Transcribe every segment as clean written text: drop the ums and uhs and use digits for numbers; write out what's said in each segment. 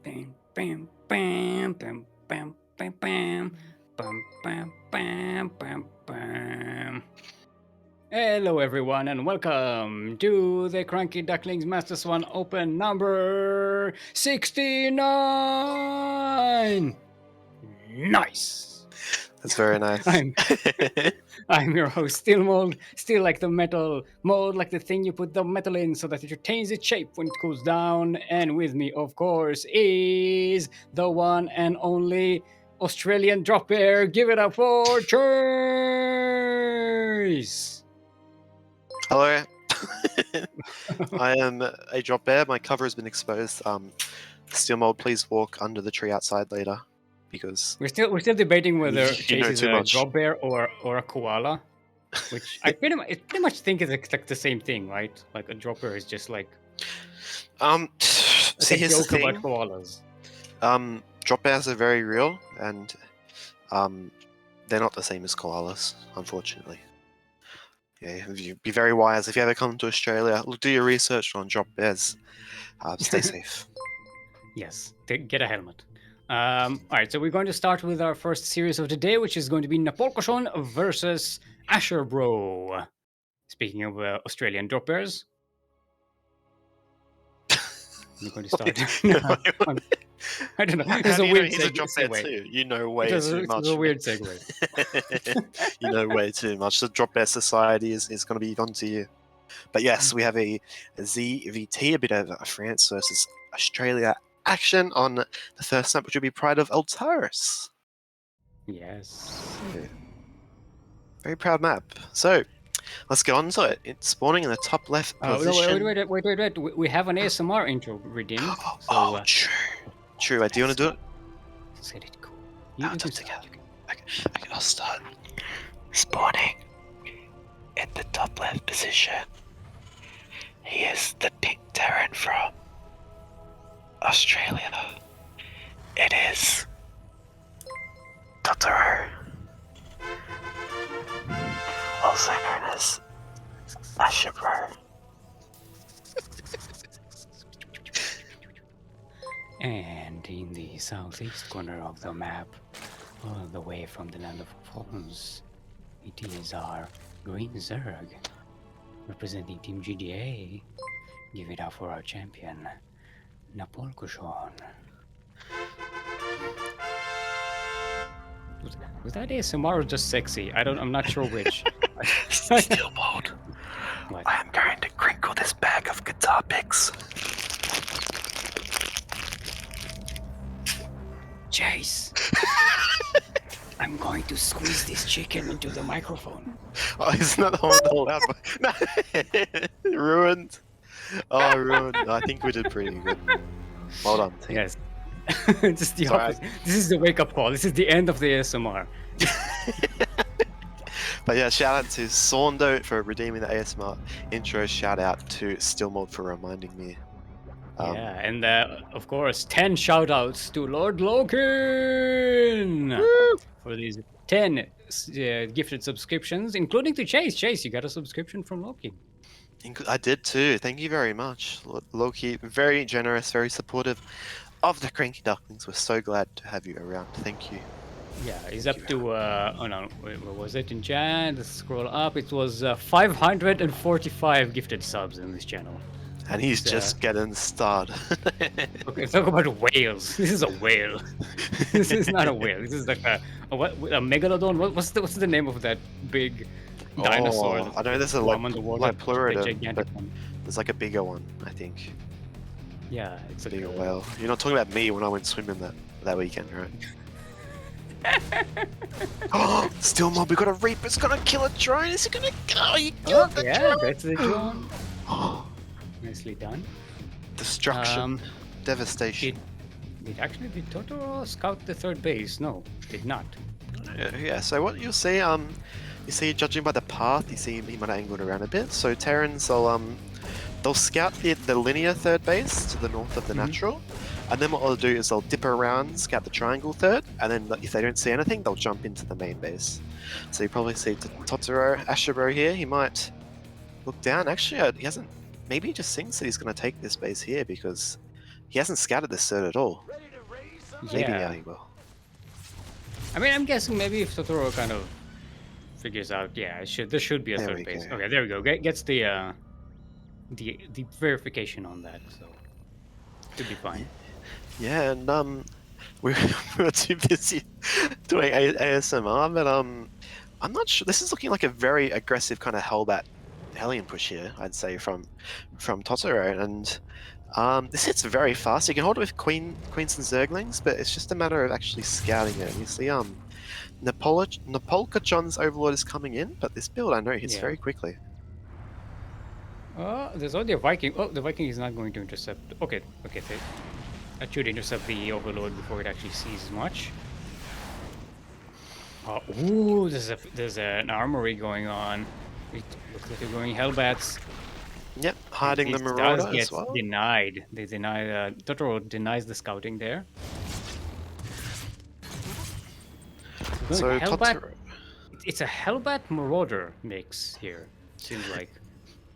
Bam, bam, bam, bam, bam, bam, bam, bam, bam, bam, bam, bam. Hello, everyone, and welcome to the CranKy Ducklings Master Swan Open number 69. Nice. That's very nice. I'm your host, Steelmold. Steel like the metal, mold like the thing you put the metal in so that it retains its shape when it cools down. And with me, of course, is the one and only Australian drop bear. Give it up for Chase! Hello. I am a drop bear. My cover has been exposed. Steelmold, please walk under the tree outside later, because We're still debating whether You Chase know is too a much. drop bear or a koala, which I pretty much think is like the same thing, right? Like a drop bear is just like see, a here's the joke about thing. koalas. Drop bears are very real, and they're not the same as koalas, unfortunately. Yeah, be very wise if you ever come to Australia. Do your research on drop bears. Stay safe. Yes, get a helmet. All right, so we're going to start with our first series of the day, which is going to be Napolcochon versus AsherBro. Speaking of Australian drop bears, we're going to start. I don't know. It's a weird he's a drop bear segue. too? You know way It too much. was a weird segue. You know way too much. The drop bear society is going to be on to you. But yes, we have a ZVT, a bit of France versus Australia action on the first map, which will be Pride of Altaris. Yes. Very proud map. So let's get on to it. It's spawning in the top left position. No, wait. We have an ASMR intro redeemed. So, True. Do you want to do it? Let's get it cool. No, it's up together. Okay, I'll start. Spawning in the top left position. He is the pink Terran from Australia. It is Totoro, also known as AsherBro. And in the southeast corner of the map, all the way from the land of Falls, it is our green Zerg, representing Team GDA. Give it up for our champion, Napolcochon. Was that ASMR or just sexy? I'm not sure which. Steelmold. I am going to crinkle this bag of guitar picks. Chase! I'm going to squeeze this chicken into the microphone. Oh, isn't that the one with the loud? No, ruined. Oh, ruined. I think we did pretty good. Well done, team. Yes. Just the opposite. This is the wake-up call. This is the end of the ASMR. But yeah, shout out to Saundo for redeeming the ASMR intro. Shout out to Steelmold for reminding me. Yeah, and of course, 10 shout-outs to Lord Loken for these 10 gifted subscriptions, including to Chase. Chase, you got a subscription from Loki. I did too. Thank you very much, Loki. Very generous, very supportive of the CranKy Ducklings. We're so glad to have you around. Thank you. Yeah, he's up to, what was it in Jan? Let's scroll up. It was 545 gifted subs in this channel. And he's just getting started. Okay, talk about whales. This is a whale. This is not a whale. This is like a megalodon. What's the name of that big dinosaur? I know there's a like pleurodon, but there's like a bigger one, I think. Yeah, it's a bigger whale. You're not talking about me when I went swimming that weekend, right? Oh, Steelmold, we got a Reaper. It's gonna kill a drone. Is it gonna go? You killed the drone. That's the drone. Nicely done. Destruction. Devastation. Did Totoro scout the third base? No, did not. Yeah, so what you'll see, you see, judging by the path, you see he might have angled around a bit. So Terrans, they'll scout the linear third base to the north of the natural, and then what they'll do is they'll dip around, scout the triangle third, and then if they don't see anything, they'll jump into the main base. So you probably see Totoro, AsherBro here. He might look down. Actually, he hasn't. Maybe he just thinks that he's going to take this base here because He hasn't scouted this third at all. Maybe now Yeah. he will. I mean, I'm guessing maybe if Totoro kind of figures out, yeah, there should be a There third we base. go. Okay, there we go. Gets the verification on that, so should be fine. Yeah, and we were too busy doing ASMR, but I'm not sure. This is looking like a very aggressive kind of Hellbat Hellion push here, I'd say, from Totoro, and this hits very fast. You can hold it with Queens and Zerglings, but it's just a matter of actually scouting it. And you see, Napolcochon's Overlord is coming in, but this build I know hits Yeah. very quickly. There's already a Viking. Oh, the Viking is not going to intercept. Okay, okay. That should intercept the Overlord before it actually sees much. Ooh, there's an armory going on. It looks like they're going Hellbats. Yep, hiding the This does Marauder get as well. denied. They deny. Totoro denies the scouting there. So Hellbat. Totoro. It's a Hellbat Marauder mix here. Seems like.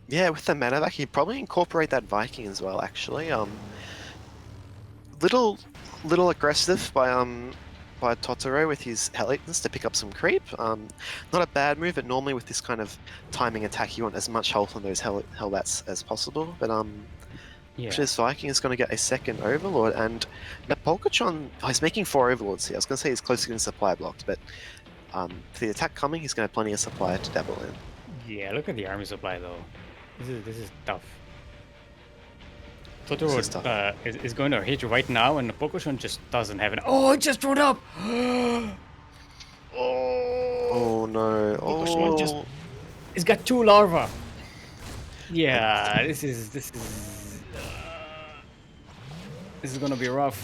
Yeah, with the medevac, he'd probably incorporate that Viking as well. Actually, little aggressive by Totoro with his Hellions to pick up some creep. Not a bad move, but normally with this kind of timing attack, you want as much health on those Hellbats as possible. But Yeah. this Viking is going to get a second Overlord, and Napolcochon, he's making 4 Overlords here. I was going to say he's close to getting supply blocked, but for the attack coming, he's going to have plenty of supply to dabble in. Yeah, look at the army supply though. This is tough. Totoro is going to hit right now, and Napolcochon just doesn't have it. Oh, it just rode up! Oh no! Oh, it's got 2 larvae. Yeah, this is gonna be rough.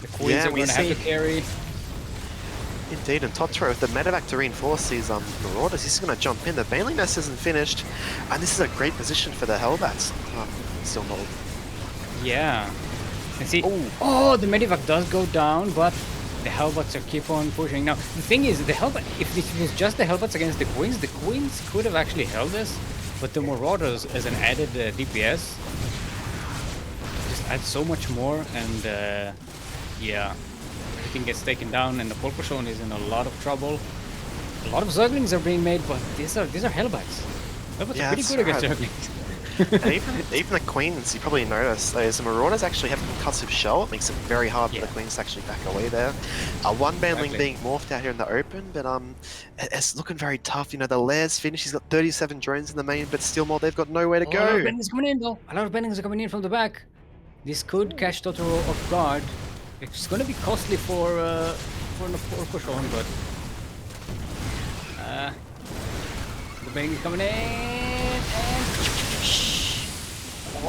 The queens are gonna have to carry. Indeed, and Totoro with the medevac to reinforce these Marauders, he's going to jump in. The Baneling Nest isn't finished, and this is a great position for the Hellbats. Steelmold. Yeah. And see, oh, the medevac does go down, but the Hellbats are keep on pushing. Now, the thing is, the Hellbat, if it was just the Hellbats against the Queens could have actually held this, but the Marauders as an added DPS just add so much more, and yeah. Everything gets taken down, and the Napolcochon is in a lot of trouble. A lot of Zerglings are being made, but these are Hellbats. Hellbats are pretty good against Zerglings. And even the Queens, you probably noticed, those Marauders actually have concussive shell. It makes it very hard for the Queens to actually back away there. One Baneling being morphed out here in the open, but it's looking very tough. You know, the LEZ finished, he's got 37 drones in the main, but Steelmold, they've got nowhere to go. A lot of Banelings coming in, though. A lot of Banelings are coming in from the back. This could catch Totoro off guard. It's going to be costly for Napolcochon, but the bang is coming in, and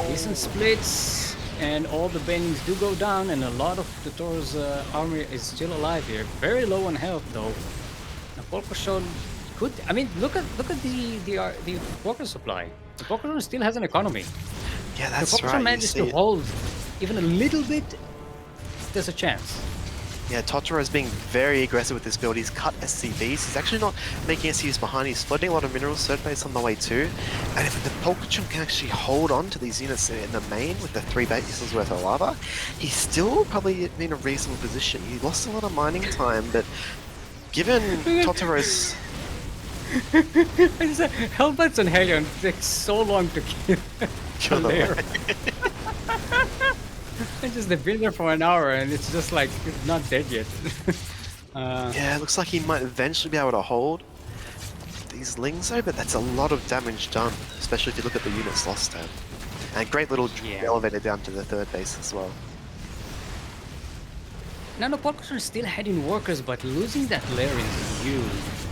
decent splits, and all the bangs do go down, and a lot of Totoro's army is still alive here. Very low on health though. Napolcochon could. I mean, look at the worker supply. Napolcochon still has an economy. Yeah, that's right. Napolcochon manages to hold even a little bit. There's a chance. Yeah, Totoro is being very aggressive with this build. He's cut SCVs. He's actually not making SCVs behind. He's flooding a lot of minerals, third base on the way too. And if the Napolcochon can actually hold on to these units in the main with the 3 bases worth of lava, he's still probably in a reasonable position. He lost a lot of mining time, but given Totoro's... Hellbats and Hellion take so long to kill there. And just they've been there for an hour, and it's just like it's not dead yet. Yeah, it looks like he might eventually be able to hold these Lings though, but that's a lot of damage done, especially if you look at the units lost there. And great little elevator down to the 3rd base as well. Now Napolcochon is still heading workers, but losing that layer is huge.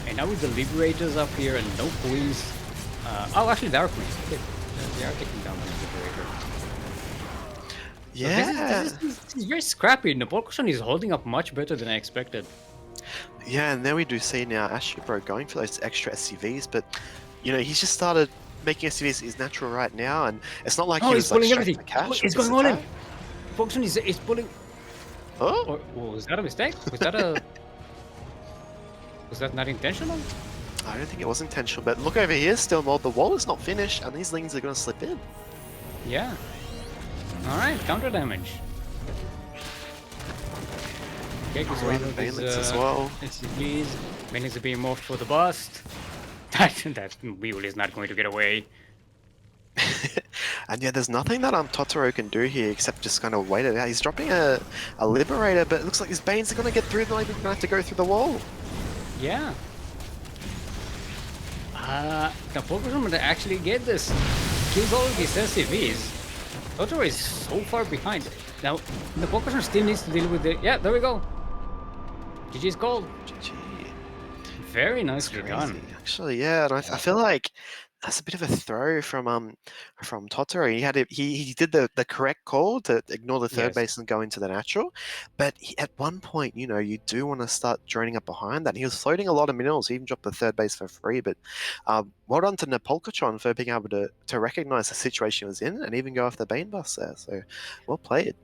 And now with the Liberators up here and no Queens. Oh, actually there are Queens. Okay. They are taking down the Liberator. Yeah. So this is very scrappy. Napolcochon is holding up much better than I expected. Yeah, and there we do see now AsherBro going for those extra SCVs, but you know, he's just started making SCVs his natural right now, and it's not like he was pulling like everything. He's going all in. Napolcochon is pulling. Oh, was that a mistake? Was that a? Was that not intentional? I don't think it was intentional, but look over here, Steelmold. The wall is not finished, and these Lings are going to slip in. Yeah. Alright, counter damage. Okay, goes Oh, around even with his Banelix as well. SCVs. Banelix are being morphed for the bust. That Biweekly is not going to get away. And yeah, there's nothing that Totoro can do here except just kind of wait it out. He's dropping a Liberator, but it looks like his Banes are going to get through. They're not even going to have to go through the wall. Yeah. Napolcochon might actually get this. Kills all of these SCVs. Totoro is so far behind. Now, Napolcochon still needs to deal with the... Yeah, there we go. GG's called. GG. Very That's nicely crazy, done. actually. Yeah, and I feel like that's a bit of a throw from Totoro. He did the correct call to ignore the third Yes. base and go into the natural, but at one point, you do want to start droning up behind that. And he was floating a lot of minerals. He even dropped the third base for free. But well done to Napolcochon for being able to recognize the situation he was in and even go off the Bane bus there. So well played.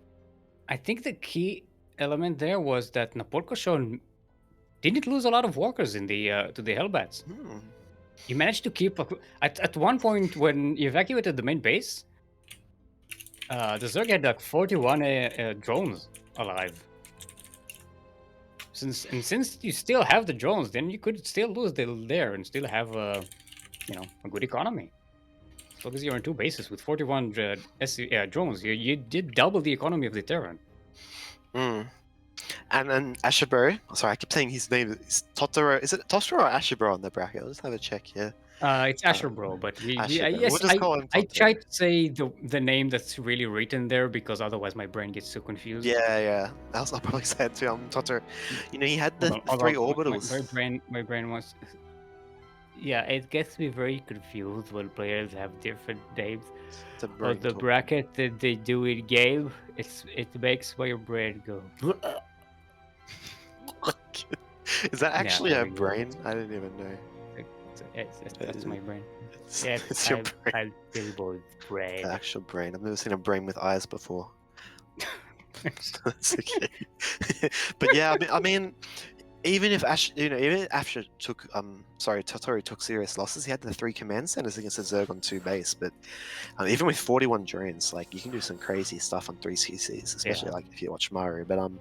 I think the key element there was that Napolcochon didn't lose a lot of walkers in the to the Hellbats. Hmm. You managed to keep at one point when you evacuated the main base. The Zerg had like 41 drones alive. Since you still have the drones, then you could still lose there and still have a good economy. As long as you're on two bases with 41 drones, you did double the economy of the Terran. Mm. And then AsherBro, sorry, I keep saying his name is Totoro. Is it Totoro or AsherBro on the bracket? I'll just have a check here. It's AsherBro, but AsherBro. yes, We'll just call him I Totoro. try to say the name that's really written there because otherwise my brain gets so confused. Yeah. I'll probably say it too. Totoro. He had the Hold on, three hold on. orbitals. My brain wants. Yeah, it gets me very confused when players have different names. It's a But brain the talk. bracket that they do in game, it makes my brain go. Is that actually a very good. brain? I didn't even know. That's my brain. It's, Yeah, it's your brain. I feel brain. The actual brain. I've never seen a brain with eyes before. That's okay. But yeah, I mean, even if Totoro took serious losses, he had the 3 command centers against the Zerg on 2 base. But even with 41 drones, like you can do some crazy stuff on 3 CCs, especially like if you watch Mario. But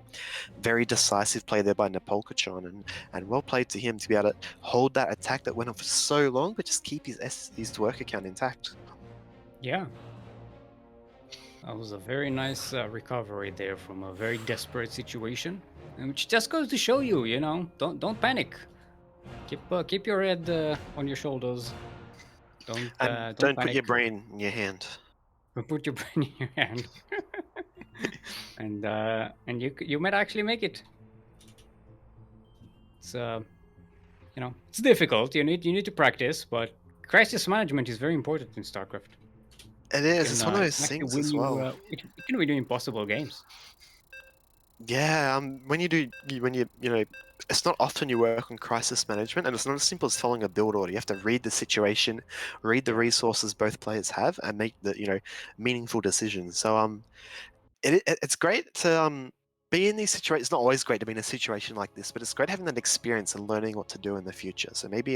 very decisive play there by Napolcochon, and well played to him to be able to hold that attack that went on for so long, but just keep his work account intact. Yeah. That was a very nice recovery there from a very desperate situation, which just goes to show you, don't panic. Keep your head on your shoulders. Don't Don't put panic. your brain in your hand. Don't put your brain in your hand. And you might actually make it. It's it's difficult. You need to practice, but crisis management is very important in StarCraft. It is. It's one of those things as well. It can win you impossible games. Yeah, when it's not often you work on crisis management, and it's not as simple as following a build order. You have to read the situation, read the resources both players have, and make the meaningful decisions. So it's great to be in these situations. It's not always great to be in a situation like this, but it's great having that experience and learning what to do in the future. So maybe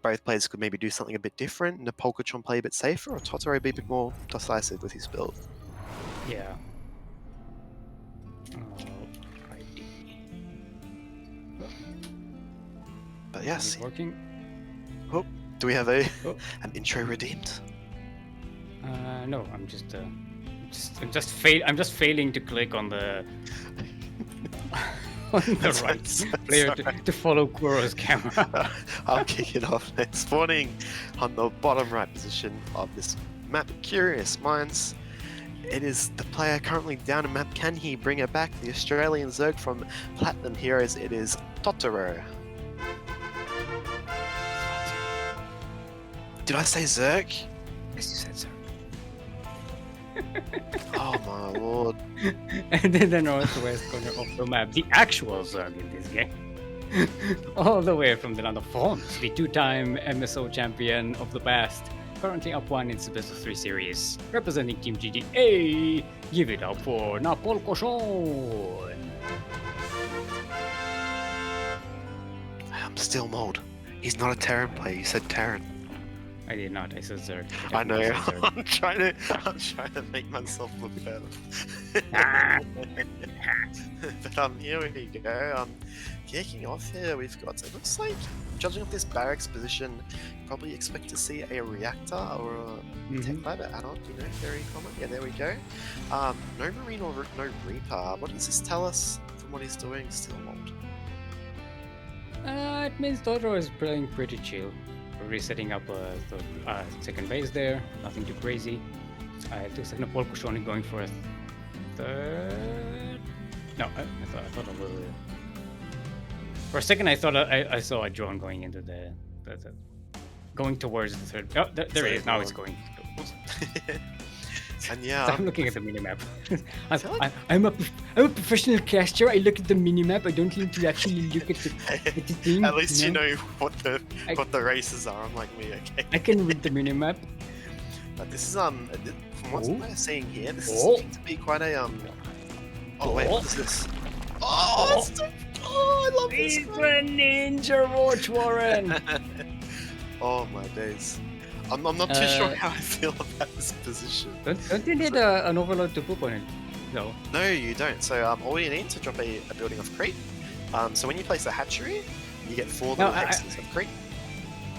both players could maybe do something a bit different. Napolcochon play a bit safer, or Totoro be a bit more decisive with his build. Yeah. But yes, working. Oh, do we have an intro redeemed? No, I'm just failing to click on the right player to follow Kuro's camera. I'll kick it off. It's spawning on the bottom right position of this map. Curious Minds. It is the player currently down a map. Can he bring it back? The Australian Zerg from Platinum Heroes. It is Totoro. Did I say Zerg? Yes, you said Zerg. Oh my lord. And then the northwest corner of the map, the actual Zerg in this game. All the way from the land of Fons, the 2-time MSO champion of the past. Currently up 1 in the best of 3 series. Representing Team GDA, give it up for Napolcochon. Steelmold. He's not a Terran player, you said Terran. I did not. I said Zerg. I know. Definitely said I'm trying to make myself look better. Ah! But here we go. Kicking off here, we've got. It looks like, judging off this barracks position, probably expect to see a reactor or a tech lab add-on. You know, very common. Yeah, there we go. No marine or no reaper. What does this tell us from what he's doing? Steelmold. It means Totoro is playing pretty chill. We're resetting up a second base there. Nothing too crazy. It looks like Napolcochon is going for a third. No, I thought a little. For a second, I thought I saw a drone going into the going towards the third. Oh, there it is. Now it's going. And yeah, I'm looking at the minimap. I'm a professional caster. I look at the minimap. I don't need to actually look at the thing. At least you know what the races are, unlike me. Okay. I can read the minimap. But this is from what I'm seeing here, this is looking to be quite a Oh wait, what is this? Oh, I love this. He's a ninja Roach Warren. Oh my days. I'm not too sure how I feel about this position. Don't you need an overload to poop on it? No. No, you don't. So all you need to drop a building of creep. So when you place a hatchery, you get 4 little hexes of creep.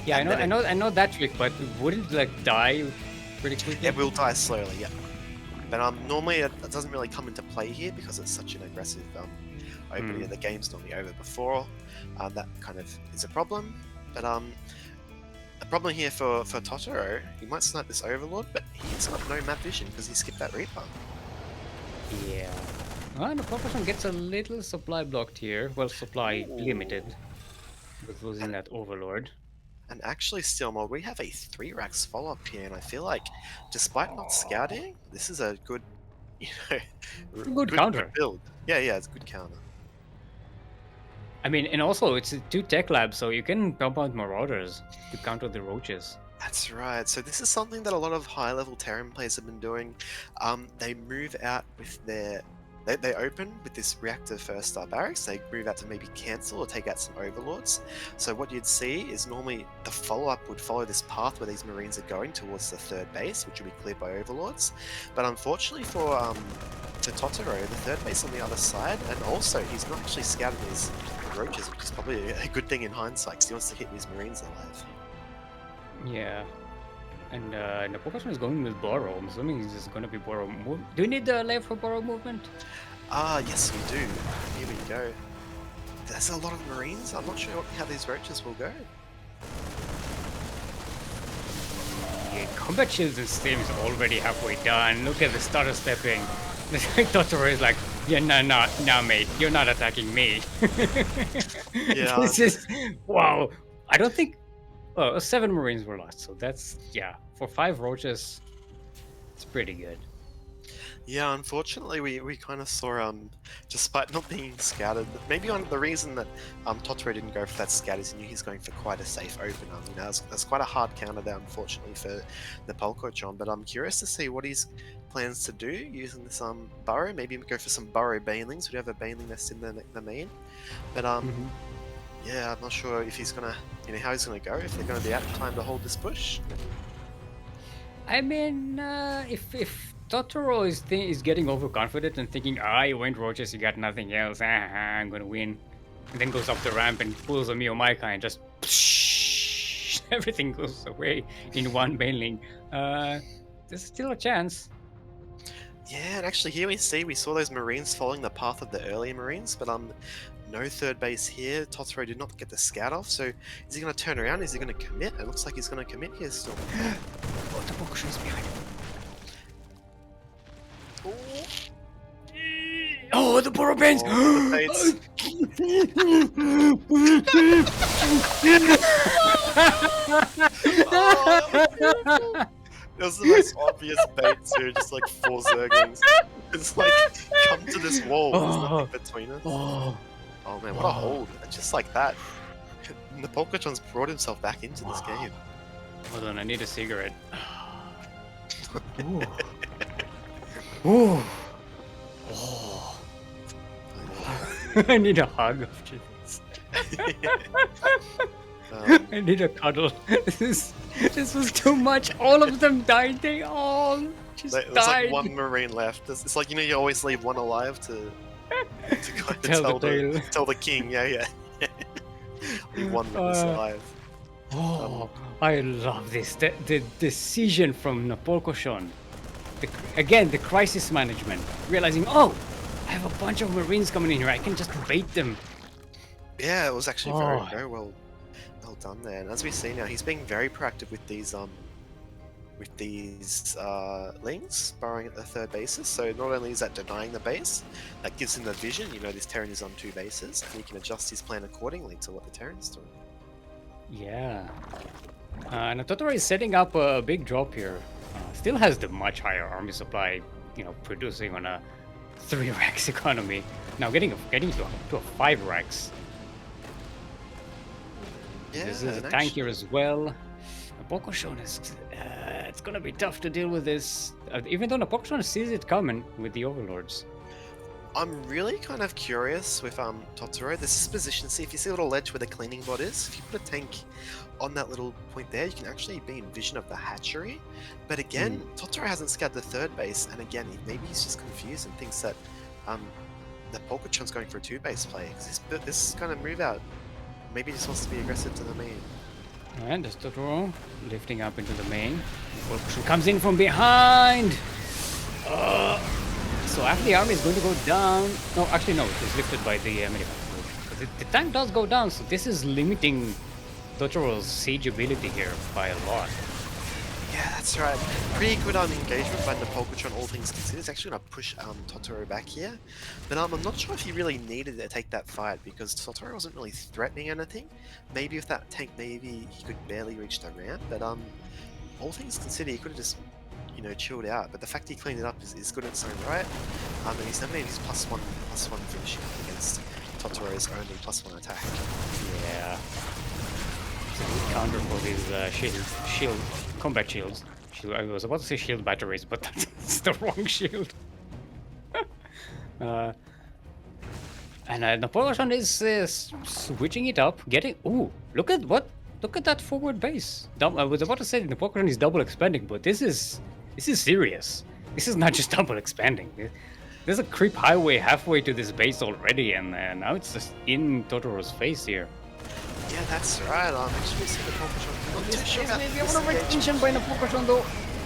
Yeah, I know that trick, but wouldn't it like die pretty quickly? It will die slowly, yeah. But normally it doesn't really come into play here because it's such an aggressive opening and the game's normally over before. That kind of is a problem. But the problem here for Totoro, he might snipe this Overlord, but he's got no map vision because he skipped that Reaper. Yeah. Well, the Napolcochon gets a little supply blocked here. Well, supply limited with losing that Overlord. And actually, Steelmold, we have a 3 racks follow-up here, and I feel like, despite not scouting, this is a good, good counter. Good build. Yeah, it's a good counter. I mean, and also it's 2 tech labs, so you can pump out Marauders to counter the roaches. That's right. So this is something that a lot of high-level Terran players have been doing. They move out with their... They open with this reactor first barracks, they move out to maybe cancel or take out some overlords. So what you'd see is normally the follow-up would follow this path where these marines are going towards the third base, which will be cleared by overlords. But unfortunately for Totoro, the third base on the other side, and also he's not actually scouting his roaches, which is probably a good thing in hindsight, because he wants to hit these marines alive. Yeah. And Napolcochon is going with Burrow. I'm assuming he's just going to be Burrow. Do you need the left for Burrow movement? Yes we do. Here we go. There's a lot of marines. I'm not sure how these roaches will go. Yeah, combat shields and steam is already halfway done. Look at the starter stepping. Totoro is like, yeah, no, mate, you're not attacking me. Yeah. This is, wow. I don't think, 7 marines were lost, so that's, yeah, for 5 roaches, it's pretty good. Yeah, unfortunately, we kind of saw, despite not being scouted, maybe one of the reason that Totoro didn't go for that scout is he knew he's going for quite a safe opener. You know, that's quite a hard counter there, unfortunately, for Napolcochon. But I'm curious to see what he's plans to do using this burrow. Maybe go for some burrow banelings. We do have a baneling nest in the main. But yeah, I'm not sure if he's gonna, how he's gonna go. If they're gonna be out in time to hold this push. I mean, if Totoro is getting overconfident and thinking, you went roaches, you got nothing else, I'm gonna win, and then goes up the ramp and pulls a Miomaika and just everything goes away in one baneling. There's still a chance. Yeah, and actually here we saw those marines following the path of the earlier marines, but no third base here. Totoro did not get the scout off, so is he going to turn around? Is he going to commit? It looks like he's going to commit here still. Oh, the Napolcochon is behind him. Oh, the burrow bends! It was the most obvious bait too, just like 4 Zerglings. It's like, come to this wall, there's nothing between us. Oh man, what a hold. And just like that, Napolcochon's brought himself back into this game. Hold on, I need a cigarette. Ooh. Ooh. Oh. I need a hug after this. I need a cuddle. This is This was too much. All of them died. They all just There's died. like one Marine left. It's like, you know, you always leave one alive to kind of Tell the tale. tell the king. Yeah. Leave one witness alive. Oh, I love this. The decision from Napolcochon. Again, the crisis management. Realizing, oh, I have a bunch of Marines coming in here. I can just bait them. Yeah, it was actually very well done there. And as we see now, he's being very proactive with these lings burrowing at the third bases. So not only is that denying the base, that gives him the vision. You know, this Terran is on 2 bases, and he can adjust his plan accordingly to what the Terran's doing. Yeah. And Totoro is setting up a big drop here. Still has the much higher army supply, you know, producing on a 3 racks economy. Now getting to a 5 racks. Yeah, This is a tank here as well. Napolcochon is it's gonna be tough to deal with this. Even though Napolcochon sees it coming with the overlords. I'm really kind of curious with Totoro. This is position. See, if you see a little ledge where the cleaning bot is, if you put a tank on that little point there, you can actually be in vision of the hatchery. But again, Totoro hasn't scouted the third base, and again, maybe he's just confused and thinks that Napolcochon's going for a 2-base play. Because this kind of move out, maybe he just wants to be aggressive to the main. And there's Totoro lifting up into the main. Napolcochon comes in from behind. So after the army is going to go down. No, actually no, it was lifted by the Medivac. The tank does go down, so this is limiting Totoro's siege ability here by a lot. Yeah, that's right. Pretty good engagement by Napolcochon, all things considered. He's actually going to push Totoro back here. But I'm not sure if he really needed to take that fight because Totoro wasn't really threatening anything. Maybe with that tank, maybe he could barely reach the ramp. But all things considered, he could have just, you know, chilled out. But the fact he cleaned it up is good in its own right. And he's now made his +1/+1 finishing up against Totoro's only +1 attack. Yeah. It's a good counter for these shield combat shields. I was about to say shield batteries, but that's the wrong shield. And Napolcochon is switching it up, getting. Ooh, look at that forward base. I was about to say Napolcochon is double expanding, but this is serious. This is not just double expanding. There's a creep highway halfway to this base already, and now it's just in Totoro's face here. Yeah, that's right. Actually, we see Napolcochon. Not too sure about maybe a little retention by Napolcochon though.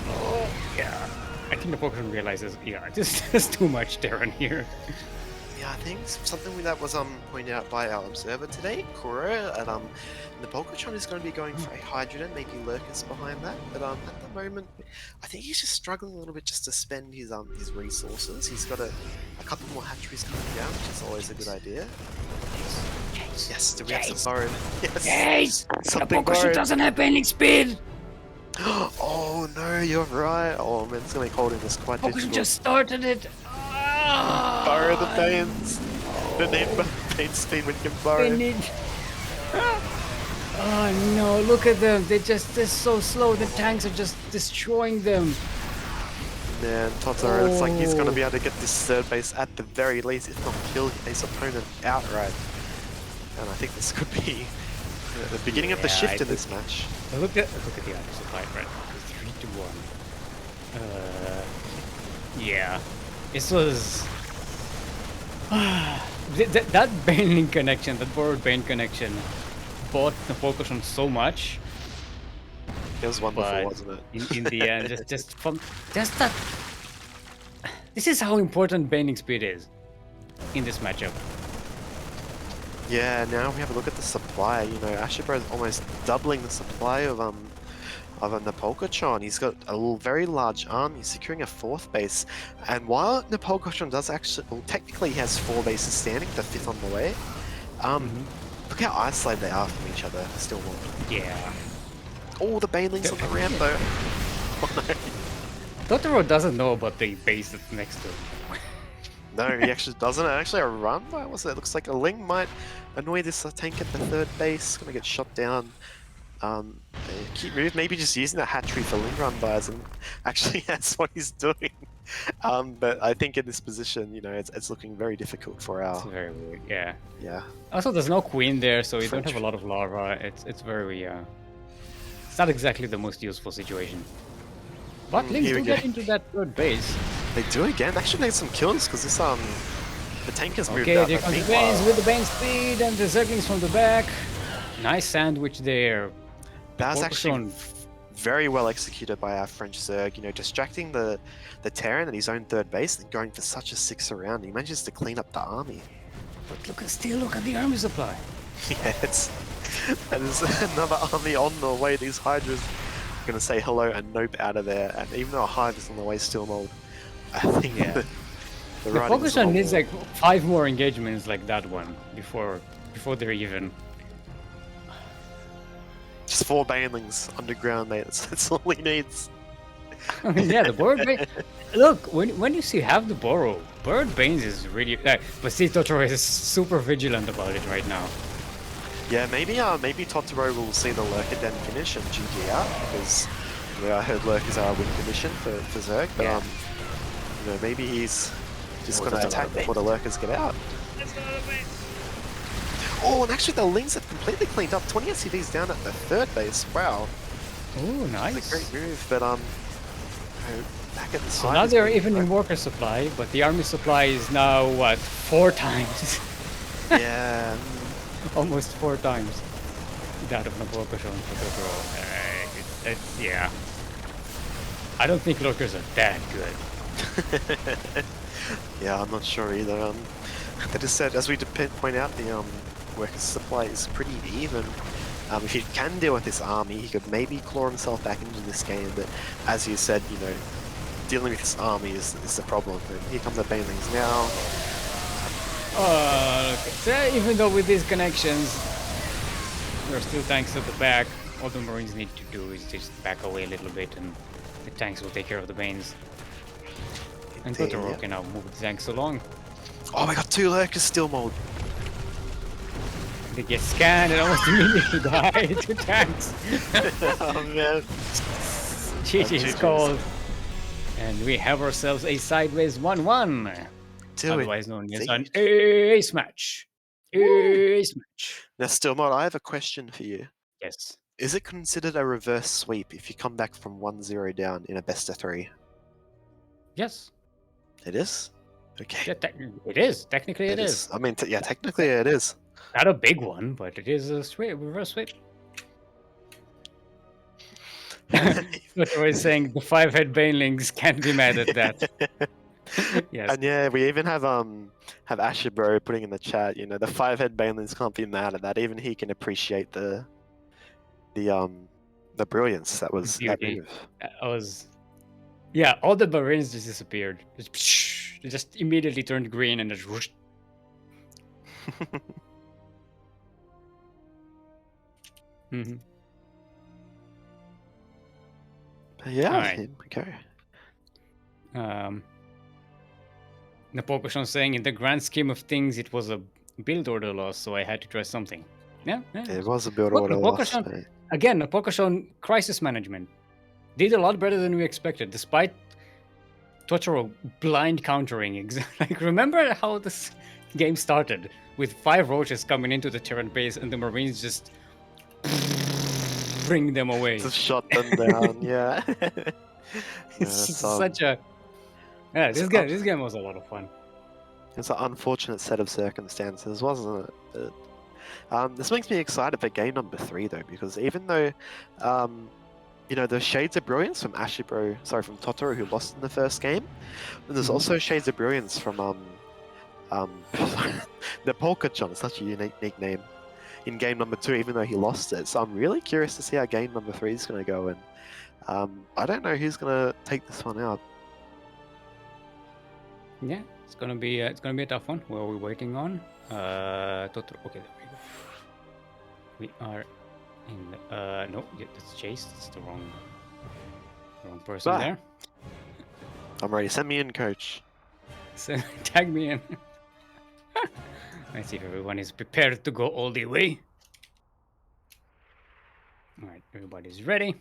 Oh, yeah. I think Napolcochon realizes, yeah, there's too much Terran here. Yeah, I think something that was pointed out by our observer today, Kuro, and Napolcochon is going to be going for a Hydrogen, maybe Lurkers behind that. But at the moment, I think he's just struggling a little bit just to spend his resources. He's got a couple more hatcheries coming down, which is always a good idea. Yes, do we have some borrowed? Yes! Something Napolcochon doesn't have bending speed! Oh no, you're right. Oh man, it's gonna make holding this quite difficult. Napolcochon just started it! Borrow the Banes! They need Bane speed when you can borrow. They need... Oh no, look at them. They're so slow. The tanks are just destroying them. Man, Totoro, it's like he's gonna be able to get this third base at the very least, if not kill his opponent outright. And I think this could be the beginning of the shift in this match. Look at the army supply, right? 3-1. Yeah. This was... that Bane connection, that borrowed Bane connection, bought Napolcochon so much. It was wonderful, wasn't it? in the end, just that. This is how important Baning speed is in this matchup. Yeah, now we have a look at the supply. You know, AsherBro is almost doubling the supply of a Napolcochon. He's got a very large army, securing a 4th base. And while Napolcochon does actually, well, technically he has 4 bases standing, the 5th on the way. Look how isolated they are from each other, Steelmold. Yeah. Oh, the Banelings on the ramp though. Oh no. Totoro doesn't know about the base that's next to him. No, he actually doesn't. Actually, a run by what's it? Looks like a Ling might annoy this tank at the 3rd base. Gonna get shot down. Keep move, maybe just using the hatchery for Ling run bys, and actually that's what he's doing. But I think in this position, you know, it's looking very difficult for our. It's very weird. Yeah. Yeah. Also, there's no queen there, so you don't have a lot of lava. It's very It's not exactly the most useful situation. But Lings here we do go. get into that third base. They do again. They actually made some kills because this the tank has moved Okay, out. there But comes the meanwhile, Banes with the Bane speed and the Zerglings from the back. Nice sandwich there. that was Napolcochon. actually very well executed by our French Zerg. You know, distracting the Terran at his own third base and going for such a 6 around. He manages to clean up the army. But look at the army supply. Yeah, that is another army on the way. These Hydras are going to say hello and nope out of there. And even though a Hive is on the way, Steelmold, I think the Napolcochon needs like 5 more engagements like that one before they're even. Just 4 banelings underground, mate. That's all he needs. I mean, yeah, the bird bane. Look, when you see have the borrow, bird banes is really. But see, Totoro is super vigilant about it right now. Yeah, maybe Totoro will see the Lurker Den finish and GG out because I heard Lurkers are a win condition for Zerg, but you know, maybe he's just going to attack before the Lurkers get out. Oh, and actually the Lings have completely cleaned up. 20 SCVs down at the third base. Wow. Oh, nice. That's a great move, but back at the side. So now they're even in worker supply, but the army supply is now what 4 times. Yeah. Almost 4 times that of Napolcochon for Totoro. Yeah. I don't think lurkers are that good. Yeah, I'm not sure either. That is said, as we point out, the worker supply is pretty even. If he can deal with this army, he could maybe claw himself back into this game, but as you said, you know, dealing with this army is the problem. But here comes the banelings now. Okay. So even though with these connections, there are still tanks at the back, all the Marines need to do is just back away a little bit and the tanks will take care of the Banes. And Totoro can now move the tanks along. Oh, we got 2 lurkers still mold. They get scanned and almost immediately die. 2 tanks. Oh man. GG's called. And we have ourselves a sideways 1-1. Otherwise known as an ace match. Ace match. Now, Steelmold, I have a question for you. Yes. Is it considered a reverse sweep if you come back from 1-0 down in a best of 3? Yes. It is? Okay. Yeah, it is. Technically it is. I mean, yeah, technically it is. Not a big one, but it is a reverse sweep. But I was saying the 5-head banelings can't be mad at that. Yes. And yeah, we even have AsherBro putting in the chat, you know, the 5-head banelings can't be mad at that. Even he can appreciate the brilliance that was that move. Yeah, all the Marines just disappeared. They just immediately turned green and just whoosh. Yeah, right. okay. Napolcochon saying, in the grand scheme of things, it was a build order loss, so I had to try something. Yeah. It was a build order loss. Again, Napolcochon crisis management did a lot better than we expected, despite Totoro blind countering. Like, remember how this game started with 5 roaches coming into the Terran base and the Marines just bring them away. Just shot them down. Yeah. It's such a this game was a lot of fun. It's an unfortunate set of circumstances, wasn't it? But, this makes me excited for game number 3 though, because even though you know, there's shades of brilliance from from Totoro, who lost in the first game, and there's also shades of brilliance from Napolcochon, such a unique name, in game number 2, even though he lost it. So I'm really curious to see how game number 3 is going to go, and I don't know who's going to take this one out. Yeah, it's gonna be a tough one. What are we waiting on? Totoro. Okay, there we go. We are in. No, yeah, that's Chase. That's the wrong person there. I'm ready. Send me in, coach. So tag me in. Let's see if everyone is prepared to go all the way. All right, everybody's ready.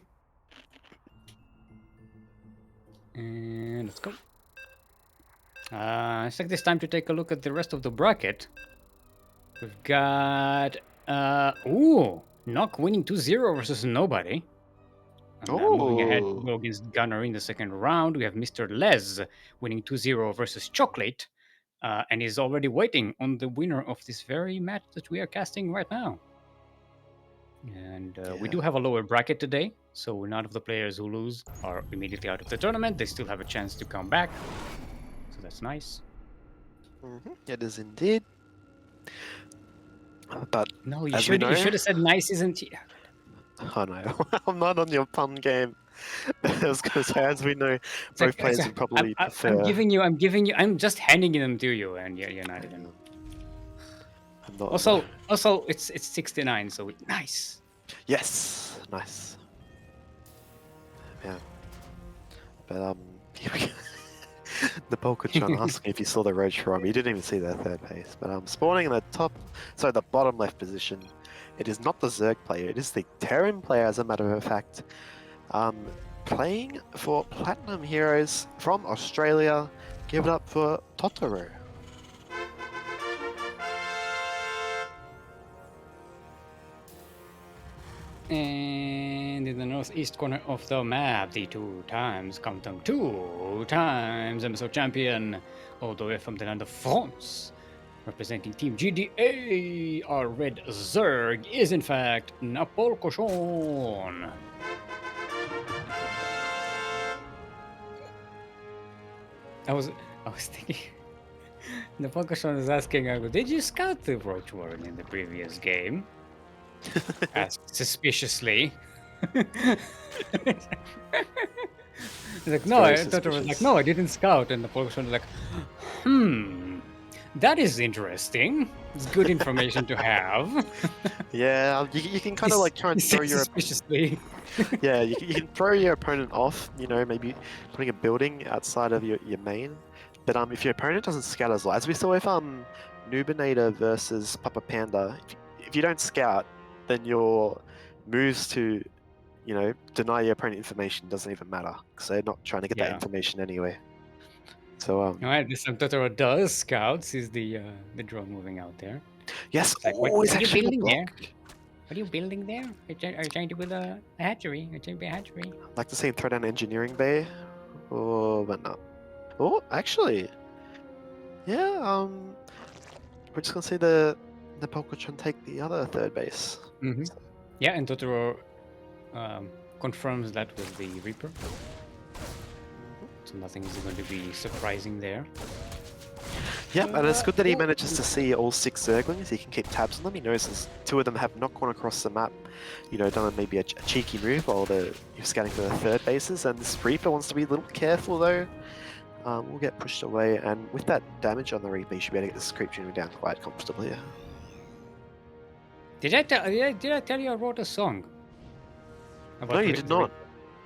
And let's go. It's like this time to take a look at the rest of the bracket. We've got KnockKnock winning 2-0 versus nobody. And moving ahead, Oh, go against Gunner in the second round. We have MrLEz winning 2-0 versus Cheoklate. And is already waiting on the winner of this very match that we are casting right now. And we yeah. do have a lower bracket today, so none of the players who lose are immediately out of the tournament. They still have a chance to come back, so that's nice. It is indeed. But No, as we know, you should have said nice, isn't it? oh no, I'm not on your pun game. I was going to say, as we know, It's both like, players would probably prefer. I'm just handing them to you, and you're not even. I'm not. Also, it's 69, so nice. Yes, nice. Yeah. But Napolcochon asking if you saw the roach from. You didn't even see their third base. But spawning in the the bottom left position. It is not the Zerg player. It is the Terran player, as a matter of fact. Playing for Platinum Heroes from Australia. Give it up for Totoro. And in the northeast corner of the map, the two times MSO champion, all the way from the land of France, representing Team GDA, our red Zerg is in fact Napolcochon. I was thinking, Napolcochon is asking, did you scout the Roach Warren in the previous game? Asked suspiciously. He's like, no, I thought it was like, no, I didn't scout. And the Pokemon was like, that is interesting. It's good information to have. Yeah, you can kind of like try and throw your suspiciously. yeah, you can throw your opponent off. You know, maybe putting a building outside of your main. But if your opponent doesn't scout as well, as we saw with Nubinator versus Papa Panda, if you don't scout, then your moves to, you know, deny your opponent information doesn't even matter because they're not trying to get that information anyway. So alright, this time Totoro does scout. Sees the drone moving out there. yes, Like, what are you building there? What are you building there? Are you trying to build a hatchery? Are you trying to build a hatchery? I'd like to see him throw down engineering bay. Oh, but no. Oh, actually, yeah. We're just gonna see the Napolcochon take the other third base. Mm-hmm. Yeah, and Totoro confirms that with the Reaper. So nothing is going to be surprising there. Yep, and it's good that he manages to see all 6 Zerglings. He can keep tabs on them. He knows 2 of them have not gone across the map, you know, done maybe a cheeky move while they're scanning for the third bases. And this Reaper wants to be a little careful though. We'll get pushed away, and with that damage on the Reaper, you should be able to get this creep tuning down quite comfortably. Did I tell you I wrote a song? No, you did not.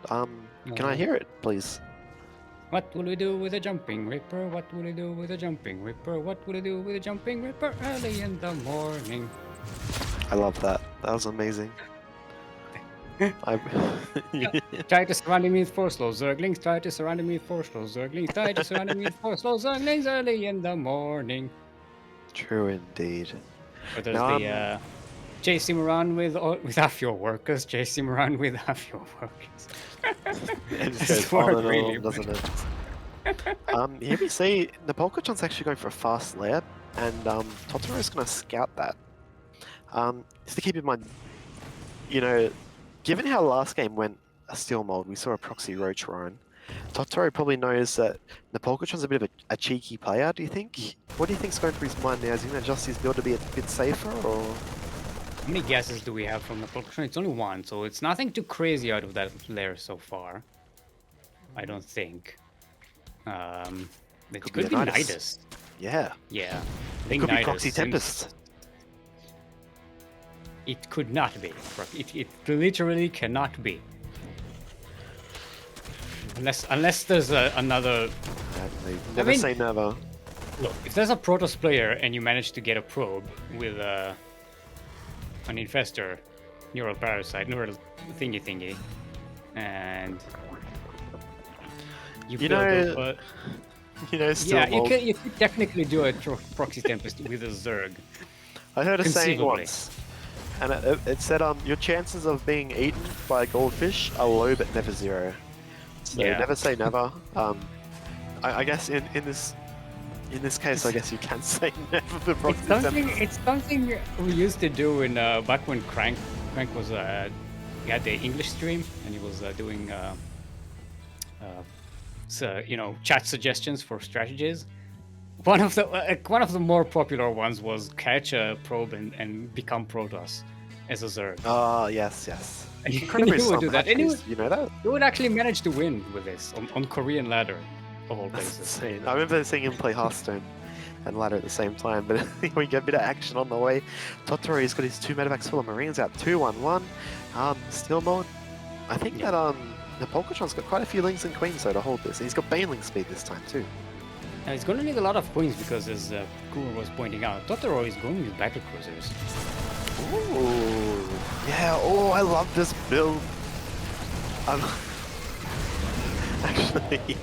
Can I hear it, please? What will we do with a jumping Reaper? What will we do with a jumping Reaper? What will we do with a jumping Reaper early in the morning? I love that. That was amazing. Try to surround me with 4 slow Zerglings. Try to surround me with 4 slow Zerglings. Try to surround me with 4 slow Zerglings early in the morning. True indeed. But there's chase him around with half your workers. Chase him around with half your workers. It just goes on and on, doesn't it? Here we see Napolcochon's actually going for a fast layup, and Totoro's going to scout that. Just to keep in mind, you know, given how last game went a Steelmold, we saw a proxy Roach run. Totoro probably knows that Napolcochon's a bit of a cheeky player, do you think? What do you think's going through his mind now? Is he going to adjust his build to be a bit safer, or...? How many guesses do we have from Napolcochon? It's only 1, so it's nothing too crazy out of that layer so far. I don't think. It could be Nidus. Yeah. Yeah. It could be Proxy Tempest. It could not be. It literally cannot be. Unless there's another... Never say never. Look, if there's a Protoss player and you manage to get a probe with an infestor, neural parasite, neural thingy, and you know, Steelmold. you could technically do a proxy tempest with a Zerg. I heard a saying once, And it said your chances of being eaten by a goldfish are low but never zero. So Yeah. never say never. I guess in this case, I guess you can say never for proxy. It's something we used to do in back when Crank was he had the English stream and he was doing chat suggestions for strategies. One of the more popular ones was catch a probe and become Protoss as a Zerg. Oh yes. And Incredibly he would do that. And you know that? he would actually manage to win with this on Korean ladder of all That's places. insane. I remember seeing him play Hearthstone and ladder at the same time, but we get a bit of action on the way. Totoro's got his 2 medevacs full of Marines out 2-1-1. Steelmold. I think that Napolcochon's got quite a few lings and queens though to hold this. And he's got Baneling speed this time too. Now he's going to need a lot of queens because, as Kur was pointing out, Totoro is going with battle cruisers. Ooh, yeah. Oh, I love this build. Actually,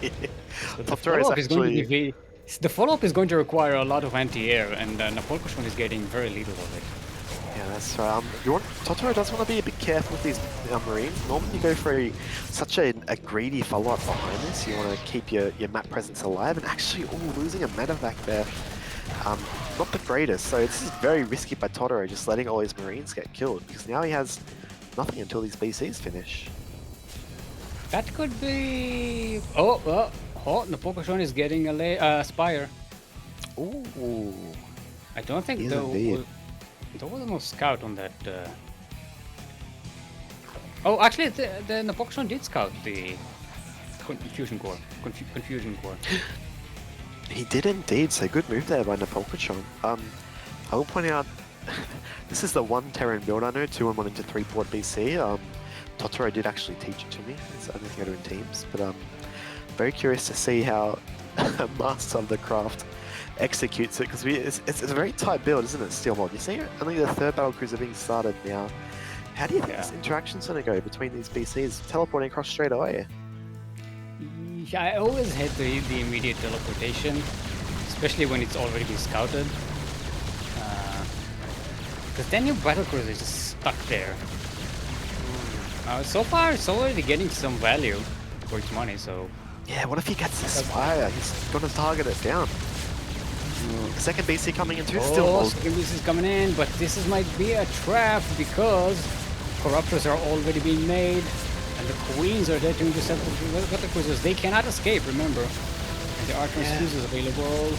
So Totoro the follow-up is going to require a lot of anti-air, and Napolcochon is getting very little of it. Yeah, that's right. Totoro does want to be a bit careful with these Marines. Normally you go for such a greedy follow-up behind this. You want to keep your map presence alive, and actually, losing a medevac there. Not the greatest, so this is very risky by Totoro, just letting all his Marines get killed, because now he has nothing until these BCs finish. That could be... Napolcochon is getting a Spire. Ooh. I don't think Yes, there indeed. was no scout on that. Oh, actually, the Napolcochon did scout the Confusion Core. Confusion Core. He did indeed, so good move there by Napolcochon. I will point out, this is the one Terran build I know, 2-1 into 3-port BC. Totoro did actually teach it to me, so I don't think I do in teams, but very curious to see how Master of the Craft executes it, because it's a very tight build, isn't it, Steelmold? You see only the 3rd battlecruiser being started now. How do you think this interaction's going to go between these BCs, teleporting across straight away? Yeah, I always hate the immediate teleportation, especially when it's already been scouted. Because then your battlecruiser is just stuck there. So far, it's already getting some value for its money, so... Yeah, what if he gets this fire? He's going to target it down. The second BC coming in too, Steelmold. Second BC is coming in, but might be a trap because corruptors are already being made, and the queens are there to intercept the battlecruisers. They cannot escape, remember. And there are transfusers available.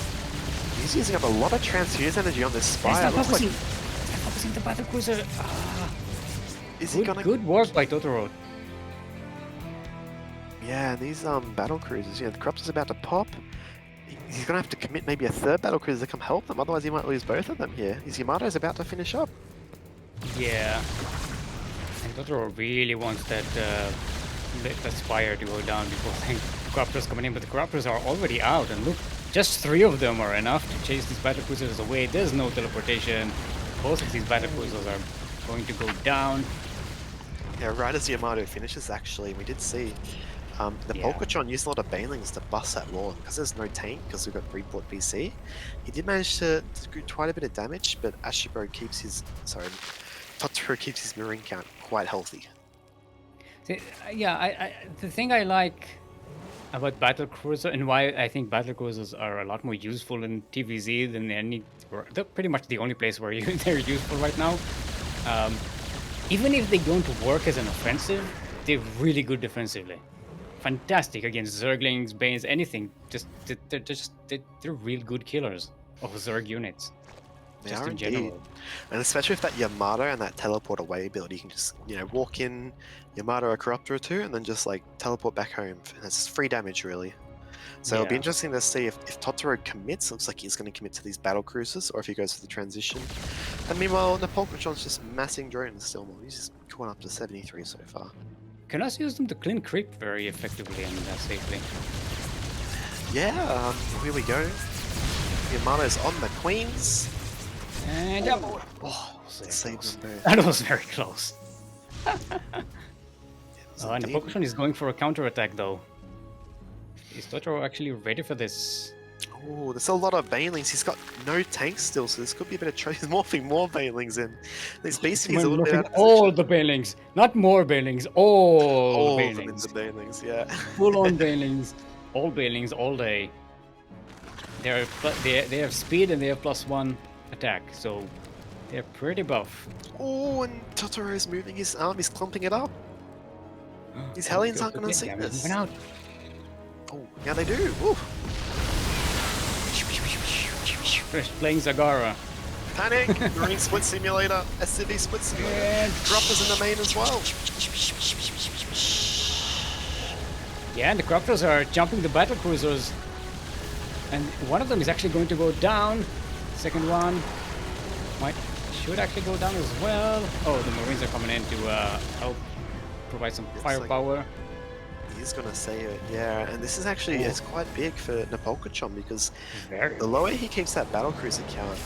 He's using up a lot of transfuse energy on this Spire. It's not focusing the battlecruiser. Is he gonna... Good work by Totoro. Yeah, and these battle cruisers, the Corruptor's about to pop. He's gonna have to commit maybe a 3rd battle cruiser to come help them, otherwise he might lose both of them here. His Yamato's about to finish up. Yeah. And Totoro really wants that Spire to go down before the Corruptors coming in, but the Corruptors are already out, and look, just 3 of them are enough to chase these battlecruisers away. There's no teleportation. Both of these battlecruisers are going to go down. Yeah, right as Yamato finishes, actually, we did see Napolcochon used a lot of Banelings to bust that wall, because there's no tank, because we've got 3-port BC. He did manage to do quite a bit of damage, but AsherBro keeps his... Totoro keeps his Marine count quite healthy. Yeah, the thing I like about battlecruiser and why I think battlecruisers are a lot more useful in TVZ than any... They're pretty much the only place where they're useful right now. Even if they don't work as an offensive, they're really good defensively. Fantastic against Zerglings, Banes, anything. They're real good killers of Zerg units. They Just are in indeed. general. And especially with that Yamato and that teleport away build, you can just, walk in, Yamato a Corruptor or 2, and then just teleport back home. And it's free damage, really. So it'll be interesting to see if Totoro commits. Looks like he's going to commit to these battle cruisers, or if he goes for the transition. And meanwhile, Napolcochon's just massing drones still more. He's just going up to 73 so far. Can also use them to clean creep very effectively and safely. Yeah, here we go. Yamato's on the queens. And That was very close. And Napolcochon is going for a counterattack though. Is Totoro actually ready for this? Oh, there's a lot of banelings. He's got no tanks still, so this could be a bit of trouble. He's morphing more banelings in. These beasties are a little bit Morphing out of all position. the banelings, not more banelings, all All of them banelings. into banelings, yeah. Full on banelings, all day. They have speed and they have +1 attack, so they're pretty buff. Oh, and Totoro's moving his arm. He's clumping it up. These Oh, Hellions aren't going to see they're this. moving out. Oh, yeah, they do. Ooh. First playing Zagara. Panic! Marine Split Simulator, SCV Split Simulator. And Corruptors in the main as well. yeah, and the Corruptors are jumping the battle cruisers. And one of them is actually going to go down. Second one should actually go down as well. Oh, the Marines are coming in to help provide some firepower. He's gonna say it, yeah. And this is actually it's quite big for Napolcochon because Very. the lower he keeps that battle cruiser count,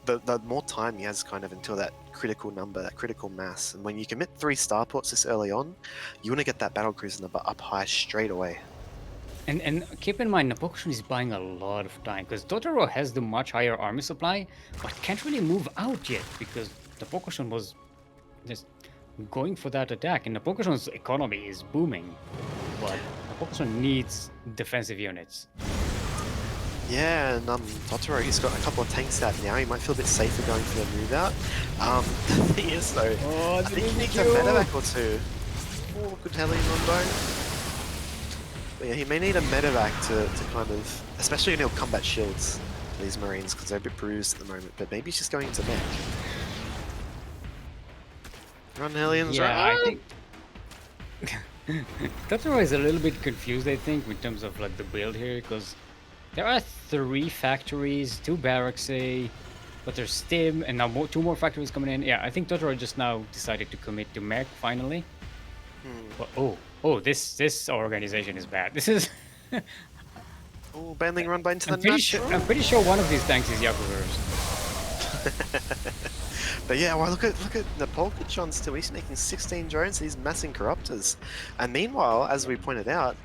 the more time he has kind of until that critical number, that critical mass. And when you commit 3 starports this early on, you want to get that battle cruiser number up high straight away. And keep in mind, Napolcochon is buying a lot of time because Totoro has the much higher army supply, but can't really move out yet because Napolcochon was just going for that attack, and Napolcochon's economy is booming, but Napolcochon needs defensive units. Yeah, and Totoro, he's got a couple of tanks out now. He might feel a bit safer going for the move out. The thing is, though, I think he needs a medevac or 2. Oh, good Hellion Rondo. But yeah, he may need a medevac to kind of, especially when he'll combat shields these Marines because they're a bit bruised at the moment. But maybe he's just going into mech. Run Hellions, Yeah, right? I think Totoro is a little bit confused, I think, in terms of like the build here, because there are 3 factories, 2 barracks, but there's Stim, and now 2 more factories coming in. Yeah, I think Totoro just now decided to commit to mech finally. But, oh, this organization is bad. This is. Oh, Banling run by into the I'm pretty sure one of these tanks is Yakuza's. But yeah, well, look at Napolcochon still. He's making 16 drones. He's massing Corruptors, and meanwhile, as we pointed out,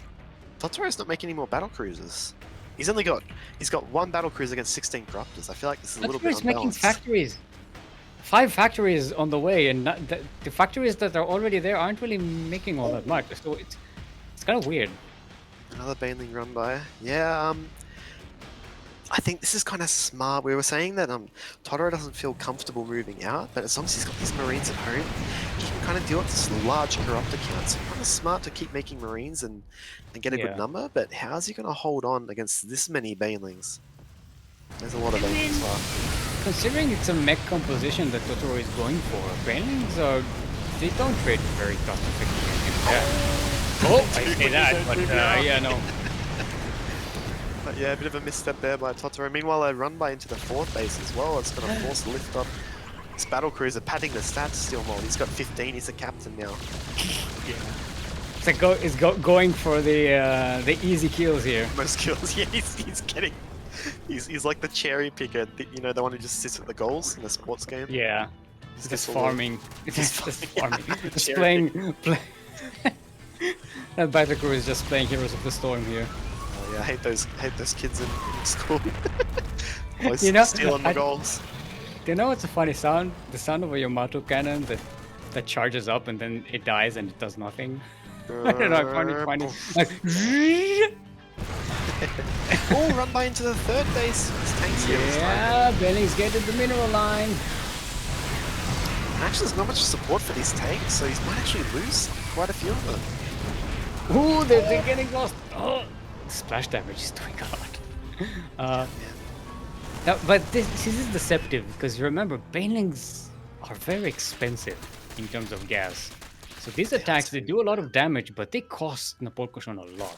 Totoro's not making any more battle cruisers. He's got 1 battle cruiser against 16 Corruptors. I feel like this is a little bit Totoro's making unbalanced. factories. 5 factories on the way, and the factories that are already there aren't really making all that much. So it's kind of weird. Another Banling run by. Yeah, I think this is kind of smart. We were saying that Totoro doesn't feel comfortable moving out, but as long as he's got these Marines at home, he can kind of deal with this large Corruptor count. So kind of smart to keep making Marines and get a good number, but how's he going to hold on against this many Banelings? There's a lot of Banelings far. Considering it's a mech composition that Totoro is going for, Banelings they don't trade very cost effectively. I say that, but yeah, no. But yeah, a bit of a misstep there by Totoro. Meanwhile, a run by into the 4th base as well. It's going to force a lift up. This battle cruiser padding the stats, Steelmold. He's got 15. He's a captain now. Yeah. It's going for the easy kills here. Most kills. Yeah, he's getting. He's like the cherry picker. The one who just sits at the goals in a sports game. Yeah. He's just farming. Just farming. Just playing. That battle crew is just playing Heroes of the Storm here. Oh yeah, I hate those kids in school. Stealing the goals. Do you know what's a funny sound? The sound of a Yamato cannon that charges up and then it dies and it does nothing. I don't know, I find it funny. Like, oh, run by into the 3rd base. His tanks here. Yeah, Benning's getting the mineral line. And actually, there's not much support for these tanks, so he might actually lose quite a few of them. Ooh, they're getting lost. Oh, splash damage is doing a lot. But this is deceptive because remember, Banelings are very expensive in terms of gas. So these attacks, they do a lot of damage, but they cost Napolcochon a lot.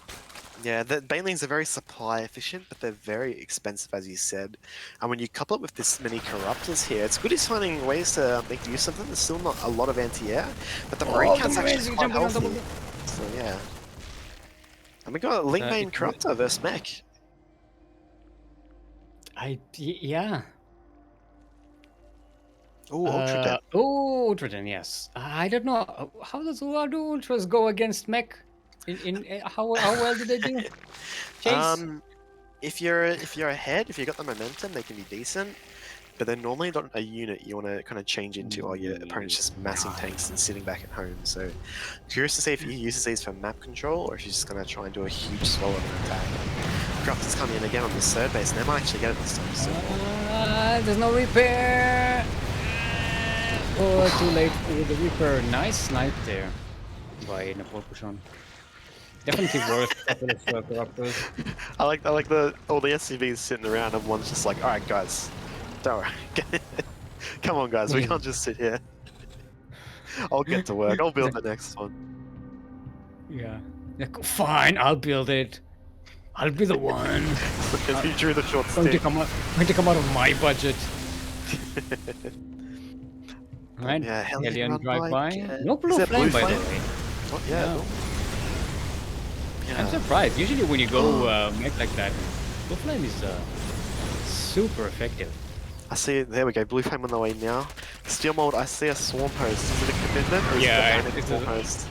Yeah, the Banelings are very supply efficient, but they're very expensive, as you said. And when you couple it with this many Corruptors here, it's good he's finding ways to make use of them. There's still not a lot of anti-air, but the Marine count's actually quite healthy. So yeah. And we got a Link main Corruptor versus Mech. Yeah. Oh, Ultra Ultraden, yes. I don't know. How do Ultras go against Mech? How well did they do? Chase? if you're ahead, if you got the momentum, they can be decent. But they're normally not a unit you want to kind of change into, or your opponent's just massing tanks and sitting back at home. So curious to see if he uses these for map control, or if he's just going to try and do a huge swallow of an attack. Crafters coming in again on this third base, and they might actually get it this time. So. There's no repair. Oh, too late for the repair. Nice snipe there by Napolcochon. Definitely worth a couple of corruptors. I like all the SCVs sitting around, and one's just like, all right, guys, don't worry. Come on, guys, we can't just sit here. I'll get to work. I'll build the next one. Yeah. Like, fine, I'll build it. I'll be the one. Because he drew the short Going to stick. come out of my budget. Right. Yeah, Alien drive by. No is blue that flame, blue by the flame? way. Oh, yeah. No. No. I'm Yeah. surprised. Usually when you go make like that, blue flame is super effective. I see it. There we go. Blue flame on the way now. Steelmold, I see a swarm host. Is it a commitment or is Yeah, it a swarm host?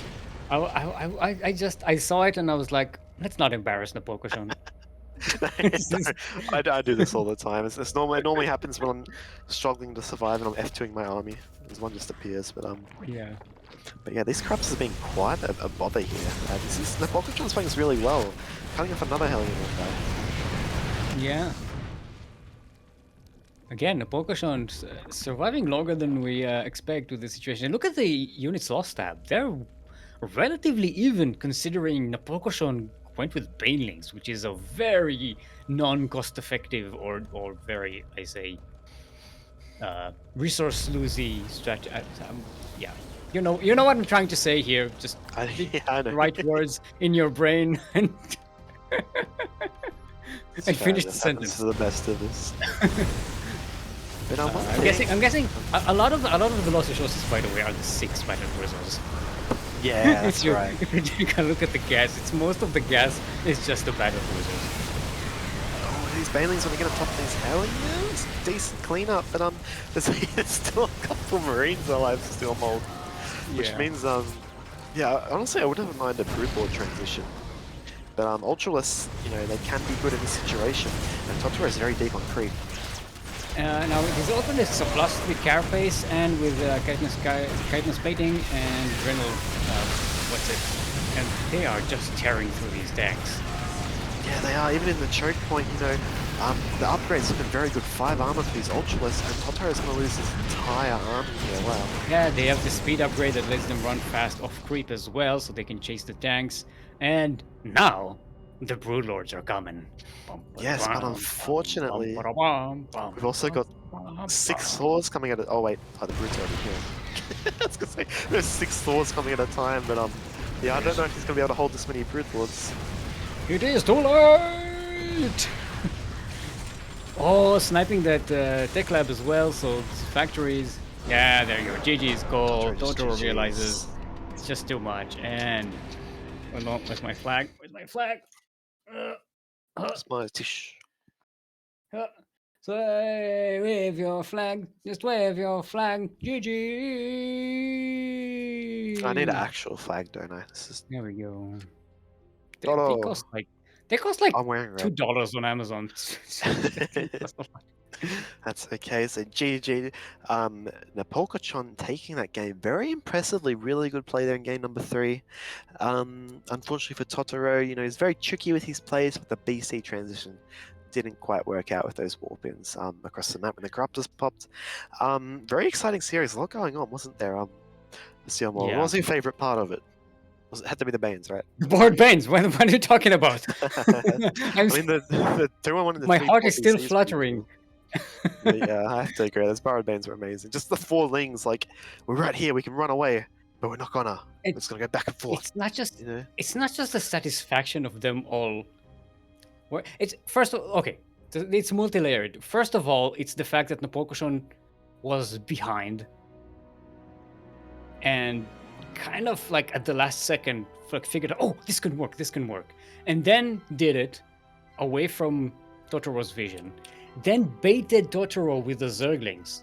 I saw it and I was like, let's not embarrass Napolcochon. I do this all the time. It normally happens when I'm struggling to survive and I'm F2ing my army. There's one just appears, but Yeah. But yeah, these corruptors have been quite a bother here. Napolcochon's playing this really well. Cutting off another Hellion on that. Yeah. Again, Napolcochon surviving longer than we expect with this situation. Look at the units lost tab. They're relatively even considering Napolcochon went with Banelings, which is a very non-cost effective or very, I say, resource loosey strategy. Yeah. You know what I'm trying to say here. Just Yeah, I know. the right words in your brain and and finish the This happens sentence. to the best of us. But I'm guessing a lot of the velocity sources, by the way, are the 6 battle cruisers. Yeah, that's right. If you can look at the gas, it's most of the gas is just the battle cruisers. Oh, these Banelings when they get on top of these Hellions, decent cleanup, but there's still a couple of Marines alive still mold, which means yeah, honestly I wouldn't mind a Broodlord transition. But Ultralists, they can be good in this situation, and Totoro is very deep on creep. Now his open is a plus with Carapace and with Chitinous Plating and Renal, what's it? And they are just tearing through these decks. Yeah, they are. Even in the choke point, the upgrade's looking very good. 5 armor for these Ultralists, and Totoro's going to lose his entire army here. Wow. Yeah, they have the speed upgrade that lets them run fast off creep as well, so they can chase the tanks. And now the Broodlords are coming. Yes, but unfortunately, we've also got 6 Thors coming at it. Oh wait, the Brood's already here. I was gonna say there's 6 Thors coming at a time, but yeah, I don't know if he's gonna be able to hold this many Broodlords. It is too late. Oh, sniping that tech lab as well. So it's factories. Yeah, there you go. GG's goal. Totoro realizes it's just too much. And where's my flag? Where's my flag? It's my tish. So wave your flag, just wave your flag, GG. I need an actual flag, don't I? There we go. They cost like I'm wearing $2 on Amazon. That's okay. So GG, Napolcochon taking that game very impressively. Really good play there in game number 3. Unfortunately for Totoro, he's very tricky with his plays, but the BC transition didn't quite work out with those warp-ins across the map when the Corruptors popped. Very exciting series. A lot going on, wasn't there? Steelmold, what was your favorite part of it? It had to be the Banes, right? The board Banes. What are you talking about? I mean, the 2-1 in the my heart is still fluttering. Yeah, I have to agree. Those Borrowed Banes were amazing. Just the 4 Lings, like, we're right here, we can run away, but we're not gonna. We're just gonna go back and forth. It's not just it's not just the satisfaction of them all. It's it's multi-layered. First of all, it's the fact that Napolcochon was behind and kind of like at the last second figured out, oh, this can work, and then did it away from Totoro's vision, then baited Totoro with the Zerglings,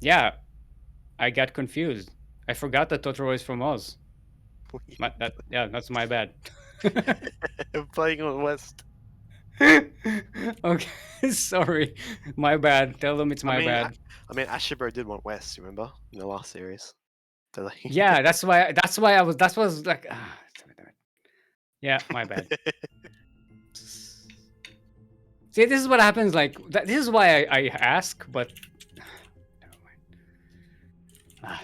Yeah, I got confused. I forgot that Totoro is from Oz. That's my bad. I'm playing on West. Okay, sorry, my bad. Tell them it's my bad. I mean, AsherBro did want West. You remember in the last series? They're like- Yeah, that's why. That's why I was. That was like. Damn it. Yeah, my bad. See, this is what happens. Like, this is why I ask, but never mind.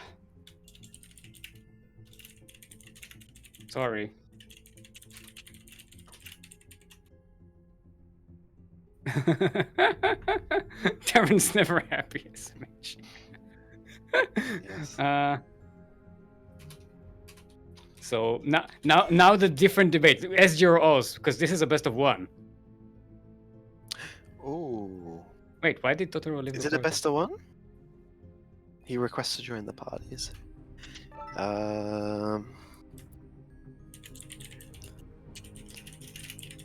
Sorry. Terran's never happy as a match. Yes. So now the different debate. SG or Oz, because this is a best of one. Ooh. Wait, why did Totoro leave? Is it a best of one? He requested to join the parties.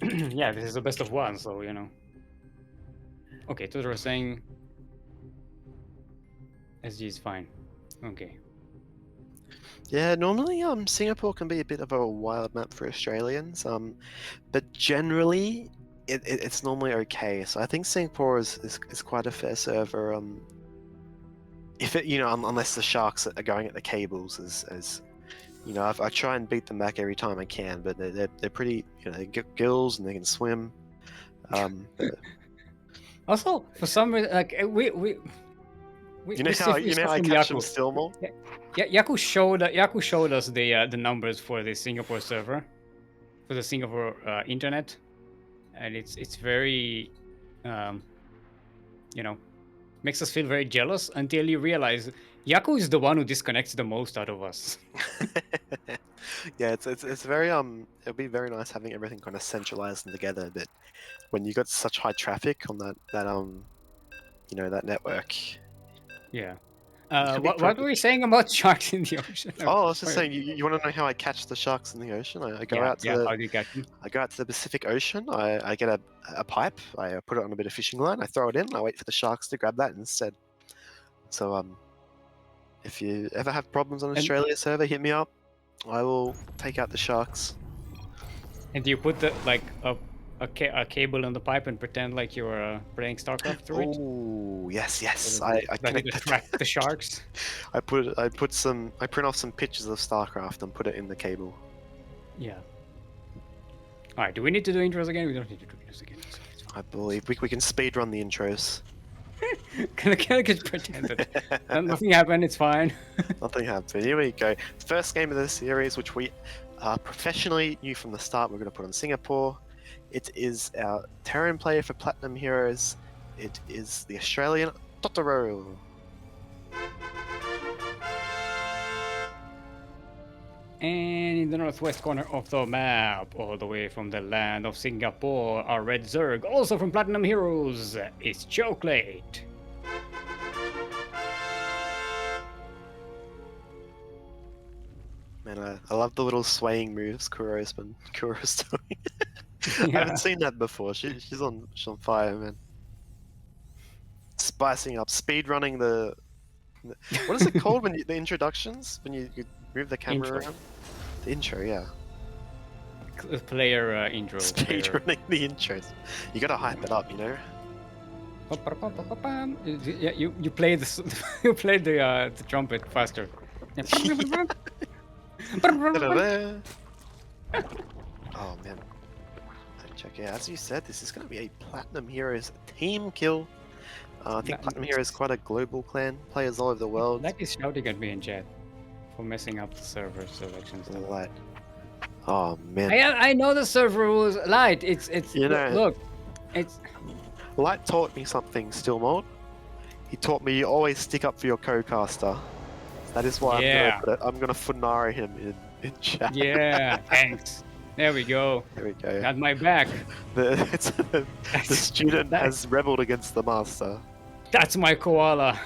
Yeah, this is a best of one, so you know. Okay, Totoro saying SG is fine. Okay. Yeah, normally Singapore can be a bit of a wild map for Australians. But generally it's normally okay. So I think Singapore is quite a fair server. If it unless the sharks are going at the cables as you know, I try and beat them back every time I can, but they're pretty, they get gills and they can swim. Also, for some reason, like we you know how I catch them still more. Yeah, Yaku showed us the numbers for the Singapore server, for the Singapore internet, and it's very, makes us feel very jealous until you realize Yaku is the one who disconnects the most out of us. Yeah, it's very it'll be very nice having everything kind of centralized and together, but when you got such high traffic on that network. Yeah. What were you saying about sharks in the ocean? Oh, I was just saying, you want to know how I catch the sharks in the ocean? I go out to how do you catch them? I go out to the Pacific Ocean. I get a pipe. I put it on a bit of fishing line. I throw it in. I wait for the sharks to grab that instead. So if you ever have problems on Australia server, hit me up. I will take out the sharks. And do you put a cable in the pipe and pretend like you're playing StarCraft through it? Oh, yes. So I that connect it attract the sharks. I print off some pictures of StarCraft and put it in the cable. Yeah. All right. Do we need to do intros again? We don't need to do intros again. I believe we can speed run the intros. Can I just pretend that nothing happened? It's fine. Nothing happened. Here we go. First game of the series, which we professionally knew from the start, we're going to put on Singapore. It is our Terran player for Platinum Heroes. It is the Australian Totoro. And in the northwest corner of the map, all the way from the land of Singapore, our red Zerg, also from Platinum Heroes, is Cheoklate. Man, I love the little swaying moves Kuro's doing. Yeah. I haven't seen that before. She's on fire, man. Spicing up, speed running the what is it called when the introductions, when you move the camera around? The intro, yeah. Player intro. Speed running the intros. You gotta hype it up, you know. Yeah, you play you play the trumpet faster. Oh man. Check it out. As you said, this is going to be a Platinum Heroes team kill. I think Platinum Heroes is quite a global clan. Players all over the world. That is shouting at me in chat for messing up the server selections. Light. Oh man. I know the server rules. Light. It's look. It's Light taught me something, Steelmold. He taught me you always stick up for your co-caster. That is why I'm gonna Funari him in chat. Yeah, thanks. There we go. There we go. Got my back. The student has rebelled against the master. That's my koala.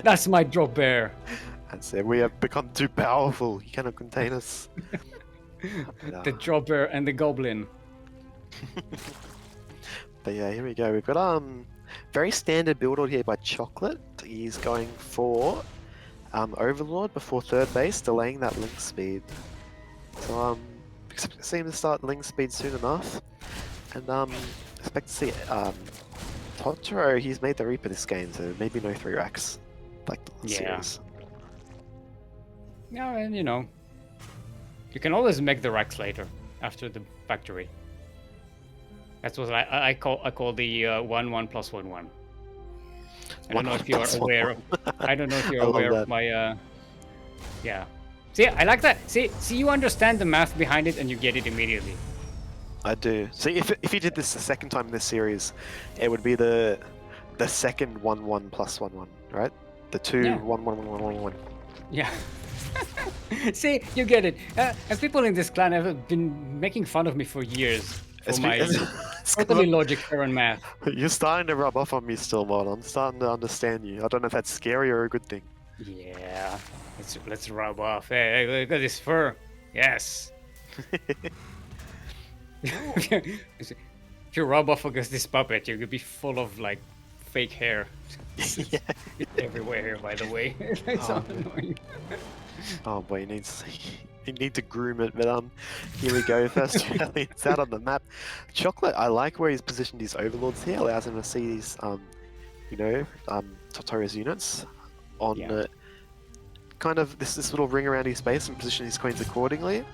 That's my drop bear. That's it. We have become too powerful. You cannot contain us. The drop bear and the goblin. But yeah, here we go. We've got very standard build order here by Cheoklate. He's going for Overlord before third base, delaying that link speed. So expect to see him to start link speed soon enough, and expect to see Totoro. He's made the Reaper this game, so maybe no 3 racks like the last series. Yeah, and you know, you can always make the racks later after the factory. That's what I call the 1-1 plus 1-1. I don't know if you are aware of. I don't know if you're aware of my. Yeah. See, I like that. See, you understand the math behind it and you get it immediately. I do. See, if you did this the second time in this series, it would be the second 1-1 plus 1-1, right? The 2-1-1-1-1-1-1. Yeah. See, you get it. And people in this clan have been making fun of me for years for my totally logic, fair, and math. You're starting to rub off on me, Steelmold. I'm starting to understand you. I don't know if that's scary or a good thing. Yeah. Let's rub off. Hey, look at this fur. Yes. If you rub off against this puppet, you could be full of like fake hair. Yeah. It's everywhere here, by the way. It's so annoying. Oh boy, you need to groom it, but here we go. First it's out on the map. Cheoklate, I like where he's positioned his overlords here. Allows him to see these Totoro's units on kind of this little ring around his base and position his queens accordingly.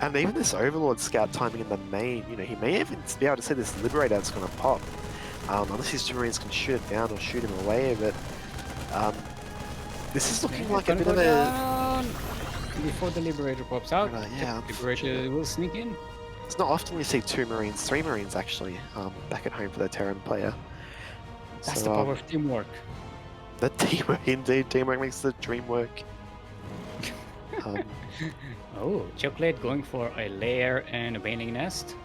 And even this overlord scout timing in the main, you know, he may even be able to see this liberator that's going to pop. Unless his 2 marines can shoot it down or shoot him away, but this is looking like a bit of a... Before the Liberator pops out, yeah, the Liberator will sneak in. It's not often we see 2 marines, 3 marines actually, back at home for the Terran player. That's the power of teamwork. The teamwork, indeed. Teamwork makes the dream work. Oh, Cheoklate going for a lair and a baning nest.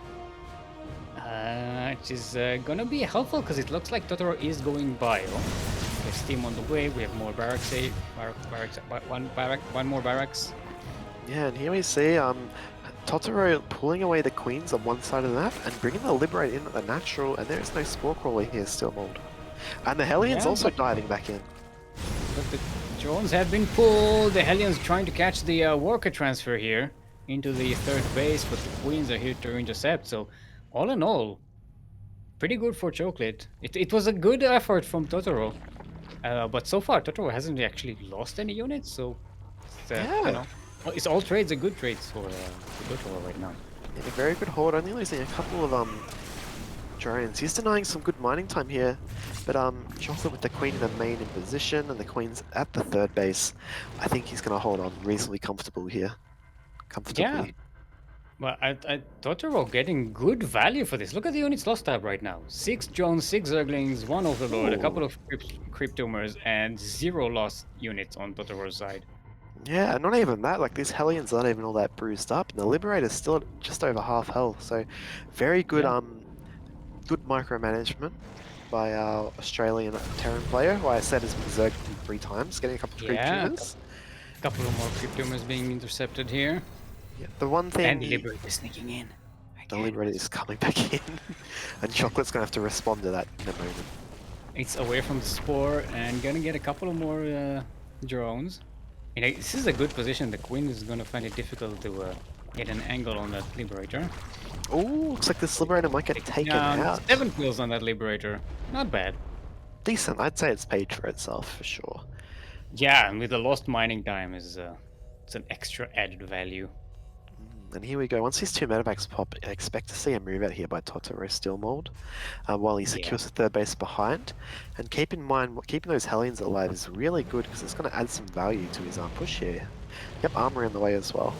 Which is gonna be helpful because it looks like Totoro is going bio. There's team on the way. We have more barracks. One more barracks. Yeah, and here we see Totoro pulling away the queens on one side of the map and bringing the Liberator in at the natural, and there is no Spore Crawler here, Steelmold. And the Hellions also diving back in. But the drones have been pulled. The Hellions trying to catch the worker transfer here into the third base, but the queens are here to intercept. So, all in all, pretty good for Cheoklate. It was a good effort from Totoro. But so far, Totoro hasn't actually lost any units, so you know, it's all trades are good trades for Totoro right now. Yeah, a very good hold, only losing a couple of drones. He's denying some good mining time here, but Cheoklate with the queen in the main in position and the queens at the third base, I think he's going to hold on reasonably comfortable here. Comfortably. Yeah. Well, Totoro getting good value for this. Look at the units lost tab right now. 6 drones, 6 Zerglings, 1 Overlord, a couple of Cryptomers, and 0 lost units on Totoro's side. Yeah, and not even that. Like, these Hellions aren't even all that bruised up, and the Liberator's still at just over half health. So, very good, good micromanagement by our Australian Terran player, who I said has been zerged 3 times, getting a couple of Cryptomers. A couple of more Cryptomers being intercepted here. Yeah, the one thing... And the Liberator is sneaking in. The Liberator is coming back in. And Chocolate's going to have to respond to that in a moment. It's away from the Spore and going to get a couple of more drones. You know, this is a good position. The Queen is going to find it difficult to get an angle on that Liberator. Oh, looks like this Liberator might get taken out. 7 kills on that Liberator. Not bad. Decent. I'd say it's paid for itself, for sure. Yeah, and with the lost mining time, it's an extra added value. And here we go. Once these 2 medevacs pop, I expect to see a move out here by Totoro Steelmold while he secures the third base behind. And keep in mind, keeping those Hellions alive is really good because it's going to add some value to his push here. Yep, armor in the way as well.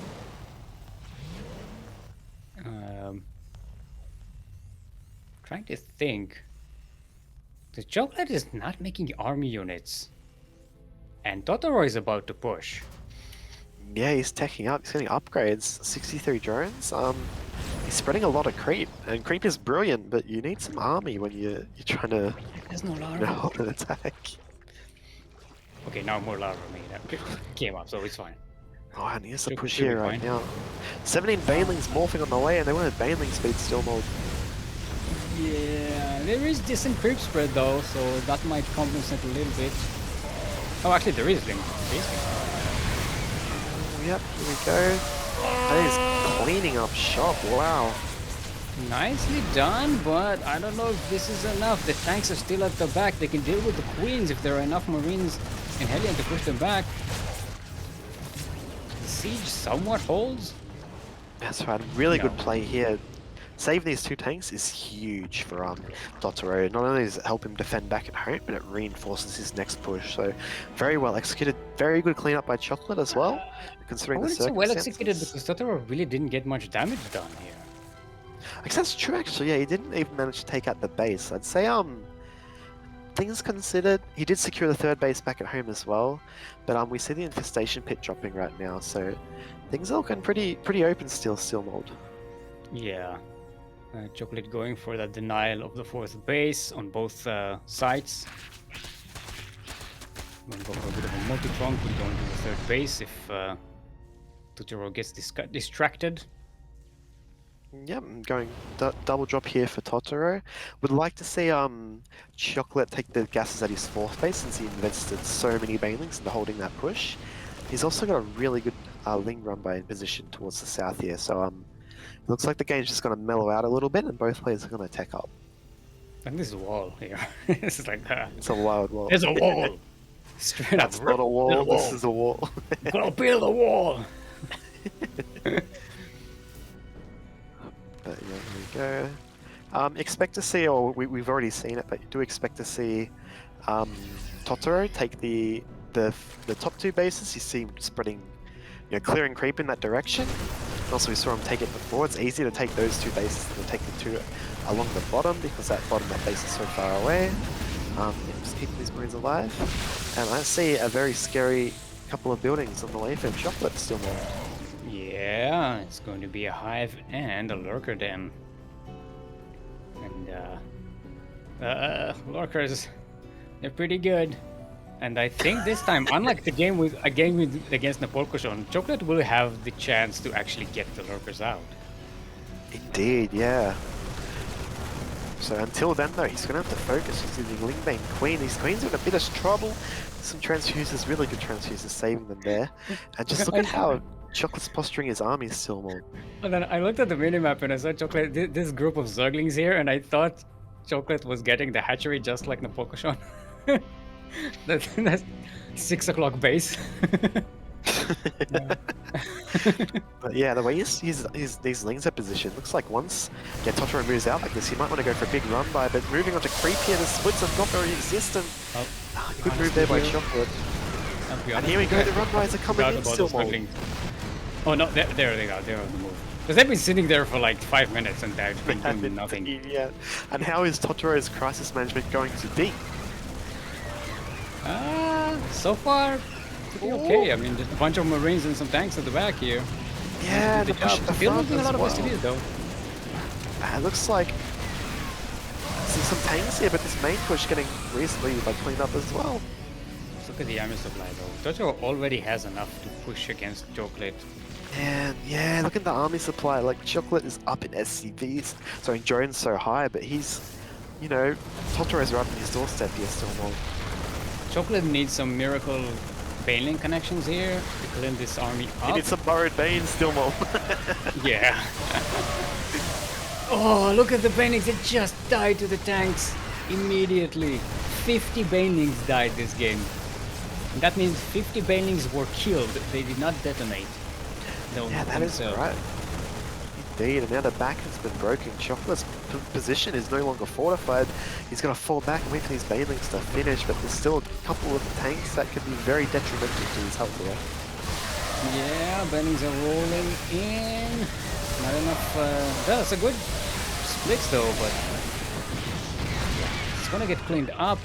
Trying to think. The Cheoklate is not making army units. And Totoro is about to push. Yeah, he's teching up. He's getting upgrades. 63 drones. He's spreading a lot of creep, and creep is brilliant. But you need some army when you're trying to hold an attack. Okay, now more larva came up, so it's fine. Oh, and he has to push here right now. 17 Banelings morphing on the way, and they wanted Baneling speed Steelmold. Yeah, there is decent creep spread though, so that might compensate a little bit. Oh, actually, there is link. Yep, here we go. That is cleaning up shop, wow. Nicely done, but I don't know if this is enough. The tanks are still at the back. They can deal with the queens if there are enough marines in Hellion to push them back. The siege somewhat holds. That's right, really No. good play here. Saving these 2 tanks is huge for Totoro. Not only does it help him defend back at home, but it reinforces his next push. So very well executed. Very good cleanup by Cheoklate as well, I considering the wouldn't say well circumstances. executed because Totoro really didn't get much damage done here. I guess that's true actually, yeah, he didn't even manage to take out the base. I'd say things considered, he did secure the 3rd base back at home as well, but we see the infestation pit dropping right now, so things are looking pretty open still, Steelmold. Yeah. Cheoklate going for that denial of the 4th base on both sides. Going to go for a bit of a multi-trunk, we're going to the 3rd base if Totoro gets distracted. Yep, I'm going double drop here for Totoro. Would like to see Cheoklate take the gases at his 4th base since he invested so many banelings into holding that push. He's also got a really good Ling run by in position towards the south here, so looks like the game's just going to mellow out a little bit and both players are going to tech up. And this is a wall here. This is like it's a wild wall. There's a wall. Straight That's up. not a wall. This is a wall. Gonna build a wall. But yeah, here we go. Expect to see, or we've already seen it, but do expect to see Totoro take the top 2 bases. You see him spreading, clearing creep in that direction. And also we saw him take it before. It's easier to take those 2 bases than to take the 2 along the bottom because that base is so far away. Just keeping these marines alive. And I see a very scary couple of buildings on the way for Cheoklate still more. Yeah, it's going to be a hive and a lurker den. And lurkers, they're pretty good. And I think this time, unlike the game against Napolcochon, Cheoklate will have the chance to actually get the lurkers out. Indeed, yeah. So until then though, he's going to have to focus. He's using Lingbane Queen. These queens are in a bit of trouble. Some transfusers, really good transfusers, saving them there. And just look at how Chocolate's posturing his army still more. And then I looked at the minimap and I saw Cheoklate, this group of Zerglings here, and I thought Cheoklate was getting the hatchery just like Napolcochon. That's 6 o'clock base. But yeah, the way these lings are positioned, looks like once Totoro moves out like this, he might want to go for a big run by, but moving on to creep here, the splits have not very existent. Good move there by Cheoklate. And here we go, the run bys are coming in still more. Oh no, there they are, they're on the move. Because they've been sitting there for like 5 minutes and they've been doing nothing. Yeah. And how is Totoro's crisis management going to be? So far, pretty okay. I mean, there's a bunch of marines and some tanks at the back here. Yeah, the job. Still looking a lot of STVs though. It looks like see some tanks here, but this main push getting recently cleaned up as well. Let's look at the army supply though. Totoro already has enough to push against Cheoklate. And yeah, look at the army supply. Like Cheoklate is up in SCVs, so Jones so high, but he's, Totoro's right on his doorstep here still more. Cheoklate needs some miracle baneling connections here to clean this army up. He needs some borrowed bane still more. Yeah. Oh, look at the banelings. They just died to the tanks immediately. 50 banelings died this game. And that means 50 banelings were killed. They did not detonate. No, yeah, that is right. Indeed, and now the back has been broken. Chocolate's position is no longer fortified. He's going to fall back and wait for these banelings to finish, but there's still a couple of tanks that could be very detrimental to his health here. Yeah, banelings are rolling in. Not enough. That's a good splits though, but it's going to get cleaned up.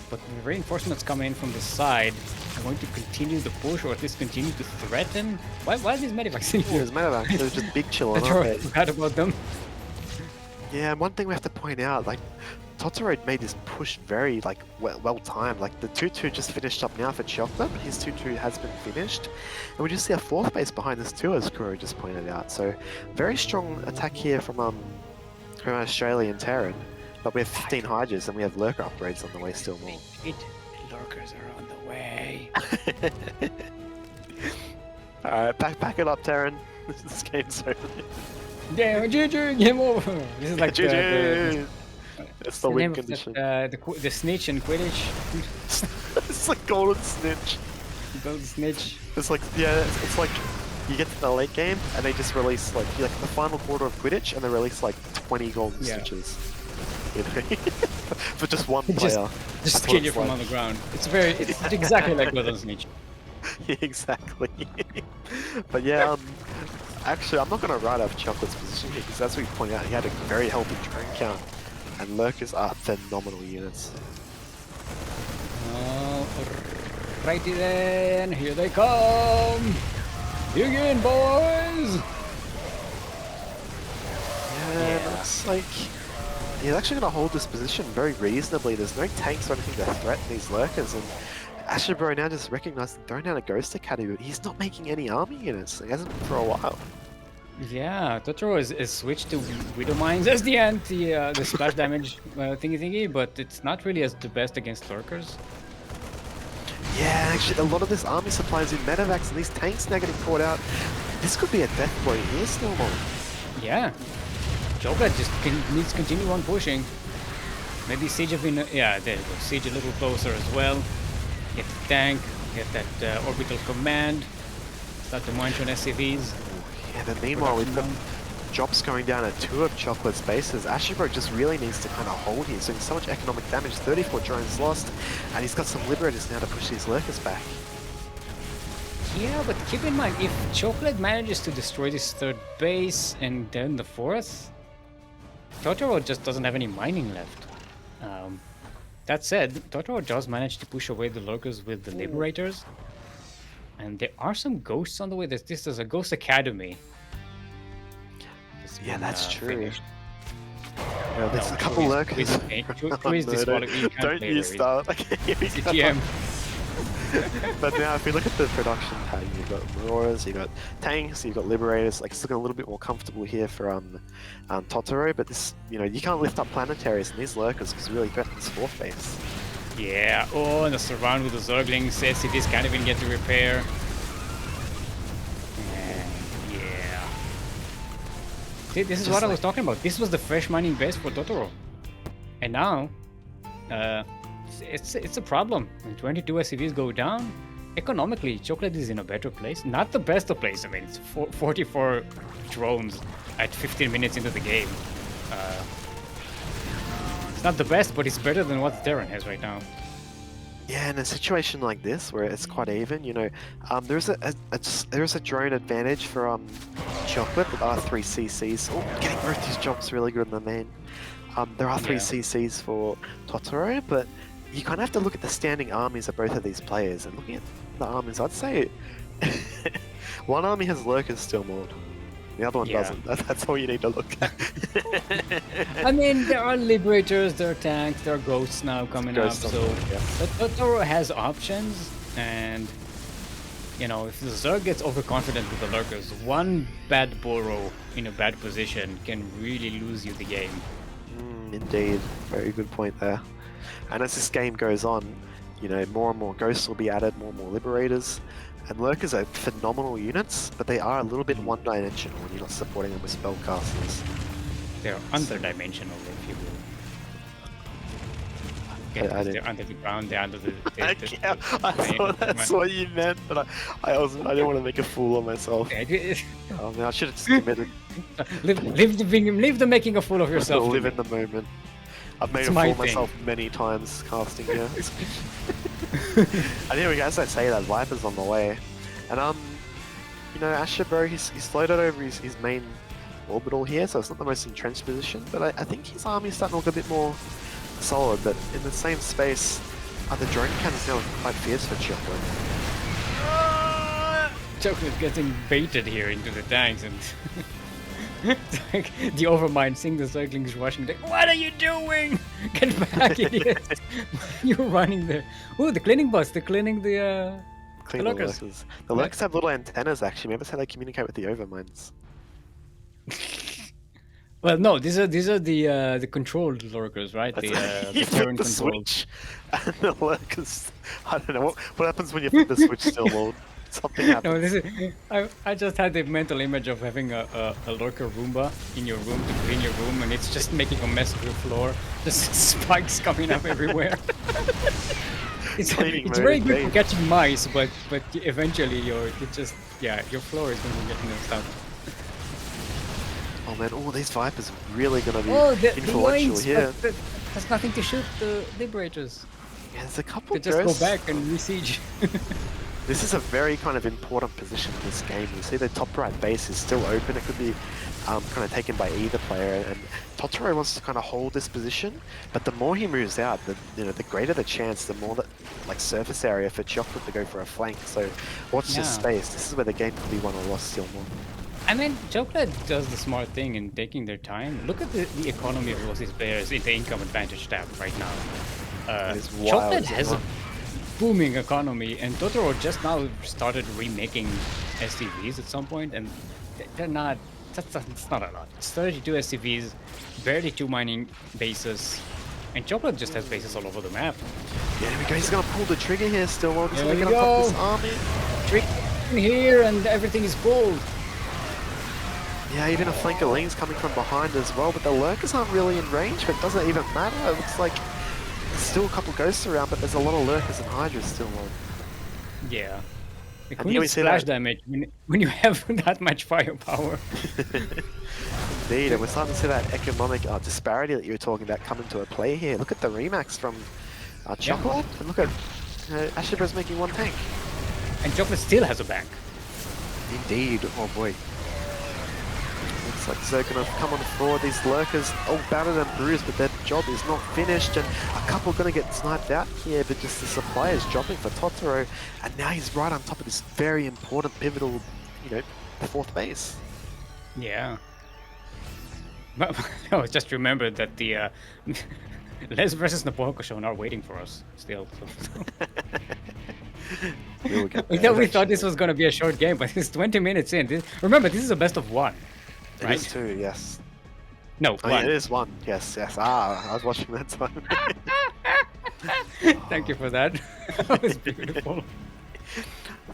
But the reinforcements coming in from the side are going to continue the push, or at least continue to threaten. Why are these medivacs in here? There's medivacs, they're just big chillin', I forgot about them. Yeah, and one thing we have to point out, Totoro made this push very, well timed. The 2-2 just finished up now for Cheoklate, but his 2-2 has been finished. And we just see a 4th base behind this too, as Kuro just pointed out. So, very strong attack here from Australia and Terran. But we have 15 Hydras and we have lurker upgrades on the way still more. Lurkers are on the way. Alright, back it up, Terran. This game's over. Damn, GG, game over. This is like GG! It's the the name win of condition. the snitch in Quidditch. It's like golden snitch. Golden snitch. It's like, yeah, it's like you get to the late game and they just release like the final quarter of Quidditch and they release like 20 golden snitches. You know? For just one player. Just skin you from on the ground. It's exactly like golden snitch. Yeah, exactly. But yeah, actually, I'm not going to write off Cheoklate's position here because as we pointed out, he had a very healthy drone count, and lurkers are phenomenal units. Righty then, here they come! Dig in, boys! Yeah, looks like he's actually going to hold this position very reasonably. There's no tanks or anything to threaten these lurkers, and AsherBro now just recognized and throwing out a Ghost Academy, but he's not making any army units. He hasn't been for a while. Yeah, Totoro is switched to Widow Mines as the the splash damage thingy, but it's not really as the best against lurkers. Yeah, actually, a lot of this army supply is in medevacs, and these tanks now getting caught out. This could be a death blow here, Steelmold. Yeah, Cheoklate just needs to continue on pushing. Maybe Siege of yeah, there you go. Siege a little closer as well. Get the tank, get that orbital command, start to munch on SCVs. Yeah, but meanwhile, we've got drops going down at 2 of Chocolate's bases. AsherBro just really needs to kind of hold here. So so much economic damage, 34 drones lost, and he's got some Liberators now to push these lurkers back. Yeah, but keep in mind, if Cheoklate manages to destroy this 3rd base and then the 4th, Totoro just doesn't have any mining left. That said, Totoro does manage to push away the lurkers with the Liberators. And there are some ghosts on the way. There's a Ghost Academy. Yeah, that's true. Finished. Yeah, there's a couple lurkers. Don't you start. CTM. But now, if you look at the production pattern, you've got Marauders, you've got tanks, you've got Liberators. Like, it's looking a little bit more comfortable here for Totoro. But this, you know, you can't lift up planetaries and these lurkers because really threaten this 4th base. Yeah, and the surround with the Zerglings, SCVs can't even get to repair. Yeah. See, this is what I was talking about. This was the fresh mining base for Totoro. And now, it's a problem. When 22 SCVs go down, economically, Cheoklate is in a better place. Not the best of place. I mean, it's 44 drones at 15 minutes into the game. It's not the best, but it's better than what Terran has right now. Yeah, in a situation like this, where it's quite even, you know, there's a drone advantage for Cheoklate with R3 CCs. Oh, getting both these jumps really good in the main. There are 3 CCs for Totoro, but you kind of have to look at the standing armies of both of these players. And looking at the armies, I'd say one army has lurkers still more. The other one doesn't. That's all you need to look at. I mean, there are Liberators, there are tanks, there are Ghosts now coming up. So Totoro has options, and you know, if the Zerg gets overconfident with the lurkers, one bad burrow in a bad position can really lose you the game. Indeed, very good point there. And as this game goes on, you know, more and more Ghosts will be added, more and more Liberators. And lurkers are phenomenal units, but they are a little bit one-dimensional when you're not supporting them with spellcasters. They're under-dimensional, if you will. Yeah, they're under the ground, they're under the... I thought that's what you meant, but I didn't want to make a fool of myself. Oh man, I should have just committed. Leave the making a fool of yourself. Live in the moment. I've made a fool of myself many times casting here. And here we go, as I say that, Viper's on the way. And you know, AsherBro, he's floated over his main orbital here, so it's not the most entrenched position, but I think his army's starting to look a bit more solid, but in the same space, the drone cannons now quite fierce for Cheoklate. Cheoklate's getting baited here into the tanks, and like the Overmind seeing the Zerglings rushing, like, what are you doing? Get back, idiot! You're running there. Ooh, the cleaning bots, they're cleaning the lurkers. The lurkers have little antennas, actually. Maybe that's how they communicate with the Overminds. Well, no, these are the controlled lurkers, right? You the flip the switch, and the lurkers. I don't know what happens when you flip the switch. Steelmold. Something No, happens. this is. I just had the mental image of having a lurker Roomba in your room to clean your room, and it's just making a mess of your floor. Just spikes coming up everywhere. Cleaning It's mode very good for engaged. catching mice, but eventually your floor is going to get messed up. Oh man, all these Vipers are really gonna be Oh, the influential yoinks, here. but there's nothing to shoot the liberators. Yeah, there's a couple They just go ghosts. back and resiege. This is a very kind of important position in this game. You see the top right base is still open. It could be kind of taken by either player, and Totoro wants to kind of hold this position. But the more he moves out, the greater the chance, the more that like surface area for Cheoklate to go for a flank. So watch this Yeah. space. This is where the game could be won or lost still more. I mean, Cheoklate does the smart thing in taking their time. Look at the economy of those players in the income advantage tab right now. It is wild, Cheoklate is it has a not? booming economy, and Totoro just now started remaking SCVs at some point, and they're not. That's not a lot. It's 32 SCVs, barely 2 mining bases, and Cheoklate just has bases all over the map. Yeah, there we go. He's gonna pull the trigger here still. He's There gonna we get on top of this go. army. Trick in here, and everything is gold. Yeah, even a flanker coming from behind as well, but the lurkers aren't really in range, but it doesn't even matter. It looks like there's still a couple ghosts around, but there's a lot of lurkers and hydras still on. Yeah. Like, And who here we needs see splash that. damage when you have that much firepower? Indeed, and we're starting to see that economic disparity that you were talking about come into a play here. Look at the remax from Cheoklate, and look at AsherBro's making 1 tank. And Chocolate still has a bank. Indeed, oh boy. Looks like they're going to come on forward. These lurkers all battered and bruised, but their job is not finished. And a couple going to get sniped out here, but just the supply is dropping for Totoro. And now he's right on top of this very important, pivotal, 4th base. Yeah. But I just remembered that the Les versus Napolcochon are waiting for us still. We'll get we there thought this eventually. was going to be a short game, but it's 20 minutes in. Remember, this is a best of 1. It Right? is 2, yes. No, Oh, 1. yeah, it is 1. Yes. I was watching that time. Thank you for that. That was beautiful.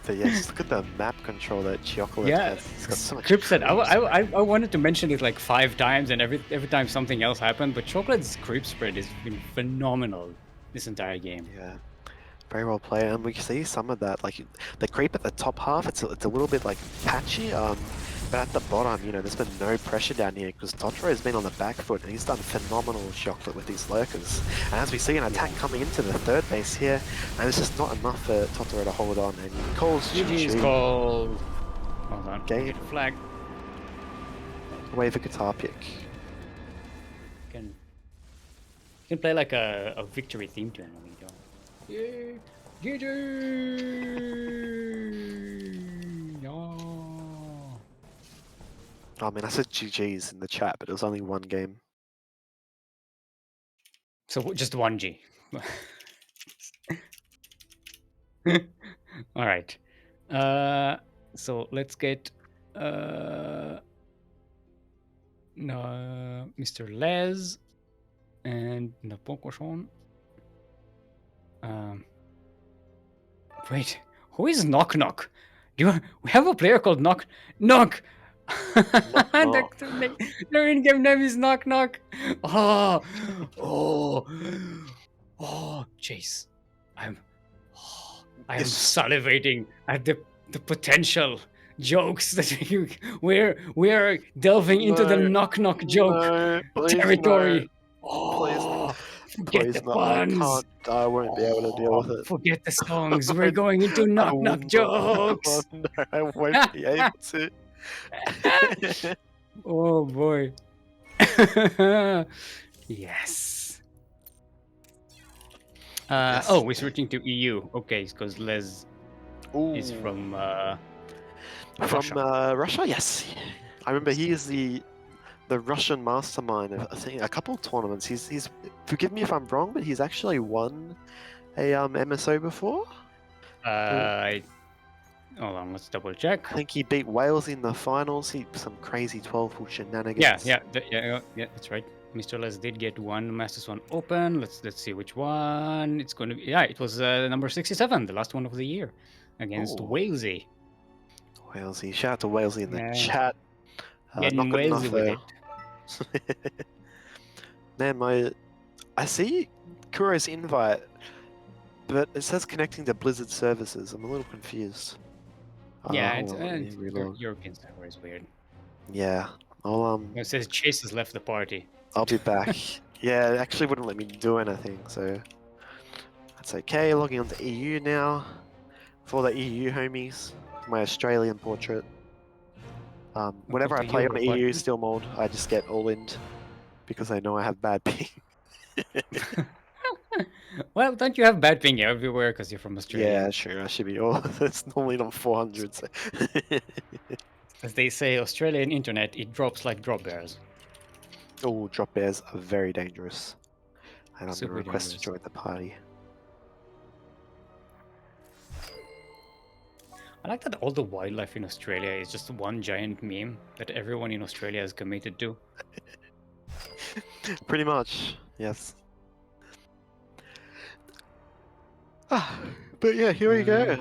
But yes, look at the map control that Cheoklate Yeah, has. It's got so much Crip said, creeps. I wanted to mention it like 5 times, and every time something else happened, but Chocolate's creep spread has been phenomenal this entire game. Yeah, very well played, and we see some of that. Like the creep at the top half, it's a little bit like patchy. But at the bottom, there's been no pressure down here because Totoro has been on the back foot, and he's done phenomenal Cheoklate with these lurkers. And as we see an attack coming into the 3rd base here, and it's just not enough for Totoro to hold on, and he calls GG's GG. called. Hold on. Game. Get a flag. Away for guitar pick. You can play like a victory theme tune when we go. Yay! GG! Yeah. I mean, I said GG's in the chat, but it was only 1 game. So just 1G. All right. So let's get MrLEz and Napolcochon. Wait, who is KnockKnock? We have a player called KnockKnock? Their in-game name is KnockKnock. Oh, Chase. I am Yes. salivating at the potential jokes that we're delving into the KnockKnock joke No, please territory. no. Oh, forget Please the no, I puns. can't. I won't be able to deal with it. Forget the songs. We're going into I KnockKnock will not. jokes. Oh, no, I won't be able to. Oh boy. Yes. Yes. Oh, we're switching to EU. Okay, because Les is Ooh. from From Russia. Russia, yes. I remember he is the Russian mastermind of I think a couple of tournaments. He's forgive me if I'm wrong, but he's actually won a MSO before. Hold on, let's double check. I think he beat Wales in the finals. Some crazy 12-hole shenanigans. Yeah, that's right. MrLEz did get 1 Master Swan Open. Let's see which one. It's going to be. Yeah, it was number 67, the last one of the year. against Ooh. Walesy. Walesy. Shout out to Walesy in the Yeah. chat. Getting Not good enough Walesy with though. it. Man, I see Kuro's invite, but it says connecting to Blizzard services. I'm a little confused. Yeah, Hold on, let me relog. European server is weird. Yeah, It says Chase has left the party. I'll be back. Yeah, it actually wouldn't let me do anything, so that's okay. Logging on to EU now. For the EU homies, my Australian portrait. Whenever I to play on Europe, EU Steelmold, I just get all-in because I know I have bad ping. Well, don't you have bad ping everywhere because you're from Australia? Yeah, sure, I should be all. It's normally not 400. So. As they say, Australian internet, it drops like drop bears. Oh, drop bears are very dangerous. And I'm going to Super request to dangerous. join the party. I like that all the wildlife in Australia is just one giant meme that everyone in Australia is committed to. Pretty much, yes. But yeah, here we go.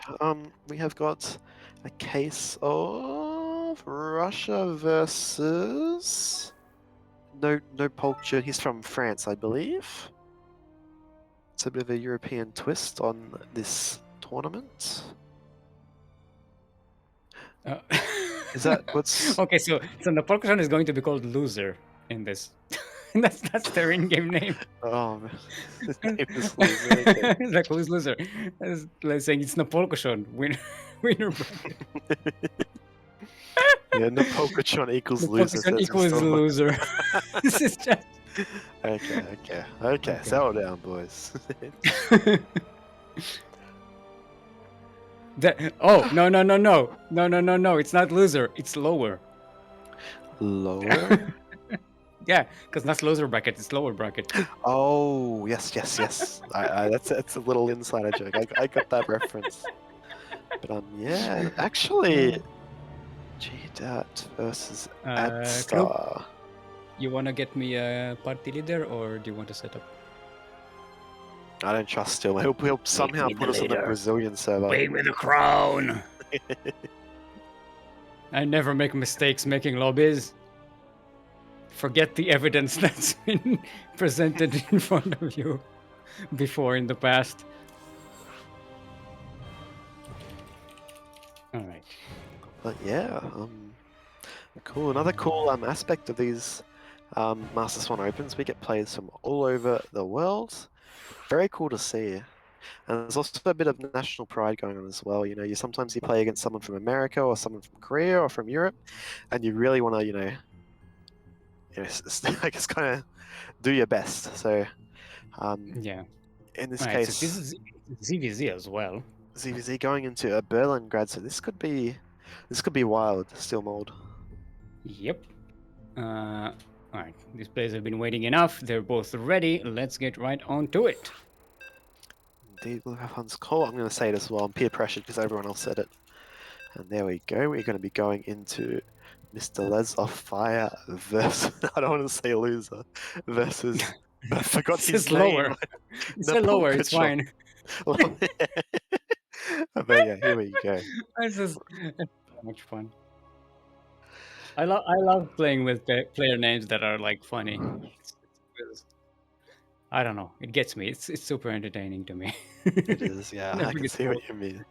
We have got a case of Russia versus Napolcochon. He's from France, I believe. It's a bit of a European twist on this tournament. Is that what's okay? So Napolcochon is going to be called Loser in this. that's their in-game name. Oh, man. His name is Loser. Okay. It's like who's Loser? It's like saying it's Napolcochon winner bracket. Yeah, Napolcochon equals Loser. Napolcochon equals Loser. This is just okay. Settle down, boys. No! It's not Loser. It's Lower. Lower. Yeah, because that's loser bracket. It's lower bracket. Oh, yes. That's a little insider joke. I got that reference. But yeah, actually, G-Dat versus AdStar. You wanna get me a party leader, or do you want to set up? I don't trust him. He'll somehow put us on the Brazilian server. Wait with the crown. I never make mistakes making lobbies. Forget the evidence that's been presented in front of you before in the past. All right. But yeah, cool. Another cool aspect of these Master Swan Opens, we get players from all over the world. Very cool to see. And there's also a bit of national pride going on as well. You know, sometimes you play against someone from America or someone from Korea or from Europe, and you really want to, I guess kind of do your best. So, yeah. In this right, case, so this is ZVZ as well. ZVZ going into a Berlin grad, so this could be wild. Steelmold. Yep. All right, these players have been waiting enough. They're both ready. Let's get right on to it. Indeed, we'll have Hans call. I'm going to say it as well. I'm peer pressured because everyone else said it. And there we go. We're going to be going into MrLEz of Fire versus, I don't want to say loser, versus, I forgot his name. Lower. It's lower, it's fine. But yeah, here we go. This is so much fun. I love playing with player names that are like funny. I don't know. It gets me. It's super entertaining to me. It is, yeah. I can see what you mean.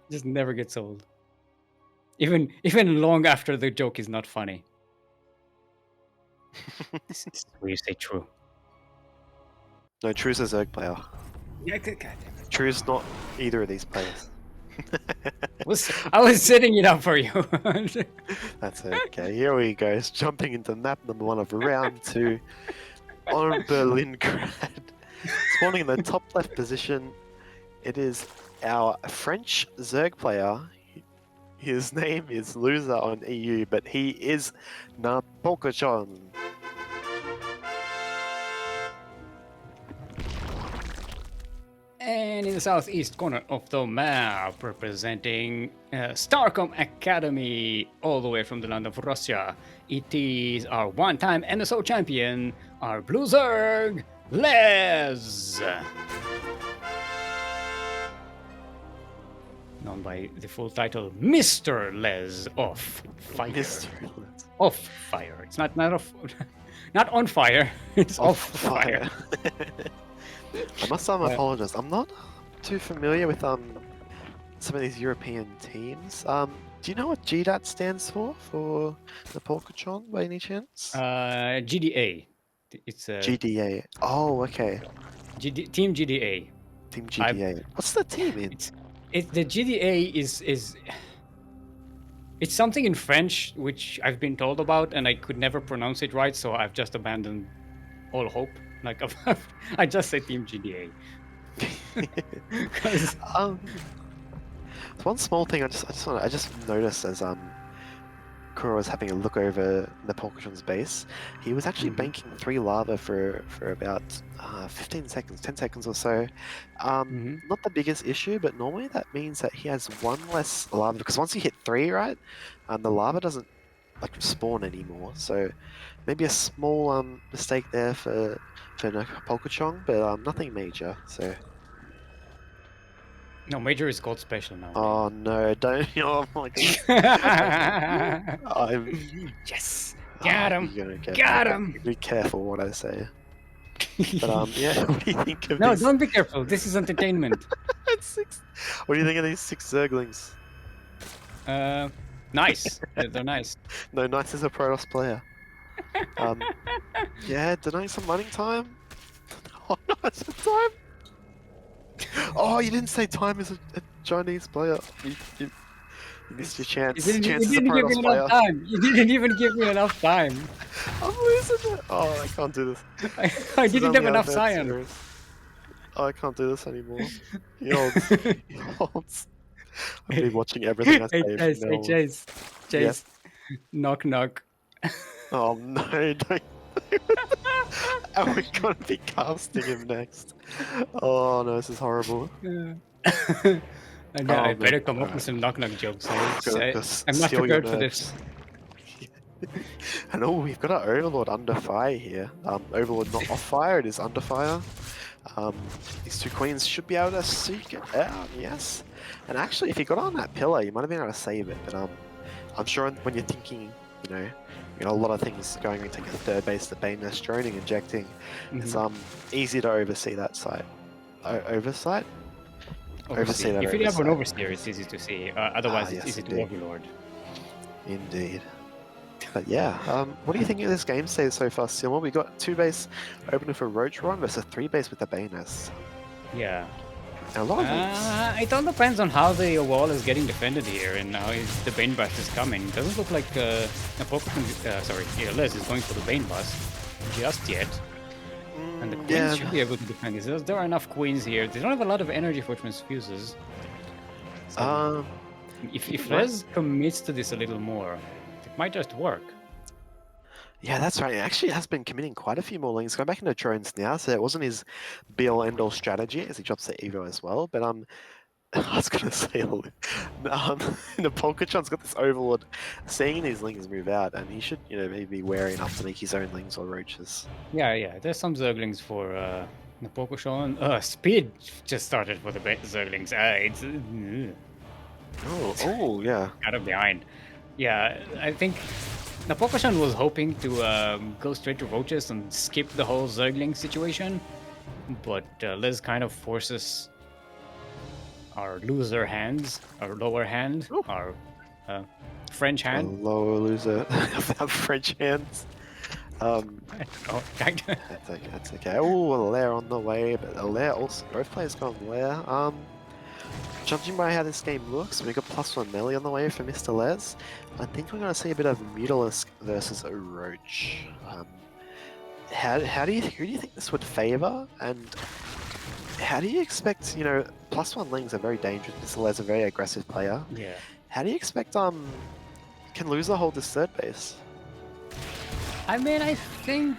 Just never gets old. Even long after the joke is not funny. This is where you say true. No, True's a Zerg player. Yeah, goddamn. True's not either of these players. I was setting it up for you. That's okay. Here we go. Jumping into map number 1 of round 2 on Berlingrad. Spawning in the top left position, it is our French Zerg player. His name is Loser on EU, but he is Napolcochon. And in the southeast corner of the map, representing StarCom Academy, all the way from the land of Russia, it is our one-time NSO champion, our Blue Zerg, LEZ. known by the full title MrLEz of Fire. MrLEz. Off fire. It's not off, not on fire. It's off fire. I must apologize. I'm not too familiar with some of these European teams. Do you know what GDAT stands for Napolcochon by any chance? GDA. It's a GDA. Oh, okay. Team GDA. Team GDA. What's the team in? The GDA is it's something in French which I've been told about, and I could never pronounce it right, so I've just abandoned all hope. Like I just say Team GDA. One small thing I just noticed as Kuro was having a look over Napolcochon's base. He was actually banking 3 lava for about 15 seconds, 10 seconds or so. Not the biggest issue, but normally that means that he has 1 less lava, because once you hit 3, right, the lava doesn't like spawn anymore. So maybe a small mistake there for Napolcochon, but nothing major. So. No, major is called special now. Oh no, don't. Oh my god. Yes! Got him! Got him! Be careful what I say. But yeah, what do you think of No, these? don't be careful. This is entertainment. What do you think of these 6 Zerglings? Nice. They're nice. No, nice as a Protoss player. Yeah, denying some running time. Oh no, it's a time. Oh, you didn't say time as a Chinese player. You missed your chance. You didn't give me enough time. You didn't even give me enough time. I'm losing it. Oh, I can't do this. I didn't have enough cyan. Oh, I can't do this anymore. I've been watching everything I say. Hey, Chase. Yes. KnockKnock. Oh no, don't. Are we gonna be casting him next? Oh no, this is horrible. I better come up with some KnockKnock jokes. I'm not prepared for this. And we've got our Overlord under fire here. Overlord not off fire, it is under fire. These 2 queens should be able to seek it out, yes. And actually, if you got on that pillar, you might have been able to save it. But I'm sure when you're thinking, you know, a lot of things going into the 3rd base, the Bane nest, droning, injecting. It's easy to oversee that site. Oversight? Oversee that. If you have an overseer, it's easy to see. Otherwise, it's easy to overlord. Indeed. But yeah, what do you think of this game state so far, Steelmold? We got 2 base opening for Roach Run versus 3 base with the Bane nest. Yeah. A lot of it all depends on how the wall is getting defended here and how the Bane Bust is coming. It doesn't look like MrLEz is going for the Bane Bust just yet. And the queens should be able to defend this. There are enough queens here. They don't have a lot of energy for transfuses. So if Les commits to this a little more, it might just work. Yeah, that's right. He actually has been committing quite a few more lanes. Going back into drones now, so it wasn't his be-all end-all strategy as he drops the Evo as well. But I was going to say, Napolcochon's got this Overlord seeing these lings move out, and he should, maybe be wary enough to make his own lings or roaches. Yeah. There's some Zerglings for Napolcochon. Speed just started for the Zerglings. Oh, yeah. Out of behind. Yeah, I think Napolcochon was hoping to go straight to roaches and skip the whole Zergling situation, but Liz kind of forces our loser hands, our lower hand, our French hand. Lower loser, French hands. I don't know. That's okay. Oh, a lair on the way, but a lair also. Both players got a lair. Judging by how this game looks, we got +1 melee on the way for MrLEz. I think we're going to see a bit of Mutalisk versus a Roach. Who do you think this would favor? And how do you expect, +1 lings are very dangerous. MrLEz a very aggressive player. Yeah. How do you expect can loser hold this 3rd base? I mean, I think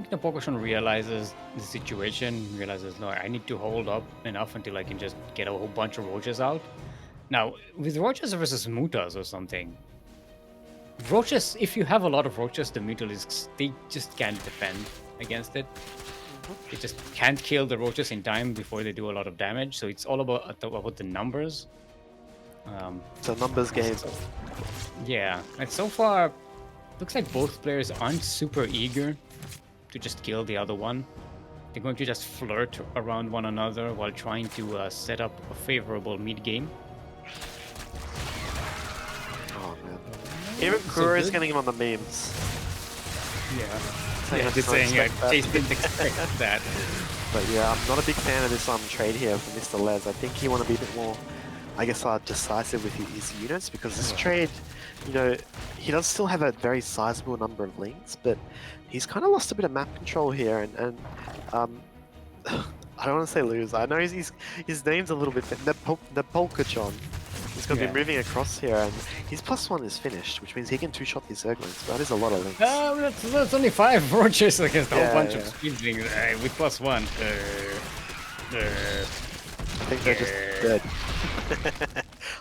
Napolcochon realizes the situation, realizes, no, I need to hold up enough until I can just get a whole bunch of roaches out. Now, with roaches versus mutas or something, roaches, if you have a lot of roaches, the Mutalisks, they just can't defend against it. They just can't kill the roaches in time before they do a lot of damage, so it's all about the numbers. It's a numbers game. Yeah, and so far, looks like both players aren't super eager to just kill the other one. They're going to just flirt around one another while trying to set up a favorable mid game. Oh man. Even Kuro is getting him on the memes. Yeah. So Yeah, just saying, Chase didn't expect that. But yeah, I'm not a big fan of this trade here for MrLEz. I think he want to be a bit more, I guess, decisive with his units, because this trade, you know, he does still have a very sizable number of links, but he's kind of lost a bit of map control here, and I don't want to say lose. I know his name's a little bit Napolcochon. He's going to be moving across here, and his +1 is finished, which means he can two-shot these Zerglings. That is a lot of links. That's only 5 roaches against a whole bunch of speedlings with +1. I think they're just dead.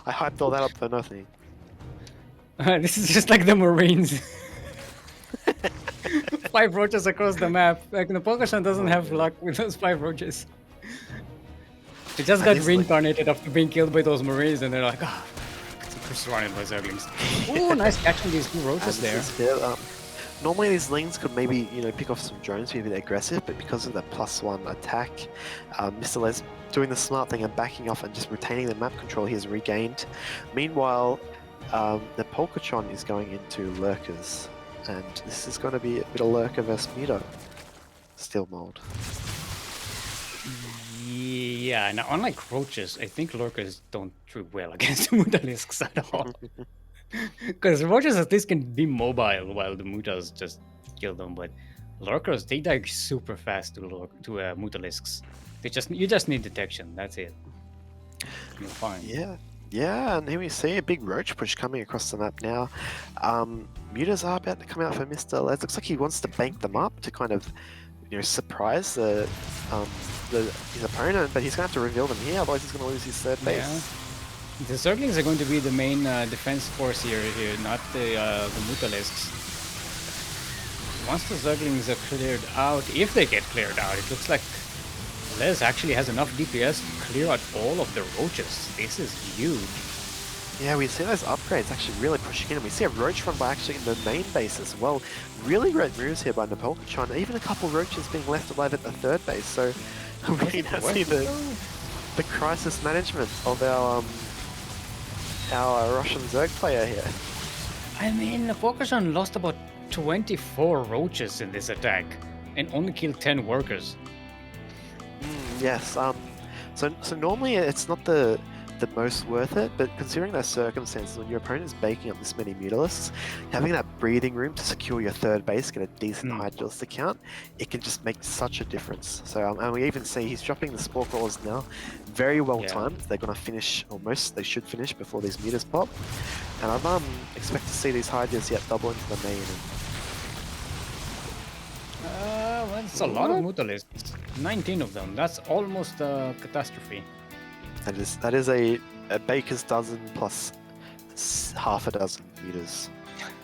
I hyped all that up for nothing. This is just like the Marines. 5 roaches across the map. Like, Napolcochon doesn't have luck with those 5 roaches. They just got reincarnated after being killed by those Marines, and they're like, ah, oh, surrounded by Zerglings. Ooh, nice catching these 2 roaches there. Normally these Lings could maybe, you know, pick off some drones, be a bit aggressive, but because of the +1 attack, MrLEz doing the smart thing and backing off and just retaining the map control he has regained. Meanwhile, Napolcochon is going into Lurkers, and this is going to be a bit of Lurker versus Muto. Steelmold. Yeah, now unlike roaches, I think Lurkers don't do well against Mutalisks at all. Because roaches at least can be mobile while the Mutas just kill them, but Lurkers, they die super fast to Mutalisks. You just need detection, that's it. You're fine. Yeah, and here we see a big roach push coming across the map now. Mutas are about to come out for MrLEz. Looks like he wants to bank them up to kind of, you know, surprise his opponent, but he's going to have to reveal them here, otherwise he's going to lose his third base. Yeah. The Zerglings are going to be the main defense force here, not the Mutalisks. Once the Zerglings are cleared out, if they get cleared out, it looks like MrLEz actually has enough DPS to clear out all of the roaches. This is huge. Yeah, we see those upgrades actually really pushing in, and we see a roach run by actually in the main base as well. Really great moves here by Napolcochon, even a couple roaches being left alive at the third base, so we now see the crisis management of our Russian Zerg player here. I mean, Napolcochon lost about 24 roaches in this attack, and only killed 10 workers. Yes, so normally it's not the most worth it, but considering those circumstances, when your opponent is baking up this many Mutalisks, having that breathing room to secure your third base, get a decent high duelist count, it can just make such a difference. So, and we even see he's dropping the Spore Crawlers now, very well timed. They're going to finish, they should finish before these Mutas pop, and I expect to see these high deals yet double into the main. Well, it's a lot of Mutalisks. 19 of them. That's almost a catastrophe. That is a baker's dozen plus half a dozen meters.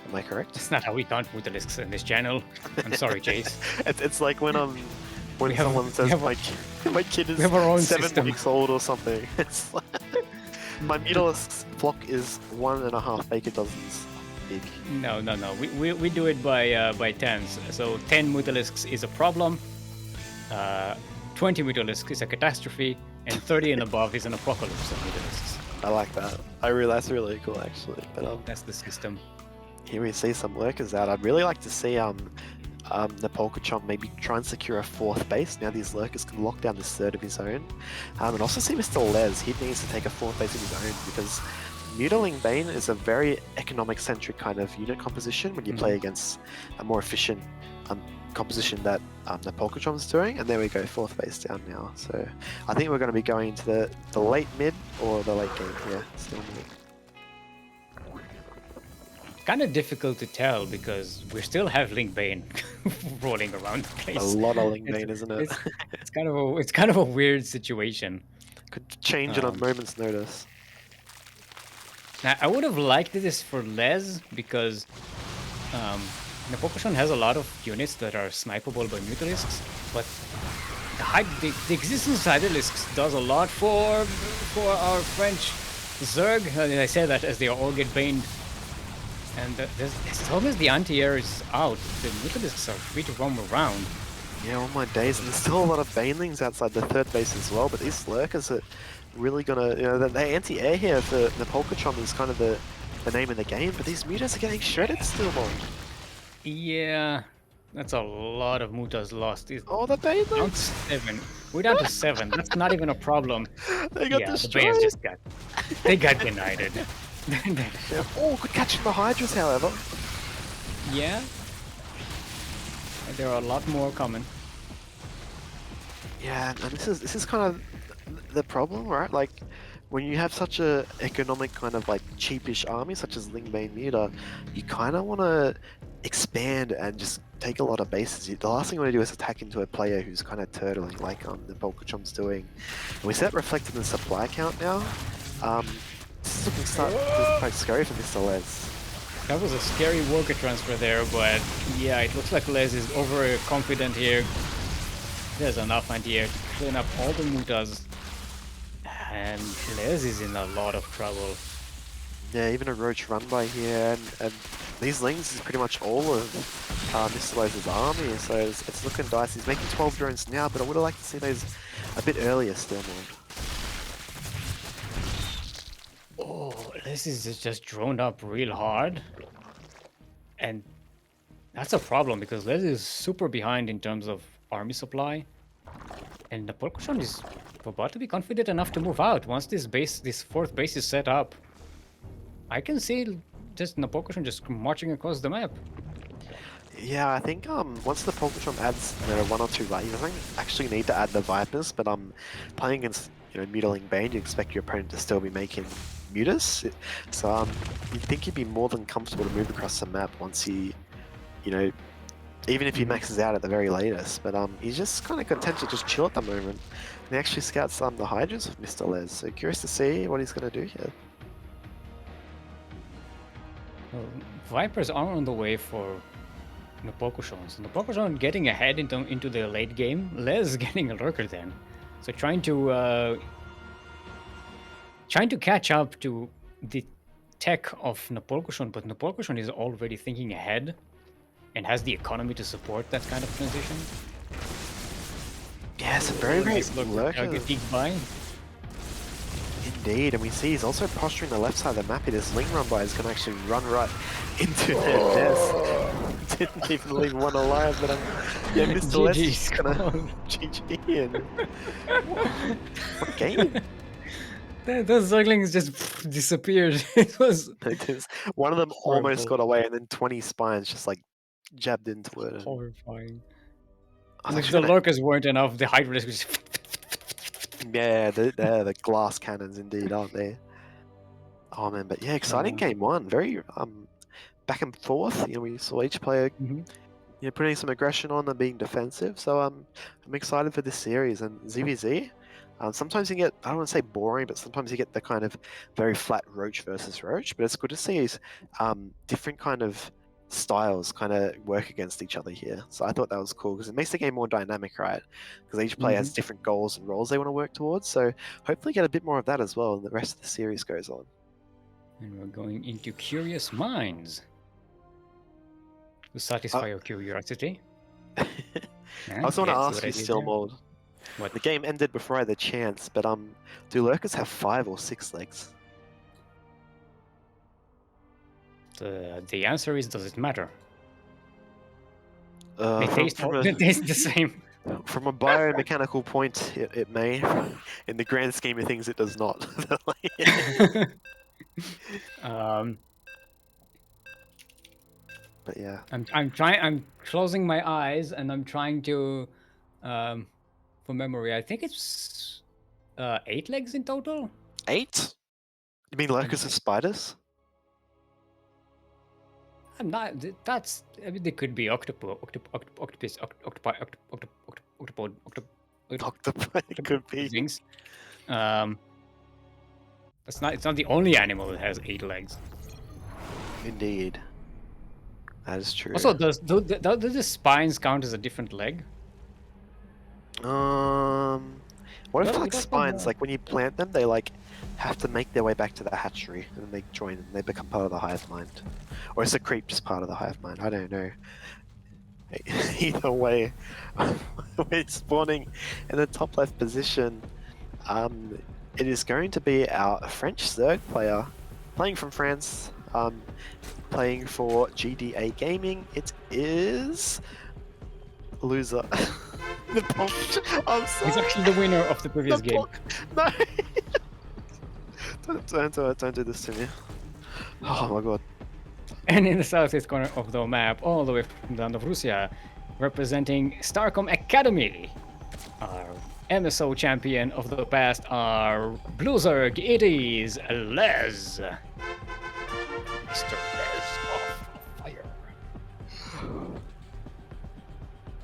Am I correct? It's not how we count Mutalisks in this channel. I'm sorry, Chase. It's like when someone says my kid is 7 weeks old or something. It's like, my Mutalisk flock is 1.5 baker dozens big. No. We do it by tens. So 10 Mutalisks is a problem. 20 Mutalisks is a catastrophe. And 30 and above is an apocalypse of Mutalisks. I like that. That's really cool, actually. But that's the system. Here we see some lurkers out. I'd really like to see Napolcochon maybe try and secure a 4th base. Now these lurkers can lock down this 3rd of his own. And also see MrLEz. He needs to take a 4th base of his own, because Mutaling Bane is a very economic-centric kind of unit composition when you play against a more efficient composition that Napolcochon's doing, and there we go, 4th base down now. So I think we're going to be going to the late mid or the late game here. Still mid. Kind of difficult to tell because we still have Link Bane rolling around the place. A lot of Link Bane, isn't it? It's kind of a weird situation. Could change it on moment's notice. Now I would have liked this for LEZ because Napolcochon has a lot of units that are snipeable by Mutalisks, but the existence of Hydralisks does a lot for our French Zerg, I say that as they all get baned. And as long as the anti-air is out, the Mutalisks are free to roam around. Yeah, all my days, and there's still a lot of banelings outside the third base as well, but these lurkers are really gonna, you know, the anti-air here for Napolcochon is kind of the name of the game, but these mutas are getting shredded still, man. Yeah, that's a lot of mutas lost. Oh, the Down to banelings! 7. We're down to 7. That's not even a problem. They got Yeah, the destroyed! Bears just got... They got denied. Yeah. Oh, good catch from the Hydras, however. Yeah. There are a lot more coming. Yeah, and this is kind of the problem, right? Like, when you have such a economic kind of like cheapish army, such as Lingbane Muta, you kind of want to expand and just take a lot of bases. The last thing you want to do is attack into a player who's kind of turtling, like the Napolcochon's doing. And we see that reflected in the supply count now. This is looking quite scary for MrLEz. That was a scary worker transfer there, but yeah, it looks like Les is overconfident here. There's enough anti-air to clean up all the mutas. And Les is in a lot of trouble. Yeah, even a Roach run by here, and these Lings is pretty much all of MrLEz's army, so it's looking dicey. He's making 12 drones now, but I would have liked to see those a bit earlier, Steelmold. Oh, this is just droned up real hard. And that's a problem because Les is super behind in terms of army supply. And Napolcochon is about to be confident enough to move out. Once this fourth base is set up, I can see just Napolcochon just marching across the map. Yeah, I think once the Napolcochon adds one or two he doesn't actually need to add the Vipers, but playing against Mutaling Bane, you expect your opponent to still be making Mutas. So you'd think he'd be more than comfortable to move across the map once he, even if he maxes out at the very latest. But he's just kind of content to just chill at the moment. And he actually scouts the Hydras of MrLEz. So curious to see what he's going to do here. Well, Vipers are on the way for Napolcochon. So Napolcochon getting ahead into the late game. Les getting a lurker then. So trying to catch up to the tech of Napolcochon, but Napolcochon is already thinking ahead and has the economy to support that kind of transition. Yeah, it's a very lurker. By. Indeed, and we see he's also posturing the left side of the map. His Ling run bys can actually run right into their desk. Didn't even leave one alive, but yeah, MrLEz is gonna GG and what a game. Those Ducklings just disappeared. It was one of them horrible. Almost got away, and then 20 spines just like jabbed into it. Horrifying. And if the lurkers weren't enough, the Hydras was yeah, they're the glass cannons indeed, aren't they? Oh man, but yeah, exciting game one. Very back and forth. We saw each player putting some aggression on and being defensive. So I'm excited for this series. And ZVZ, sometimes you get, I don't want to say boring, but sometimes you get the kind of very flat Roach versus Roach. But it's good to see different kind of styles kind of work against each other here. So I thought that was cool because it makes the game more dynamic, right? Because each player has different goals and roles they want to work towards. So hopefully get a bit more of that as well, and the rest of the series goes on. And we're going into Curious Minds to satisfy your curiosity. I also want to ask you, Steelmold. What? The game ended before I had the chance, but do lurkers have 5 or 6 legs? The answer is, does it matter? They taste the same. From a biomechanical point, it may. In the grand scheme of things, it does not. But yeah, I'm closing my eyes and I'm trying to, from memory, I think it's 8 legs in total. 8? You mean lurkers and spiders? I'm not. That's. I mean, they could be octopus, octopi. It could be things. It's not the only animal that has 8 legs. Indeed. That is true. Also, does the spines count as a different leg? What if like spines, like when you plant them, they like have to make their way back to the hatchery, and they join and they become part of the hive mind. Or is the creep just part of the hive mind? I don't know. Either way, we're spawning in the top left position. It is going to be our French Zerg player, playing from France, playing for GDA Gaming. It is loser. I'm sorry. He's actually the winner of the previous game. No! don't do this to me. Oh my god. And in the southeast corner of the map, all the way from the land of Russia, representing Starcom Academy, our MSO champion of the past, our Blue Zerg, it is LEZ. MrLEz of fire.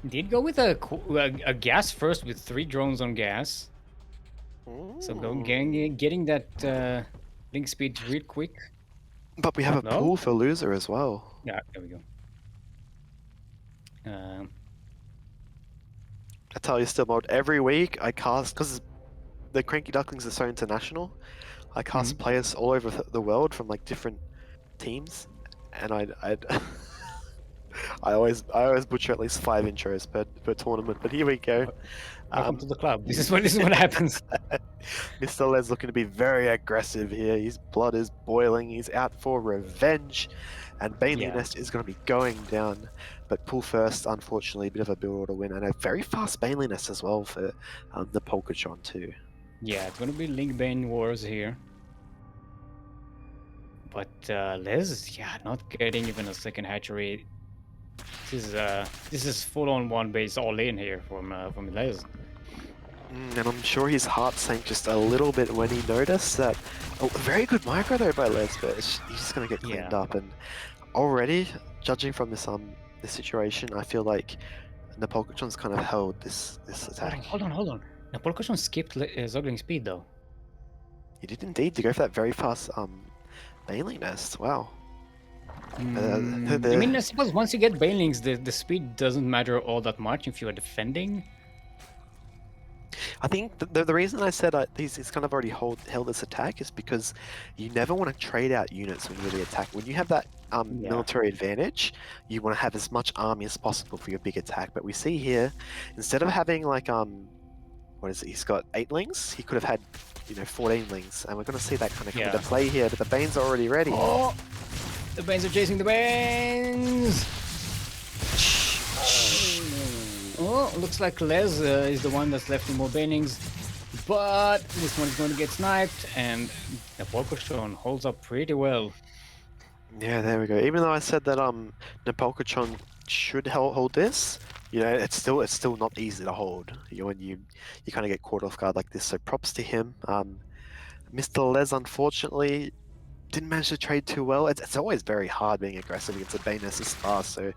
Did go with a gas first with 3 drones on gas. So getting that link speed real quick. But we have a pool for loser as well. Yeah, there we go. I tell you, Steelmold, every week I cast, because the CranKy Ducklings are so international, I cast players all over the world from like different teams, and I always butcher at least 5 intros per tournament. But here we go. Welcome to the club. This is what happens. MrLEz looking to be very aggressive here. His blood is boiling. He's out for revenge, and Bailey Nest is going to be going down. But pull first, unfortunately, a bit of a build order win, and a very fast Bailey Nest as well for the Napolcochon too. Yeah, it's going to be Link Bane wars here. But LEZ, not getting even a second hatchery. This is full on one base all in here from LEZ. And I'm sure his heart sank just a little bit when he noticed that. A very good micro though by LEZ, but he's just gonna get cleaned up. And already, judging from this situation, I feel like Napolcochon's kind of held this attack. Hold on. Napolcochon skipped Zogling speed though. He did indeed to go for that very fast Baneling Nest. Wow. I mean, I suppose once you get Banelings, the speed doesn't matter all that much if you are defending. I think the reason I said he's kind of already held this attack is because you never want to trade out units when you really attack. When you have that military advantage, you want to have as much army as possible for your big attack. But we see here, instead of having like what is it? He's got 8 lings. He could have had 14 lings, and we're going to see that kind of come into play here. But the Banes are already ready. Oh, the Banes are chasing the Banes. Oh, looks like LEZ is the one that's left with more Banelings, but this one is going to get sniped, and Napolcochon holds up pretty well. Yeah, there we go. Even though I said that Napolcochon should hold this, it's still not easy to hold. When you kind of get caught off guard like this. So props to him. MrLEz, unfortunately, didn't manage to trade too well. It's always very hard being aggressive against a Bane this fast, so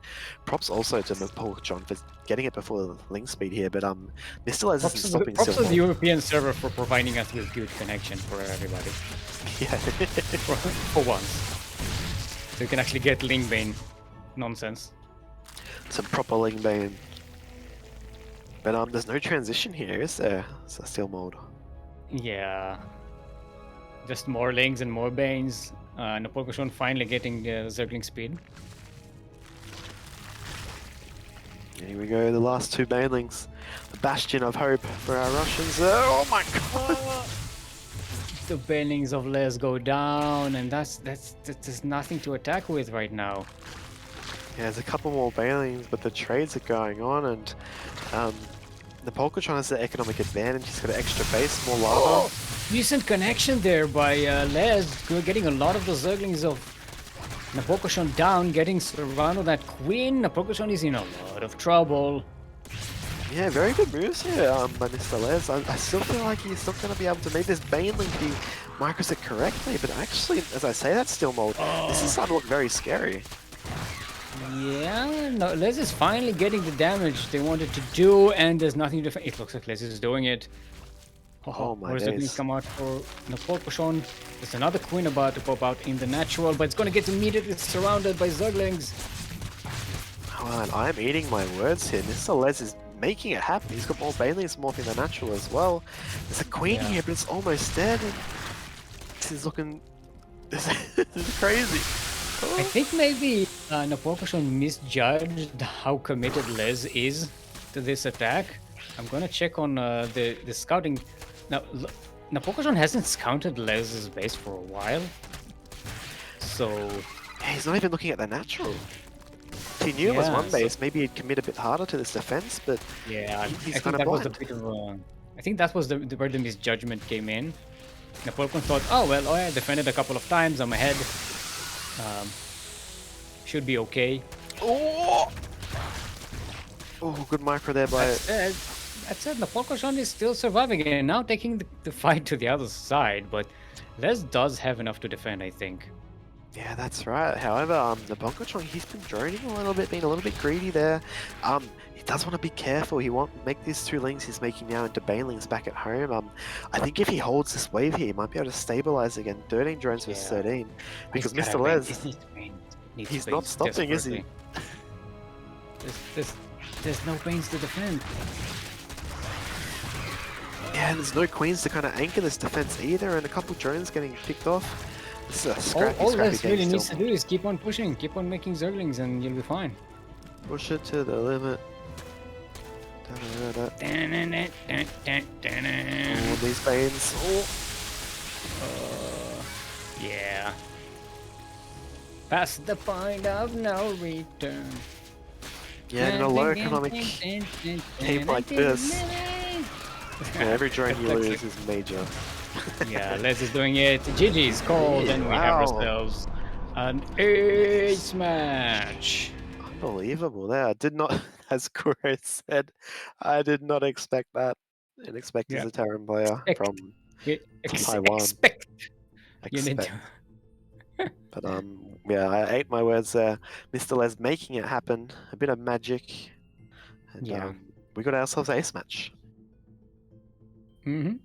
props also to Napolcochon for getting it before the link speed here, but MrLEz isn't stopping Props to the European server for providing us with good connection for everybody. Yeah. for once. So you can actually get Link Bane nonsense. Some proper Link Bane. But there's no transition here, is there? It's a Steelmold. Yeah. Just more Lings and more Banes. Napolcochon finally getting Zergling speed. Here we go, the last 2 Banelings. The bastion of hope for our Russians. Oh my god! The Banelings of LEZ go down, and that's nothing to attack with right now. Yeah, there's a couple more Banelings, but the trades are going on, and Napolcochon has the economic advantage. He's got an extra base, more lava. Oh, decent connection there by LEZ. We're getting a lot of the Zerglings of Napolcochon down, getting surrounded that Queen. Napolcochon is in a lot of trouble. Yeah, very good moves here by MrLEz. I still feel like he's not going to be able to make this Baneling if he micros it correctly, but actually, as I say that, Steelmold, this is starting to look very scary. Yeah, no, LEZ is finally getting the damage they wanted to do, and there's nothing to... It looks like LEZ is doing it. Oh my days. Where's the come out for Napolcochon? There's another Queen about to pop out in the natural, but it's going to get immediately surrounded by Zerglings. Oh, and I'm eating my words here. MrLEz is making it happen. He's got more Banelings morphing the natural as well. There's a Queen here, but it's almost dead. This is looking. This is crazy. I think maybe Napolcochon misjudged how committed Les is to this attack. I'm gonna check on the scouting. Now, Napolcochon hasn't scouted Les's base for a while, so Yeah, he's not even looking at the natural. If he knew it was Yeah, one so- base, maybe he'd commit a bit harder to this defense, but yeah, he's I kind think of that was a blind. bit of a. I think that was where the misjudgment came in. Napolcochon thought, oh well, oh, I defended a couple of times, I'm ahead. Should be okay. Oh! Oh, good micro there by. That said, Napolcochon is still surviving and now taking the fight to the other side, but Les does have enough to defend, I think. Yeah, that's right. However, the Napolcochon, he's been droning a little bit, being a little bit greedy there. He does want to be careful. He won't make these 2 links he's making now into banelings back at home. I think if he holds this wave here, he might be able to stabilize again. 13 drones versus Yeah. 13. Because He's gotta Mr. win. Les, This needs he's space not stopping, is he? desperately. There's no pains to defend. Yeah, and there's no queens to kind of anchor this defense either, and a couple drones getting picked off. This is a scrappy, All scrappy Les game really still. needs to do is keep on pushing, keep on making Zerglings, and you'll be fine. Push it to the limit. Oh, Oh, these banes. Oh. Yeah. Past the point of no return. Yeah, in a low economic game like this, yeah, every drone you lose is major. Yeah, Les is doing it. GG's called, and we have Wow. ourselves an ace match. Unbelievable there. I did not, as Kuro said, I did not expect that. I didn't expect Yeah. as a Terran player from Taiwan. Expect. You need Expect. to. But yeah, I ate my words there. MrLEz making it happen. A bit of magic. And Yeah. we got ourselves an ace match. Mm-hmm.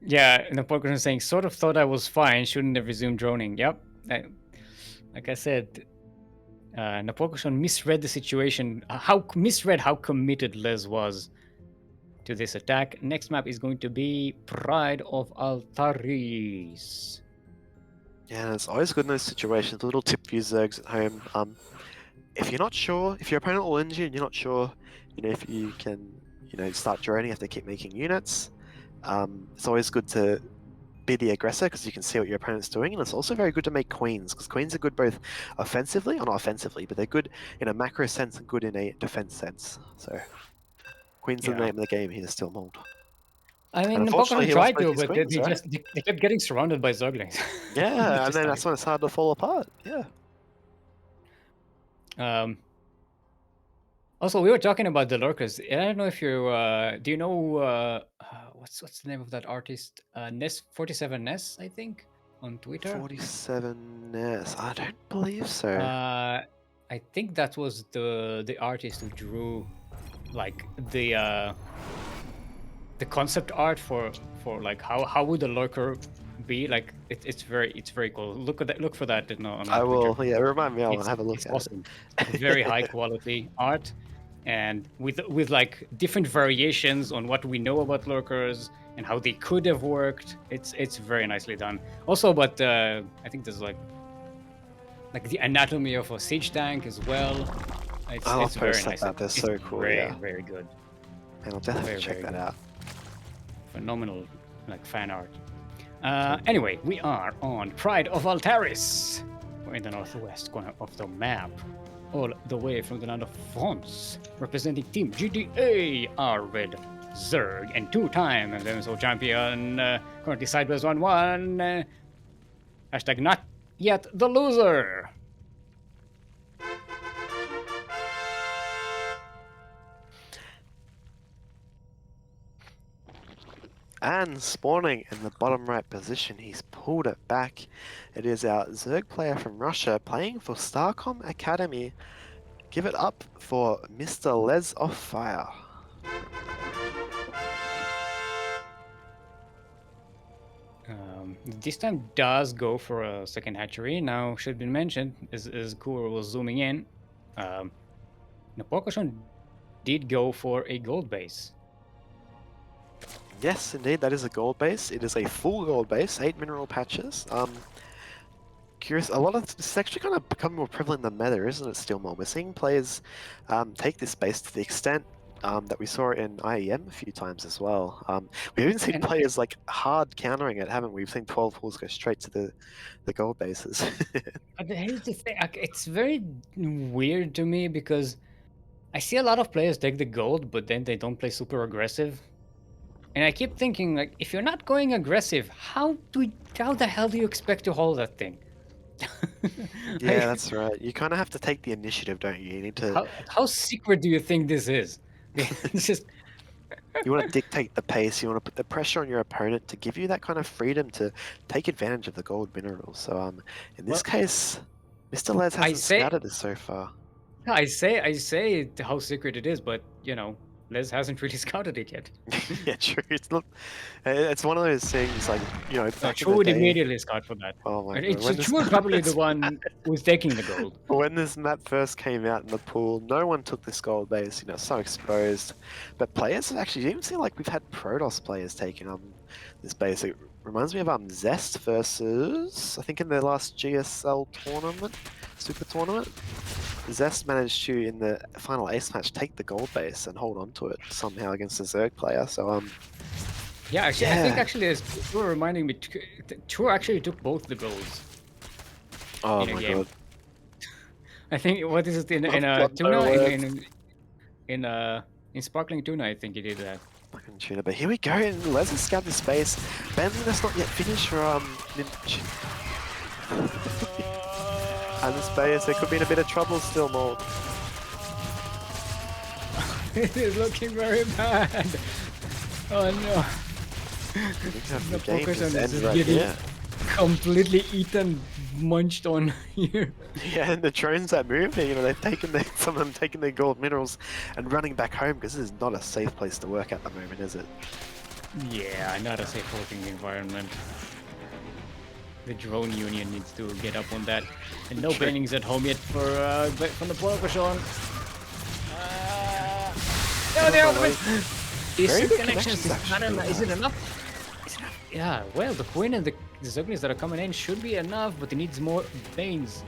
Yeah, Napolcochon is saying, sort of thought I was fine, shouldn't have resumed droning. Yep. Like I said, Napolcochon misread the situation, misread how committed Les was to this attack. Next map is going to be Pride of Altaris. Yeah, it's always good in those situations. A little tip for you Zergs at home. If you're not sure, if your opponent will end you and you're not sure, if you can, start droning if they keep making units, it's always good to be the aggressor because you can see what your opponent's doing, and it's also very good to make queens because queens are good both offensively, or not offensively, but they're good in a macro sense and good in a defense sense. So queens are the name of the game here, Steelmold. I mean, unfortunately, Napolcochon he lost tried both to, his but queens, right? they kept getting surrounded by Zerglings. Yeah, and then that's when it's hard to fall apart. Yeah. Also, we were talking about the lurkers. I don't know if you do you know what's the name of that artist? Ness 47 Ness, I think, on Twitter. 47S. I don't believe so. I think that was the artist who drew like the concept art for like how would a lurker be like. It's very cool. Look for that on I will. Twitter. Yeah, remind me. I'll have a look It's at awesome. it. Very high quality art, and with like different variations on what we know about lurkers and how they could have worked. It's very nicely done. Also, but I think there's like the anatomy of a siege tank as well. It's very nice. They're so cool. Very good. And I'll definitely check that out. Phenomenal, fan art. Anyway, we are on Pride of Altaris. We're in the northwest corner of the map, all the way from the land of France, representing Team GDA, our red Zerg, and two-time MMR champion, currently sideways 1-1. Hashtag not yet the loser. And spawning in the bottom right position, he's pulled it back. It is our Zerg player from Russia playing for Starcom Academy. Give it up for MrLEz of Fire. This time does go for a second hatchery. Now, should be mentioned, as Kur was zooming in, Napolcochon did go for a gold base. Yes, indeed, that is a gold base. It is a full gold base, 8 mineral patches. Curious, a lot of this is actually kind of becoming more prevalent in the meta, isn't it, Steelmold? We're seeing players take this base to the extent that we saw in IEM a few times as well. We've even seen And players like hard countering it, haven't we? We've seen 12 pools go straight to the gold bases. here's the thing, it's very weird to me because I see a lot of players take the gold, but then they don't play super aggressive. And I keep thinking, like, if you're not going aggressive, how the hell do you expect to hold that thing? Yeah, that's right. You kind of have to take the initiative, don't you? You need to. How secret do you think this is? It's just You want to dictate the pace. You want to put the pressure on your opponent to give you that kind of freedom to take advantage of the gold minerals. So, in this well, case, MrLEz I hasn't say scouted this so far. I say how secret it is, but Les hasn't really scouted it yet. Yeah, true. It's not. It's one of those things like back Chu in the would day. immediately scout for that. Oh my And god! When Chu is probably the one who's taking the gold. when this map first came out in the pool, no one took this gold base. So exposed. But players have actually even seen like we've had Protoss players taking this base. It reminds me of Zest versus I think in their last GSL tournament, Super Tournament. Zest managed to, in the final ace match, take the gold base and hold on to it somehow against a Zerg player. So, Yeah, actually, I think as you were reminding me, Chu actually took both the golds oh in a my game. god. I think what is it in tuna in sparkling tuna? I think he did that. Fucking tuna, but here we go, and let's scout the space. That's not yet finished for and this base, they could be in a bit of trouble still, Mold. It is looking very bad. Oh no. The game Napolcochon just is ends just right getting here. completely eaten, munched on here. Yeah, and the drones that move, they've taken some of them taking their gold minerals and running back home because this is not a safe place to work at the moment, is it? Yeah, not a safe working environment. The drone union needs to get up on that. And no bannings at home yet for from the Napolcochon. No, they're on the Decent connections. Is it enough? Yeah, well, the Queen and the Ducklings that are coming in should be enough, but it needs more Banes.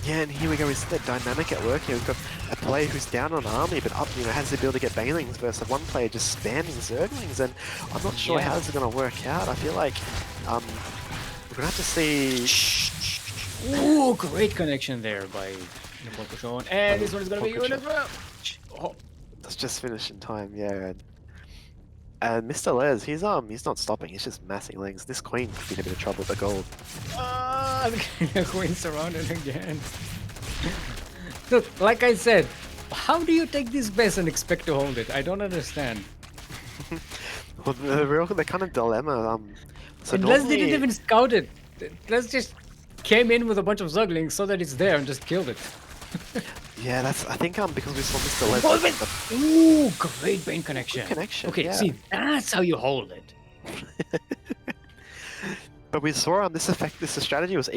Yeah, and here we go. We see that dynamic at work here. We've got a player who's down on army, but up, has the ability to get banelings versus one player just spamming zerglings, and I'm not sure how this is going to work out. I feel like we're going to have to see. Ooh, great connection there by Napolcochon, and this one is going to be you as well. Oh. That's just finished in time, yeah. And MrLEz, he's not stopping. He's just massing lings. This queen could be in a bit of trouble with the gold. The queen surrounded again. Look, like I said, how do you take this base and expect to hold it? I don't understand. Well, the kind of dilemma. So and Les didn't even scout it. Les just came in with a bunch of Zuglings so that it's there and just killed it. Yeah, I think because we saw MrLEz. Ooh, great Bane connection. Good connection. Okay, yeah. see, that's how you hold it. But we saw this strategy was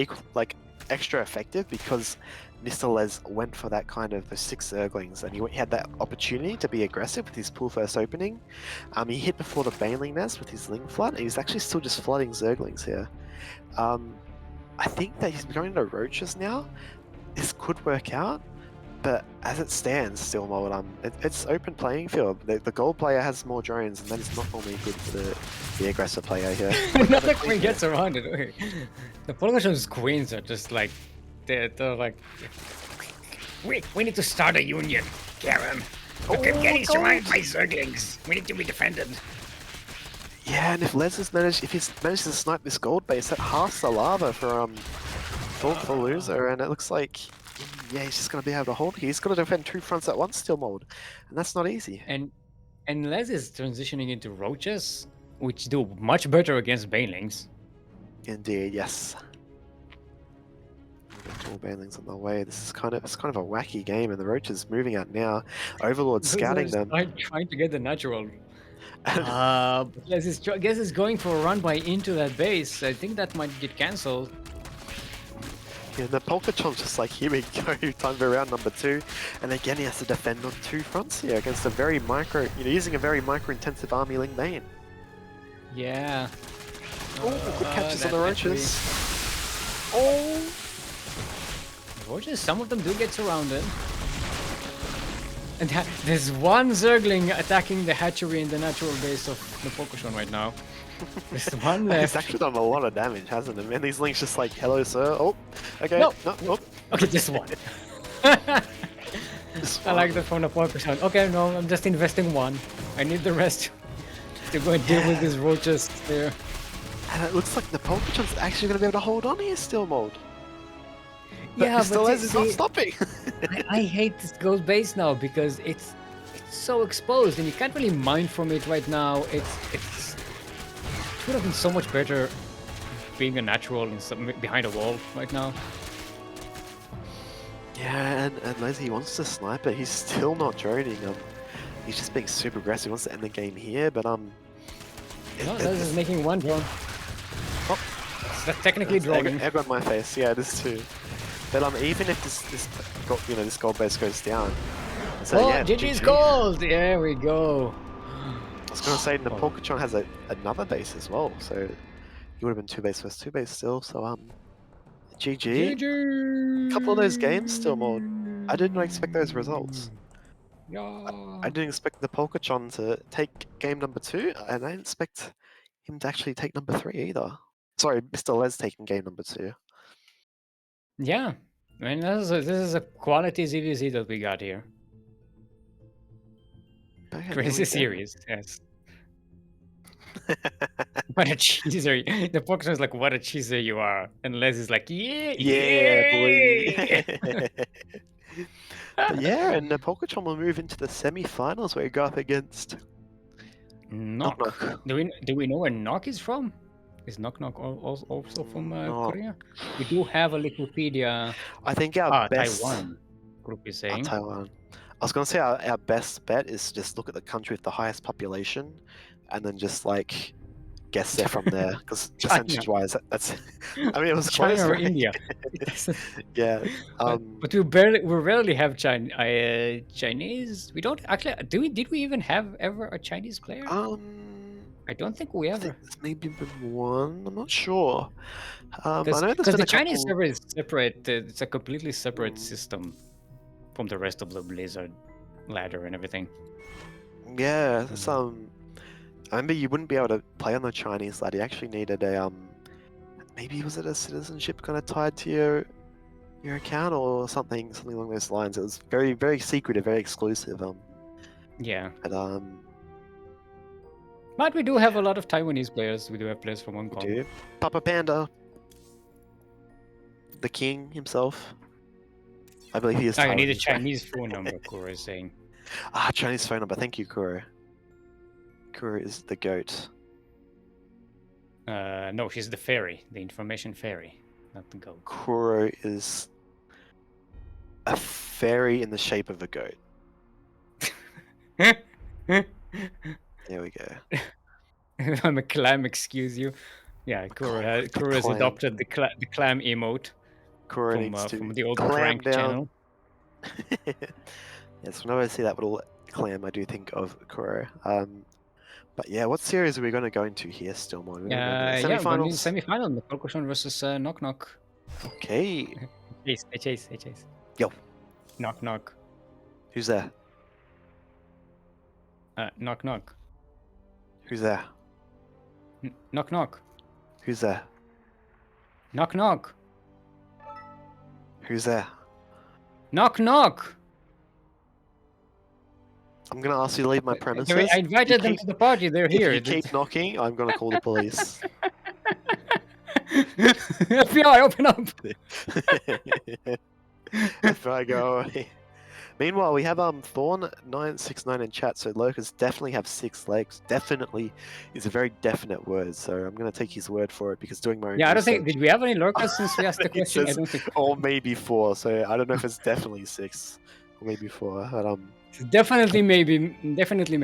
extra effective because MrLEz went for that kind of the 6 Zerglings, and he had that opportunity to be aggressive with his pool first opening. He hit before the Baneling nest with his Ling flood, and he's actually still just flooding Zerglings here. I think that he's going into Roaches now. This could work out, but as it stands, Steelmold, it's open playing field. The gold player has more drones, and that is not normally good for the aggressor player here. Another queen gets around it. Okay. The Napolcochon's queens are just like they're like we need to start a union, Karen. Okay, getting surrounded by Zerglings. We need to be defended. Yeah, and if he's managed to snipe this gold base, that halves the lava for loser, and it looks like he's just gonna be able to hold it. He's got to defend 2 fronts at once, Steelmold, and that's not easy. And Les is transitioning into Roaches, which do much better against Banelings. Indeed, yes. 2 Banelings on the way. This is kind of a wacky game, and the Roaches moving out now. Overlord scouting them. Trying to get the natural. Les is going for a run by into that base. I think that might get cancelled. Yeah, Napolcochon's just like, here we go, time for round number 2. And again, he has to defend on 2 fronts here against a very using a very micro-intensive army Ling Bane. Yeah. Oh, good catches on the roaches. Oh! Roaches, some of them do get surrounded. And there's one Zergling attacking the hatchery in the natural base of the Napolcochon right now. There's one left. He's actually done a lot of damage, hasn't he? And these Lings just like, hello, sir. Oh, okay. No. Oh. Okay, just one. I like that from the Napolcochon. Okay, no, I'm just investing one. I need the rest to go and deal with these roaches there. And it looks like Napolcochon's actually going to be able to hold on here, Steelmold. Yeah, but MrLEz is not stopping. I hate this gold base now because it's so exposed and you can't really mine from it right now. It would have been so much better being a natural behind a wall right now. Yeah, and Leslie wants to snipe it. He's still not droning. He's just being super aggressive. He wants to end the game here, but No, Lez is making one drone. Oh, that's technically droning. Egg on my face. Yeah, this too. But even if this gold base goes down, so Oh, yeah, GG's gold! There we go. I was gonna say Napolcochon has another base as well, so he would have been 2 base versus 2 base still. So GG. GG. Couple of those games still more. I did not expect those results. Yeah. I didn't expect Napolcochon to take game number 2, and I didn't expect him to actually take number 3 either. Sorry, MrLEz taking game number 2. Yeah, I mean this is a quality ZVZ that we got here. Yeah, Crazy series, yes. What a cheeser! The Pokemon is like, what a cheeser you are, and Les is like, yeah, boy. But yeah, and Napolcochon will move into the semi-finals where you go up against KnockKnock. Do we know where Knock is from? Is KnockKnock also from Korea? We do have a Wikipedia. I think our best Taiwan group is saying. Taiwan. I was gonna say our best bet is to just look at the country with the highest population, and then just like guess they're from there, because percentage-wise, that's. I mean, it was China close, or right? India. Yeah. But we rarely have Chinese. We don't actually. Did we even have ever a Chinese player? I don't think we ever. There's maybe been one. I'm not sure. I know Because the Chinese server is separate. It's a completely separate system from the rest of the Blizzard ladder and everything. Yeah, I remember you wouldn't be able to play on the Chinese ladder. You actually needed a maybe was it a citizenship kind of tied to your account or something along those lines. It was very, very secretive, very exclusive. Yeah. But we do have a lot of Taiwanese players. We do have players from Hong Kong. We do. Papa Panda, the king himself. I believe he is. I need a Chinese phone number. Kuro is saying. Chinese phone number. Thank you, Kuro. Kuro is the goat. No, she's the fairy, the information fairy, not the goat. Kuro is a fairy in the shape of a goat. There we go. I'm a clam, excuse you. Yeah, Kuro has adopted the clam emote from the old Crank channel. Yes, whenever I see that little clam, I do think of Kuro. But yeah, what series are we going to go into here, Steelmold? Semi-finals. Semi-final, Napolcochon versus KnockKnock. Okay. Hey Chase. Yo. KnockKnock. Who's there? KnockKnock. Who's there? KnockKnock. Who's there? KnockKnock. Who's there? KnockKnock. I'm going to ask you to leave my premises. I invited them to the party. They're here. If you keep knocking, I'm going to call the police. FBI, open up. If I go away. Meanwhile, we have Thorn969 in chat, so locals definitely have 6 legs. Definitely is a very definite word, so I'm going to take his word for it, because doing my own I don't research, think... Did we have any lurkers since we asked the question? says, I don't think... Or maybe 4, so I don't know if it's definitely 6. Or maybe 4, but Definitely maybe. Definitely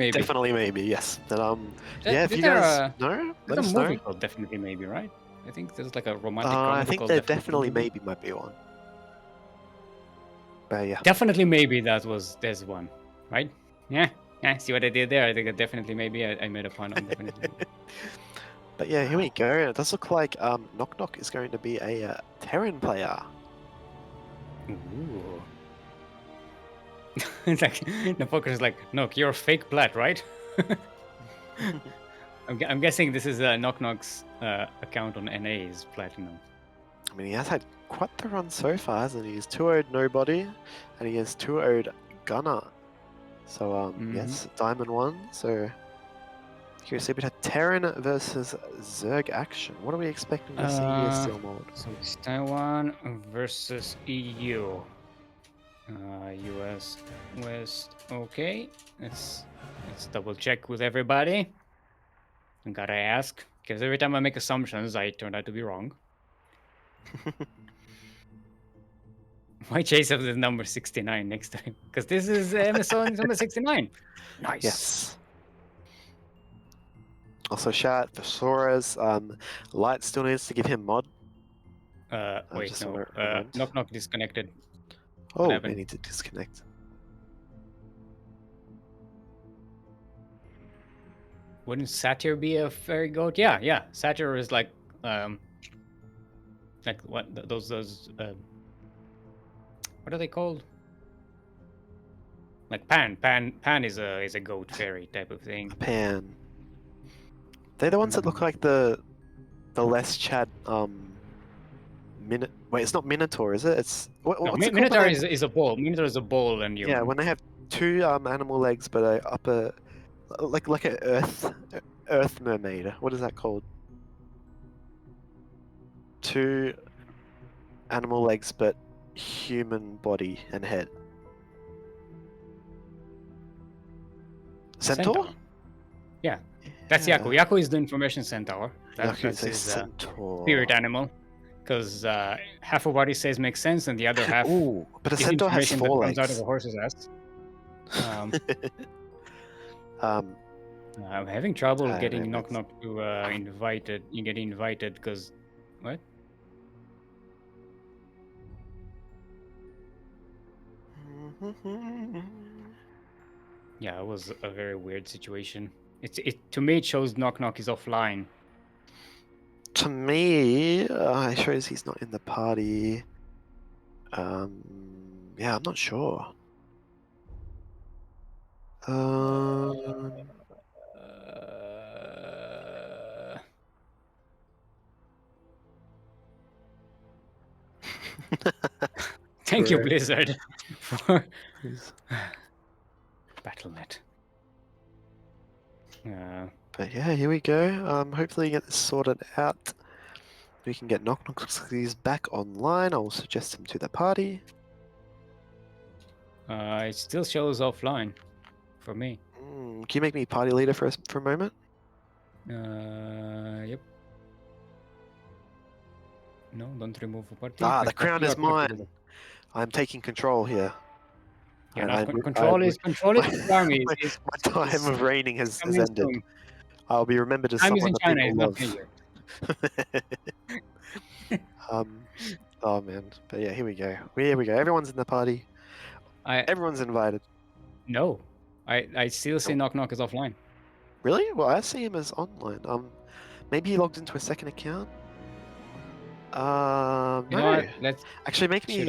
maybe, yes. But yeah, if you guys know, let us know. Called Definitely Maybe, right? I think there's like a romantic I comedy think called there definitely maybe might be one. But yeah. Definitely, maybe there's one, right? Yeah. Yeah. See what I did there? I think definitely, maybe I made a pun on definitely. But yeah, here we go. It does look like KnockKnock is going to be a Terran player. Ooh. It's like Napolcochon is like, no, you're a fake plat, right? I'm guessing this is KnockKnock's account on NA's platinum. I mean, he has had quite the run so far, hasn't he? He's 2-0'd Nobody, and he has 2-0'd Gunner. So, yes, Diamond 1. So, here we see a bit of Terran versus Zerg action. What are we expecting to see here, Steelmold? So it's Taiwan versus EU. US West. Okay, let's double check with everybody. I gotta ask, because every time I make assumptions, I turn out to be wrong. Why Chase have the number 69 next to him? Because this is MSO number 69. Nice. Yes. Also, shout out for Sora's. Light still needs to give him mod. Wait, just no. wanna remind. KnockKnock disconnected. Oh, happened? we need to disconnect. Wouldn't Satyr be a fairy goat? Yeah. Satyr is like what those what are they called? Like Pan is a goat fairy type of thing. Pan. They're the ones that look like the less Chad Wait, it's not Minotaur, is it? It's No, what's it Minotaur called? is a bull. Minotaur is a bull, and you. Yeah, when they have two animal legs but a upper, like an earth mermaid. What is that called? Two animal legs but human body and head. Centaur? Yeah, that's Yeah. Yaku. Yaku is the information centaur. That's Yaku's a his centaur. spirit animal. Because half of what he says makes sense, and the other half Ooh, but a is centaur has information that 4 comes out of legs. a horse's ass. I'm having trouble getting KnockKnock to invited. You get invited because what? Yeah, it was a very weird situation. To me it shows KnockKnock is offline. To me, it shows he's not in the party. Yeah, I'm not sure. Thank you, Correct. Blizzard, for Battle.net. But yeah, here we go. Hopefully get this sorted out. We can get KnockKnock back online. I will suggest him to the party. It still shows offline for me. Can you make me party leader for a moment? Yep. No, don't remove a party. The crown is mine. I'm taking control here. Control is the army. My time of reigning has ended. I'll be remembered as time someone is in China, that people love. Oh man, but yeah, here we go. Everyone's in the party. Everyone's invited. No, I still see KnockKnock is offline. Really? Well, I see him as online. Maybe he logged into a second account. No. You know what? Let's actually make me.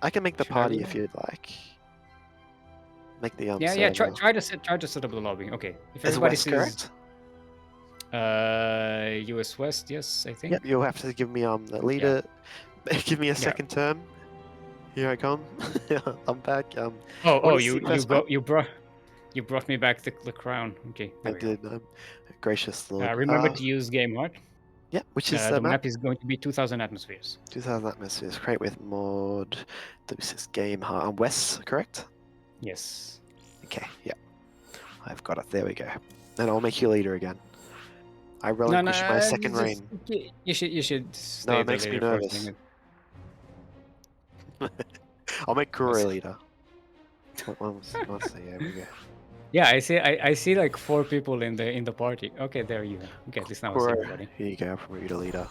I can make the party if you'd like. Make the Yeah. Try to set up the lobby. Okay. If everybody sees, correct? US West, yes, I think. Yep. You'll have to give me the leader. Yeah. Give me a second term. Here I come. I'm back. You brought me back the crown. Okay. I did. Gracious Lord. Remember to use game heart. Yeah, which is the map is going to be 2,000 atmospheres. 2,000 atmospheres. Create with mod. This is game heart. West, correct? Yes. Okay. Yeah. I've got it. There we go. And I'll make you leader again. I relinquish my second reign. You should. Stay No, it makes me nervous. I'll make Kuro leader. There we go. Yeah, I see like 4 people in the party. Okay, there you go. Okay, at least now I see everybody. Here you go, I'll promote you to leader.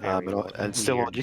And still, you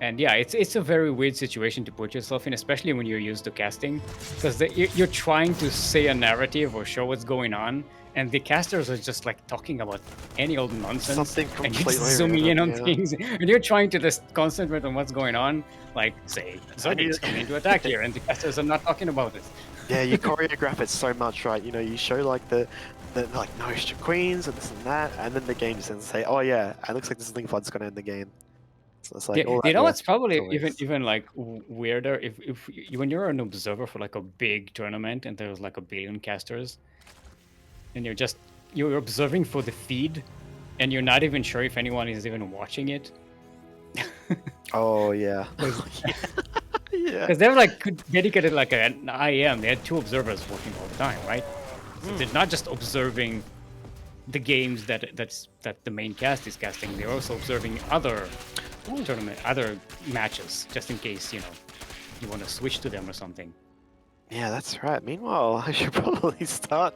And yeah, it's a very weird situation to put yourself in, especially when you're used to casting, because you're trying to say a narrative or show what's going on, and the casters are just like talking about any old nonsense, Something and you're just completely zooming in on random, yeah. things, and you're trying to just concentrate on what's going on. Like, say, Zodiac's coming in to attack here, and the casters are not talking about it. Yeah, you choreograph it so much, right? You know, you show like the like no extra queens and this and that, and then the game just ends and say, oh yeah, it looks like this Link Flood's gonna end the game. So it's like all that You know work what's probably is always- even like weirder if when you're an observer for like a big tournament and there's like a billion casters, and you're observing for the feed, and you're not even sure if anyone is even watching it. Oh yeah. Yeah. Because they were like dedicated like an IM. They had 2 observers working all the time, right? So they're not just observing the games that the main cast is casting. They're also observing other other matches, just in case you want to switch to them or something. Yeah, that's right. Meanwhile, I should probably start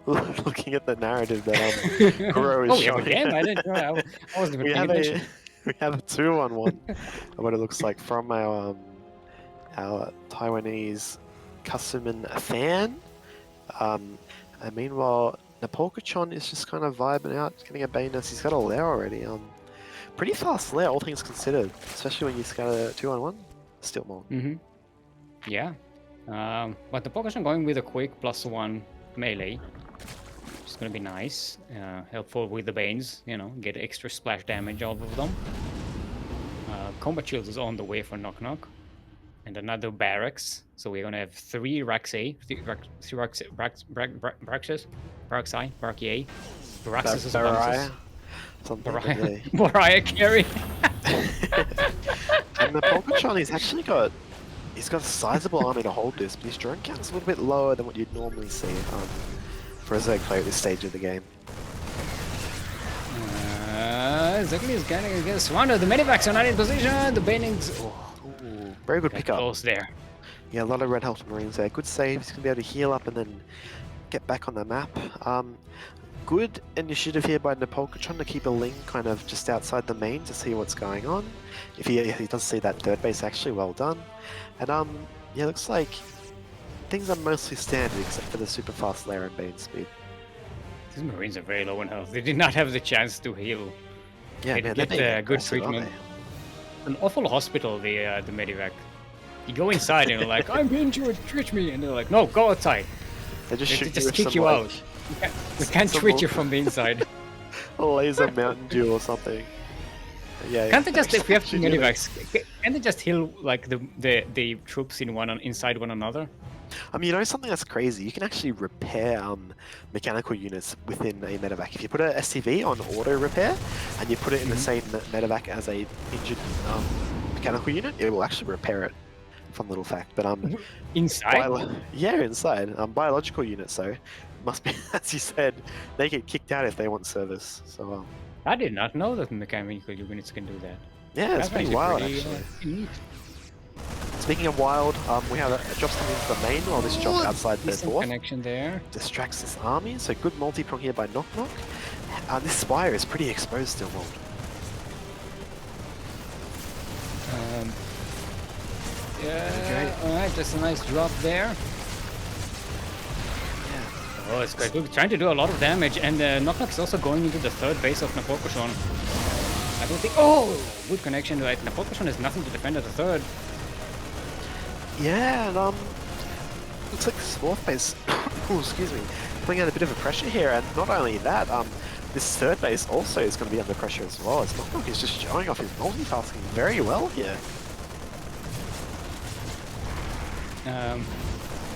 looking at the narrative that Goro is Oh, we have a showing. game. I didn't. I wasn't even we paying have attention. we have a 2-on-1 of what it looks like from our Taiwanese customer fan. And meanwhile, Napolcochon is just kind of vibing out, getting a Banus. He's got a lair already. Pretty fast lair, all things considered, especially when you got a 2-on-1. Steelmold. Yeah. But Napolcochon going with a quick +1 melee. It's gonna be nice. Helpful with the Banes, get extra splash damage off of them. Combat Shield is on the way for KnockKnock. And another barracks. So we're gonna have 3 Raxi, 3 Braxes, Baraxi, Barakier, Baraxes as Mariah. Mariah Carey. And Napolcochon, he's got a sizable army to hold this, but his drone count is a little bit lower than what you'd normally see for a Cheoklate at this stage of the game. Exactly, is gonna get surrounded. The medivacs are not in position. The Banings. Ooh, very good pickup. Close there. Yeah, a lot of red health marines there. Good save. He's gonna be able to heal up and then get back on the map. Good initiative here by Napolcochon to keep a Ling kind of just outside the main to see what's going on. If he does see that third base, actually well done. And yeah, looks like things are mostly standard except for the super fast lair and bane speed. These marines are very low in health. They did not have the chance to heal. Yeah, man, they're get good aggressive, aren't treatment. An awful hospital, the medivac. You go inside and you're like, I'm injured, treat me, and they're like, no, go outside. They just shoot They just with kick some, you like, out. We can't treat you from the inside. a laser Mountain Dew or something. Yeah. Can't they just, if we have two actually do that. medivacs, can't they just heal like the troops inside one another? I mean, you know something that's crazy? You can actually repair mechanical units within a medevac. If you put a SCV on auto repair and you put it in the same medevac as a injured mechanical unit, it will actually repair it. Fun little fact. But Inside? yeah, inside. Biological units, though, must be, as you said, they get kicked out if they want service. So I did not know that mechanical units can do that. yeah, it's That's pretty actually wild pretty, actually. neat. Speaking of wild, we have a drops coming into the main while this drop outside the Decent dwarf connection there. distracts this army. So good multi-prong here by KnockKnock. This spire is pretty exposed still, Mold. Yeah, alright, just a nice drop there. Yeah. Oh, it's quite good. Trying to do a lot of damage, and KnockKnock is also going into the third base of Napolcochon. I don't think. Oh, good connection. Right, Napolcochon has nothing to defend at the third. Yeah, and looks like this fourth base, oh, excuse me, putting out a bit of a pressure here, and not only that, this third base also is going to be under pressure as well, as KnockKnock is just showing off his multitasking very well here.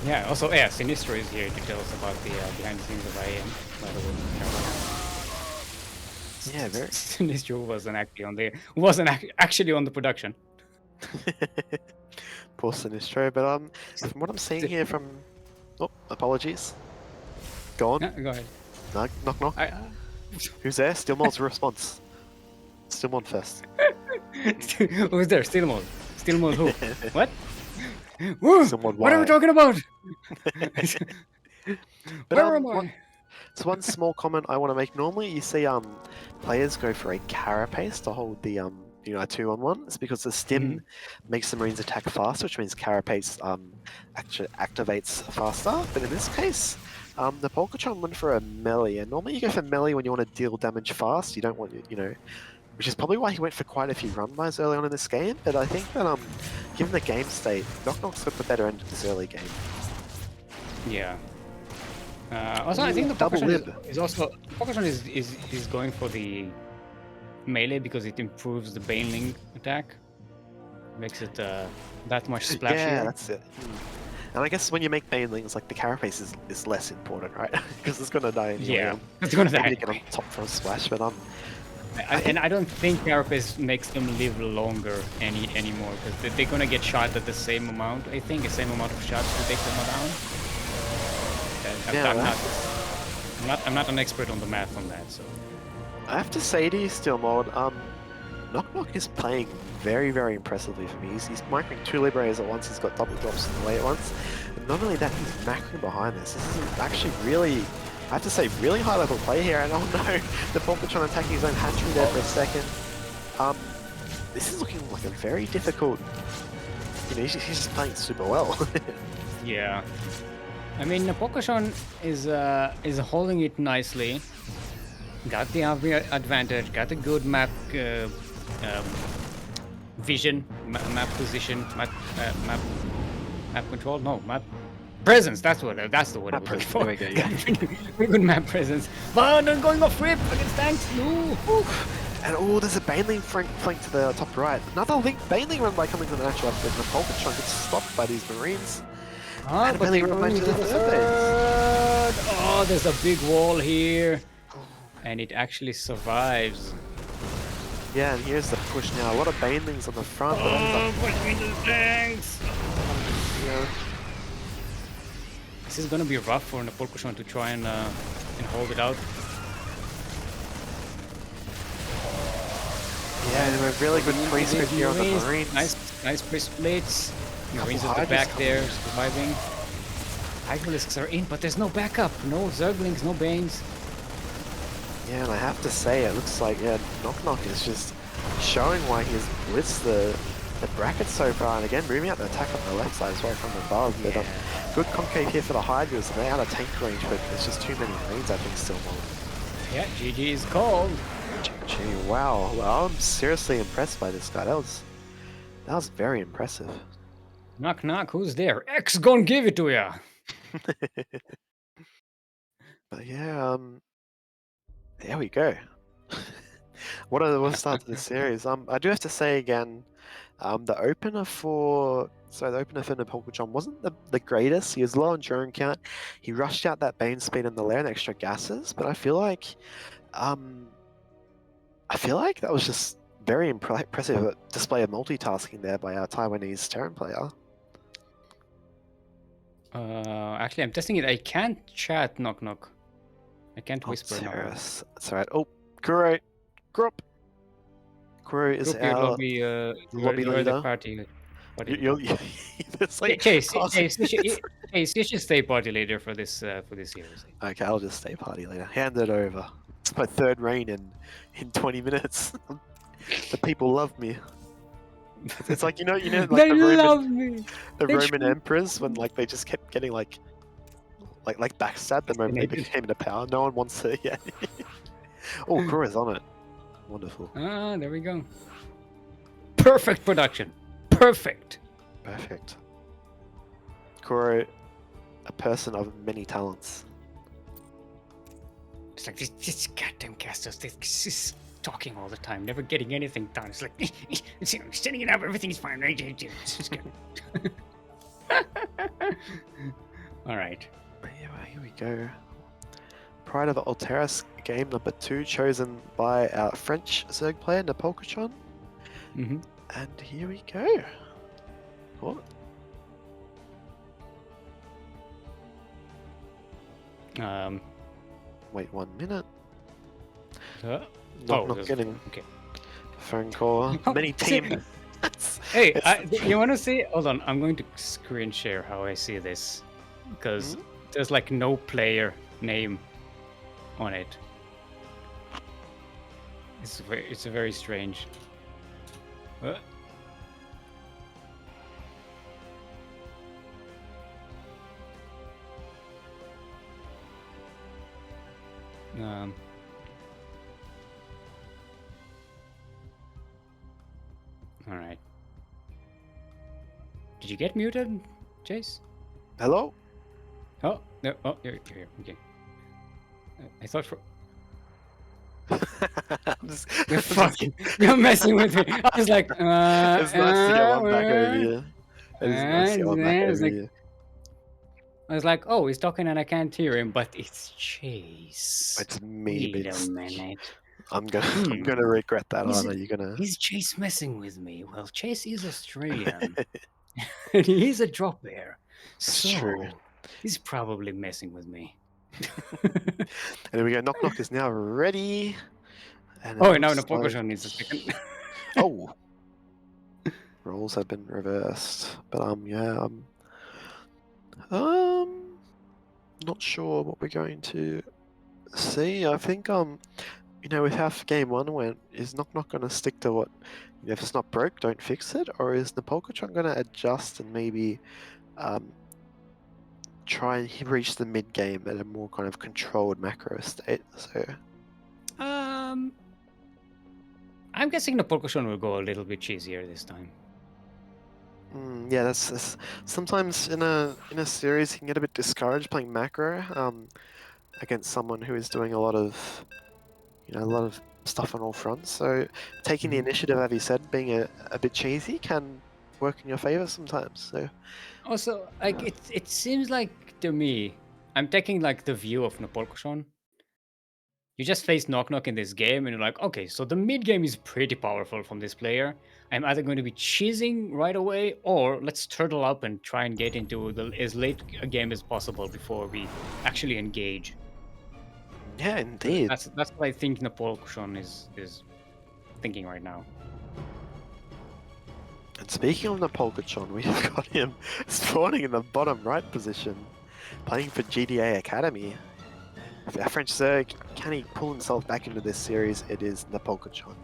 Yeah, also, yeah, Sinistro is here to tell us about the behind the scenes of IM, by the way. Yeah, very. Sinistro wasn't actually on the production. Poor Sinistro, but from what I'm seeing here from... Oh, apologies. Go on. Yeah, go ahead. No, KnockKnock. Who's there? Steelmold's response. Steelmold first. Who's there? Steelmold. Steelmold who? What? Woo! Steelmold What are we why? talking about? But, Where am I? So one small comment I want to make. Normally you see players go for a carapace to hold the a 2-on-1. It's because the stim makes the Marines attack fast, which means Carapace actually activates faster. But in this case, the Napolcochon went for a melee, and normally you go for melee when you want to deal damage fast. You don't want, which is probably why he went for quite a few run buys early on in this game. But I think that given the game state, KnockKnock's got the better end of this early game. Yeah. Also, I think the double Napolcochon is going for the melee because it improves the Baneling attack, makes it that much splashier. Yeah, that's it. And I guess when you make Banelings, like the Carapace is less important, right? Because it's gonna die anyway. Yeah, it's gonna die. Maybe to get on top for a splash, but I don't think Carapace makes them live longer anymore because they're gonna get shot at the same amount. I think the same amount of shots to take them down. I'm not an expert on the math on that, so. I have to say to you, Steelmold, KnockKnock is playing very, very impressively for me. He's microing 2 Liberators at once, he's got double drops in the way at once. And not only that, he's macroing behind this. This is actually really, I have to say, really high level play here. And oh no, the Napolcochon attacking his own hatchery there for a second. This is looking like a very difficult, he's just playing super well. Yeah. I mean, Napolcochon is holding it nicely. Got the advantage, got a good map vision, map position, map control. No, map presence. That's the word I was looking for. There we go, yeah. Very good map presence. But they're going off rip against tanks. No. And there's a Baneling flank to the top right. Another Link Baneling run by coming to the natural after Napolcochon gets stopped by these Marines. But they run to the third. Oh, there's a big wall here. And it actually survives. Yeah, and here's the push now. A lot of Banelings on the front. Push me to the tanks! Yeah. This is gonna be rough for Napolcochon to try and hold it out. Yeah, and a really good pre-script here on the Marines. Nice pre-splits. Marines at the back there, surviving. Hydralisks are in, but there's no backup. No Zerglings, no Banes. Yeah, and I have to say, it looks like, KnockKnock is just showing why he has blitzed the bracket so far. And again, moving out the attack on the left side is right from above. But good concave here for the Hydras. They're out of tank range, but there's just too many Marines, I think, still more. Yeah, GG is called. GG, wow. Well, I'm seriously impressed by this guy. That was very impressive. KnockKnock, who's there? X gonna give it to ya. But yeah, there we go. What a start to the series. I do have to say again, the opener for Napolcochon wasn't the greatest. He was low on drone count. He rushed out that Bane speed in the lair and extra gases, but I feel like that was just very impressive display of multitasking there by our Taiwanese Terran player. Actually, I'm testing it. I can't chat KnockKnock. I can't whisper now. That's alright. Oh, Kuro, Grup. Kuro is our lobby leader. Party. It's like Chase, you should stay party leader for this series. Okay, I'll just stay party leader. Hand it over. It's my third reign in 20 minutes. The people love me. It's like like they love me. The Roman emperors when they just kept getting like backstabbed the moment they came into power. No one wants to. Yeah. Oh, Kuro's on it. Wonderful. Ah, there we go. Perfect production. Perfect. Kuro, a person of many talents. It's like this goddamn casters. This is talking all the time, never getting anything done. It's like setting it up, everything's fine, right? It's just good. All right. Here we go. Pride of Alteris, game number 2, chosen by our French Zerg player, Napolcochon. And here we go. What? Wait 1 minute. Not getting phone call. Many team. Hey, you want to see? Hold on, I'm going to screen share how I see this because there's no player name on it. It's very strange. Um, all right. Did you get muted, Chase? Hello? Oh, no. Oh, you're here. Okay. I thought for... You're fucking... You're messing with me. I was like, It's nice to get one back over here. It's nice to get one back over like, here. I was like, oh, he's talking and I can't hear him, but it's Chase. It's me, Wait a bitch. minute. I'm gonna regret that, Is aren't I? You're gonna... Is Chase messing with me? Well, Chase is Australian. And he's a drop bear. That's So true. he's probably messing with me. And there we go. KnockKnock is now ready. And Oh, it now looks Napolcochon needs a second. Oh, roles have been reversed. But yeah, not sure what we're going to see. I think you know, with how game one went, is KnockKnock going to stick to what, you know, if it's not broke, don't fix it, or is Napolcochon going to adjust and maybe try and reach the mid game at a more kind of controlled macro state? So I'm guessing Napolcochon will go a little bit cheesier this time. yeah, that's sometimes in a series you can get a bit discouraged playing macro against someone who is doing a lot of, you know, a lot of stuff on all fronts. So taking the initiative, as you said, being a bit cheesy can work in your favor sometimes. So Also, like it seems like to me, I'm taking like the view of Napolcochon. You just face KnockKnock in this game, and you're like, okay, so the mid game is pretty powerful from this player. I'm either going to be cheesing right away, or let's turtle up and try and get into as late a game as possible before we actually engage. yeah, indeed. That's what I think Napolcochon is thinking right now. And speaking of Napolcochon, we have got him spawning in the bottom right position, playing for GDA Academy. Our French Zerg, can he pull himself back into this series? It is Napolcochon.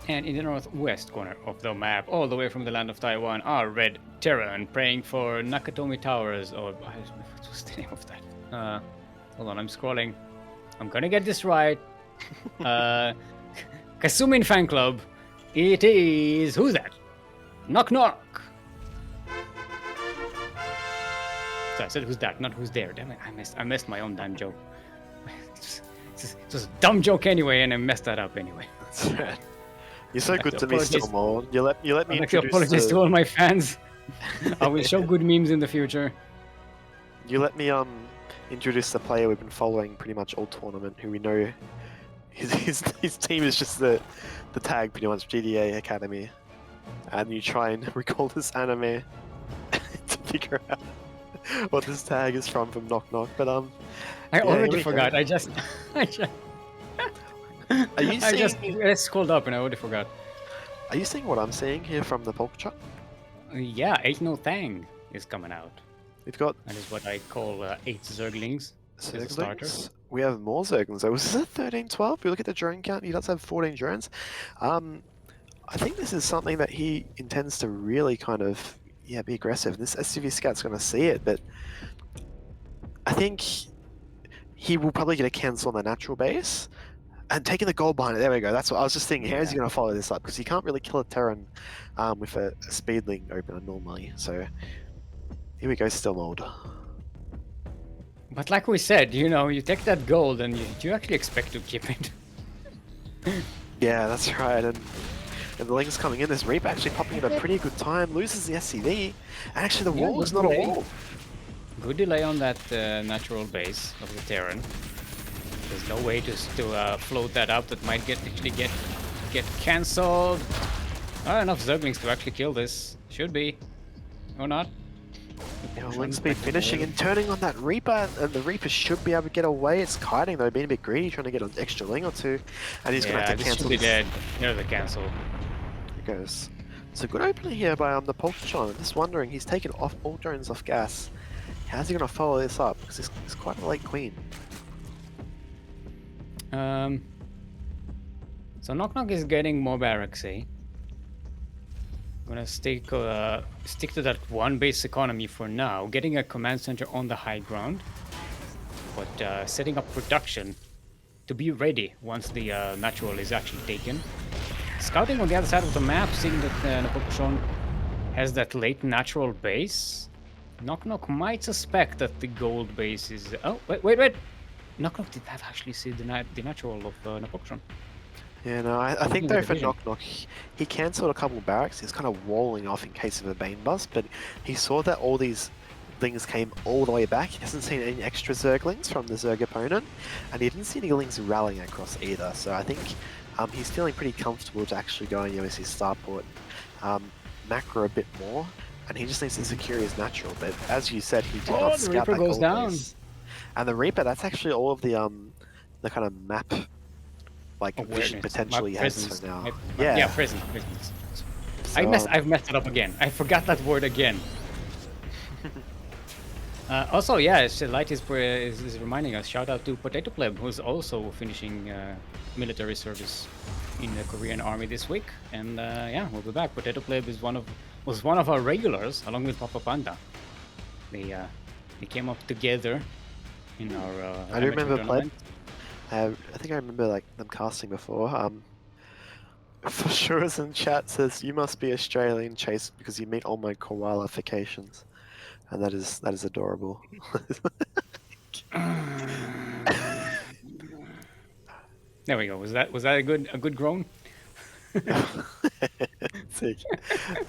And in the northwest corner of the map, all the way from the land of Taiwan, are Red Terran praying for Nakatomi Towers, or what was the name of that? Hold on, I'm scrolling. I'm gonna get this right. Kasumin Fan Club. It is... Who's that? KnockKnock. So I said who's that, not who's there. Damn it, I messed my own damn joke. It's just a dumb joke anyway, and I messed that up anyway. You're so good to me, Steelmold. You let me I'd like to introduce apologize to all my fans. I will show good memes in the future. You let me introduce the player we've been following pretty much all tournament, who we know his team is just the tag pretty much, GDA Academy, and you try and recall this anime to figure out what this tag is from KnockKnock. But I already forgot. I just Are you I scrolled up and I already forgot. Are you seeing what I'm seeing here from the Napolcochon? Yeah, Ain't No Thang is coming out. We've got That is what I call 8 Zerglings. As a starter. Zerglings. We have more Zerglings. So was this a 13-12? If we look at the drone count, he does have 14 drones. I think this is something that he intends to really kind of, yeah, be aggressive. This SUV Scout's going to see it, but I think he will probably get a cancel on the natural base. And taking the gold behind it, there we go. That's what I was just thinking. How is he going to follow this up? Because he can't really kill a Terran with a Speedling opener normally. So here we go, Steelmold. But like we said, you know, you take that gold and you actually expect to keep it. Yeah, that's right. And the Ling's coming in. This Reaper actually popping at a pretty good time. Loses the SCV. And actually the wall is not a wall. Good delay on that natural base of the Terran. There's no way to float that up. That might actually get cancelled. Not enough Zerglings to actually kill this. Should be. Or not. You know, Link Speed finishing and turning on that Reaper, and the Reaper should be able to get away. It's kiting though, being a bit greedy, trying to get an extra Ling or two. And he's going to have to cancel. Should be dead. There's the cancel. Here goes. It's a good opening here by the Napolcochon. Just wondering, he's taken off all drones off gas. How's he going to follow this up? Because it's quite a late queen. So KnockKnock is getting more barracks, eh? Gonna stick to that one base economy for now, getting a command center on the high ground, but setting up production to be ready once the natural is actually taken. Scouting on the other side of the map, seeing that Napolcochon has that late natural base. KnockKnock might suspect that the gold base is... Oh, wait! KnockKnock did not actually see the natural of Napolcochon. Yeah, no, I think Looking at though the for vision. KnockKnock, he cancelled a couple barracks. He's kind of walling off in case of a Bane bust, but he saw that all these things came all the way back. He hasn't seen any extra Zerglings from the Zerg opponent, and he didn't see any Lings rallying across either. So I think he's feeling pretty comfortable to actually go and his starport macro a bit more, and he just needs to secure his natural. But as you said, he did not the scout Reaper that goes gold down. base. And the Reaper, that's actually all of the kind of map like vision Awareness. potentially has for now. Yeah, presence. So, I've messed it up again. I forgot that word again. Also, yeah, Light is reminding us. Shout out to Potato Pleb, who's also finishing military service in the Korean army this week. And yeah, we'll be back. Potato Pleb is was one of our regulars, along with Papa Panda. They came up together in our. I do remember tournament. I think I remember like them casting before. For sure, as in chat says, you must be Australian, Chase, because you meet all my koalifications, and that is adorable. There we go. Was that a good groan? Sick.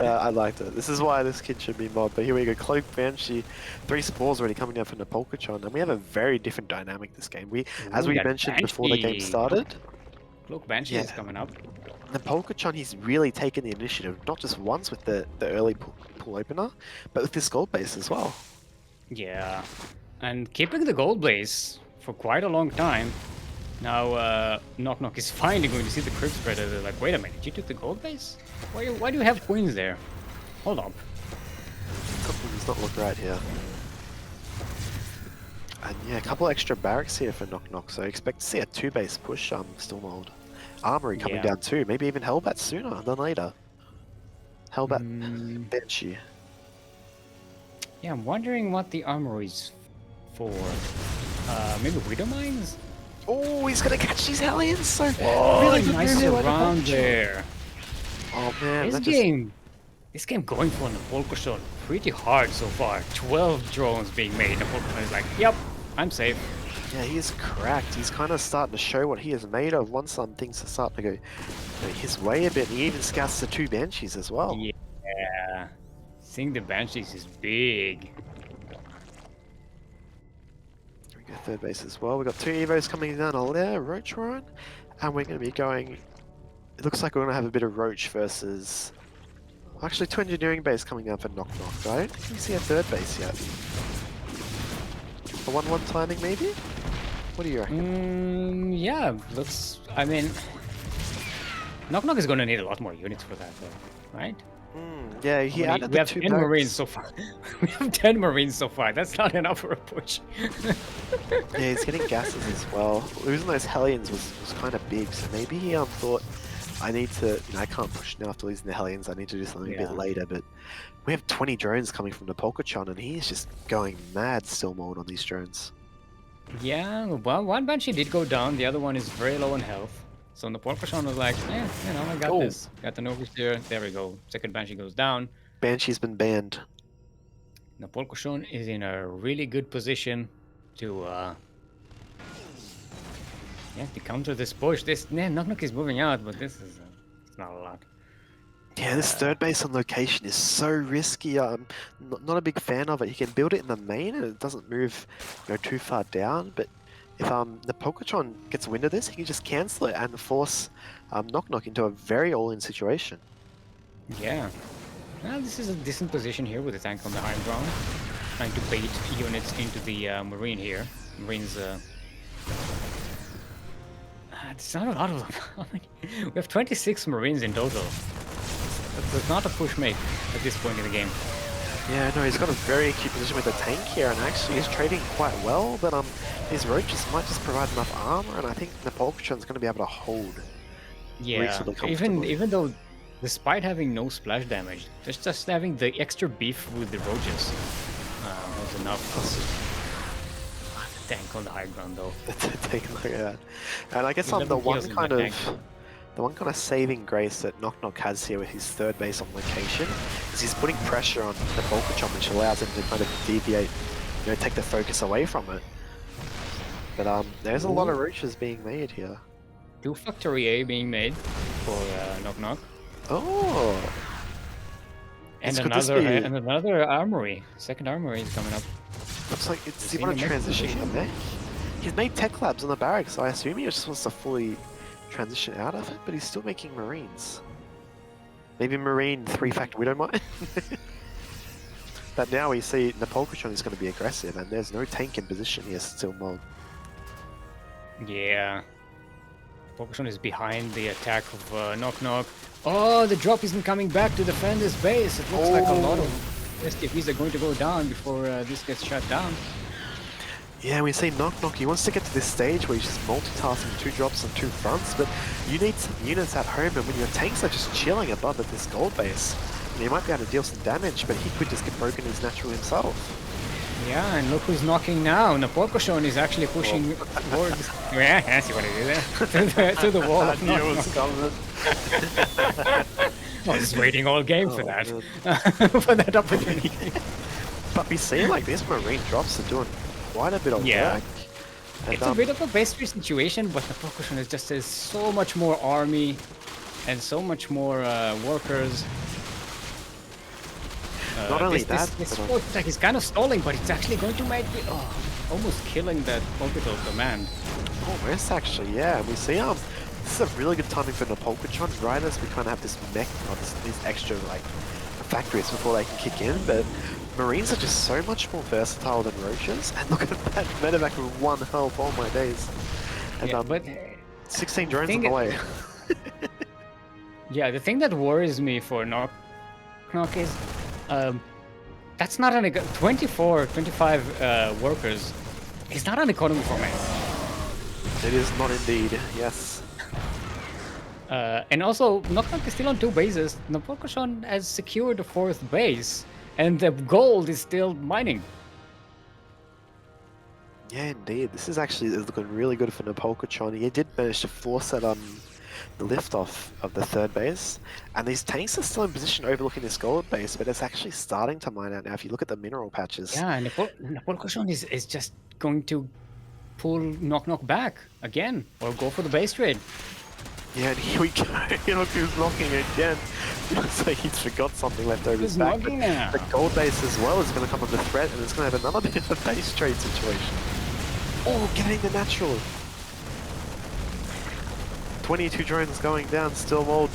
I liked it. This is why this kid should be mod. But here we go. Cloak Banshee, 3 spores already coming down from Napolcochon, and we have a very different dynamic this game. As we mentioned before the game started, Cloak Banshee is coming up. Napolcochon, he's really taken the initiative, not just once with the early pool opener, but with this gold base as well. Yeah, and keeping the gold base for quite a long time. Now, KnockKnock is finally going to see the Crypt Spreader. They're like, wait a minute, you took the gold base? Why do you have queens there? Hold up. Something does not look right here. And yeah, a couple extra barracks here for KnockKnock, so I expect to see a 2-base push, Steelmold. Armory coming down too, maybe even Hellbat sooner than later. Hellbat Banshee. Yeah, I'm wondering what the armory's for. Maybe Widow Mines? Oh, he's gonna catch these Hellions! So really good nice around there. Oh man, this game going for Napolcochon pretty hard so far. 12 drones being made. Napolcochon is like, yep, I'm safe. Yeah, he is cracked. He's kind of starting to show what he is made of once some things are starting to go his way a bit. He even scouts the 2 Banshees as well. Yeah, seeing the Banshees is big. We go 3rd base as well. We've got 2 Evos coming down on there, Roach Ryan, and we're going to be going. It looks like we're going to have a bit of Roach versus. Actually, 2 engineering base coming down for KnockKnock. I don't think we see a 3rd base yet. A 1-1 timing, maybe? What do you reckon? Yeah, looks. I mean, KnockKnock is going to need a lot more units for that, though, right? Yeah, he added we the have 2 10 barracks. Marines so far. We have 10 Marines so far. That's not enough for a push. Yeah, he's getting gases as well. Losing those Hellions was kind of big, so maybe he thought, I need to, I can't push now after losing the Hellions, I need to do something a bit later, but we have 20 drones coming from Napolcochon, and he's just going mad Steelmold on these drones. Yeah, well, one Banshee did go down, the other one is very low on health. So Napolcochon was like, I got this. Got an oversteer, there we go. Second Banshee goes down. Banshee's been banned. Napolcochon is in a really good position to to counter this push. KnockKnock is moving out, but this is it's not a lot. Yeah, this 3rd base on location is so risky. I'm not a big fan of it. He can build it in the main and it doesn't move too far down, but if Napolcochon gets wind of this, he can just cancel it and force KnockKnock into a very all-in situation. Yeah. Well, this is a decent position here with the tank on the high ground. Trying to bait units into the Marine here. Marines, it's not a lot of them. We have 26 Marines in total. That's not a push make at this point in the game. Yeah, no, he's got a very cute position with the tank here, and actually he's trading quite well, but these roaches might just provide enough armor, and I think Napolcochon's going to be able to hold reasonably comfortably. Even though, despite having no splash damage, just having the extra beef with the roaches was enough. Tank on the high ground though. Take a look at that. And I guess the one kind of saving grace that KnockKnock has here with his third base on location is he's putting pressure on the Napolcochon, which allows him to kind of deviate, take the focus away from it. But there's a lot of roaches being made here. 2 Factory A being made for KnockKnock. Oh. And another armory. Second armory is coming up. Looks like it's even a transition in there. He's made tech labs on the barracks, so I assume he just wants to fully transition out of it, but he's still making marines. Maybe marine 3-fact widow mine. But now we see Napolcochon is going to be aggressive, and there's no tank in position here, Steelmold. Yeah. Napolcochon is behind the attack of KnockKnock. Oh, the drop isn't coming back to defend his base. It looks like a lot of STPs are going to go down before this gets shut down. Yeah, we see KnockKnock, he wants to get to this stage where he's just multitasking 2 drops on 2 fronts, but you need some units at home, and when your tanks are just chilling above at this gold base, he might be able to deal some damage, but he could just get broken as natural himself. Yeah, and look who's knocking now. Napolcochon is actually pushing towards... Yeah, I see what it is there. to the wall of KnockKnock. I was waiting all game for that. For that opportunity. But we see like these marine drops are doing quite a bit of work. And, it's a bit of a base tree situation, but Napolcochon is just has so much more army and so much more workers. Not only that, this attack is kind of stalling, but it's actually going to make it almost killing that orbital command. Almost actually, yeah. We see this is a really good timing for Napolcochon, right as we kind of have this mech, these extra like factories before they can kick in, but marines are just so much more versatile than roaches. And look at that medevac with 1 health, oh my days. And yeah, but 16 drones on the way. Yeah, the thing that worries me for KnockKnock is that's not an 25 workers is not an economy format. It is not indeed, yes. And also, KnockKnock is still on 2 bases. Napolcochon has secured the 4th base, and the gold is still mining. Yeah, indeed. This is actually looking really good for Napolcochon. He did manage to force that the lift off of the 3rd base, and these tanks are still in position overlooking this gold base, but it's actually starting to mine out now if you look at the mineral patches. Yeah, and Napolcochon is just going to pull KnockKnock back again, or go for the base trade. Yeah, and here we go. Look who's knocking again. It looks like he's forgot something left over his back. The gold base as well is going to come under threat, and it's going to have another bit of a base trade situation. Oh, getting the natural. 22 drones going down, Steelmold.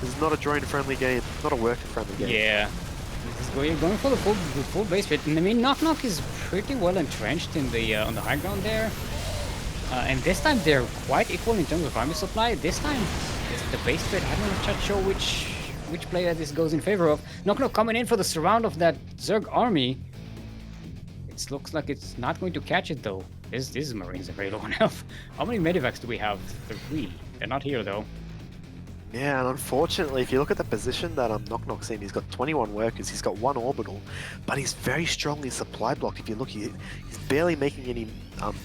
This is not a drone-friendly game, not a worker-friendly game. Yeah. Going for the full base trade. I mean, KnockKnock is pretty well entrenched in the on the high ground there. And this time they're quite equal in terms of army supply. This time, the base trade, I'm not sure which player this goes in favor of. KnockKnock coming in for the surround of that Zerg army. It looks like it's not going to catch it though. These marines are very low on health. How many medivacs do we have? 3. They're not here though. Yeah, and unfortunately, if you look at the position that KnockKnock's in, he's got 21 workers, he's got 1 orbital, but he's very strongly supply blocked. If you look, he's barely making any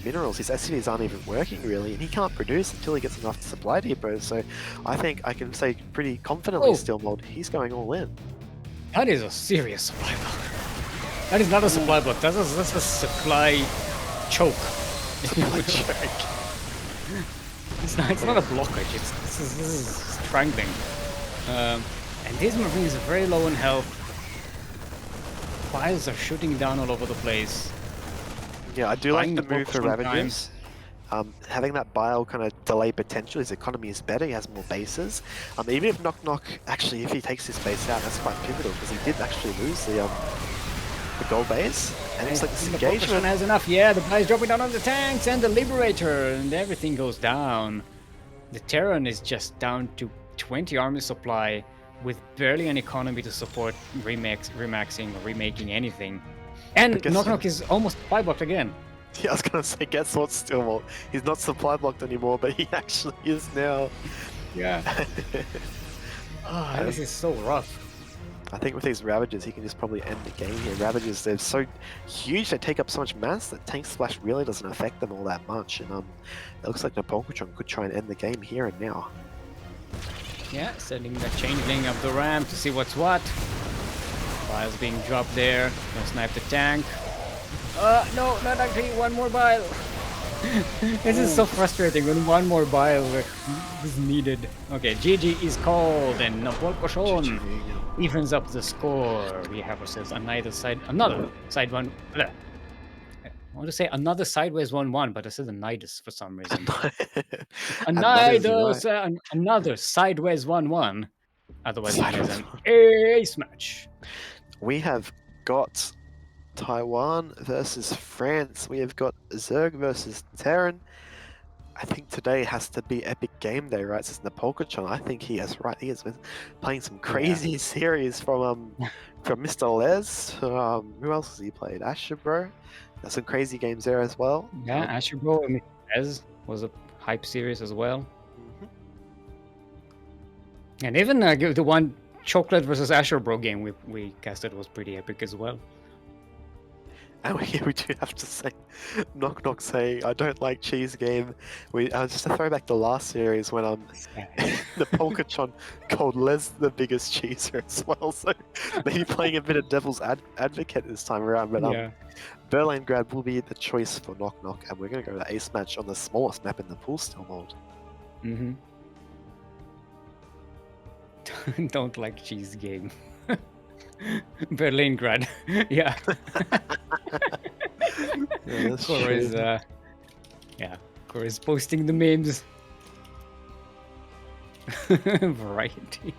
minerals. His SCVs aren't even working really, and he can't produce until he gets enough supply depots. So I think I can say pretty confidently, Steelmold, he's going all in. That is a serious supply block. That is not a supply block. That's a supply choke. Supply choke. It's not a blockage. This is strangling. And these marines are very low in health. Files are shooting down all over the place. Yeah, I do like the move for Ravagers. Having that bile kind of delay potential, his economy is better, he has more bases. Even if KnockKnock, actually, if he takes his base out, that's quite pivotal, because he did actually lose the gold base. And it's like this engagement has enough. Yeah, the guy's dropping down on the tanks and the Liberator, and everything goes down. The Terran is just down to 20 army supply. with barely an economy to support remaxing or remaking anything. And guess- KnockKnock is almost 5-blocked again. Yeah, I was gonna say, guess what, Steelmold? He's not supply blocked anymore, but he actually is now. Yeah. This is so rough. I think with these Ravages, he can just probably end the game here. Ravages, they're so huge, they take up so much mass that Tank Splash really doesn't affect them all that much. And it looks like Napolcochon could try and end the game here and now. Yeah, sending the changeling up the ramp to see what's what. Bile's being dropped there. Gonna snipe the tank. No, not actually. One more bile. This is so frustrating when one more bile is needed. Okay, GG is called, and Napolcochon evens up the score. We have ourselves another side one. I want to say another sideways 1-1, but I said a nidus for some reason. Another sideways 1-1. Otherwise known as an ace match. We have got Taiwan versus France. We have got Zerg versus Terran. I think today has to be epic game day, right? Since Napolcochon, I think he is right. He has been playing some crazy series from MrLEz. Who else has he played? AsherBro. There's some crazy games there as well. Yeah, AsherBro and MrLEz was a hype series as well. And even the one Cheoklate versus AsherBro game we casted was pretty epic as well. And we do have to say, KnockKnock say, I don't like cheese game. Just to throw back the last series when Napolcochon called Les the biggest cheeser as well. So maybe playing a bit of devil's advocate this time around. But Berlingrad will be the choice for KnockKnock, and we're going to go to the ace match on the smallest map in the pool, Steelmold. Don't like cheese game. Berlingrad. Yeah. Cora is posting the memes. Variety.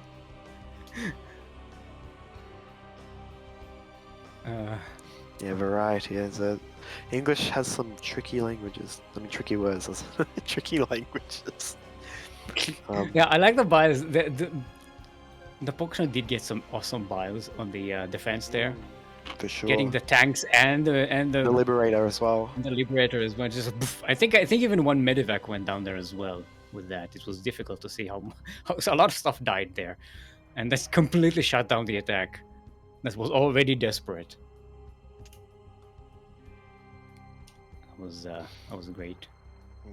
Variety is English has some tricky languages. I mean, tricky words. Tricky languages. I like the bias. The Pokemon did get some awesome bios on the defense there. For sure. Getting the tanks and the Liberator as well. The Liberator as well. Just I think even one Medivac went down there as well with that. It was difficult to see how a lot of stuff died there, and that's completely shut down the attack. That was already desperate. That was great.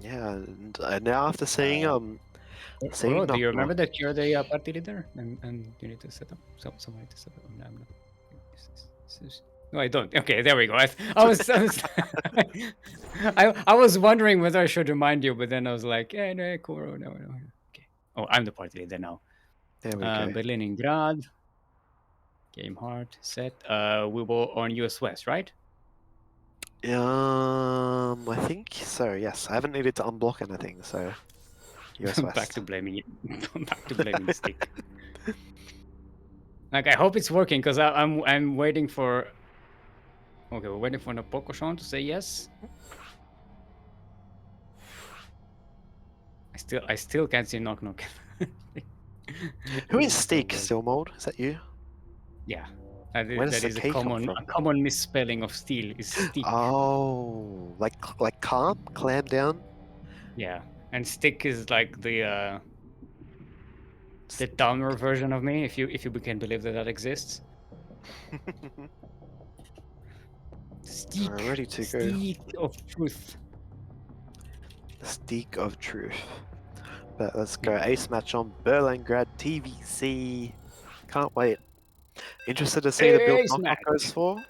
Yeah, and now after seeing do you remember that you're the party leader and you need to set up somebody to set up? No, I don't. Okay, there we go. I was wondering whether I should remind you, but then I was like, no, Koro, no. Okay. Oh, I'm the party leader now. There we go. Berlingrad. Game heart set. We were on US West, right? I think so. Yes, I haven't needed to unblock anything, so US West. Back to blaming Stick. Like, I hope it's working because I'm waiting for. Okay, we're waiting for Napolcochon to say yes. I still can't see KnockKnock. Who is Steak, Steelmold? Is that you? Yeah. That is a common misspelling of steel is stick. Oh, like calm, clam down. Yeah, and stick is like the downer version of me, if you can believe that exists. Steak, ready to go. Steak of truth. Steak of truth. But let's go ace match on Berlingrad TVC. Can't wait. Interested to see the build KnockKnock goes for,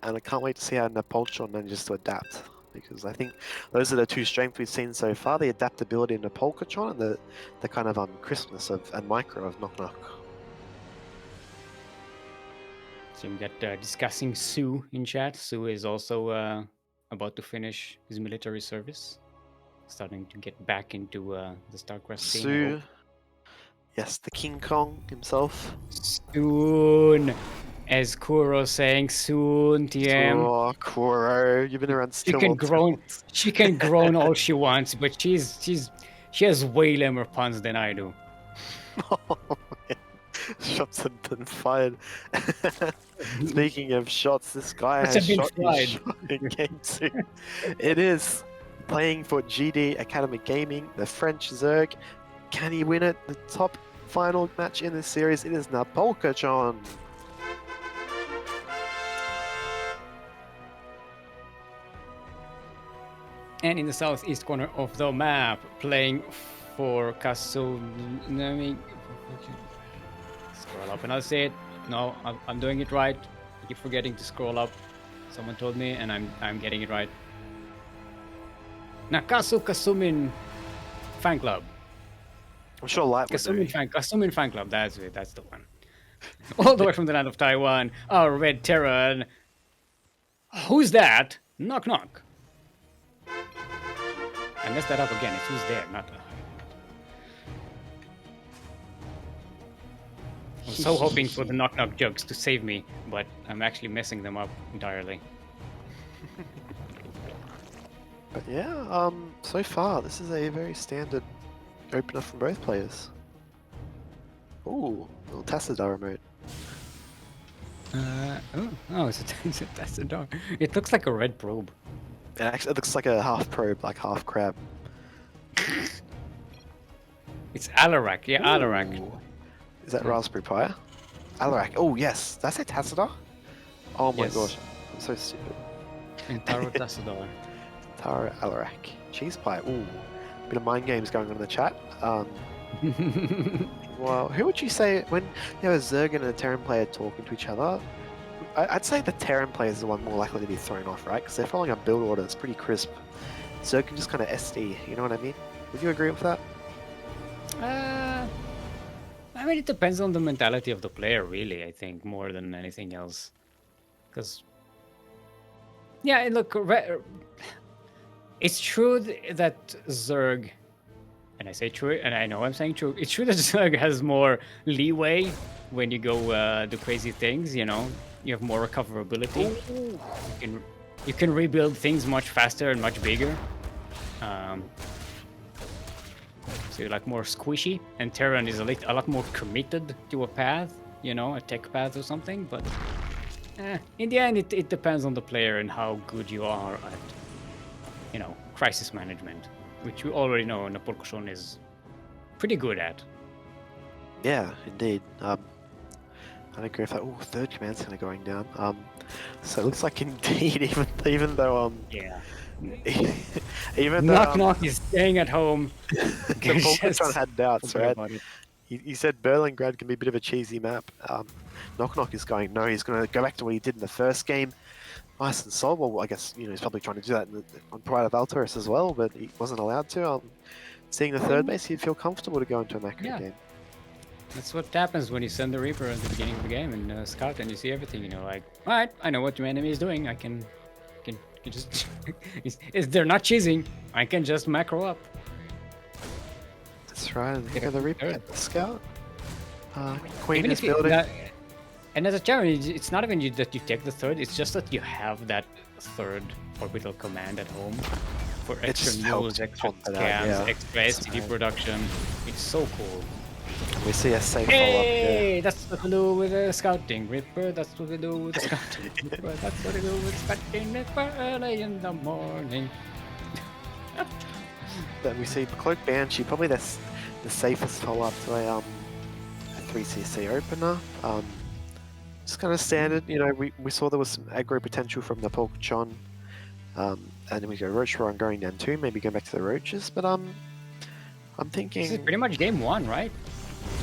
and I can't wait to see how Napolcochon manages to adapt, because I think those are the two strengths we've seen so far: the adaptability in Napolcochon and the kind of crispness and micro of KnockKnock. So we got discussing Sue in chat. Sue is also about to finish his military service, starting to get back into the StarCraft scene. Sue. Yes, the King Kong himself. Soon. As Kuro saying, soon, TM. Oh, Kuro, you've been around She can groan all she wants, but she has way lamer puns than I do. shots have been fired. Speaking of shots, this guy Shots has have been shot his fired. shot in game 2. It is playing for GD Academy Gaming, the French Zerg. Can he win it? The top final match in this series, it is Napolcochon. And in the southeast corner of the map, playing for Kasumi. Scroll up and I'll say it. No, I'm doing it right. I keep forgetting to scroll up. Someone told me, and I'm getting it right. Nakasu Kasumin Fan Club. I'm sure Light would know. Kasumin Fan Club. That's it. That's the one. All the way from the land of Taiwan, our Red Terran. Who's that? Knock knock. I messed that up again. It's who's there, not. I'm so hoping for the knock knock jokes to save me, but I'm actually messing them up entirely. But yeah, so far this is a very standard opener from both players. Ooh, little Tassadar remote. It's a Tassadar. It looks like a red probe. It looks like a half probe, like half crab. It's Alarak, yeah, Alarak. Ooh. Is that Raspberry Pi? Alarak. Oh yes, that's a Tassadar. Oh my Yes. gosh, I'm so stupid. And Taro Tassadar. Taro Alarak. Cheese pie. Ooh, bit of mind games going on in the chat. Well, who would you say when you have a Zerg and a Terran player talking to each other? I'd say the Terran player is the one more likely to be thrown off, right? Because they're following a build order that's pretty crisp. Zerg can just kind of SD, you know what I mean? Would you agree with that? I mean, it depends on the mentality of the player, really, I think, more than anything else. Because, yeah, look, it's true that Zerg, and I say true, and I know I'm saying true, it's true that Zerg has more leeway when you go do crazy things, you know? You have more recoverability. You can rebuild things much faster and much bigger. So you're like more squishy, and Terran is a lot more committed to a path, you know, a tech path or something. But in the end, it depends on the player and how good you are at, you know, crisis management, which we already know Napolcochon is pretty good at. Yeah, indeed. I agree with that. Oh, third command's kind of going down. So it looks like indeed, even though Yeah. even though Knock is staying at home. Napolcochon had doubts, Forget right? about it. He said Berlingrad can be a bit of a cheesy map. KnockKnock is going, no, he's going to go back to what he did in the first game. Nice and solid. Well, I guess, you know, he's probably trying to do that on Pride of Altaris as well, but he wasn't allowed to. Seeing the third base, he'd feel comfortable to go into a macro Yeah. game. That's what happens when you send the Reaper at the beginning of the game and scout, and you see everything. You know, like, all right, I know what your enemy is doing. I can just. They're not cheesing. I can just macro up. That's right. Get Look a at the Reaper third. at the scout. Queen Even is if you- building. and as a challenge, it's not even that you take the third. It's just that you have that third orbital command at home for It extra just helps news, extra pump it out, scans, yeah. extra STD right. production. It's so cool. We see a safe follow-up here. Hey, that's what we do with the scouting, Ripper. That's what we do with the scouting, Ripper. That's what we do with scouting, Ripper. Early in the morning. Then we see Cloak Banshee, probably the safest follow-up to a 3cc opener. Just kind of standard, you know, we saw there was some aggro potential from Napolcochon. And then we go Roach Run going down 2, maybe going back to the Roaches, but I'm thinking... This is pretty much game 1, right?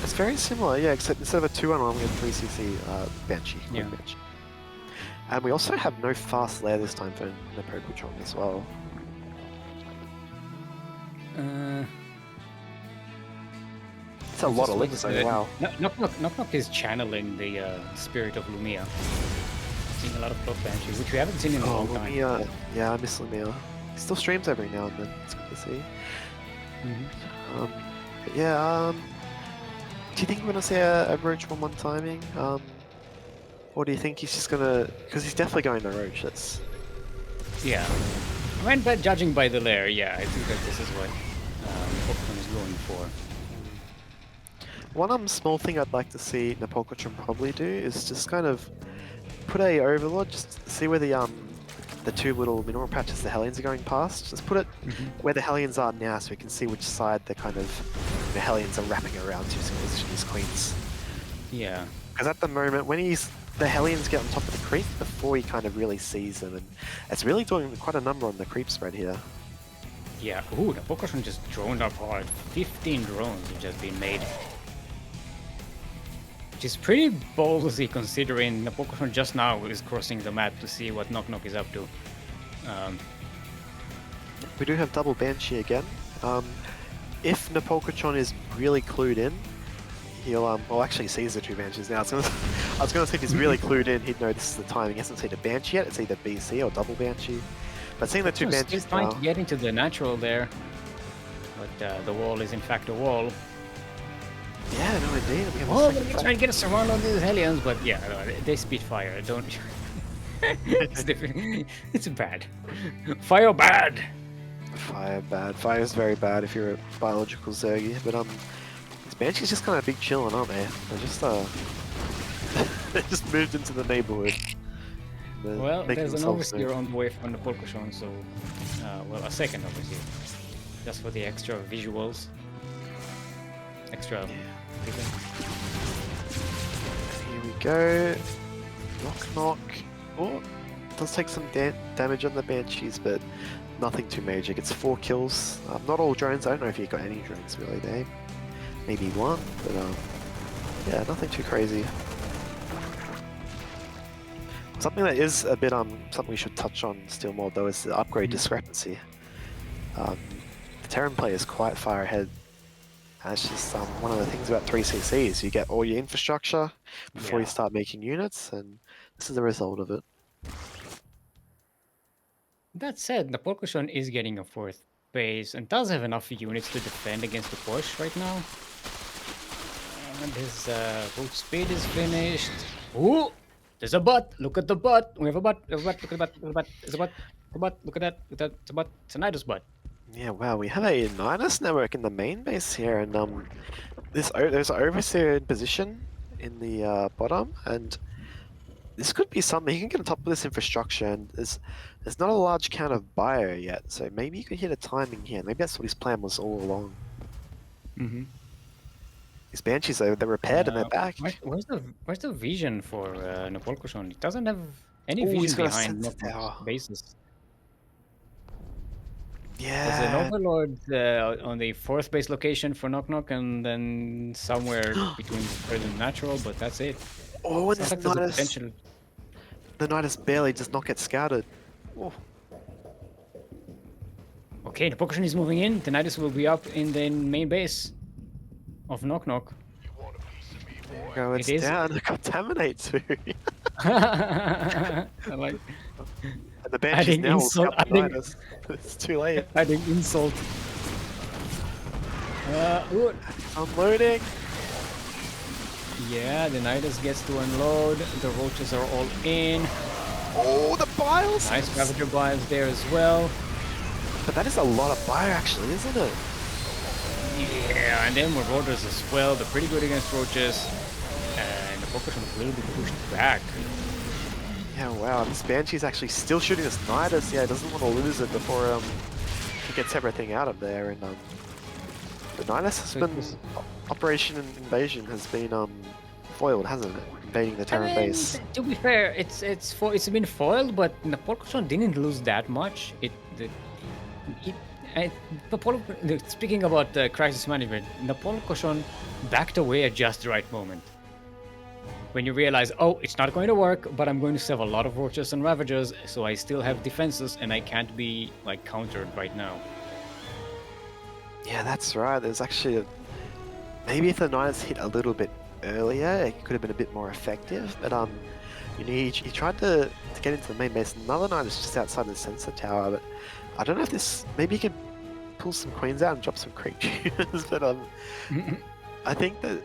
It's very similar, yeah, except instead of a 2-1, we have 3cc Banshee. Yeah. Banshee. And we also have no fast lair this time for Napolcochon as well. It's a lot of links, though, wow. KnockKnock is channeling the spirit of Lumia. Seeing a lot of Cloak Banshee, which we haven't seen in a Oh, long time. Lumia. Yeah, I miss Lumia. He still streams every now and then. It's good to see. Mhm. But yeah, do you think we're going to see a Roach 1-1 timing? Or do you think he's just going to... Because he's definitely going to Roach, that's... Yeah. I mean, but judging by the lair, yeah, I think that this is what Pokemon is going for. One small thing I'd like to see Napolcochon probably do is just kind of put a overlord, just see where the two little mineral patches the Hellions are going past. Just put it where the Hellions are now, so we can see which side the kind of the Hellions are wrapping around to position his queens. Yeah. Because at the moment, when the Hellions get on top of the creep before he kind of really sees them, and it's really doing quite a number on the creep spread here. Yeah. Ooh, the Napolcochon just droned up hard. 15 drones have just been made. Which is pretty ballsy considering Napolcochon just now is crossing the map to see what KnockKnock is up to. We do have double Banshee again. If Napolcochon is really clued in, he'll well actually sees the two Banshees now. I was gonna say if he's really clued in, he'd know this is the time. He hasn't seen a Banshee yet. It's either BC or double Banshee. But seeing the two Banshees Still trying now, to get into the natural there, but the wall is in fact a wall. yeah, no indeed. We have a Oh, second they're trying to get a surround on these Hellions, but yeah, no, they spit fire. Don't. It's bad. Fire bad. Fire bad. Fire is very bad if you're a biological Zergy. But these Banshees just kind of big chilling, aren't they? They're just they just moved into the neighborhood. They're Well, making there's an themselves overseer known. on the way from the Napolcochon, so well, a second overseer, just for the extra visuals. Extra. Here we go. KnockKnock. Oh, does take some damage on the Banshees, but nothing too major. Gets 4 kills. Not all drones. I don't know if he got any drones really there. Maybe one, but yeah, nothing too crazy. Something that is a bit something we should touch on Steelmold though is the upgrade discrepancy. The Terran play is quite far ahead. And it's just one of the things about 3CCs. You get all your infrastructure before you start making units, and this is the result of it. That said, Napolcochon is getting a 4th base and does have enough units to defend against the push right now. And his boat speed is finished. Ooh! There's a butt! Look at the butt! We have a butt! We have a butt! Look at the butt! Look at the butt! There's a butt! A butt! Look at that! Look at that! It's a butt! It's a Nidus butt! Yeah, wow, we have a Nidus network in the main base here, and there's an overseer in position in the bottom, and this could be something. He can get on top of this infrastructure, and there's not a large count of bio yet, so maybe you could hit a timing here. Maybe that's what his plan was all along. Mm-hmm. These Banshees, they're repaired and they're back. Where's the vision for Napolcochon? It doesn't have any Ooh, he's vision got a behind sense tower. KnockKnock's bases. There's an Yeah. overlord on the 4th base location for KnockKnock, and then somewhere between the 3rd and natural, but that's it. Oh, and Sounds this like there's a Nidus, potential. the Nidus barely does not get scouted. Oh. Okay, the Napolcochon is moving in. The Nidus will be up in the main base of KnockKnock. Go, it's It is. down. Contaminate too. I like And the Banshees Adding now will insult- scout the adding- Nidus. It's too late. adding insult. Ooh. Unloading. Yeah, the Nidus gets to unload. The roaches are all in. Oh, the biles! Nice Ravager Biles there as well. But that is a lot of bio, actually, isn't it? Yeah, and then Marauders as well. They're pretty good against roaches. And the Napolcochon is a little bit pushed back. Yeah, wow. This Banshee's actually still shooting this Nidus. Yeah, doesn't want to lose it before he gets everything out of there. And the Nidus has been Operation Invasion has been foiled, hasn't it? Invading the Terran base. To be fair, it's been foiled, but Napolcochon didn't lose that much. Speaking about crisis management, Napolcochon backed away at just the right moment. When you realize, oh, it's not going to work, but I'm going to save a lot of roaches and ravagers, so I still have defenses and I can't be like countered right now. Yeah, that's right. There's actually maybe if the Nidus hit a little bit earlier, it could have been a bit more effective. But he tried to get into the main base. Another Nidus just outside the sensor tower, but I don't know if this. Maybe he could pull some queens out and drop some creatures. But I think that.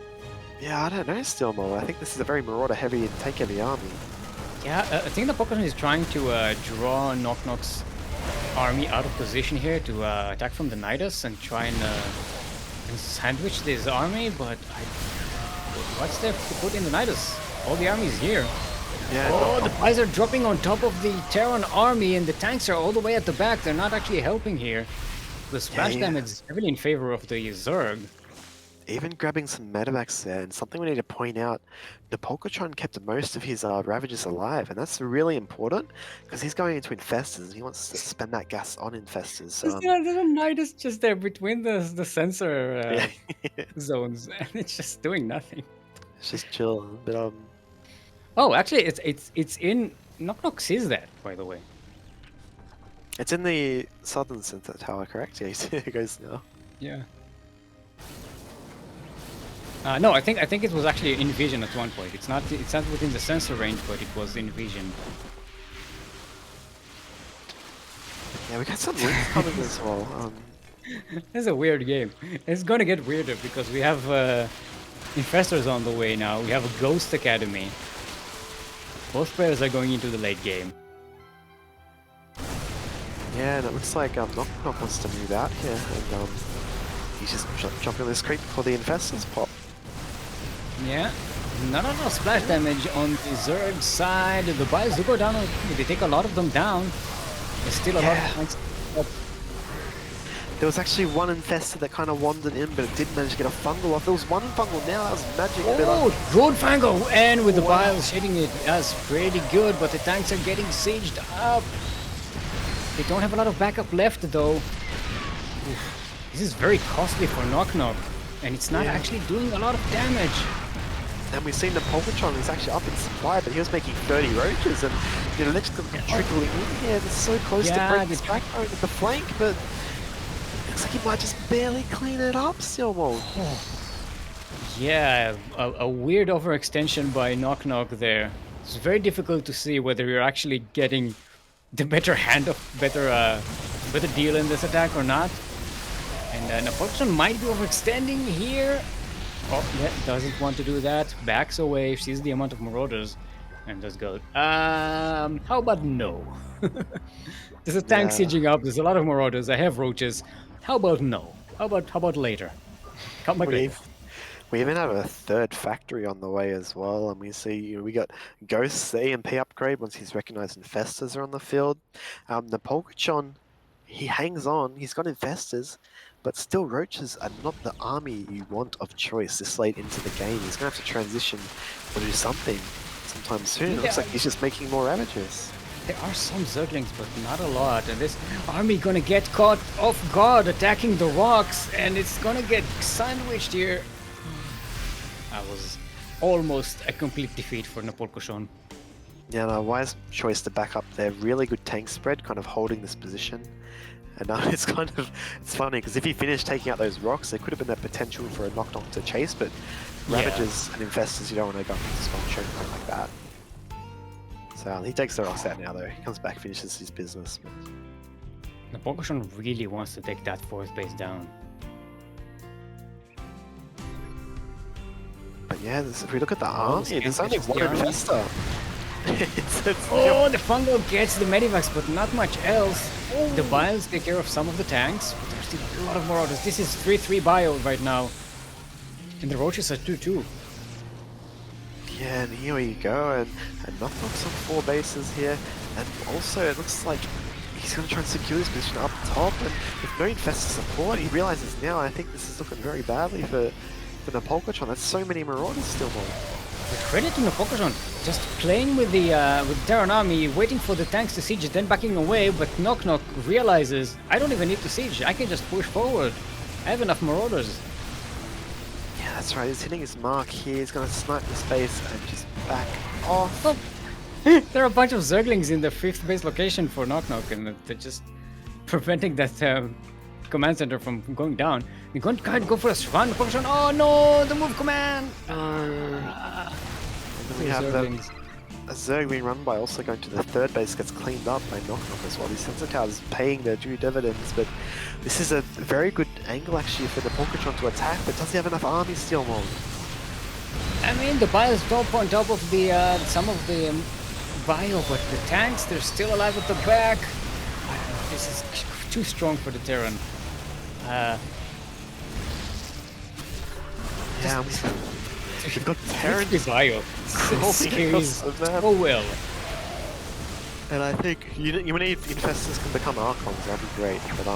Yeah, I don't know, Steelmold. I think this is a very marauder-heavy and tank-heavy army. Yeah, I think Napolcochon is trying to draw KnockKnock's army out of position here to attack from the Nidus and try and sandwich this army, but What's there to put in the Nidus? All the army's here. Yeah. Oh, the Pies are dropping on top of the Terran army, and the tanks are all the way at the back. They're not actually helping here. The splash damage is heavily in favor of the Zerg. Even grabbing some medevacs there, and something we need to point out, Napolcochon kept most of his Ravagers alive, and that's really important, because he's going into Infestors, and he wants to spend that gas on Infestors. So, There's a Nidus just there between the sensor yeah. zones, and it's just doing nothing. It's just chill, but Oh, actually, it's in KnockKnock sees that, by the way. it's in the southern center tower, correct? Yeah, he goes now. Yeah. No, I think it was actually in vision at one point. It's not within the sensor range, but it was in vision. Yeah, we got some links coming as well. It's a weird game. It's gonna get weirder because we have Infestors on the way now. We have a Ghost Academy. Both players are going into the late game. Yeah, and it looks like KnockKnock wants to move out here, and he's just jumping on this creep before the Infestors pop. Yeah, not a lot of splash damage on the Zerg side. The Biles do go down, they take a lot of them down. There's still a lot of tanks. There was actually one Infestor that kind of wandered in, but it did manage to get a fungal off. There was one fungal now, that was magic. Oh, good fungal! And with the Biles hitting it, that's pretty good, but the tanks are getting sieged up. They don't have a lot of backup left though. Oof. This is very costly for KnockKnock, and it's not actually doing a lot of damage. And we've seen Napolcochon is actually up in supply, but he was making 30 roaches, and the electrical trickling in here. It's so close to break this backbone at the flank, but looks like he might just barely clean it up, Steelmold. Yeah, a weird overextension by KnockKnock there. It's very difficult to see whether you're actually getting the better better deal in this attack or not. And Napolcochon might be overextending here. Oh, yeah, doesn't want to do that. Backs away, sees the amount of Marauders, and just goes, how about no? There's a tank sieging up, there's a lot of Marauders, I have roaches. How about no? How about later? Come back later. We even have a third factory on the way as well, and we see we got Ghost's EMP upgrade once he's recognized Infestors are on the field. Napolcochon, he hangs on, he's got Infestors, but still roaches are not the army you want of choice this late into the game. He's going to have to transition or do something sometime soon. It looks like he's just making more Ravagers. There are some Zerglings, but not a lot. And this army gonna get caught off guard attacking the rocks, and it's gonna get sandwiched here. That was almost a complete defeat for Napolcochon. Yeah, no, wise choice to back up there. Really good tank spread, kind of holding this position. And it's it's funny, because if he finished taking out those rocks, there could have been that potential for a KnockKnock to chase, but Ravagers and Infestors, you don't want to go into spawn choke like that. So he takes the rocks out now though. He comes back, finishes his business. Napolcochon really wants to take that fourth base down. But yeah, if we look at the army, there's only one Infestor. The fungal gets the medivacs, but not much else. The Biles take care of some of the tanks, but there's still a lot of Marauders. This is 3-3 Bio right now. And the Roaches are 2-2. Yeah, and here we go, and KnockKnock's on 4 bases here, and also it looks like he's going to try and secure this position up top, and with no Infestor support, he realizes now, I think this is looking very badly for Napolcochon. That's so many Marauders still more. The credit to Napolcochon, just playing with the Terran army, waiting for the tanks to siege, then backing away, but KnockKnock realizes, I don't even need to siege, I can just push forward. I have enough Marauders. Yeah, that's right, he's hitting his mark here, he's going to snipe the space and just back off. Oh. There are a bunch of Zerglings in the 5th base location for KnockKnock, and they're just preventing that command center from going down. They're going to go for a Swan Open. Oh no, the move command! We have a Zerg being run by also going to the 3rd base, gets cleaned up by KnockKnock as well. These sensor towers paying their due dividends, but this is a very good angle actually for the Napolcochon to attack, but does he have enough army Steelmold? I mean, the Bio's top on top of the some of the Bio, but the tanks, they're still alive at the back. This is too strong for the Terran. We've got Terran This bio crawling scares across the map. so well. And I think you need Infestors can become Archons, that'd be great. But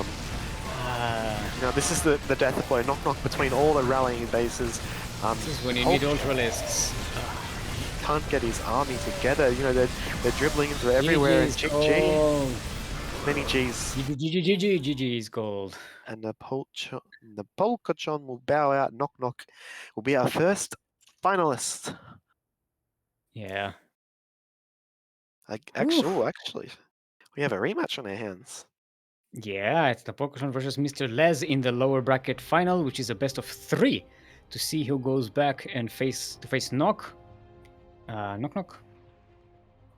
you know, this is the death blow, knock between all the rallying bases. This is when you need ultralists. Can't get his army together. You know, they're dribbling into everywhere. GG's GG. gold. Many G's. GG's gold. And Napolcochon will bow out. KnockKnock will be our first finalist. Yeah. Actually, we have a rematch on our hands. Yeah, it's Napolcochon versus MrLEz in the lower bracket final, which is a best of 3 to see who goes back and face KnockKnock.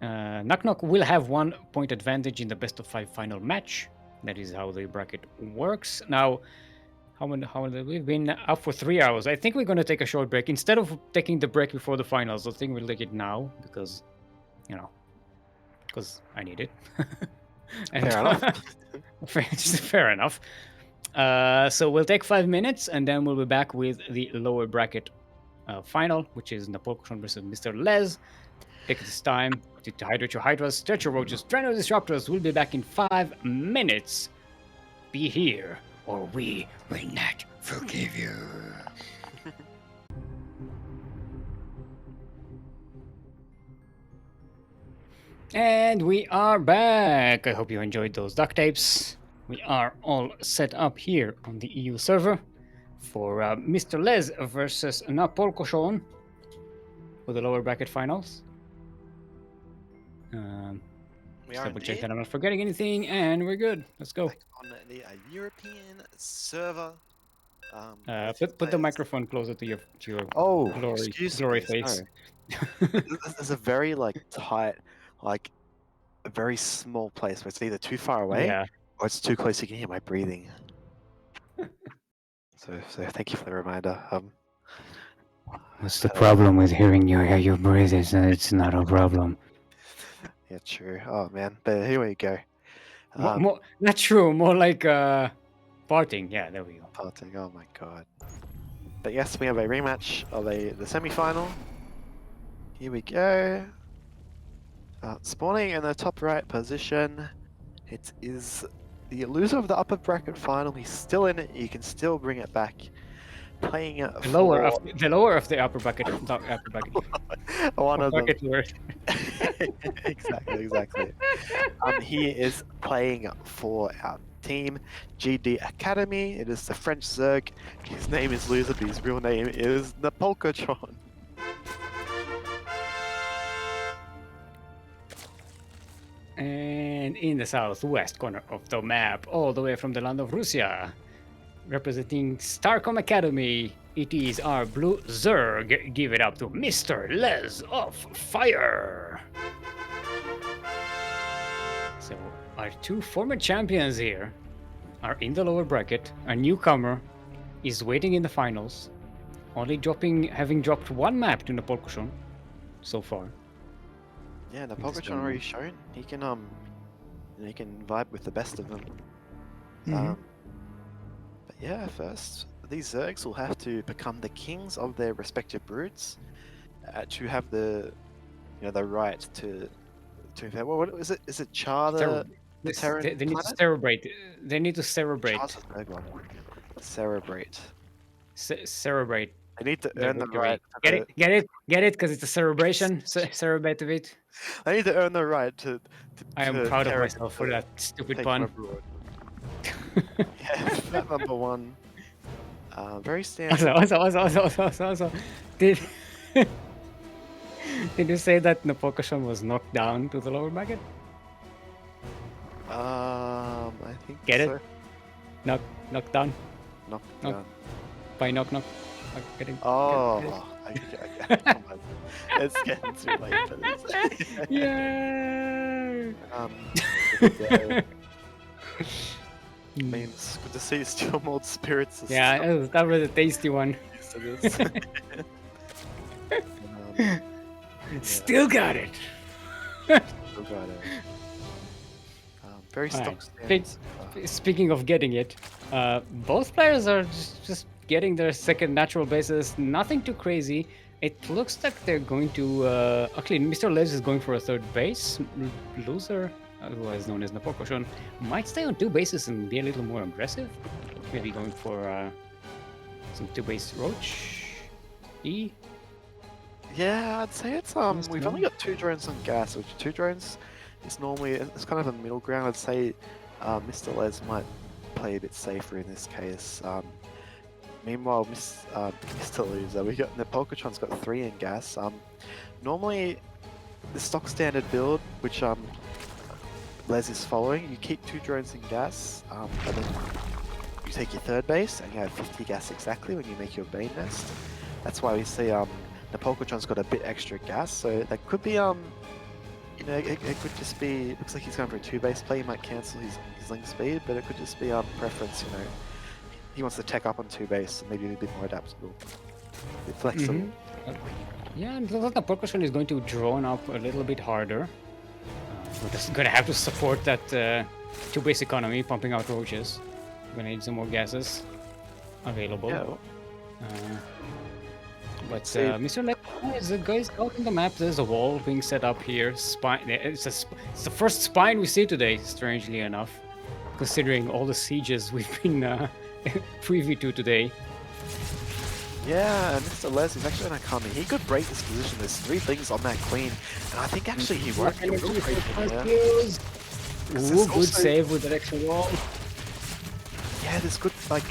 KnockKnock will have 1 point advantage in the best of 5 final match. That is how the bracket works. Now, how we've been up for 3 hours. I think we're going to take a short break instead of taking the break before the finals. I think we'll take it now because, you know, because I need it. And, Fair enough. fair enough. So we'll take 5 minutes and then we'll be back with the lower bracket final, which is Napolcochon versus MrLEz. Take this time to hydrate your hydras, stretch your roaches, train your disruptors. We'll be back in 5 minutes. Be here, or we will not forgive you. And we are back. I hope you enjoyed those duct tapes. We are all set up here on the EU server for MrLEz versus Napolcochon for the lower bracket finals. We are Double check indeed. that I'm not forgetting anything, and we're good. Let's go. On the European server. Put the microphone closer to your Oh, glory excuse glory me, face. There's a very tight, a very small place where it's either too far away Yeah. or it's too close. You can hear my breathing. so thank you for the reminder. What's the problem with hearing your breathe? It's not a problem. Yeah, true. Oh man, but here we go. More, not true. More like parting. Yeah, there we go. Parting. Oh my god. But yes, we have a rematch of the semi-final. Here we go. Spawning in the top right position. It is the loser of the upper bracket final. He's still in it. You can still bring it back. Playing it The lower of the upper bracket. Not upper bracket. One of them. Bracket word. Exactly. He is playing for our team, GD Academy. It is the French Zerg. His name is Loser, but his real name is Napolcochon. And in the southwest corner of the map, all the way from the land of Russia, representing Starcom Academy, it is our blue Zerg. Give it up to MrLEz of Fire. So our 2 former champions here are in the lower bracket. A newcomer is waiting in the finals, having dropped 1 map to Napolcochon so far. Yeah, Napolcochon already shown he can vibe with the best of them. But yeah, first these Zergs will have to become the kings of their respective broods to have the right to what is it? Is it Char the Terran They need to planet? celebrate. They need to celebrate. Char's the third one. Cerebrate. Celebrate. They need to their earn the victory. right. Get it, because it's a celebration. Celebrate of it. They need to earn the right to I am proud of Terran myself for to that stupid take pun. my brood. Yeah, that number 1. Very standard. Also, did you say that Napolcochon was knocked down to the lower bracket? I think Get it? so. Knocked down Knocked Knock. down. by KnockKnock. Get it? Oh, come on. It's getting too late for this. Yeah. Yeah. I mean, it's good to see Steelmold spirits. Are Yeah, that was a tasty one. still used to this. Still got it. Still got it. Very stock Alright, stands. Speaking of getting it, both players are just getting their second natural bases. Nothing too crazy. It looks like they're going to. Actually, MrLEz is going for a third base. Loser, otherwise known as Napolcochon, might stay on two bases and be a little more aggressive. Maybe going for some two-base Roach. E. Yeah, I'd say it's Yes, we've no. only got 2 drones on gas, which 2 drones is normally it's kind of a middle ground. I'd say MrLEz might play a bit safer in this case. Meanwhile, MrLEz, we got Napolcochon's got 3 in gas. Normally the stock standard build, which Les is following, you keep 2 drones in gas, and then you take your third base and you have 50 gas exactly when you make your bane nest. That's why we see Napolcochon's got a bit extra gas, so that could be you know, it could just be, looks like he's going for a 2-base play. He might cancel his link speed, but it could just be preference, you know. He wants to tech up on 2-base, so maybe a bit more adaptable, a bit flexible. Yeah, and the Napolcochon is going to drone up a little bit harder. We're just gonna have to support that two-base economy, pumping out roaches. Gonna need some more gases available. Yeah, well, But see- MrLEz is the guys out on the map. There's a wall being set up here. Spine. It's the first spine we see today, strangely enough, considering all the sieges we've been privy to today. yeah, and MrLEz is actually going to come in. He could break this position. There's 3 things on that queen, and I think actually he won't be able to break it, yeah. Ooh, there's good also- save with that extra wall. Yeah, there's good like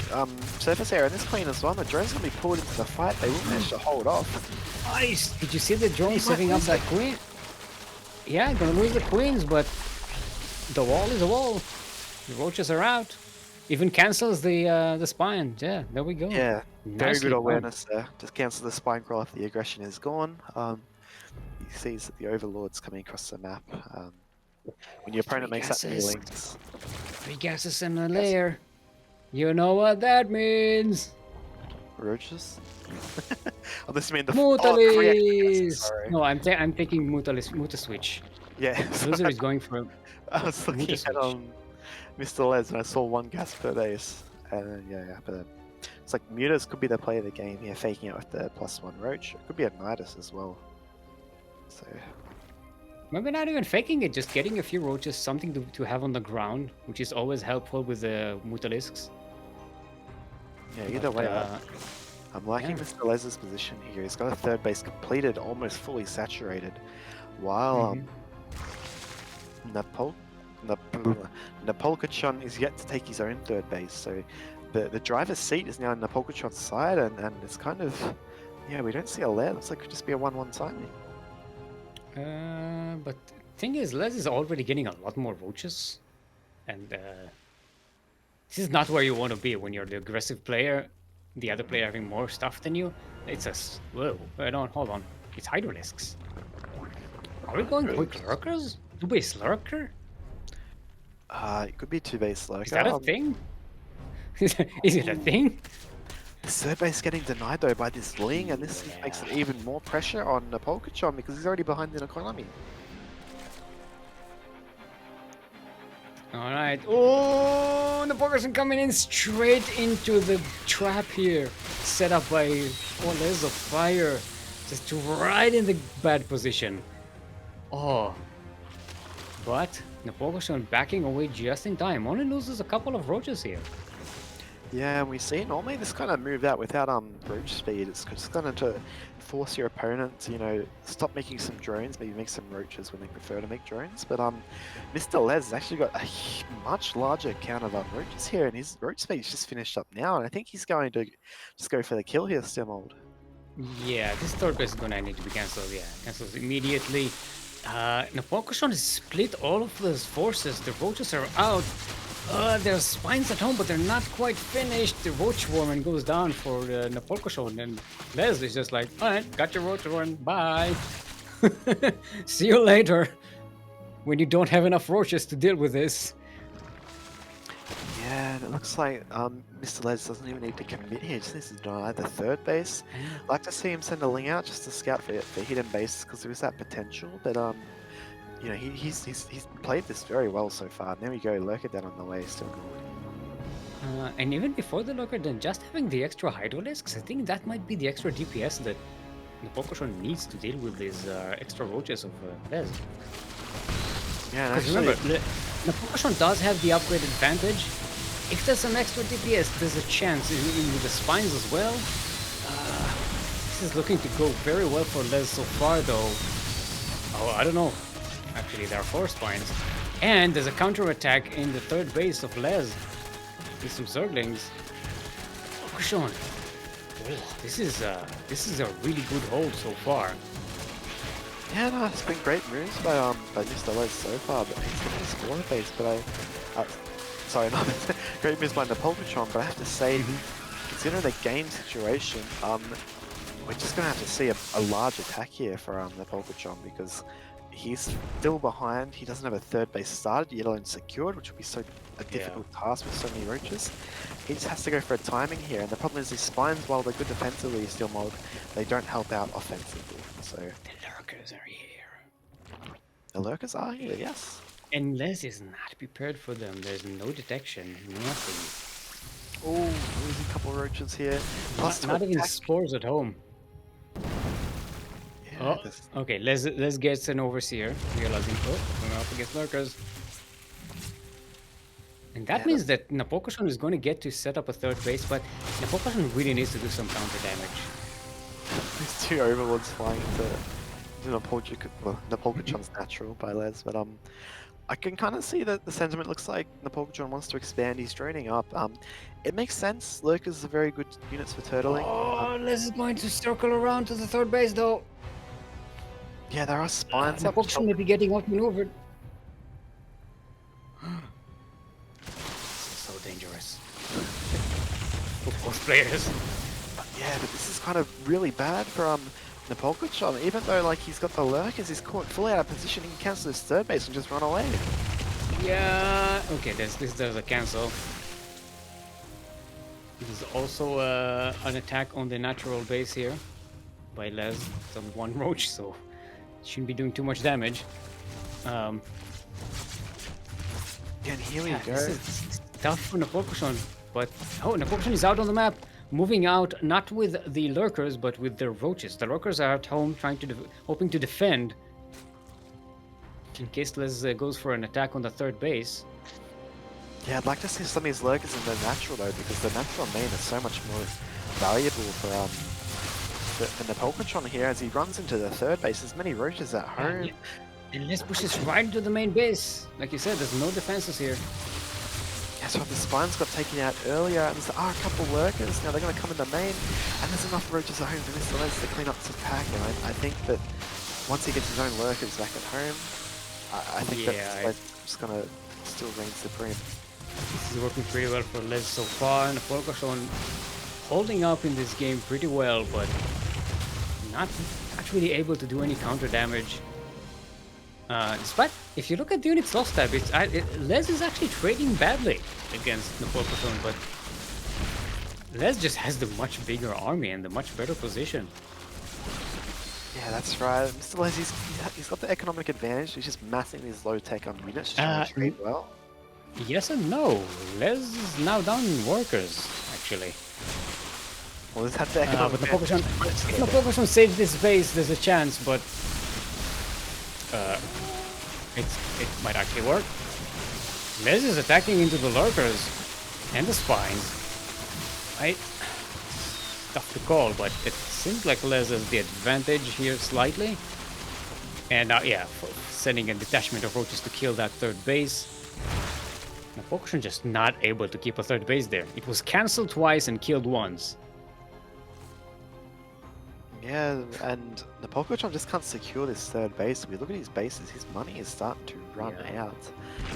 surface area in this queen as well. The drone's gonna be pulled into the fight. They won't manage to hold off. Nice. Did you see the drone He might setting up lose that it. queen? Yeah, gonna lose the queens, but the wall is a wall. The roaches are out. Even cancels the spine. Yeah, there we go. Yeah, very Nicely good done. awareness there. Just cancel the spine crawl if the aggression is gone. He sees that the overlord's coming across the map. When your opponent makes that many gases. links, 3 gases in a layer. You know what that means. roaches. Oh, this mean the Mutalis. sorry. No, I'm taking Mutaswitch. Yeah, Loser is going for. I was looking at Mutaswitch. MrLEz and I saw 1 gas per base, and yeah, but it's like Mutas could be the play of the game here, faking out with the +1 roach. It could be a Nidus as well. So Maybe not even faking it, just getting a few roaches, something to have on the ground, which is always helpful with the Mutalisks. yeah, either way, I'm liking yeah. MrLEz's position here. He's got a third base completed, almost fully saturated, while Napolcochon is yet to take his own third base. So the driver's seat is now on Napolcochon's side, and it's kind of, yeah, we don't see a lair. Looks like it could just be a 1-1 timing. But thing is, Les is already getting a lot more roaches, and this is not where you want to be when you're the aggressive player. The other player having more stuff than you. It's whoa. Hold on. It's Hydralisks. Are we going quick lurkers? 2-base lurker? It could be 2-base lurker. Is that a thing? Is it a thing? The third base getting denied though by this Ling, and this makes it even more pressure on Napolcochon because he's already behind in economy. Alright. Oh, the Napolcochon coming in straight into the trap here. Set up by there's a fire. Just right in the bad position. Oh. But Napolcochon backing away just in time. Only loses a couple of roaches here. Yeah, and we see normally this kind of move out without roach speed. It's just going to force your opponent to, you know, stop making some drones, maybe make some roaches when they prefer to make drones. But MrLEz has actually got a much larger count of roaches here, and his roach speed's just finished up now, and I think he's going to just go for the kill here, Steelmold. Yeah, this third base is gonna need to be cancelled. Yeah, cancels immediately. Napolcochon has split all of those forces. The roaches are out. There's spines at home, but they're not quite finished. The roach warren goes down for Napolcochon, and Les is just like, alright, got your roach warren, bye. See you later. When you don't have enough roaches to deal with this. Yeah, and it looks like MrLEz doesn't even need to commit here. Just needs to deny the third base. I'd like to see him send a Ling out just to scout for hidden bases because there is that potential. But you know, he's played this very well so far. And there we go, Lurker down on the way, still good. And even before the Lurker, then just having the extra Hydralisks, I think that might be the extra DPS that Napolcochon needs to deal with these extra roaches of Les. Yeah, and Because actually, remember, Napolcochon does have the upgrade advantage. If there's some extra DPS, there's a chance with the spines as well. This is looking to go very well for Les so far, though. Oh, I don't know. Actually, there are 4 spines. And there's a counter-attack in the third base of Les with some Zerglings. Napolcochon. Oh, this is a really good hold so far. yeah, no, it's been great moves by MrLEz so far, but he's getting his score base. But sorry, not great moves by Napolcochon. But I have to say, considering the game situation, we're just gonna have to see a large attack here for Napolcochon because he's still behind. He doesn't have a third base started, yet alone secured, which would be a difficult task with so many roaches. He just has to go for a timing here, and the problem is his spines, while they're good defensively, Steelmold, they don't help out offensively. So The lurkers are here. the lurkers are here, yes. And Les is not prepared for them. There's no detection, nothing. Oh, losing a couple of roaches here. Plus Not to even attack. spores at home. Yeah, Okay, let's get an overseer, realizing, we're up against lurkers. And that means that Napolcochon is going to get to set up a third base, but Napolcochon really needs to do some counter damage. these 2 overlords flying into Napolcochon's natural by Les, but I can kind of see that the sentiment looks like Napolcochon wants to expand. He's droning up. It makes sense. Lurkers are very good units for turtling. Oh, Les is going to circle around to the third base, though. Yeah, there are spines up. Napolcochon may be getting outmaneuvered. This is so dangerous. For both players. Yeah, but this is kind of really bad for Napolcochon. Even though like he's got the lurkers, he's caught fully out of position. He can cancel his third base and just run away. Yeah. Okay, there's a cancel. There's also an attack on the natural base here by Les. It's on 1 roach, so shouldn't be doing too much damage. Yeah, and here we go. This is tough for Napolcochon, but Napolcochon is out on the map, moving out not with the lurkers but with the roaches. The lurkers are at home, hoping to defend in case Les goes for an attack on the third base. Yeah, I'd like to see some of these lurkers in the natural though, because the natural main is so much more valuable for the Napolcochon here as he runs into the third base. There's many roaches at home. Yeah. And Les pushes right into the main base. Like you said, there's no defenses here. Yeah, so the spines got taken out earlier, and there are a couple lurkers. Now they're going to come in the main, and there's enough roaches at home for MrLEz to clean up this attack. And I think that once he gets his own lurkers back at home, I think that MrLEz just going to still reign supreme. This is working pretty well for Les so far, and Napolcochon holding up in this game pretty well, but not really able to do any counter damage. Despite, if you look at the units lost tab, Les is actually trading badly against Napolcochon, but Les just has the much bigger army and the much better position. Yeah, that's right. MrLEz, he's got the economic advantage. He's just massing these low-tech units to try to trade well. Yes and no. Les is now down in workers, actually. Well, this had the economic But advantage. if Napolcochon saves this base, there's a chance, but it might actually work. Les is attacking into the lurkers and the spines. Tough to call, but it seems like Les has the advantage here slightly. And sending a detachment of roaches to kill that third base. Napolcochon just not able to keep a third base there. It was cancelled twice and killed once. Yeah, and Napolcochon just can't secure this third base. We look at his bases, his money is starting to run out.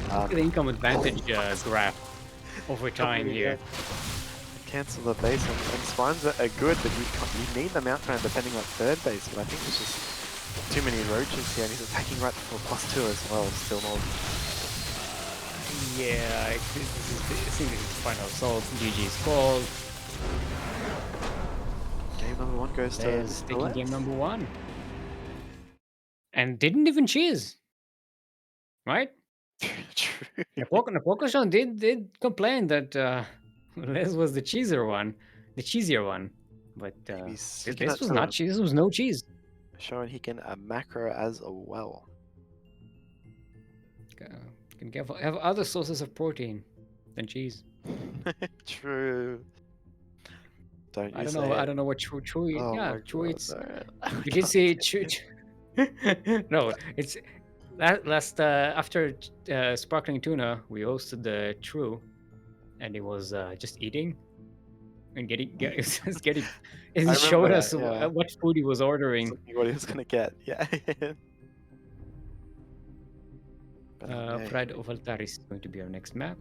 Look at the income advantage graph over time here. Cancel the base, and spines are good, but you need them out kind of depending on third base, but I think there's just too many roaches here, and he's attacking right for +2 as well, Steelmold. Yeah, I think this is final assault. GG's called. Game number 1 goes to Les taking MrLEz. game number 1. And didn't even cheese. Right? True. Napolcochon did complain that Les was the cheesier one. But He's this sticking was up to not him, cheese. This was no cheese. showing he can macro as well. Can have other sources of protein than cheese. True. Don't you I don't say know. I it. don't know what Chewy. Oh Yeah, my Chewy. god, no. I You did can't say say no, it's last after sparkling tuna, we hosted the True, and it was just eating and just getting. I It remember showed that, us yeah. what food he was ordering. Looking what he was gonna get, yeah. But, yeah, Pride of Altaris is going to be our next map.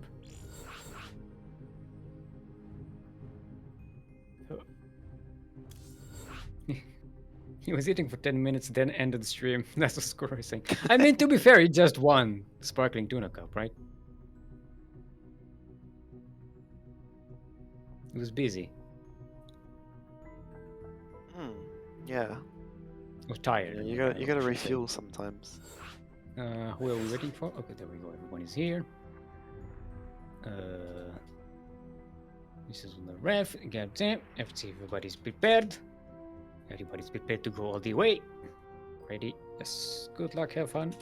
He was eating for 10 minutes, then ended the stream. That's what Score is saying. I mean, to be fair, he just won the Sparkling Tuna Cup, right? He was busy. yeah. Or tired. Yeah, I you mean, gotta I should say. refuel sometimes. Who are we waiting for? Okay, there we go. Everyone is here. This is on the ref. Get them. Everybody's prepared. Everybody's prepared to go all the way. Ready? Yes. Good luck. Have fun.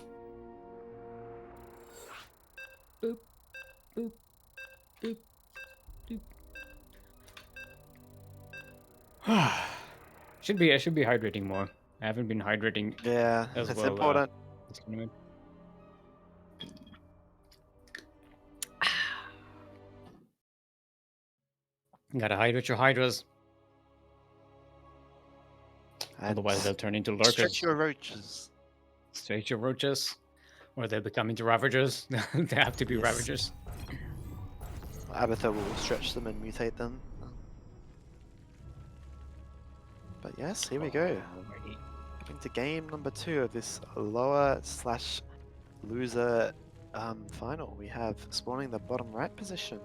Boop. Boop. Boop. Boop. I should be hydrating more. I haven't been hydrating Yeah, as that's well. important. This tournament. Gotta hydrate your hydras. And Otherwise, they'll turn into lurkers. stretch your roaches. Stretch your roaches. Or they become into ravagers. They have to be Yes. ravagers. Abatha will stretch them and mutate them. But yes, here we go. Alrighty. Into game number 2 of this lower slash loser final. We have spawning the bottom right position.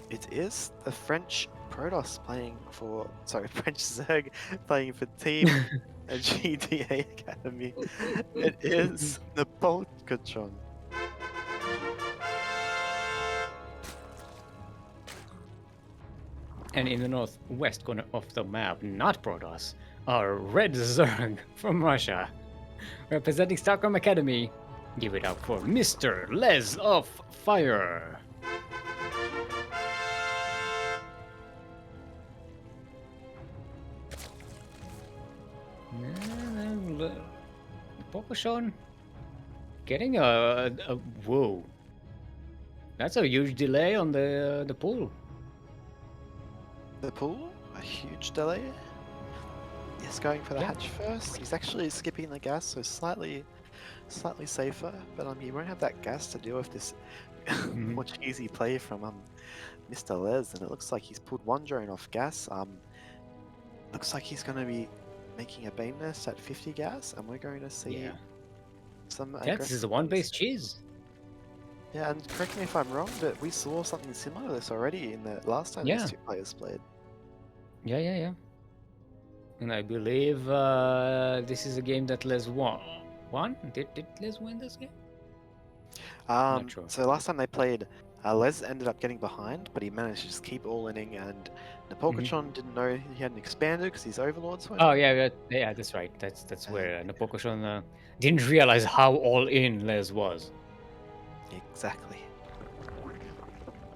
It is the French Protoss playing for, sorry, French Zerg playing for Team GDA Academy. It is Napolcochon. And in the northwest corner of the map, not Protoss, are Red Zerg from Russia. Representing StarCraft Academy, give it up for MrLEz of Fire. Napolcochon getting a whoa. That's a huge delay on the pool. The pool, a huge delay. He's going for the Yeah. hatch first. He's actually skipping the gas, so slightly safer. But he won't have that gas to deal with this much easy play from MrLEz, and it looks like he's pulled one drone off gas. Looks like he's going to be making a bane nest at 50 gas, and we're going to see some. Yeah, this is a one-base cheese. Yeah, and correct me if I'm wrong, but we saw something similar to this already in the last time Yeah. these two players played. Yeah. And I believe this is a game that Les won. Did Les win this game? Not sure. So last time they played, Les ended up getting behind, but he managed to just keep all-inning, and Napolcochon didn't know he hadn't expanded because his overlords went. Oh yeah, that's right. That's where Napolcochon didn't realize how all in Les was. Exactly.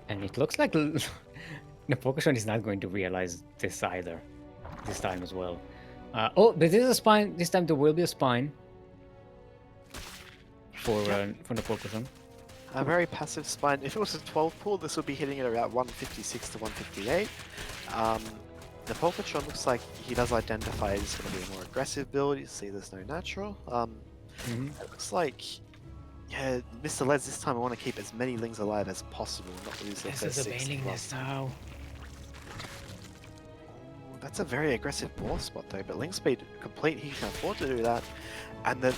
And it looks like Napolcochon is not going to realize this either, this time as well. Oh, but there's a spine. This time there will be a spine for Napolcochon. A very passive spine. If it was a 12 pool, this would be hitting it around 156 to 158. Napolcochon looks like he does identify he's going to be a more aggressive build. You see there's no natural. It looks like, yeah, MrLEz this time I want to keep as many lings alive as possible, not lose their This first is a 6 bailing plus. nest now. Ooh, that's a very aggressive ball spot though, but ling speed complete, he can afford to do that. And the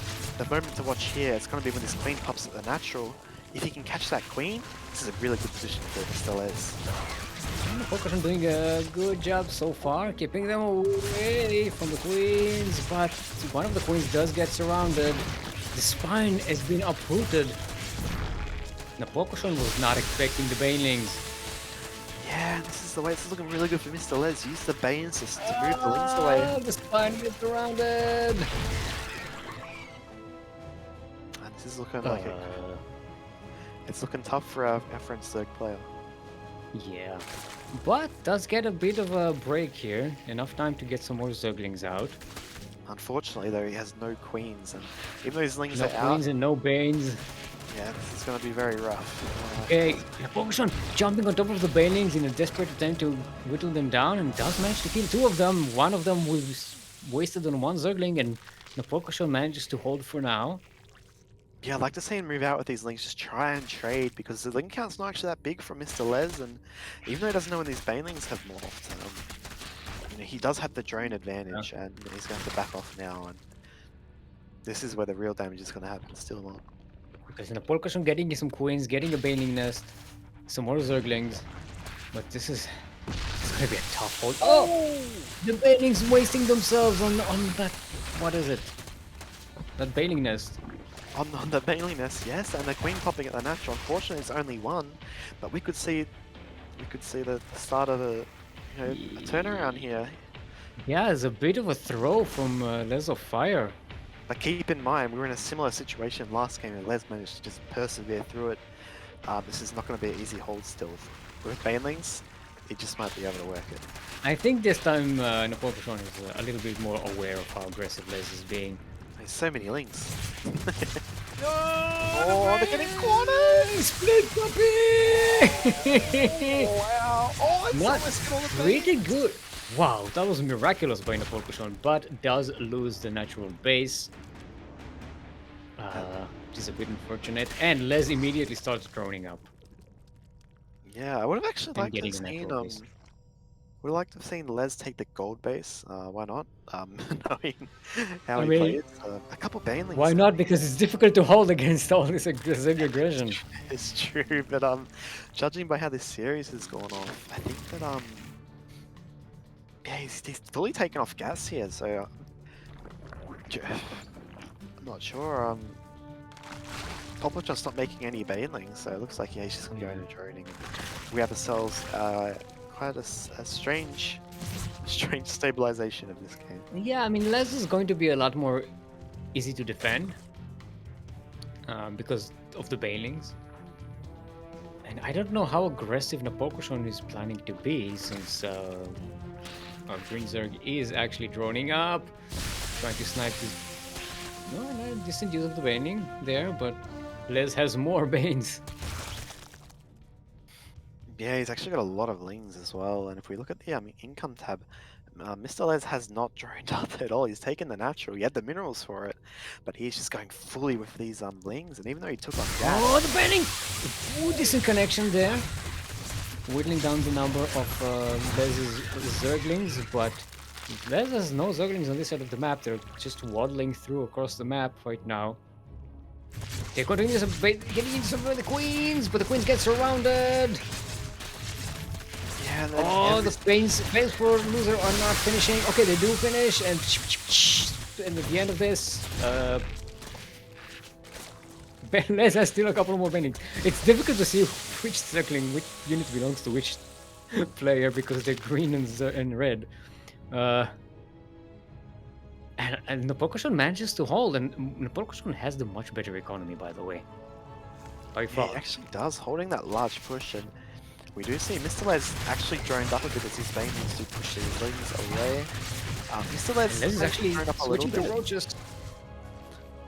moment to watch here, it's going to be when this queen pops at the natural. If he can catch that queen, this is a really good position for MrLEz. Napolcochon doing a good job so far, keeping them away from the queens, but one of the queens does get surrounded. The spine has been uprooted. Napolcochon was not expecting the banelings. Yeah, this is the way. This is looking really good for MrLEz. Use the Banes to move the links away. The spine gets surrounded. And this is looking like it's looking tough for our friend Zerg player. Yeah, but does get a bit of a break here. Enough time to get some more Zerglings out. Unfortunately, though, he has no queens, and even though his lings No are out, queens and no banes. yeah, this is going to be very rough. Okay, Napolcochon jumping on top of the banelings in a desperate attempt to whittle them down, and does manage to kill two of them. One of them was wasted on one Zergling, and Napolcochon manages to hold for now. Yeah, I'd like to see him move out with these links, just try and trade, because the link count's not actually that big from MrLEz, and even though he doesn't know when these banelings have morphed, you know, he does have the drone advantage, and he's going to have to back off now, and this is where the real damage is going to happen, Steelmold. Because Napolcochon getting some queens, getting a baneling nest, some more Zerglings, but this is going to be a tough hold. Oh! The banelings wasting themselves on that, what is it? That baneling nest. On the baneling nest, yes, and the queen popping at the natural. Unfortunately, it's only one, but we could see the start of a turnaround here. Yeah, it's a bit of a throw from Les of Fire. But keep in mind, we were in a similar situation last game, and Les managed to just persevere through it. This is not going to be an easy hold still. With banelings, he just might be able to work it. I think this time Napolcochon is a little bit more aware of how aggressive Les is being. There's so many links. Oh, they're getting cornered! Split puppy! Wow! Oh, it's Not almost hit all the pretty banelings. good. Wow, that was miraculous by Napolcochon, but does lose the natural base. Which is a bit unfortunate. And Les immediately starts droning up. Yeah, I would have actually liked to getting have a seen natural base. would have liked to have seen Les take the gold base. Why not? Knowing how I he mean, plays. A couple banelings. Why not? Because it's difficult to hold against all this aggressive aggression. It's true, but judging by how this series has gone off, I think that yeah, he's fully taken off gas here. So I'm not sure. Napolcochon's not making any banelings, so it looks like yeah, he's just gonna go into droning. We have ourselves quite a strange stabilization of this game. Yeah, I mean, Les is going to be a lot more easy to defend because of the banelings. And I don't know how aggressive Napolcochon is planning to be, since our Green Zerg is actually droning up, trying to snipe his... No, decent use of the baning there, but Les has more banes. Yeah, he's actually got a lot of lings as well. And if we look at the income tab, MrLEz has not droned up at all. He's taken the natural. He had the minerals for it, but he's just going fully with these lings. And even though he took off gas, Oh, the banning! Ooh, decent connection there. Whittling down the number of Lez's Zerglings, but Les has no Zerglings on this side of the map. They're just waddling through across the map right now. They're continuing getting into some of the queens, but the queens get surrounded. yeah, and then Oh, every- the pains for loser are not finishing. Okay, they do finish, and at the end of this, Les has still a couple more bendings. It's difficult to see which Zergling, which unit belongs to which player because they're green and red. And Napolcochon manages to hold, and Napolcochon has the much better economy, by the way. By yeah, far. he actually does, holding that large push. And we do see MrLEz actually droned up a bit as his bane needs to push these lings away. MrLEz Les is actually droned up a little switching to bit, roaches.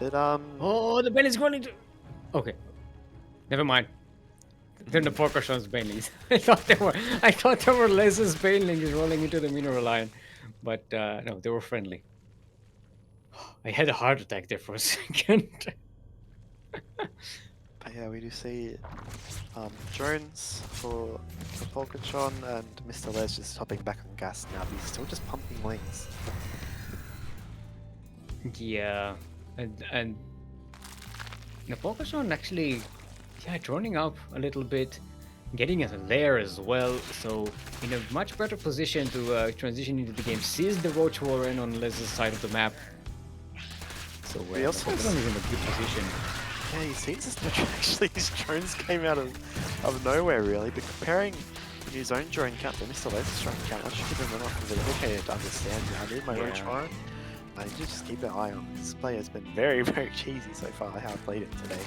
but Oh, the Bane is running to... Okay. Never mind. They're Napolcochon's Banelings. I thought they were Les's Banelings rolling into the mineral line. But no, they were friendly. I had a heart attack there for a second. But yeah, we do see drones for Napolcochon, and MrLEz just hopping back on gas now, but he's still just pumping lings. Yeah. And Napolcochon actually, yeah, droning up a little bit, getting a lair as well, so in a much better position to transition into the game. Sees the Roach Warren on Les's side of the map. So He also has- Napolcochon is in a good position. Yeah, he sees this actually, these drones came out of nowhere really, but comparing new zone drawing count, the MrLEz is drawing count. I should give him enough of an indicator to understand. I need my roach farm. I need to just keep an eye on. This player has been very, very cheesy so far. How I played it today.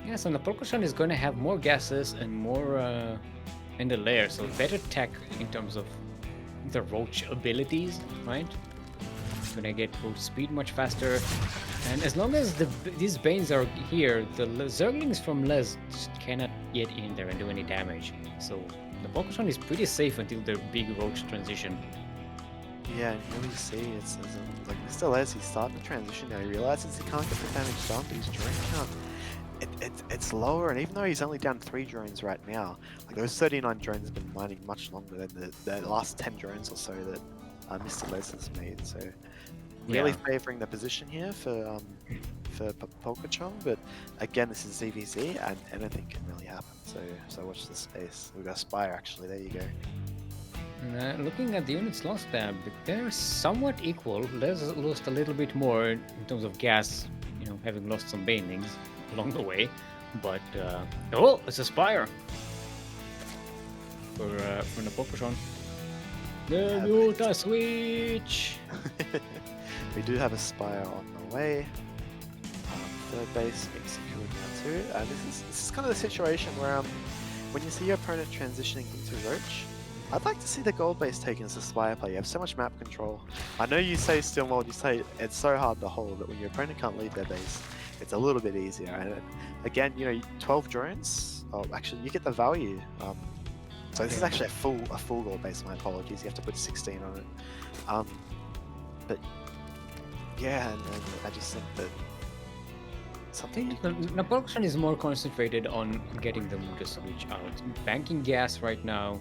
Yeah, so Napolcochon is going to have more gases and more in the lair, so better tech in terms of the roach abilities, right? Gonna get roach speed much faster, and as long as these Banes are here, the Zerglings from LEZ just cannot get in there and do any damage. So Napolcochon is pretty safe until the big roach transition. Yeah, and here we see it's like MrLEz, he's starting to transition now. He realizes he can't get the damage done, but his drone count it's lower, and even though he's only down 3 drones right now, like those 39 drones have been mining much longer than the last 10 drones or so that MrLEz has made. So really favouring the position here for Napolcochon, but again, this is ZVZ and anything can really happen. So watch the space. We've got Spire actually. There you go. Looking at the units lost tab, they're somewhat equal. LEZ lost a little bit more in terms of gas, you know, having lost some banelings along the way. But oh, it's a Spire for Napolcochon. The Muta switch. We do have a Spire on the way. Third base being secured now too. And this is kind of the situation where when you see your opponent transitioning into Roach, I'd like to see the gold base taken as a Spire play. You have so much map control. I know you say Steelmold, you say it's so hard to hold, but when your opponent can't leave their base, it's a little bit easier. And again, you know, 12 drones. Oh, actually, you get the value. So this is actually a full gold base. My apologies. You have to put 16 on it. But yeah, and I just think that something. Napolcochon is more concentrated on getting the Muta switch out, banking gas right now,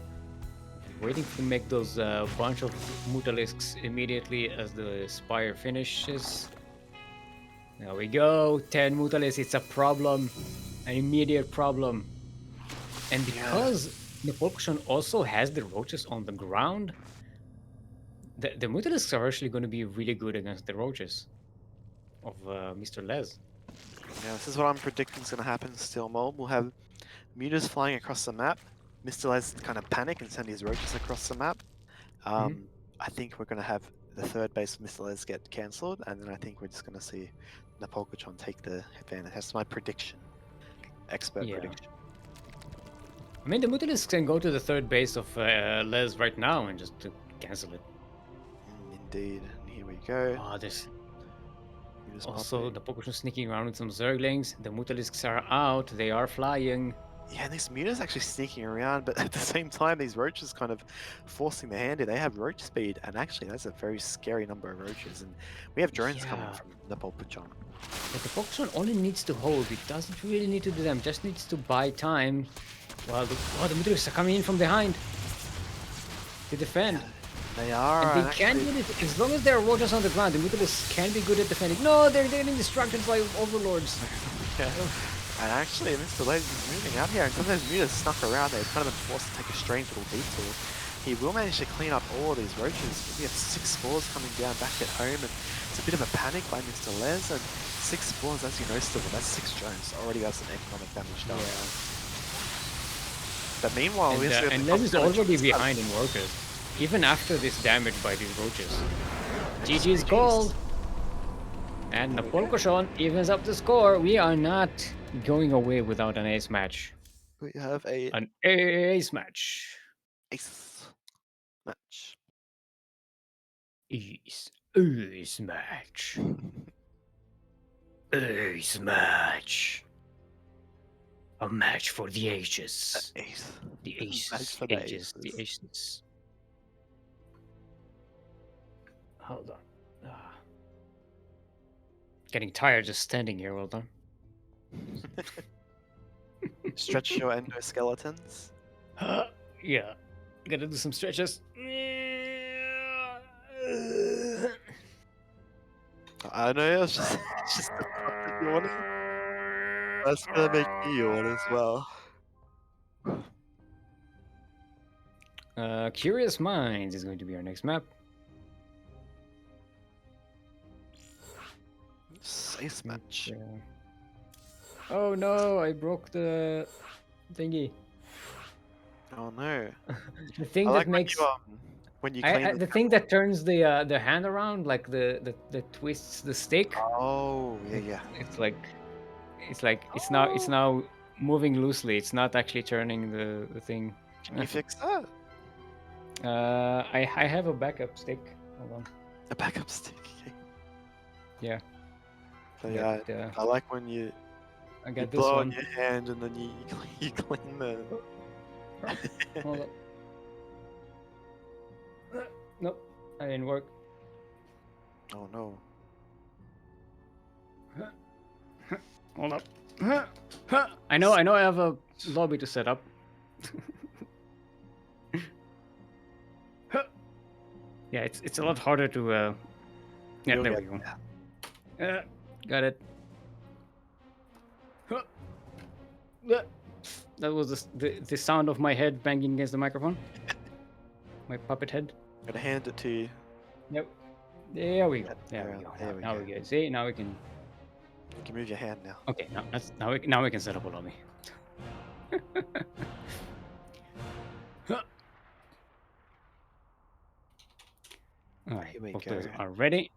waiting to make those bunch of Mutalisks immediately as the Spire finishes. There we go, 10 Mutalisks. It's a problem, an immediate problem, and because Napolcochon also has the roaches on the ground, the Mutalisks are actually going to be really good against the roaches of MrLEz. Yeah, this is what I'm predicting is going to happen. Steelmold will have Mutas flying across the map. MrLEz kind of panic and send his roaches across the map. I think we're going to have the third base of MrLEz get cancelled, and then I think we're just going to see Napolcochon take the advantage. That's my prediction. Expert prediction. I mean, the Mutalisks can go to the third base of LEZ right now and just to cancel it. Indeed. And here we go. Oh, this. Also, the Napolcochon sneaking around with some Zerglings. The Mutalisks are out. They are flying. Yeah, and this Muta's actually sneaking around, but at the same time, these roaches kind of forcing the hand in. They have roach speed, and actually, that's a very scary number of roaches. And we have drones coming from Napolcochon. But the Napolcochon only needs to hold. It doesn't really need to do them. Just needs to buy time. While the Mutalisks are coming in from behind to defend. They are. And they can do it as long as there are roaches on the ground. The Mutalisks can be good at defending. No, they're getting distracted by overlords. Yeah. And actually, MrLEz is moving out here, and sometimes Mutas snuck around. They've kind of been forced to take a strange little detour. He will manage to clean up all of these roaches. We have 6 spores coming down back at home, and it's a bit of a panic by MrLEz. And 6 spores, as you know, still, that's 6 drones. Already got some economic damage done. But meanwhile, and LEZ is already behind in workers, even after this damage by these roaches. GG's called. And Napolcochon evens up the score. We are not going away without an ace match. We have an ace match. Ace match. Ace match. Ace match. A match for the aces. Ace. The aces. For the aces. The aces. Hold on. Getting tired just standing here. Well done. Stretch your endoskeletons. Yeah. Gotta do some stretches. I know, it's just the yawn. That's gonna make me yawn as well. Curious Minds is going to be our next map. Ace match. Oh no, I broke the thingy. Oh no. The thing I that like makes when you clean the thing that turns the hand around, like the twists the stick. Oh, yeah, It, yeah. it's now moving loosely. It's not actually turning the thing. Can you fix that? I have a backup stick. Hold on. A backup stick. Yeah. But Got, yeah, I like when you I got this blow on one. your hand and then you clean the. Hold up. Nope, that didn't work. Oh no. Hold up. I know I have a lobby to set up. Yeah, it's a lot harder to yeah, You'll there we get go. there. Got it. That was the sound of my head banging against the microphone. My puppet head. Gotta hand it to you. Yep. There we go. Yep, There there- we go. there we Now go. we go. See, now we can. You can move your hand now. Okay, now we can set up a lobby. All right, Here we both go. those are ready.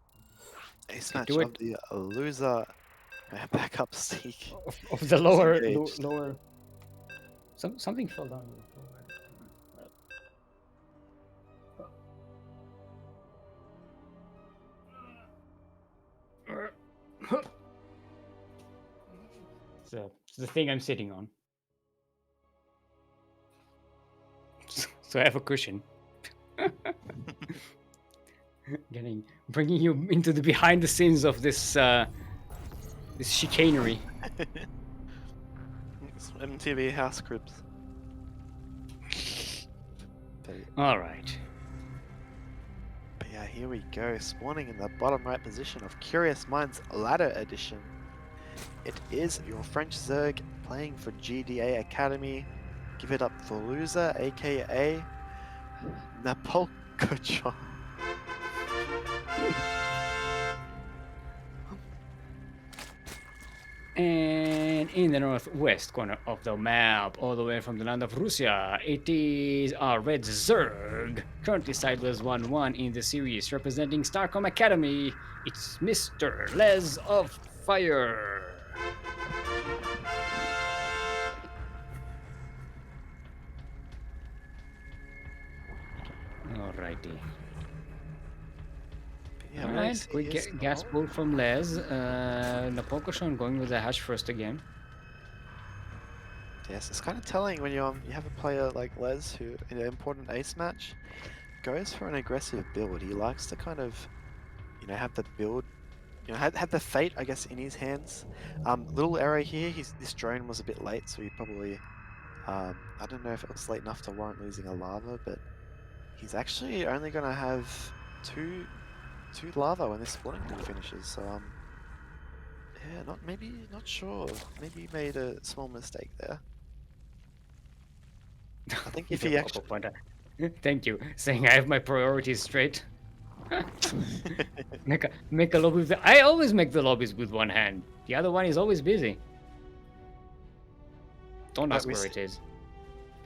Ace Okay, match do of it. the loser. Backup stick. Of the lower Disengaged. lower. Something fell down. So it's the thing I'm sitting on. So I have a cushion. Bringing you into the behind the scenes of this this chicanery. It's MTV House Cribs. All right. But yeah, here we go. Spawning in the bottom right position of Curious Minds Ladder Edition. It is your French Zerg playing for GDA Academy. Give it up for loser, aka Napolcochon. And in the northwest corner of the map, all the way from the land of Russia, it is our red Zerg, currently sideless 1-1 in the series, representing Starcom Academy. It's MrLEz of Fire. Alrighty. Yeah, All really right, see quick his gas goal. pull from Les. Napolcochon going with the hash first again. Yes, it's kind of telling when you have a player like Les who, in an important ace match, goes for an aggressive build. He likes to kind of, have the build, have the fate, I guess, in his hands. Little error here. This drone was a bit late, so he probably, I don't know if it was late enough to warrant losing a lava, but he's actually only going to have two lava when this spawning pool finishes. So yeah, not sure. Maybe he made a small mistake there. I think if he actually. Thank you. Saying I have my priorities straight. make a lobby with I always make the lobbies with one hand. The other one is always busy. Don't ask where it is.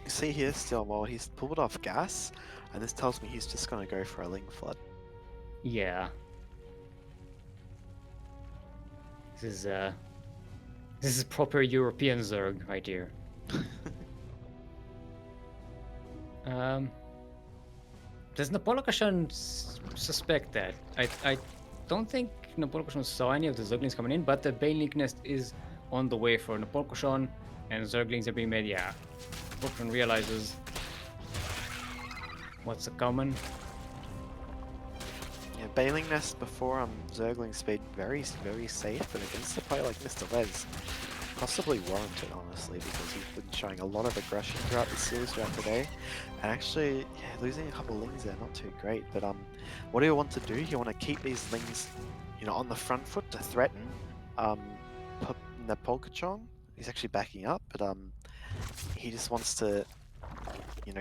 You see here, Steelmold, he's pulled off gas, and this tells me he's just gonna go for a link flood. Yeah. This is proper European Zerg right here. Does Napolcochon suspect that? I don't think Napolcochon saw any of the Zerglings coming in, but the Banelink nest is on the way for Napolcochon, and Zerglings are being made. Yeah, Napolcochon realizes what's coming. Yeah, Bailing Nest before Zergling speed very safe, but against a player like MrLEz, possibly warranted, honestly, because he's been showing a lot of aggression throughout the series, throughout the day, and actually, yeah, losing a couple lings there, not too great. But what do you want to do? You want to keep these lings, on the front foot to threaten Napolcochon. He's actually backing up, but he just wants to,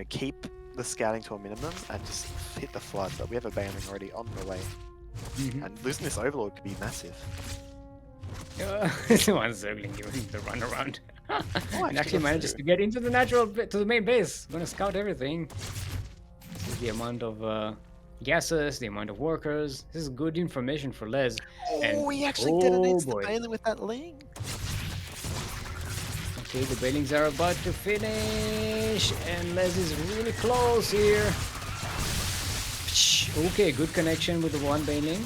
keep the scouting to a minimum and just hit the flood. But we have a Bailing already on the way, and losing this Overlord could be massive. One Zergling doing the run around. Oh, And actually manages to get into the to the main base. Gonna scout everything. This is the amount of gases, the amount of workers. This is good information for Les. And Oh, he actually oh detonates the boy. Bailey with that Ling. Okay, the Bailings are about to finish, and Les is really close here. Okay, good connection with the one Bailing.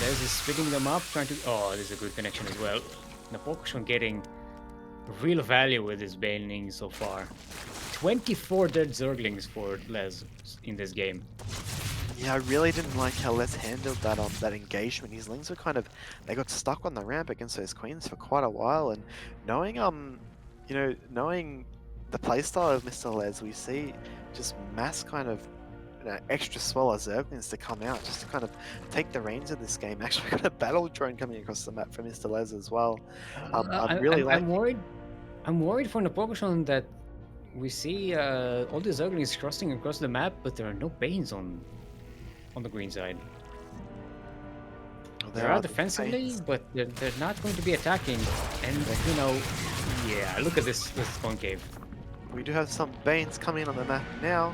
Les is splitting them up, trying to. Oh, this is a good connection as well. Napolcochon getting real value with his Bailing so far. 24 dead Zerglings for Les in this game. Yeah, I really didn't like how Les handled that engagement. His Lings were they got stuck on the ramp against those queens for quite a while, and knowing knowing the playstyle of MrLEz, we see just mass extra sweller Zerglings to come out just to kind of take the reins of this game. Actually, got a battle drone coming across the map from MrLEz as well. I'm worried. I'm worried for Napolcochon that we see all these Zerglings crossing across the map, but there are no Banes on the green side. They are defensively, but they're not going to be attacking. And yeah, look at this concave. We do have some Banes coming on the map now,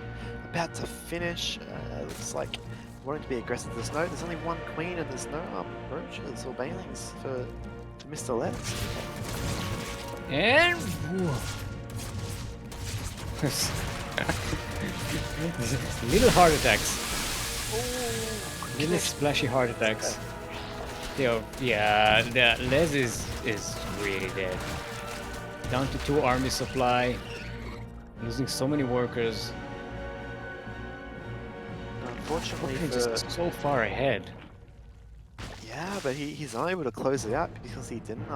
about to finish. Looks like wanting to be aggressive. There's only one queen, and there's no roaches or banelings for MrLEz. And little heart attacks. Little splashy heart attacks. Yeah, the Les is really dead. Down to 2 army supply. Losing so many workers. Unfortunately, just so far ahead. Yeah, but he's unable to close it out because he didn't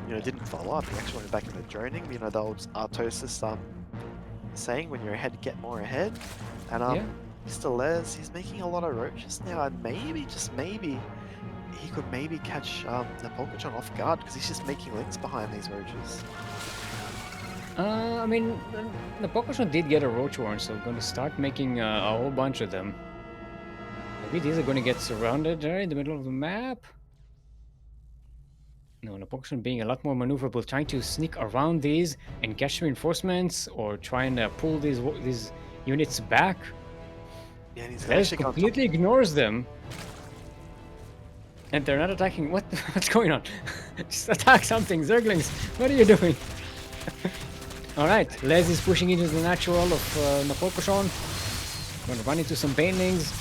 didn't follow up. He actually went back into droning. The old Artosis saying when you're ahead, get more ahead. And MrLEz, he's making a lot of roaches now, and maybe, just maybe, he could maybe catch Napolcochon off guard because he's just making links behind these roaches. I mean, Napolcochon did get a roach warren, so we're going to start making a whole bunch of them. Maybe these are going to get surrounded there in the middle of the map. No, Napolcochon being a lot more maneuverable, trying to sneak around these and catch reinforcements, or trying to pull these units back. Yeah, and he's Les completely ignores them. And they're not attacking. What's going on? Just attack something, Zerglings. What are you doing? Alright, Les is pushing into the natural of Napolcochon. Going to run into some banelings.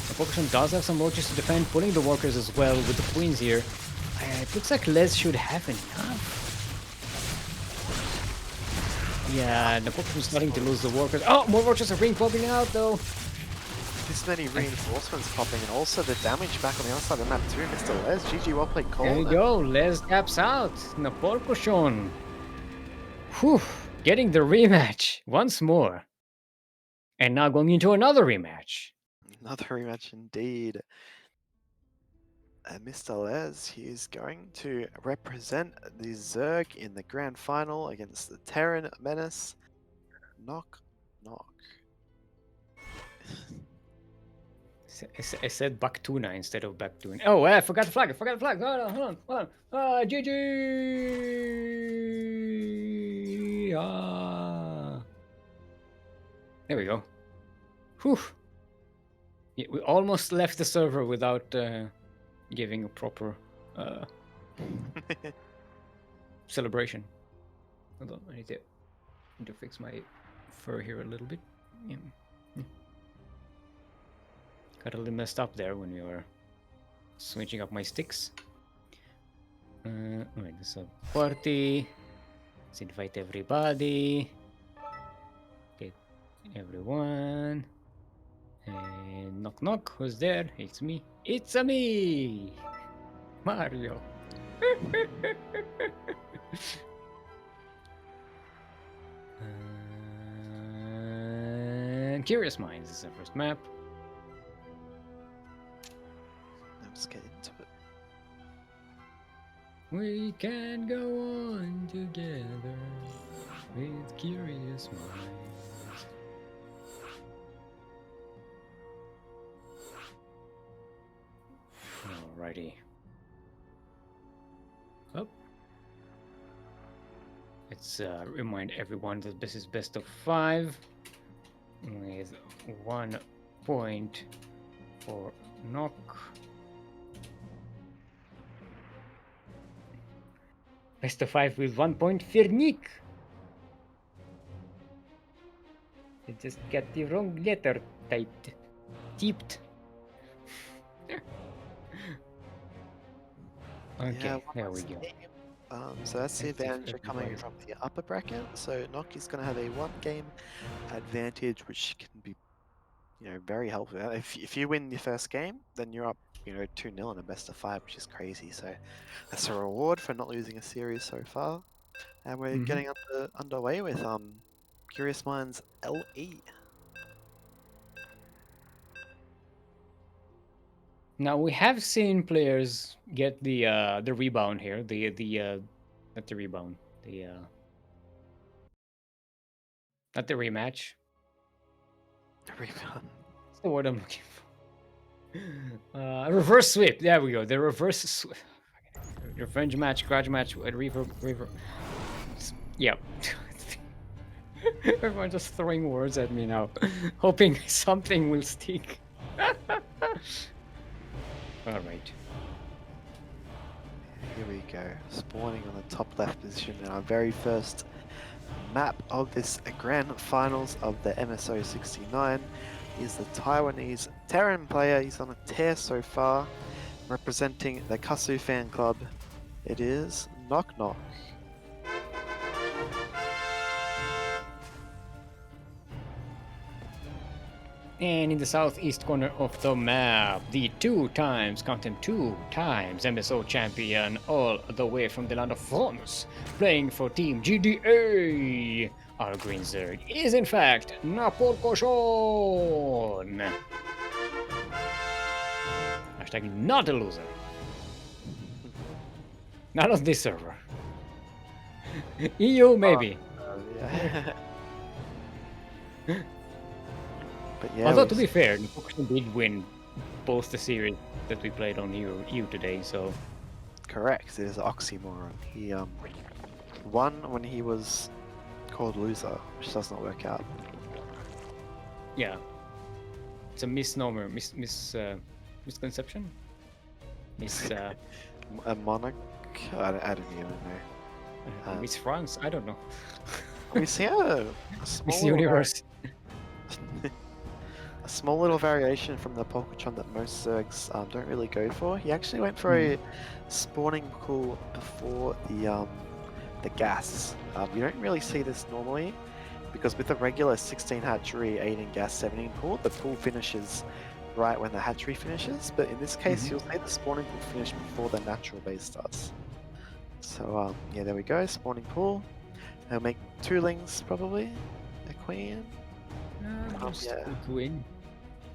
Napolcochon does have some roaches to defend, pulling the workers as well with the queens here. It looks like Les should have enough. Yeah, Napolcochon's starting to lose the workers. Oh, more roaches are being popping out though. This many reinforcements popping, and also the damage back on the other side of the map too. MrLEz, GG, well played call. There you go, Les taps out. Napolcochon. Whew, getting the rematch once more. And now going into another rematch. Another rematch indeed. MrLEz, he is going to represent the Zerg in the grand final against the Terran Menace. KnockKnock. I said Baktuna instead of Baktuna. Oh, I forgot the flag. Hold on. GG! There we go. Whew. Yeah, we almost left the server without giving a proper celebration. Hold on, I need to fix my fur here a little bit. Yeah. Got a little messed up there when we were switching up my sticks. Alright, this is a party. Let's invite everybody. Get everyone. And KnockKnock, who's there? It's me. It's a me! Mario. Curious Minds is the first map. Let's get into it. We can go on together with curious minds. Alrighty. Let's remind everyone that this is best of 5 with 1 point for Knock. Best of 5 with 1 point for Nick. You just got the wrong letter typed. Okay, Yeah, there we go. So that's the Let's see if advantage of coming everybody- from the upper bracket. So Nock is going to have a 1-game advantage, which can be, very helpful. If you win your first game, then you're up, 2-0 in a best of 5, which is crazy. So that's a reward for not losing a series so far. And we're getting underway with Curious Minds LE. Now we have seen players get the rebound here, not the rebound, not the rematch. Rebound. That's the word I'm looking for. Reverse sweep. There we go. The reverse sweep. Revenge match, grudge match, reverb. Yeah. Everyone just throwing words at me now, hoping something will stick. All right. Here we go. Spawning on the top left position in our very first map of this grand finals of the MSO 69 is the Taiwanese Terran player. He's on a tear so far, representing the Kasu fan club. It is KnockKnock. And in the southeast corner of the map, the 2 times, count them 2 times, MSO champion, all the way from the land of France, playing for Team GDA. Our green Zerg is in fact Napolcochon. Hashtag not a loser. Not on this server. EU maybe. Yeah. But yeah, Although to be fair, Napolcochon did win both the series that we played on EU today, so correct. It is an oxymoron. He won when he was called loser, which does not work out. yeah. It's a misnomer, misconception? A monarch? I don't even know. Miss France? I don't know. We see a small Miss little Universe. a small little variation from the Napolcochon that most Zergs don't really go for. He actually went for a spawning pool before the gas. You don't really see this normally, because with a regular 16 hatchery, 18 gas, 17 pool, the pool finishes right when the hatchery finishes. But in this case, you'll see the spawning pool finish before the natural base does. So yeah, there we go. Spawning pool. They'll make 2 lings probably. A queen. Just yeah. queen.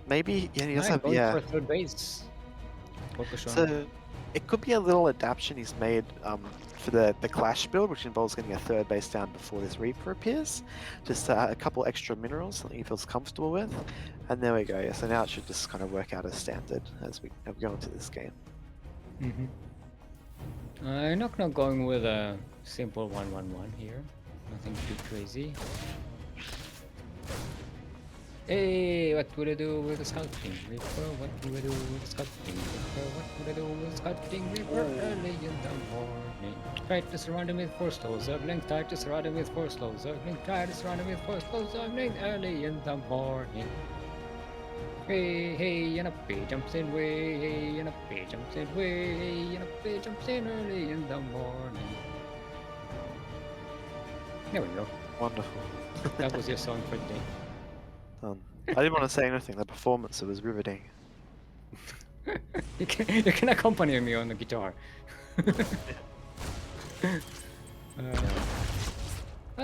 Maybe he does have Going yeah. for third base. Napolcochon. So it could be a little adaptation he's made for the clash build, which involves getting a third base down before this Reaper appears. Just a couple extra minerals, something he feels comfortable with. And there we go. Yeah, so now it should just kind of work out as standard as we go into this game. KnockKnock going with a simple 1-1-1 here. Nothing too crazy. Hey, what would I do with the Sculpting Reaper? What do I do with the Sculpting Reaper? What would I do with the Sculpting Reaper? Early in the morning. Tried to surround him with 4 slow Zergling. Tried to surround him with 4 slow Zergling. Tried to surround him with 4 slow Zergling. Early in the morning. Hey, hey, and up he jumps in way. Hey, and up he jumps in way. Hey, and up he jumps in early in the morning. There we go. Wonderful. That was your song for the day. I didn't want to say anything. The performance, it was riveting. you can accompany me on the guitar.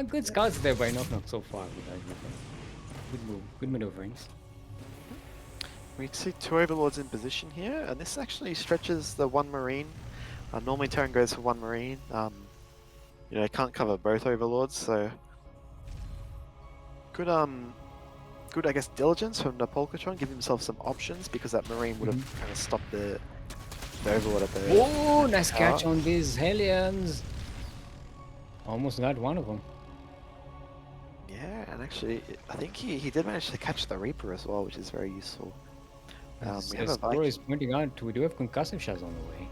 Good scouts there by KnockKnock so far. Good move, good maneuverings. We see 2 overlords in position here, and this actually stretches the 1 marine. Normally Terran goes for 1 marine. Can't cover both overlords, so good I guess diligence from Napolcochon, give himself some options, because that marine would have kind of stopped the overlord at the Oh, nice catch on these Hellions. Almost got one of them. Yeah, and actually, I think he did manage to catch the Reaper as well, which is very useful. We have a As Thor is Viking. pointing out, we do have concussive shots on the way.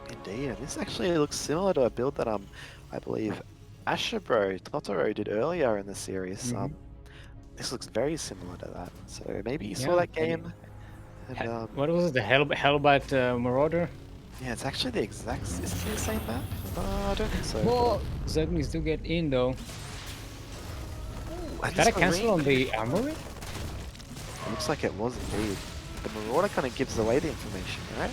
Indeed, and this actually looks similar to a build that I believe AsherBro Totoro did earlier in the series. This looks very similar to that. So maybe you saw that game, and What was it? The Hellbat Marauder? yeah, it's actually the exact. Is it the same map? I don't think so. Well, Zerglings do get in though. And Did I this cancel on Marine- the armory? It looks like it was indeed. The Marauder kind of gives away the information, right?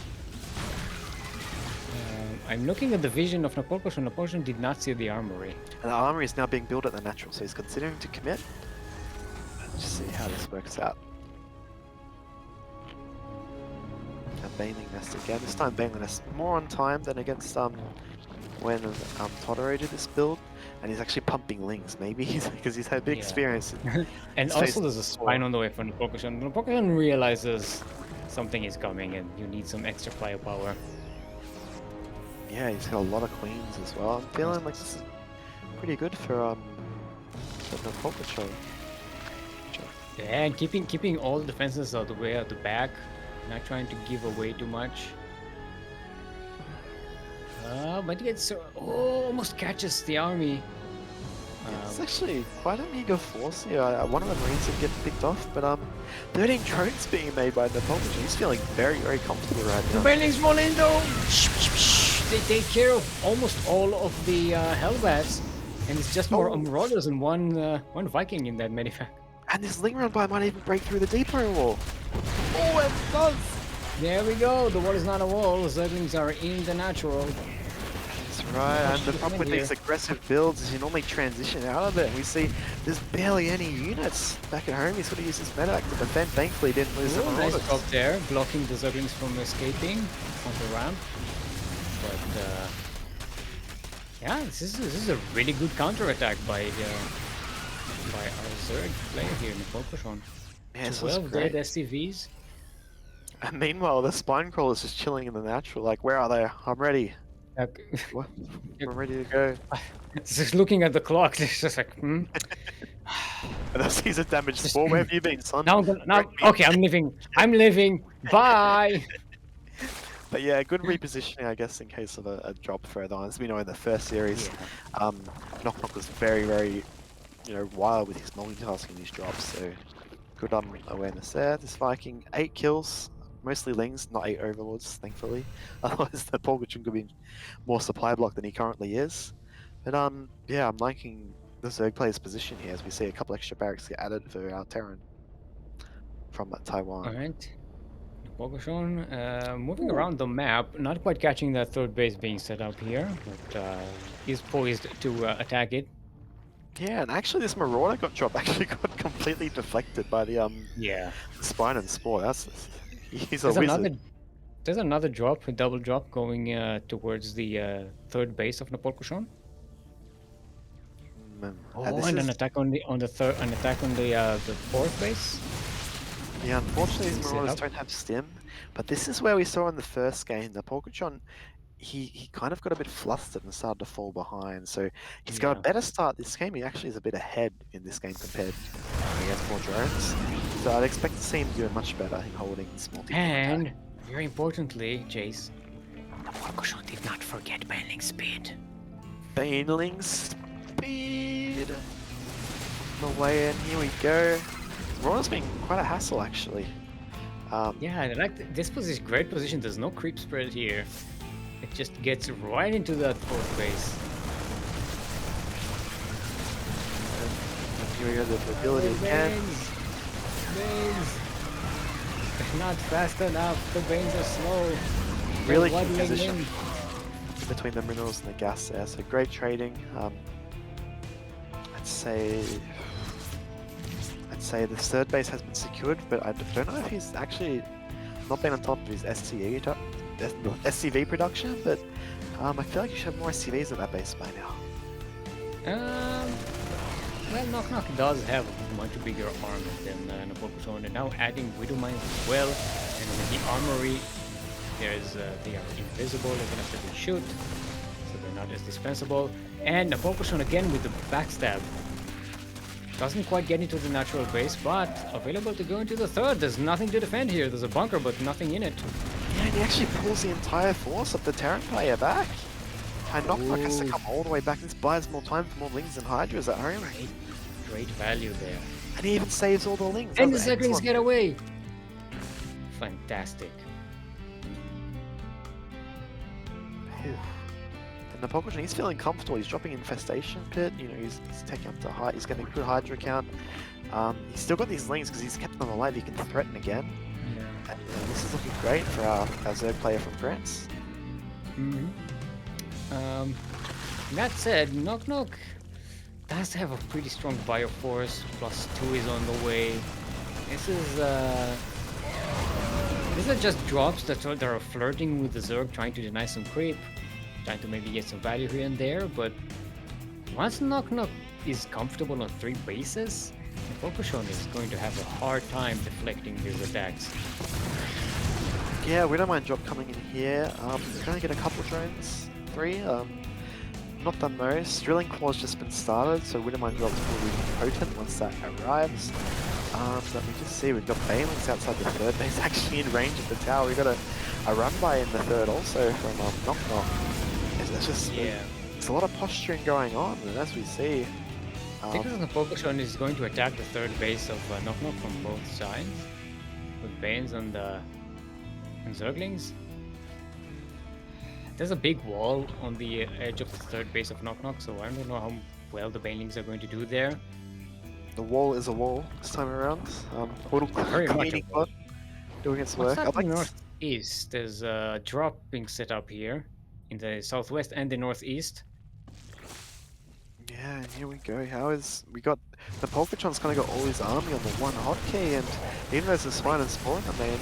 I'm looking at the vision of Napolcochon. Napolcochon did not see the armory. And the armory is now being built at the natural, so he's considering to commit. Let's just see how this works out. A Baneling Nest again. This time Baneling Nest more on time than against when Totoro did this build, and he's actually pumping lings. Maybe he's because he's had big experience. And He's also faced there's a before. spine on the way from Napolcochon. Napolcochon realizes something is coming and you need some extra firepower. Yeah, he's got a lot of queens as well. I'm feeling like this is pretty good for Napolcochon. Yeah, and keeping all the defenses out the way at the back, not trying to give away too much. But he gets almost catches the army. It's actually quite a meager force here. One of the Marines did get picked off, but 13 drones being made by Napolcochon. He's feeling very, very comfortable right The now. Banelings roll in though! They take care of almost all of the Hellbats, and it's just more Marauders and one Viking in that medivac. And this Ling Round by might even break through the depot wall. Oh, it does! There we go, the wall is not a wall, Zerglings are in the natural. That's right, and the problem with these aggressive builds is you normally transition out of it, and we see there's barely any units back at home. He's got to use his medevac to defend. Thankfully, he didn't lose the Nice Marauders. job there, blocking the Zerglings from escaping on the ramp. But yeah, this is a really good counterattack by our Zerg player here in Napolcochon. Yeah, this 12 was dead great. SCVs. And meanwhile, the spine crawler's just chilling in the natural, like, where are they? I'm ready. What? I'm ready to go. Just looking at the clock, it's just like, And I sees a damaged spore. Where have you been, son? Now, okay, I'm living. Bye. But yeah, good repositioning, I guess, in case of a drop further on. As we know in the first series, KnockKnock was very, very, wild with his multitasking these drops. So good awareness there. This Viking, 8 kills, mostly lings, not 8 overlords, thankfully. Otherwise, the Napolcochon could be more supply block than he currently is. But yeah, I'm liking the Zerg player's position here as we see a couple extra barracks get added for Terran from Taiwan. Alright. Napolcochon moving around the map, not quite catching that third base being set up here, but is poised to attack it. Yeah, and actually this Marauder got got completely deflected by the spine and spore. He's a wizard. There's another drop, a double drop going towards the third base of Napolcochon. And an attack on the fourth base. Yeah, unfortunately these Marauders don't have stim, but this is where we saw in the first game, Napolcochon, he kind of got a bit flustered and started to fall behind. So he's got a better start this game. He actually is a bit ahead in this game compared against more drones. So I'd expect to see him doing much better in holding small team. And very importantly, Chase, Napolcochon did not forget Baneling speed. Baneling speed. The way in, here we go. Marauders being quite a hassle actually. Yeah, I like this position, great position. There's no creep spread here. It just gets right into that fourth base. And here we go, the ability again. Banes. They're not fast enough. The Banes are slow. Really They're good waddling position in. between the minerals and the gas there. So great trading. I'd say the third base has been secured, but I don't know if he's actually not been on top of his SCV production, but I feel like you should have more SCVs at that base by now. Well, KnockKnock does have a much bigger army than Napolcochon, and now adding Widow Mines as well, and with the armory, they are invisible even after they shoot, so they're not as dispensable. And Napolcochon again with the backstab. Doesn't quite get into the natural base, but available to go into the third. There's nothing to defend here. There's a bunker, but nothing in it. Yeah, and he actually pulls the entire force of the Terran player back. And KnockKnock has to come all the way back. This buys more time for more Lings and Hydras at home. Great value there. And he even saves all the Lings. And the That's Ducklings excellent. get away. Fantastic. And Napolcochon, he's feeling comfortable. He's dropping Infestation Pit. You know, he's taking up to high. He's getting a good Hydra count. He's still got these Lings because he's kept them alive. He can threaten again. Yeah. And, this is looking great for our Zerg player from France. That said, KnockKnock does have a pretty strong Bioforce. +2 is on the way. These are just drops that are flirting with the Zerg, trying to deny some creep, trying to maybe get some value here and there, but once KnockKnock is comfortable on 3 bases, Napolcochon is going to have a hard time deflecting his attacks. Yeah, we don't mind drop coming in here. We're going to get a couple drones. 3. Not the most. Drilling Claw's just been started, so Widowmine Drop's will be potent once that arrives. Let me just see, we've got Banelings outside the third base, actually in range of the tower. We've got a run by in the third also from KnockKnock. It's just, there's a lot of posturing going on, and as we see... I think Napolcochon is going to attack the third base of KnockKnock from both sides, with Banes and Zerglings. There's a big wall on the edge of the third base of KnockKnock, so I don't know how well the Banelings are going to do there. The wall is a wall this time around. Portal Very much cleaning bot doing its work. What's happening northeast? There's a drop being set up here in the southwest and the northeast. Yeah, and here we go. We got Napolcochon's kind of got all his army on the one hotkey, and even though there's a Swine and Spawn, I mean,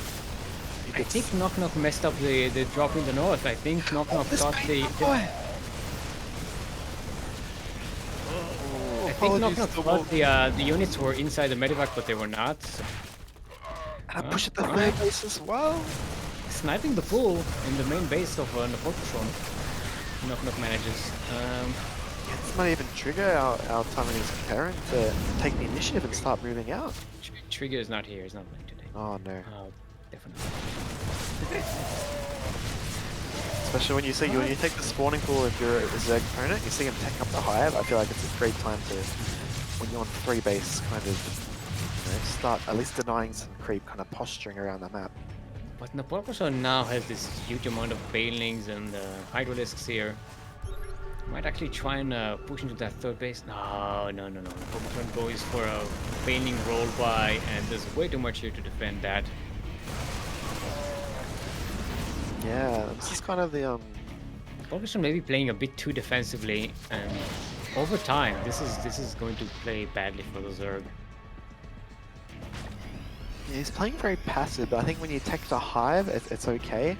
I think KnockKnock messed up the drop in the north. I think KnockKnock thought I think KnockKnock thought the units were inside the medevac, but they were not. And I push at the third base as well. Sniping the pool in the main base of Napolcochon. KnockKnock manages. This might even trigger our Taiwanese parent to take the initiative and start moving out. Trigger is not here. He's not playing today. Oh no. Definitely. Especially when you take the spawning pool if you're a Zerg opponent, you see him take up the hive. I feel like it's a great time to, when you're on 3 base, kind of start at least denying some creep, kind of posturing around the map. But Napolcochon now has this huge amount of Banelings and Hydralisks here. Might actually try and push into that third base. No. Napolcochon goes for a Baneling roll by, and there's way too much here to defend that. Yeah, this is kind of the Napolcochon maybe playing a bit too defensively, and over time, this is going to play badly for the Zerg. Yeah, he's playing very passive, but I think when you attack the hive, it's okay.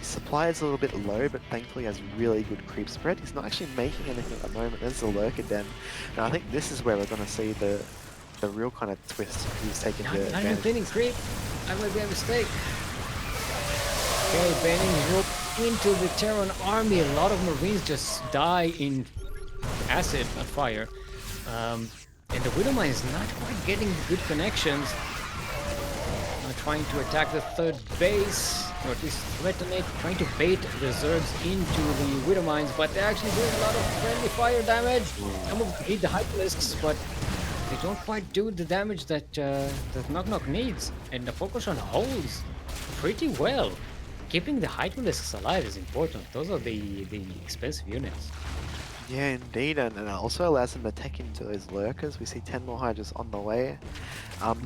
Supply is a little bit low, but thankfully has really good creep spread. He's not actually making anything at the moment. There's the lurker den, and I think this is where we're going to see the real kind of twist. He's taking the advantage. I'm planning creep. I might be a mistake. Okay, Banning roped into the Terran army. A lot of Marines just die in acid and fire. And the Widowmine is not quite getting good connections. Trying to attack the third base, or at least threaten it, trying to bait the Zergs into the Widowmines, but they're actually doing a lot of friendly fire damage. Some of them hit the Hydralisks, but they don't quite do the damage that KnockKnock needs. And Napolcochon holds pretty well. Keeping the Hydralisks alive is important. Those are the expensive units. Yeah, indeed, and it also allows him to tech into those lurkers. We see 10 more Hydras on the way.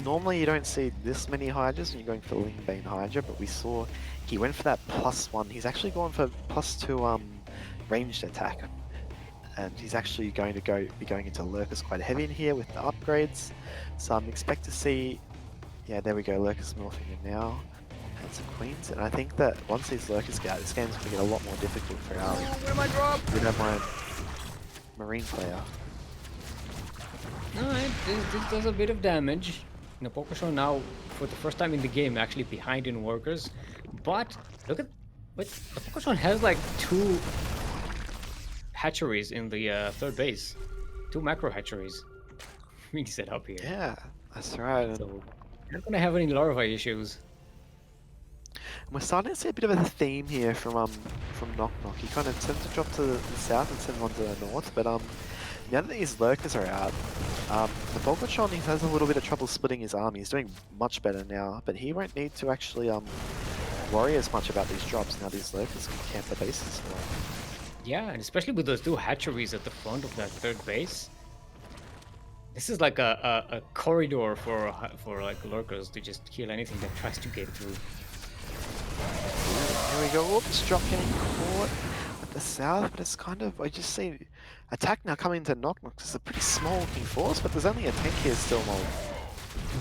Normally you don't see this many Hydras when you're going for Lingbane Hydra, but we saw he went for that +1. He's actually gone for +2 ranged attack. And he's actually going to be going into lurkers quite heavy in here with the upgrades. So expect to see, yeah, there we go, lurkers morphing in now. And some queens, and I think that once these lurkers get out, this game's going to get a lot more difficult for our Marine player. Alright, this does a bit of damage. Napolcochon now, for the first time in the game, actually behind in workers. But, look at... Wait, Napolcochon has like 2 hatcheries in the third base. 2 macro hatcheries. Really set up here. Yeah, that's right. And So you're not gonna have any larvae issues. we're starting to see a bit of a theme here from KnockKnock. He kind of tends to drop to the south and send one to the north, but now that these lurkers are out, Napolcochon, he has a little bit of trouble splitting his army. He's doing much better now, but he won't need to actually worry as much about these drops now these lurkers can camp the bases for him. Yeah, and especially with those 2 hatcheries at the front of that third base. This is like a corridor for like lurkers to just kill anything that tries to get through. Here we go. Oops, drop getting caught at the south, but it's kind of, I just see attack now coming to KnockKnock. It's a pretty small looking force, but there's only a tank here still, Mold.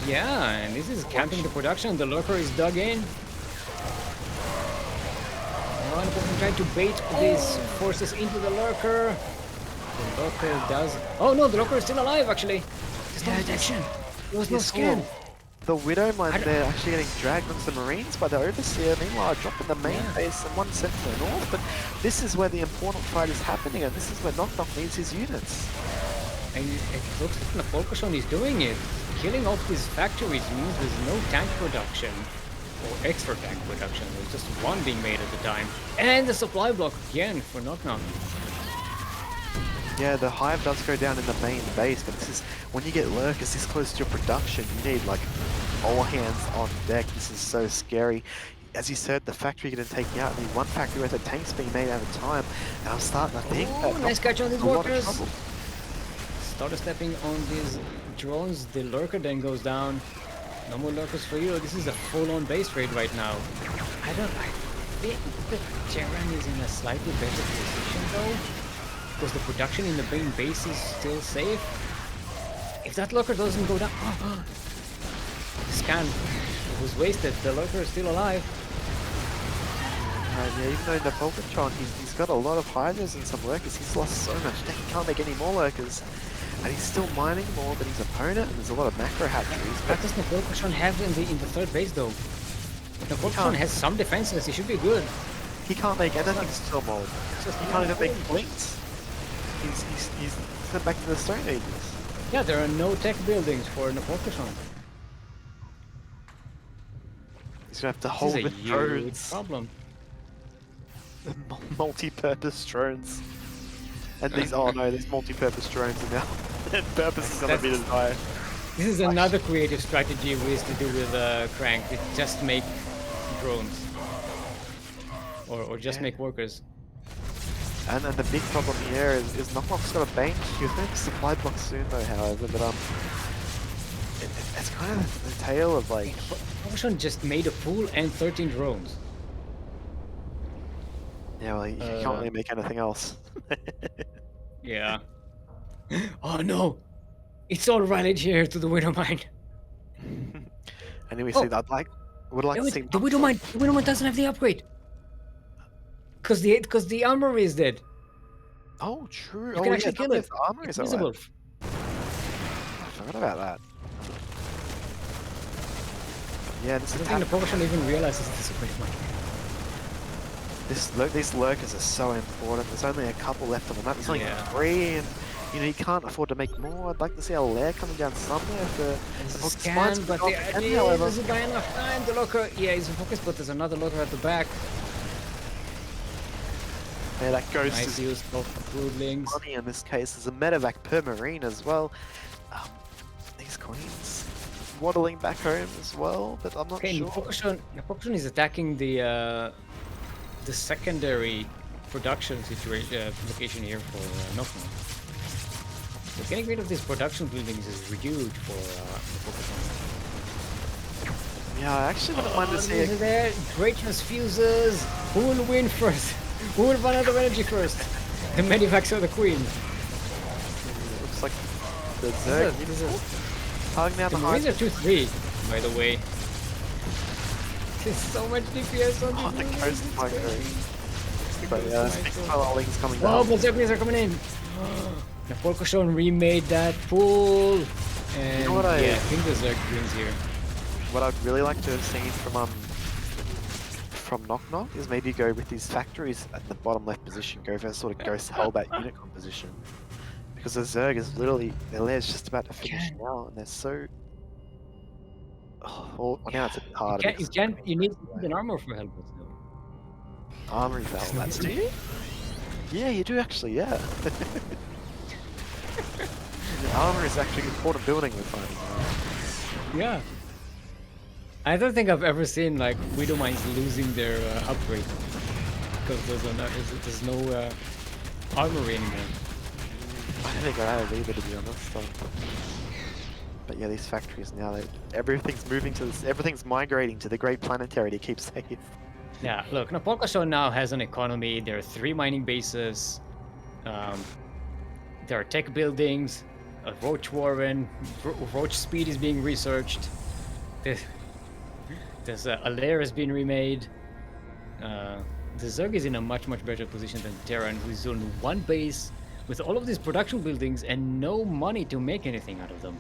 Yeah, and this is camping the production. The lurker is dug in. One person trying to bait these forces into the lurker. The lurker does. Oh no, the lurker is still alive actually. There's no detection. There was no scan. The Widow mine there actually getting dragged onto the Marines by the Overseer. Meanwhile, dropping the main base and one sent to the north. But this is where the important fight is happening, and this is where KnockKnock needs his units. And it looks like Napolcochon is doing it. Killing off these factories means there's no tank production. Or extra tank production. There's just one being made at a time. And the supply block again for KnockKnock. Yeah, the hive does go down in the main base, but this is when you get lurkers this close to your production, you need like all hands on deck. This is so scary. As you said, the factory getting taken out. I mean, one factory with the tanks being made at a time, and I'm starting to think that Nice catch on these a lot of workers. trouble. Started stepping on these drones. The lurker then goes down. No more lurkers for you. This is a full-on base raid right now. I think the Terran is in a slightly better position though, because the production in the main base is still safe. If that lurker doesn't go down, the scan was wasted. The lurker is still alive. Yeah, even though Napolcochon, he's got a lot of hydras and some lurkers, he's lost so much. He can't make any more lurkers. And he's still mining more than his opponent, and there's a lot of macro hatcheries. What does Napolcochon have in the third base though? Napolcochon has some defenses. He should be good. He can't make anything still mold. He can't even make blinks. He's sent back to the Stone Ages. Yeah, there are no tech buildings for Napolcochon. He's gonna have to This hold is the a huge drones. problem. The multi-purpose drones. And these, oh no, there's multi-purpose drones and now their purpose is gonna be to die. This is another creative strategy we used to do with Crank. It just make drones. Or just make workers. And then the big problem here is KnockKnock's got a bank. He's going to supply block soon though, however, but it's kind of the tale of like... Napolcochon just made a pool and 13 drones. Yeah, well, you can't really make anything else. Yeah. Oh no! It's all rallied here to the Widow Mine. And then we see that would like to see... The Widow Mine doesn't have the upgrade. Cause the armor is dead. Oh, true. You can actually kill it. The armor It's is visible. alive. I forgot about that. Yeah, this I don't think Napolcochon even realizes this is a Widow Mine. These lurkers are so important. There's only a couple left on the map. There's only Yeah. 3, and you know you can't afford to make more. I'd like to see a lair coming down somewhere for There's a the scan, but however. doesn't buy enough time. The lurker, yeah, he's in focus, but there's another lurker at the back. Yeah, that ghost Nice is use of broodlings. money in this case. There's a medevac per marine as well. These queens waddling back home as well, but I'm not Okay, sure. Napolcochon is attacking the secondary production location here for KnockKnock. So getting rid of these production buildings is huge for Napolcochon. Yeah, I actually wouldn't mind to see These are there. Great transfuses. Who will win first? Who will run out of energy first? The Medivacs or the Queen? looks like the Zerg hugging down The the Marines are high. 2-3, by the way. There's so much DPS on Oh, the these coast is like but yeah, six Lings coming Oh, down. but Zeppelins are coming in. Napolcochon remade that pool. And You know what yeah, I think the Zerg wins here. What I'd really like to have seen from from KnockKnock is maybe go with these factories at the bottom left position, go for a sort of Ghost Hellbat unit composition. Because the Zerg is literally, their lair's just about to finish Can't- now, and they're so... Oh, well, now it's a bit harder. You because can't. it's You need anyway. an armor for Helmets though. Armory for Hellbats, do you? Yeah, you do actually, yeah. Armor is actually an important building we're finding now. Yeah. I don't think I've ever seen like Widow Mines losing their upgrade because there's no armory anymore. I don't think I have either, to be honest. But yeah, these factories now, everything's moving to this, everything's migrating to the Great Planetary to keep safe. Yeah, look, Napolcochon now has an economy. There are 3 mining bases. There are tech buildings. A Roach Warren. Roach Speed is being researched. There's a lair has been remade. The Zerg is in a much better position than Terran, who is on 1 base with all of these production buildings and no money to make anything out of them.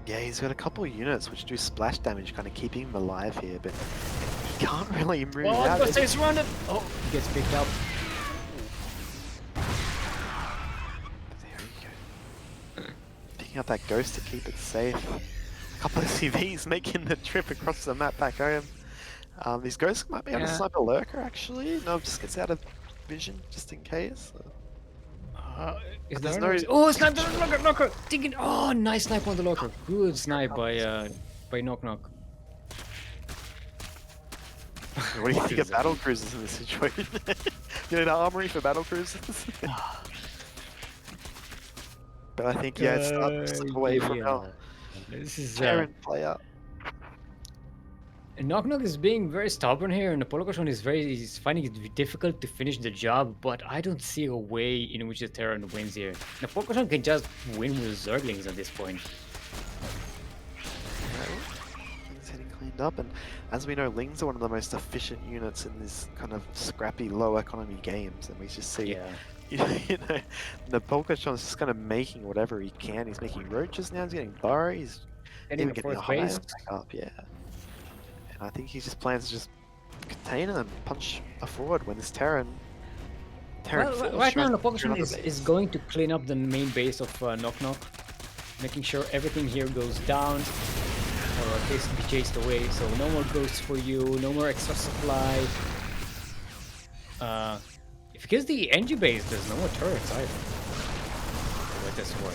Yeah, he's got a couple of units which do splash damage, kind of keeping him alive here, but he can't really move out. Oh, stay surrounded! Oh, he gets picked up. There we go. Picking up that ghost to keep it safe. A couple of CVs making the trip across the map back home. These ghosts might be on a sniper lurker actually. No, just gets out of vision just in case. Is there's there no- Oh, snipe the locker! Taking... Oh, nice snipe on the locker. Good snipe by KnockKnock. What do you think of battle cruisers in this situation? You know, the armory for battle cruisers? But I think, yeah, it's starting to slip away from now. This is Terran player. KnockKnock is being very stubborn here, and Napolcochon is finding it difficult to finish the job, but I don't see a way in which the Terran wins here. Napolcochon can just win with Zerglings at this point. Things getting cleaned up, and as we know, Lings are one of the most efficient units in this kind of scrappy, low economy games, and we just see, you know, Napolcochon is just kind of making whatever he can. He's making roaches now, he's getting burrow, he's Getting even a getting a 4th high base. back up, yeah. And I think he just plans to just contain him and punch a forward when this Terran Well, right now, force Napolcochon tries to is going to clean up the main base of KnockKnock, making sure everything here goes down, or at least be chased away, so no more ghosts for you, no more extra supply. If he gets the NG base, there's no more turrets either. With this war.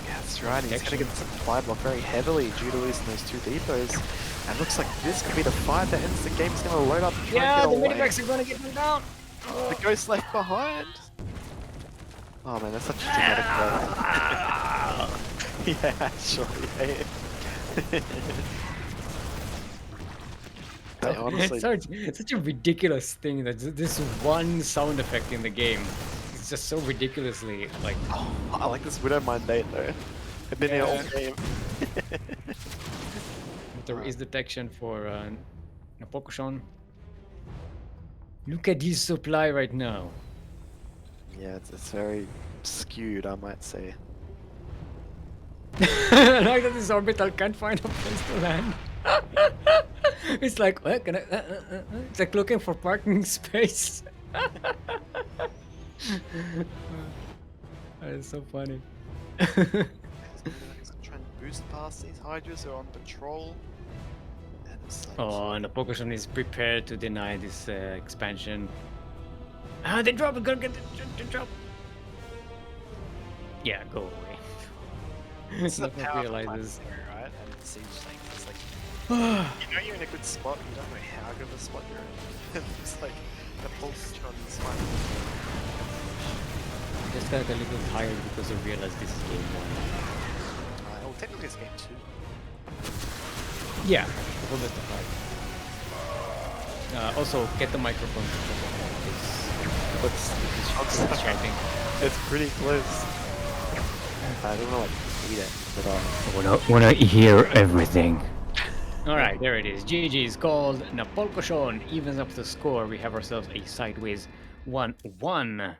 Yeah, that's right. He's going to get the supply block very heavily due to losing those 2 depots. And looks like this could be the fight that ends the game. He's going to load up and try and Yeah, get the away. minivacs are going to get them down. The ghost left behind. Oh man, that's such a dramatic play. Yeah, actually. They honestly... It's such a ridiculous thing that this one sound effect in the game is just so ridiculously like. Oh, I like this Widow Mine date though. I've been here all game. There is detection for Napolcochon. Look at his supply right now. Yeah, it's very skewed, I might say. I like that this orbital can't find a place to land. It's like, what? Can I, it's like looking for parking space. That is so funny. Trying to boost past these Hydras who are on patrol. And it's like... Oh, and Napolcochon is prepared to deny this expansion. Ah, they drop it, gotta get the drop. Yeah, go away. It's the Nothing power realizes. right? And the siege thing, it's like... you know you're in a good spot, you don't know how good of a spot you're in. It's like the Napolcochon is fine. Just got a little tired because I realized this is game 1. Well, technically it's game 2. Yeah, hold it apart. Also, get the microphone. It's distracting. It's pretty close. I don't know, like, read it, but Wanna hear everything. Alright, there it is. GG is called. Napolcochon evens up the score. We have ourselves a sideways 1-1.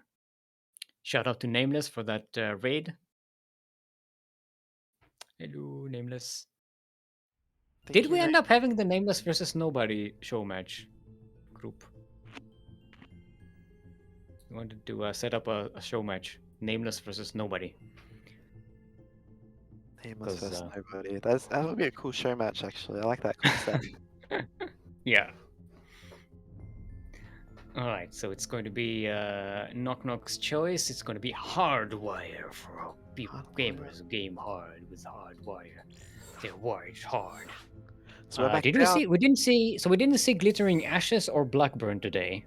Shout out to Nameless for that raid. Hello, Nameless. Did we end up having the Nameless versus Nobody show match group? We wanted to set up a show match. Nameless versus Nobody. Nameless 'Cause, versus Nobody. That would be a cool show match, actually. I like that concept. Yeah. Alright, so it's going to be KnockKnock's choice. It's going to be Hardwire for people, gamers who game hard with Hardwire. They're wired hard. So we're back Did we down. see? We didn't see. So we didn't see Glittering Ashes or Blackburn today.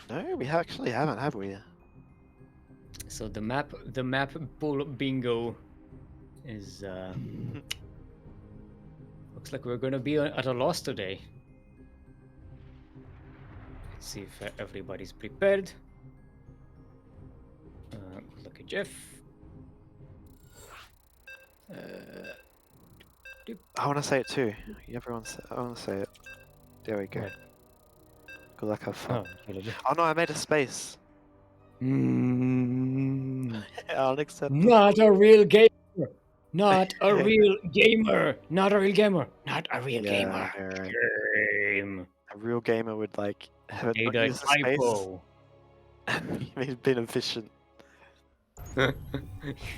No, we actually haven't, have we? So the map bull bingo is looks like we're gonna be at a loss today. Let's see if everybody's prepared. Look at Jeff. I want to say it too. Everyone, I want to say it. There we go. What? Good luck, have fun. Oh, Oh no, I made a space. Unacceptable. not a real gamer. Not a real gamer. Not a real gamer. Not a real gamer. Right. Game. A real gamer would like have not Data used the space typo. and he's been efficient.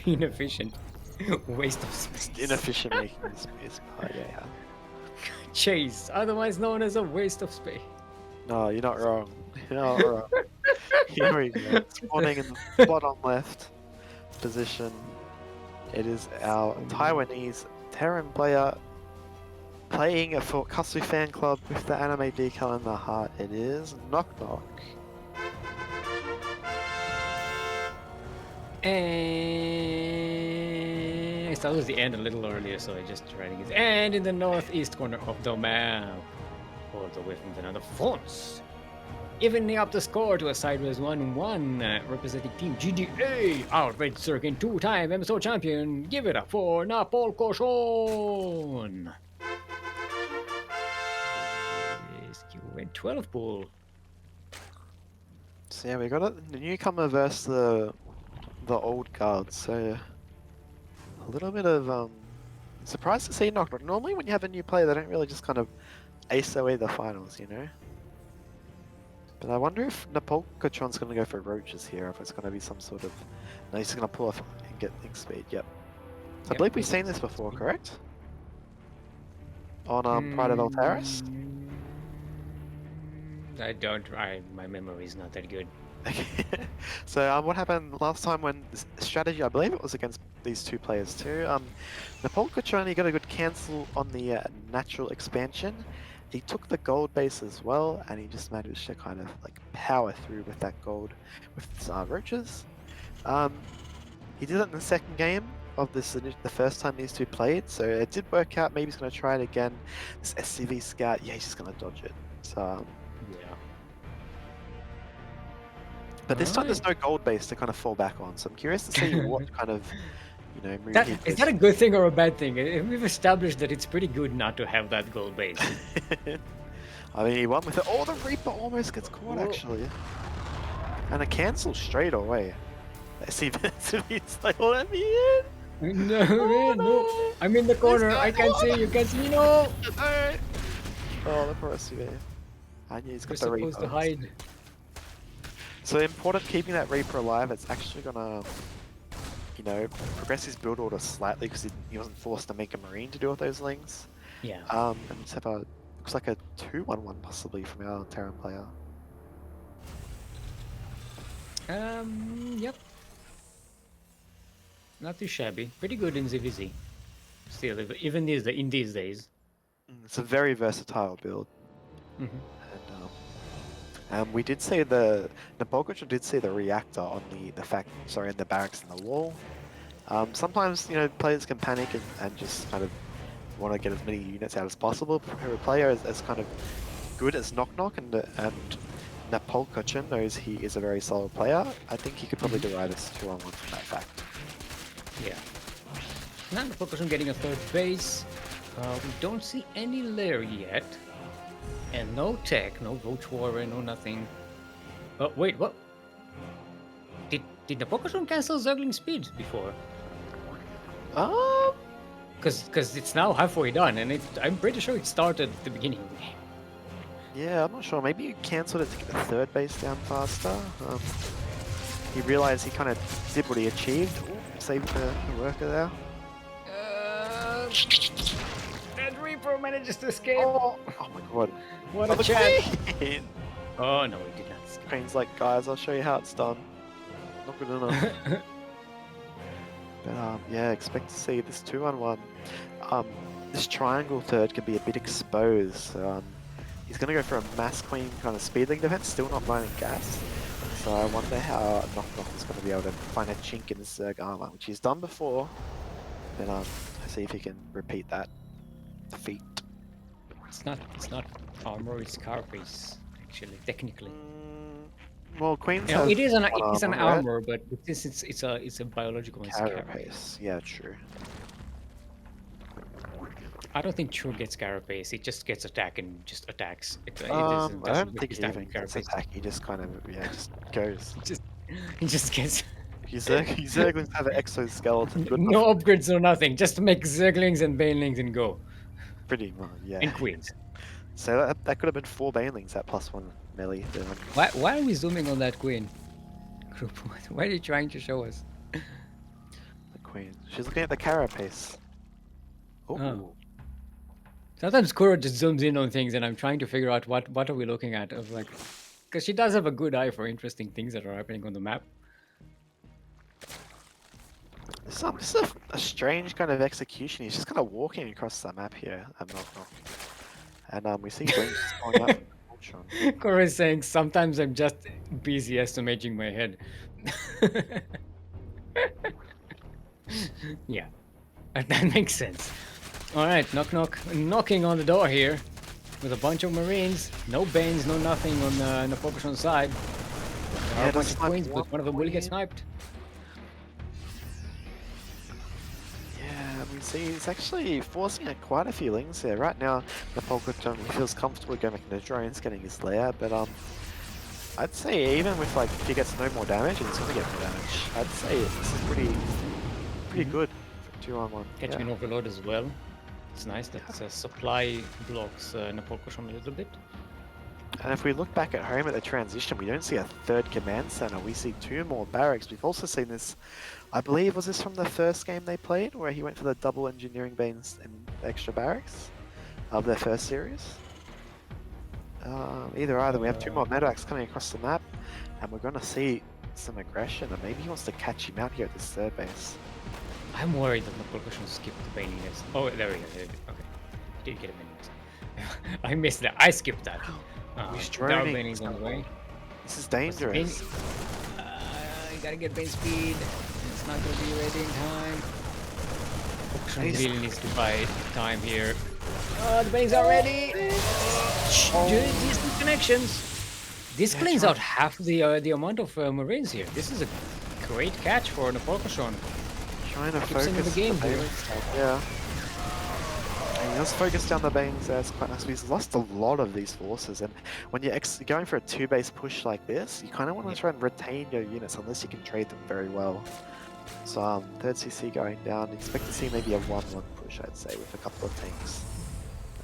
Inefficient. Waste of space. Inefficient making the space. Oh yeah. Chase, otherwise known as a waste of space. No, you're not wrong. You're not wrong. Here we go. Spawning in the bottom left position. It is our Taiwanese Terran player playing for Katsu Fan Club with the anime decal in the heart. It is KnockKnock. And that was the end a little earlier, so I just writing it. And in the northeast corner of the map, all the way from the Nether Fonts, evening up the score to a sideways 1-1, representing Team GDA, our Red Circle 2-time MSO champion. Give it up for Napolcochon. You went 12 pool. So yeah, we got the newcomer versus the old guard. So a little bit of surprised to see KnockKnock. Normally, when you have a new player, they don't really just kind of ace away the finals, you know. But I wonder if Napolcochon's going to go for roaches here, if it's going to be some sort of... No, he's going to pull off and get thing speed, yep. So I believe we've seen this before, correct? On Pride of Alteris? I don't... my memory is not that good. Okay. So what happened last time when strategy, I believe it was against these two players too. Napolcochon, he got a good cancel on the natural expansion. He took the gold base as well, and he just managed to kind of like power through with that gold with roaches. He did it in the second game of this, the first time these two played, so it did work out. Maybe he's going to try it again. This SCV scout, yeah, he's just going to dodge it. So Yeah. but this time there's no gold base to kind of fall back on, so I'm curious to see what kind of, you know, move he Is that a good thing or a bad thing? We've established that it's pretty good not to have that gold base. I mean, he won with it. Oh, the Reaper almost gets caught, actually. And a cancel straight away. SCV's like, let me in! No, man, no. I'm in the corner. I can't see you. Can't see me. No. Alright. Oh, the poor SCV. I knew he's We're got the Reaper. supposed to hide. So important keeping that Reaper alive. It's actually gonna, you know, progress his build order slightly because he wasn't forced to make a Marine to deal with those lings. Yeah. And just have a, looks like a 2-1-1 possibly from our Terran player. Yep. Not too shabby. Pretty good in ZVZ. Still, even in these days. It's a very versatile build. Mm-hmm. And we did see the Napolcochon did see the reactor on the the barracks in the wall. Sometimes, you know, players can panic and just kind of want to get as many units out as possible. For a player as kind of good as KnockKnock and Napolcochon knows he is a very solid player, I think he could probably derive this 2-on-1 from that fact. Yeah. Now the focus on getting a third base. We don't see any lair yet. And no tech, no Roach Warrior, no nothing. Wait, what? Did the Napolcochon cancel Zergling speed before? Because it's now halfway done, and I'm pretty sure it started at the beginning of the game. Yeah, I'm not sure. Maybe you cancelled it to get the third base down faster. He realized he kind of did what he achieved. Ooh, saved the worker there. And Reaper manages to escape. Oh my god. What a the chat! queen! Oh no, he did not escape. Queen's like, guys, I'll show you how it's done. Not good enough. But yeah, expect to see this 2-on-1. This triangle third can be a bit exposed. So, he's going to go for a mass queen kind of speedling defense, still not burning gas. So I wonder how KnockKnock is going to be able to find a chink in his Zerg armor, which he's done before. But see if he can repeat that feat. It's not armor, it's carapace, actually, technically. Well, Queens You know, has it is an one it's an armor, right? armor, but since it's a biological it's carapace. Carapace, yeah, true. I don't think True gets carapace. It just gets attack and just attacks. It I doesn't don't think really he even gets carapace. attack, he just kind of, yeah, just goes. He just gets His Zerglings have an exoskeleton. Good no enough. upgrades or nothing. Just make Zerglings and Banelings and go. Pretty much, yeah. And Queens. So that could have been 4 Banelings at +1 melee. Why are we zooming on that Queen? Group, what are you trying to show us? The Queen. She's looking at the carapace. Ooh. Oh. Sometimes Kuro just zooms in on things and I'm trying to figure out what are we looking at. Of like, because she does have a good eye for interesting things that are happening on the map. This is a strange kind of execution. He's just kind of walking across the map here at KnockKnock. And we see Green just going up. Kuro is saying, sometimes I'm just busy estimating my head. Yeah, that makes sense. Alright, KnockKnock knocking on the door here with a bunch of Marines. No Banes, no nothing on the Napolcochon side. There are a bunch of Queens, but one of them will get sniped. Yeah, we see he's actually forcing out quite a few lings here. Right now, Napolcochon feels comfortable going back into drones, getting his lair, but I'd say even with like if he gets no more damage, and he's gonna get more damage, I'd say this is pretty good for 2-on-1. Catching an Overlord as well. It's nice that supply blocks Napolcochon a little bit. And if we look back at home at the transition, we don't see a third command center. We see 2 more barracks. We've also seen this, I believe, was this from the first game they played, where he went for the double engineering banes and extra barracks of their first series? Either, we have 2 more medevacs coming across the map, and we're going to see some aggression, and maybe he wants to catch him out here at this third base. I'm worried that Napolcochon skipped the Baneliness. Oh, there we go. Okay. He did get a Baneliness. I missed that. I skipped that. He's There are droning. Banelings on the way. This is dangerous. You gotta get Bane speed. It's not gonna be ready in time. Napolcochon really needs to buy time here. Oh, the Banes are ready! Decent connections. This cleans out half the amount of Marines here. This is a great catch for Napolcochon. Trying to Keeps him in focus the game the here. Banelings. Yeah. And he does focus down the Banes there. It's quite nice. He's lost a lot of these forces, and when you're going for a 2-base push like this, you kind of want to try and retain your units unless you can trade them very well. So third CC going down. Expect to see maybe a 1-1 push, I'd say, with a couple of tanks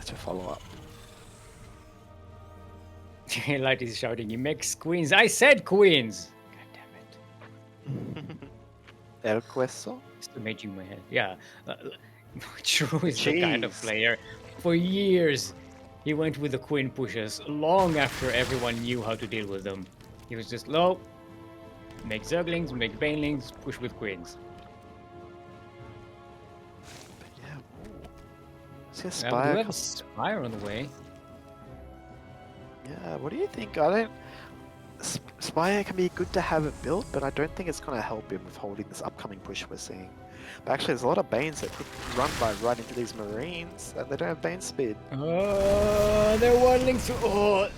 to follow up. Light is shouting, he makes queens. I said queens! God damn it. El Queso? Just imaging my head. Yeah. True is the kind of Jeez. player. For years, he went with the queen pushes long after everyone knew how to deal with them. He was just low, make Zerglings, make Banelings, push with queens. But yeah, ooh. See a We Spire? have a Spire on the way. Yeah, what do you think? I don't... Spire can be good to have it built, but I don't think it's going to help him with holding this upcoming push we're seeing. But actually, there's a lot of Banes that could run right into these Marines, and they don't have Bane speed. Oh, they're waddling through. Oh,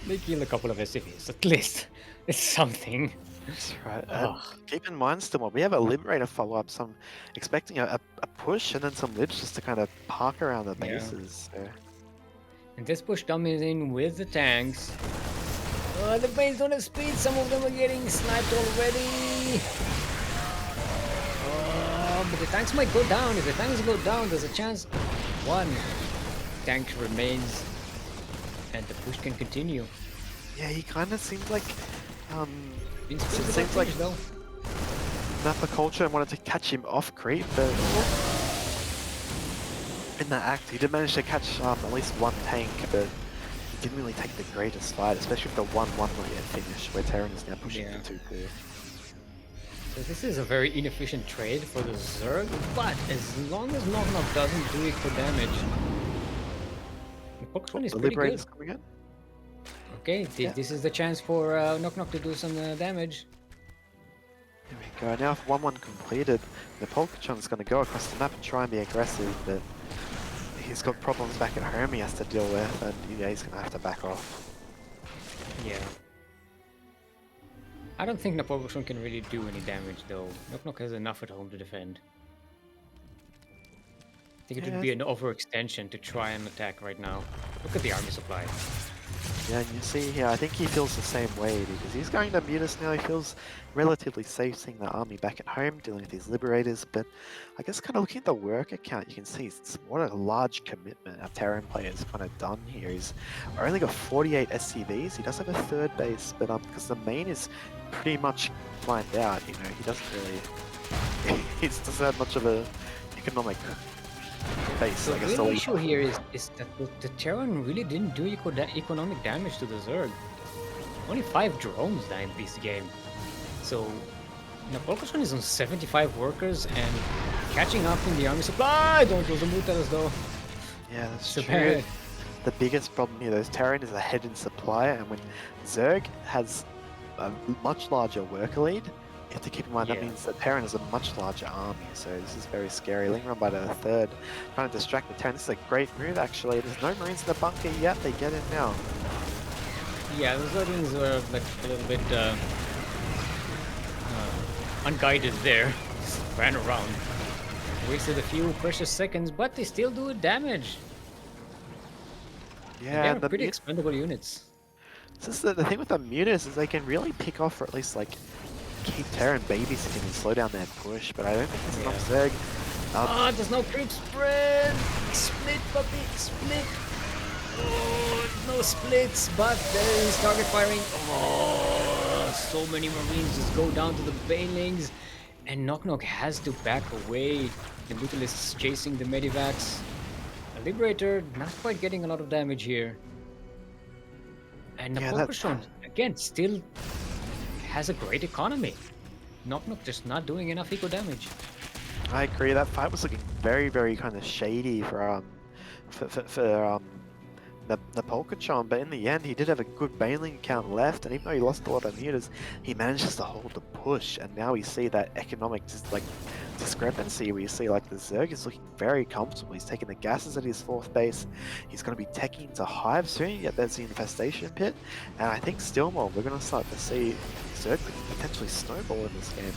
they kill a couple of SCVs, at least. It's something. That's right. Ugh. Keep in mind, Steelmold, we have a Liberator follow-up, so I'm expecting a push and then some Libs just to kind of park around the Yeah. bases. So. And this push comes in with the tanks. The Banes don't have speed. Some of them are getting sniped already. But the tanks might go down. If the tanks go down, there's a chance one tank remains and the push can continue. Yeah, he kind of seems like It it seems like though. Napolcochon wanted to catch him off creep, but in that act he did manage to catch at least one tank, but he didn't really take the greatest fight, especially with the 1-1 not yet finished, where Terran is now pushing Yeah. for 2 clear. So this is a very inefficient trade for the Zerg, but as long as KnockKnock doesn't do equal damage, the Pokemon is The pretty good. Liberator's coming in. Okay, this is the chance for KnockKnock to do some damage. There we go. Now, if 1-1 completed, Napolcochon's going to go across the map and try and be aggressive, but he's got problems back at home he has to deal with, and yeah, he's going to have to back off. Yeah. I don't think Napolcochon can really do any damage though. KnockKnock has enough at home to defend. I think it would be an overextension to try and attack right now. Look at the army supply. Yeah, and you see here, I think he feels the same way, because he's going to Mutus now. He feels relatively safe seeing the army back at home, dealing with these Liberators, but I guess kind of looking at the worker count, you can see what a large commitment our Terran player's kind of done here. He's only got 48 SCVs. He does have a third base, but because the main is pretty much lined out, you know, he doesn't really, he doesn't have much of a economic base, The I guess. real issue here is that the Terran really didn't do economic damage to the Zerg. Only 5 drones died in this game. So Napolcochon is on 75 workers and catching up in the army supply. Don't lose the Mutas though. Yeah, that's So true. bad. The biggest problem here, though, is Terran is ahead in supply, and when Zerg has a much larger worker lead, you have to keep in mind that Yeah. means that Terran is a much larger army, so this is very scary. Lingron by the third, trying to distract the Terran. This is a great move, actually. There's no Marines in the bunker yet, they get in now. Yeah, the Zerglings were like a little bit unguided there. Just ran around. Wasted a few precious seconds, but they still do damage. Yeah, They're pretty expendable units. this is the thing with the Mutas is they can really pick off, or at least like keep Terran babysitting and slow down their push, but I don't think there's enough Zerg. Ah, there's no creep spread! Split, puppy, split! Oh, no splits, but there is target firing. Oh, so many Marines just go down to the Banelings, and KnockKnock has to back away. The Brutalists chasing the Medivacs. A Liberator not quite getting a lot of damage here. And Yeah, Napolcochon, again, still has a great economy. KnockKnock just not doing enough eco damage. I agree. That fight was looking very, very kind of shady for Napolcochon, but in the end, he did have a good Baneling count left, and even though he lost a lot of mutas, he manages to hold the push. And now we see that economic discrepancy. We see like the Zerg is looking very comfortable. He's taking the gases at his 4th base. He's going to be teching into Hive soon. Yet there's the infestation pit, and I think Steelmold, we're going to start to see Zerg potentially snowball in this game.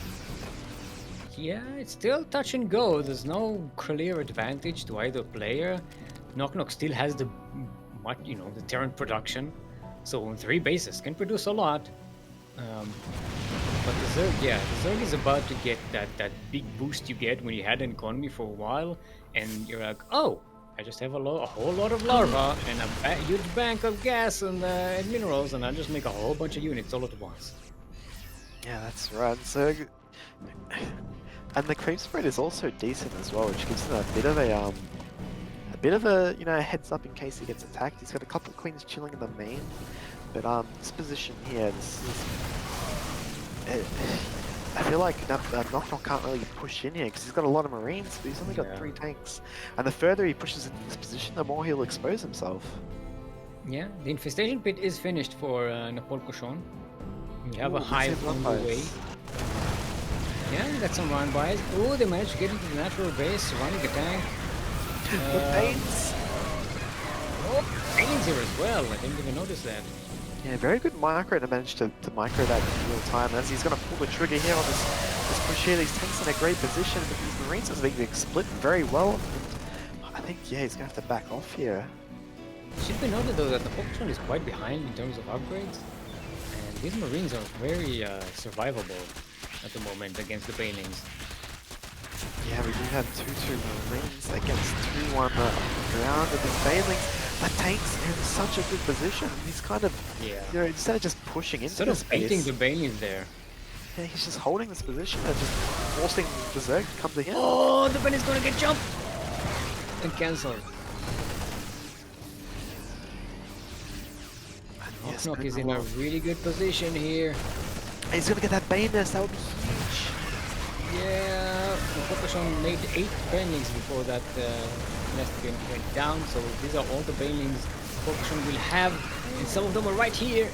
Yeah, it's still touch and go. There's no clear advantage to either player. KnockKnock still has the Terran production, so on 3 bases can produce a lot. But the Zerg is about to get that big boost you get when you had an economy for a while, and you're like, oh, I just have a whole lot of larva and a huge bank of gas and minerals, and I just make a whole bunch of units all at once. Yeah, that's right. So, and the creep spread is also decent as well, which gives him a bit of a heads up in case he gets attacked. He's got a couple of queens chilling in the main, but this position here, I feel like KnockKnock can't really push in here because he's got a lot of Marines, but he's only got 3 tanks. And the further he pushes into this position, the more he'll expose himself. Yeah, the infestation pit is finished for Napolcochon. We have a hive on the way. Yeah, we got some run-bys. Oh, they managed to get into the natural base, running the tank. The Banes! Oh, Bane's here as well. I didn't even notice that. Yeah, very good micro to manage to micro that in real time. As he's going to pull the trigger here on this push here, these tanks in a great position, but these Marines are being split very well. I think, yeah, he's going to have to back off here. It should be noted though that the Napolcochon is quite behind in terms of upgrades. And these Marines are very survivable at the moment against the Banelings. Yeah, we do have 2-2 Marines against 2-1 ground with the Banelings. But Tank's in such a good position. He's kind of, Yeah. you know, instead of just pushing into Sort this of beating base, the Banelings there. yeah, he's just holding this position and just forcing the Zerg to come to him. Oh, the Baneling's gonna get jumped and cancelled. Yes, KnockKnock is in Boomer a really good position here. He's gonna get that Bane nest, that would be huge. Yeah, Napolcochon made 8 Banelings before that nest went down, so these are all the Banelings Napolcochon will have, and some of them are right here.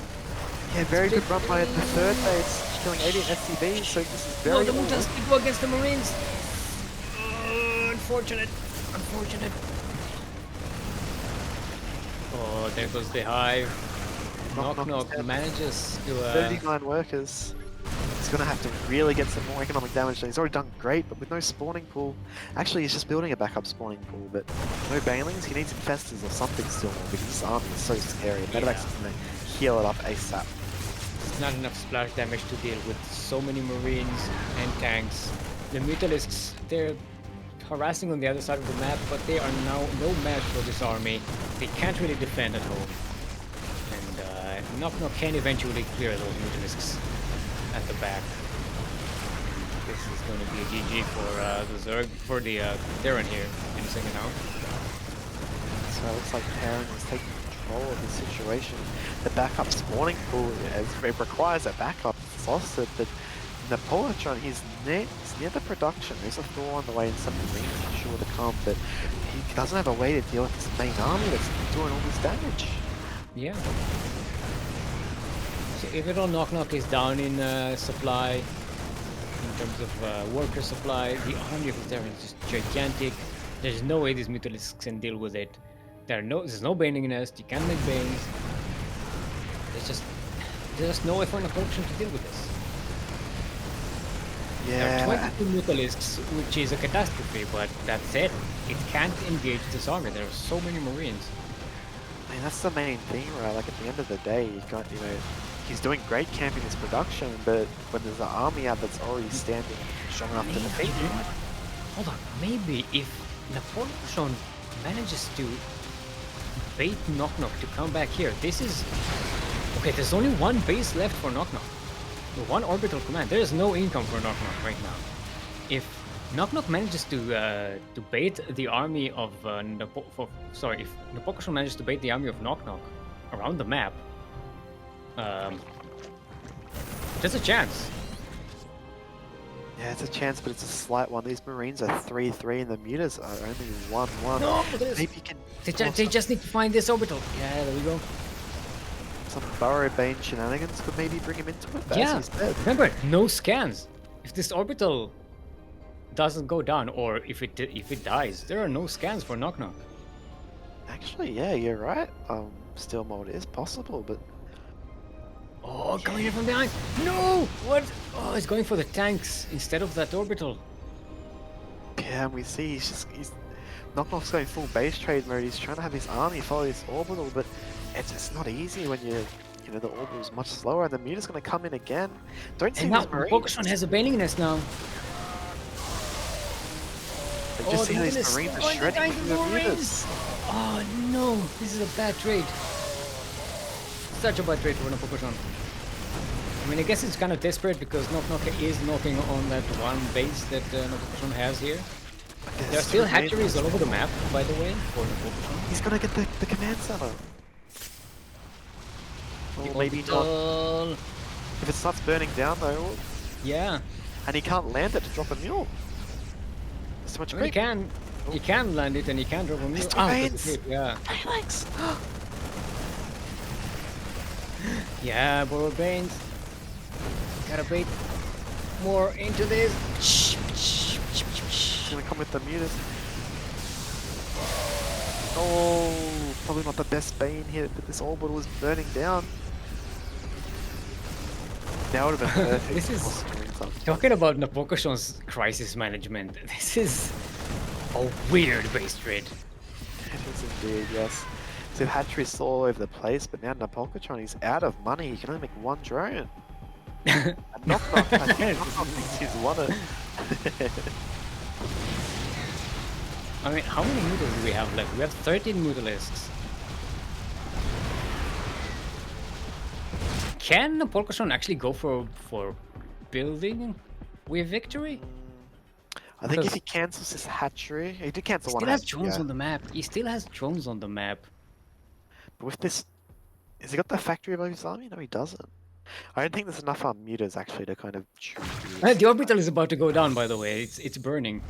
Yeah, very good run by the third base, killing 80 SCVs, so this is very No, the Mutants can go against the Marines. Unfortunate. Unfortunate. Oh, there goes the hive. KnockKnock manages to 39 workers. He's gonna have to really get some more economic damage. He's already done great, but with no spawning pool. Actually, he's just building a backup spawning pool, but no banelings. He needs infestors or something still more because this army is so scary. Medevac's is gonna heal it up ASAP. There's not enough splash damage to deal with so many Marines and tanks. The Mutalisks, they're harassing on the other side of the map, but they are now no match for this army. They can't really defend at home. And KnockKnock can eventually clear those Mutalisks at the back. This is going to be a GG for the Zerg, for the Terran here in the second half. So it looks like Terran is taking control of the situation. The backup spawning pool, it requires a backup. It's lost it, but Napolcochon, he's near the production. There's a Thor on the way and some Marines are sure to come, but he doesn't have a way to deal with this main army that's doing all this damage. Yeah. So if it all KnockKnock is down in supply, in terms of worker supply, the army of the Terran is just gigantic. There's no way these Mutalisks can deal with it. There's no Baning nest, you can't make Banes. There's just no way for Napolcochon to deal with this. Yeah. There are 22 Mutalisks, which is a catastrophe, but that's it. It can't engage this army. There are so many Marines. I mean, that's the main thing, right? Like, at the end of the day, you got, you know, he's doing great camping his production, but when there's an army out that's already standing strong enough to defeat him. Hold on, maybe if Napolcochon manages to bait KnockKnock to come back here, this is... Okay, there's only one base left for KnockKnock. One orbital command. There is no income for KnockKnock right now. If KnockKnock manages to bait the army of if Napolcochon manages to bait the army of KnockKnock around the map, there's a chance. Yeah, it's a chance, but it's a slight one. These Marines are 3-3 and the mutas are only 1-1. No, maybe you can... they just need to find this orbital. Yeah, there we go. Some Burrow Bane shenanigans could maybe bring him into it. Yeah, He's dead. remember, no scans. If this orbital doesn't go down, or if it dies, there are no scans for KnockKnock. Actually, yeah, you're right. Steelmold is possible, but... Oh, coming in from behind. No! What? Oh, he's going for the tanks instead of that orbital. Yeah, and we see he's KnockKnock's going full base trade mode. He's trying to have his army follow this orbital, but it's not easy when you know, the orbital's much slower, and the muta's going to come in again. Don't see And now these Marines. Napolcochon has a Baning nest now. But just see how these Marines are shredding through the mutas. Oh no, this is a bad trade. Such a bad trade for Napolcochon. I mean, I guess it's kind of desperate because KnockKnock is knocking on that one base that Napolcochon has here. There are still hatcheries all over the map, by the way, for Napolcochon. He's going to get the command center. Or maybe not. Orbital. If it starts burning down, though, Yeah. and he can't land it to drop a mule. There's too much Well, creep. you can land it and you can drop a mule. Mr. Ah, Baines. that's it, yeah. Alex! Yeah, Burrow Baines. Gotta bait more into this. He's gonna come with the mutas. Oh, probably not the best Bane here, but this orbital is burning down. That would have been perfect. This is... Talking about Napolcochon's crisis management, this is a weird base trade. It is indeed, yes. So hatcheries all over the place, but now Napolcochon is out of money. He can only make one drone. And KnockKnock, I think KnockKnock thinks he's won it. I mean, how many Moodles do we have left? We have 13 Moodalisks. Can Napolcochon actually go for building with victory? I think if Because he cancels his hatchery, he did cancel he one still has hatchery, drones yeah. on the map. He still has drones on the map. But with this, has he got the factory above his army? No, he doesn't. I don't think there's enough mutas actually to kind of choose. The orbital is about to go down, by the way. It's burning.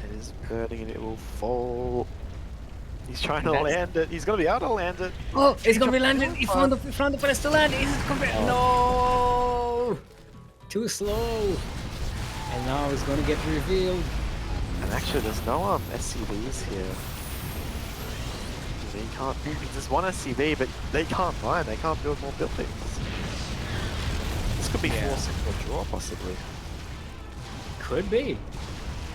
It is burning and it will fall. He's trying to That's- land it. He's gonna be able to land it. Oh, it's gonna be Change landed up in the front of us to land. Is it gonna be... No! Too slow. And now it's gonna get revealed. And actually, there's no SCVs here. They can't. There's one SCV, but they can't mine. They can't build more buildings. This could be Yeah. forcing a draw, possibly. Could be.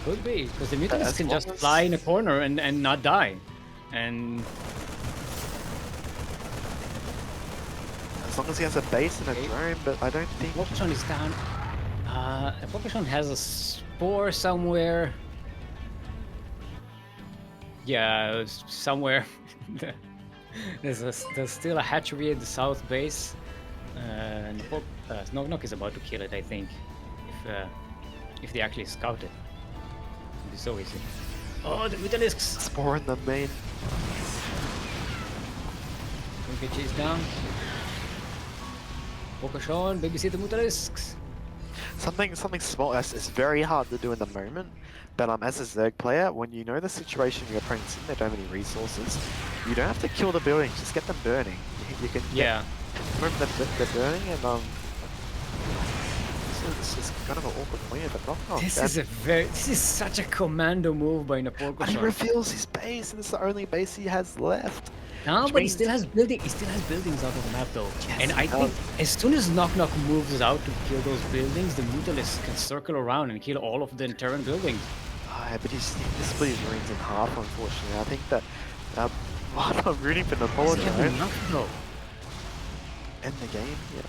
Could be. Because the mutants As can long just as- fly in a corner and not die. And As long as he has a base and a drone, but I don't think. Napolcochon is down. Napolcochon has a spore somewhere. Yeah, it's somewhere. There's still a hatchery at the south base. KnockKnock is about to kill it, I think. If they actually scout it. It'll be so easy. Oh, the Mutalisks! Spore in the main. Don't get chased down. Napolcochon, babysit the Mutalisks. Something small. It's very hard to do in the moment. But as a Zerg player, when you know the situation your opponent's in, they don't have any resources. You don't have to kill the buildings. Just get them burning. You can Yeah. remember they're burning and This is kind of an awkward win, but KnockKnock. This is such a commando move by But he Napolcochon. reveals his base, and it's the only base he has left. No, Which but he means- still has buildings out of the map though. Yes, And he I think does. as soon as KnockKnock moves out to kill those buildings, the Mutalisks can circle around and kill all of the Terran buildings. But he split his marines in half, unfortunately. I think that I'm rooting for Does Napolcochon he have to enough though? end the game. Yeah.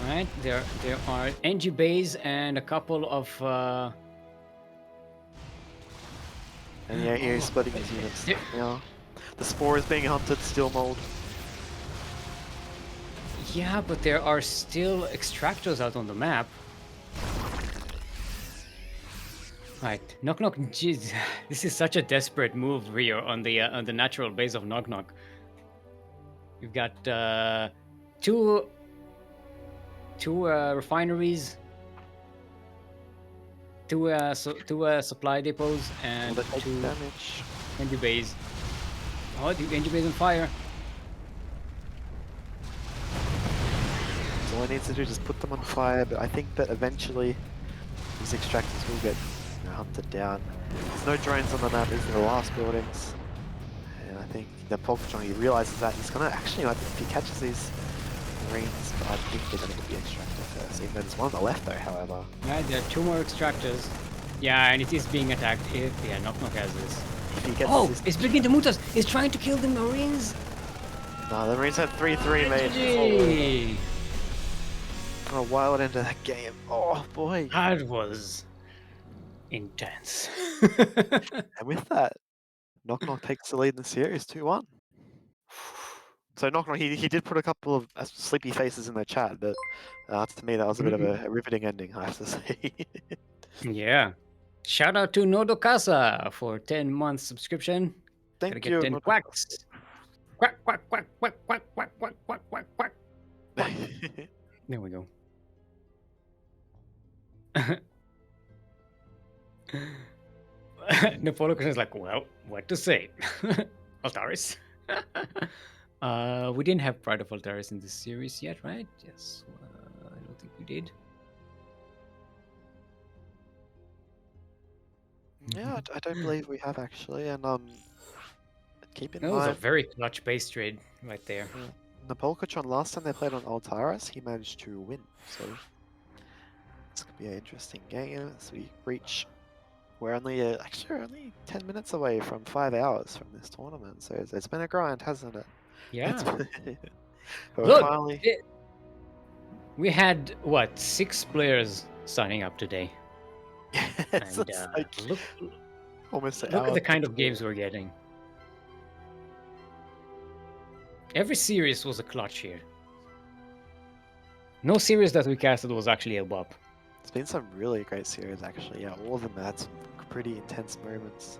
Alright, there are NG bays and a couple of And yeah, here he's splitting his units. Yeah. Yeah. The spore is being hunted, Steelmold. yeah, but there are still extractors out on the map. Right, KnockKnock. Jeez, this is such a desperate move, Rio, on the natural base of KnockKnock. We've got two refineries, two supply depots, and Will they take two damage? NG bays. Oh, the NG bays on fire. So all he needs to do is just put them on fire, but I think that eventually these extractors will get hunted down. There's no drones on the map, these are the last buildings. And I think Napolcochon, he realizes that he's gonna actually, like, if he catches these marines, but I think they're gonna get the extractor first. Even though there's one on the left though, however. Yeah, there are two more extractors. Yeah, and it is being attacked. KnockKnock has this. If he gets Oh, this, it's beginning to mutas. It's trying to kill the marines. no, the marines had 3-3 mate. GG. Oh, a wild end to that game. Oh boy. That was intense. And with that, KnockKnock takes the lead in the series 2-1. So KnockKnock, he did put a couple of sleepy faces in the chat, but to me that was a bit of a riveting ending, I have to say. Yeah. Shout out to Nodokasa for 10-month subscription. Gotta Thank get you. 10 quacks. Quack, quack, quack, quack, quack, quack, quack, quack, quack, quack. There we go. Napolcochon is like, well, what to say? Altaris. We didn't have Pride of Altaris in this series yet, right? Yes. I don't think we did. Yeah, I don't believe we have actually, and keep in That was a mind, very clutch base trade right there. Napolcochon last time they played on Altaris, he managed to win, so this could be an interesting game as we reach. We're only actually only 10 minutes away from 5 hours from this tournament, so it's been a grind, hasn't it? Yeah. But Look, we're finally. we had what 6 players signing up today. It's And just like look almost an look at hour the kind of before. games we're getting. Every series was a clutch here. No series that we casted was actually a bop. It's been some really great series, actually. Yeah, all of them had some pretty intense moments.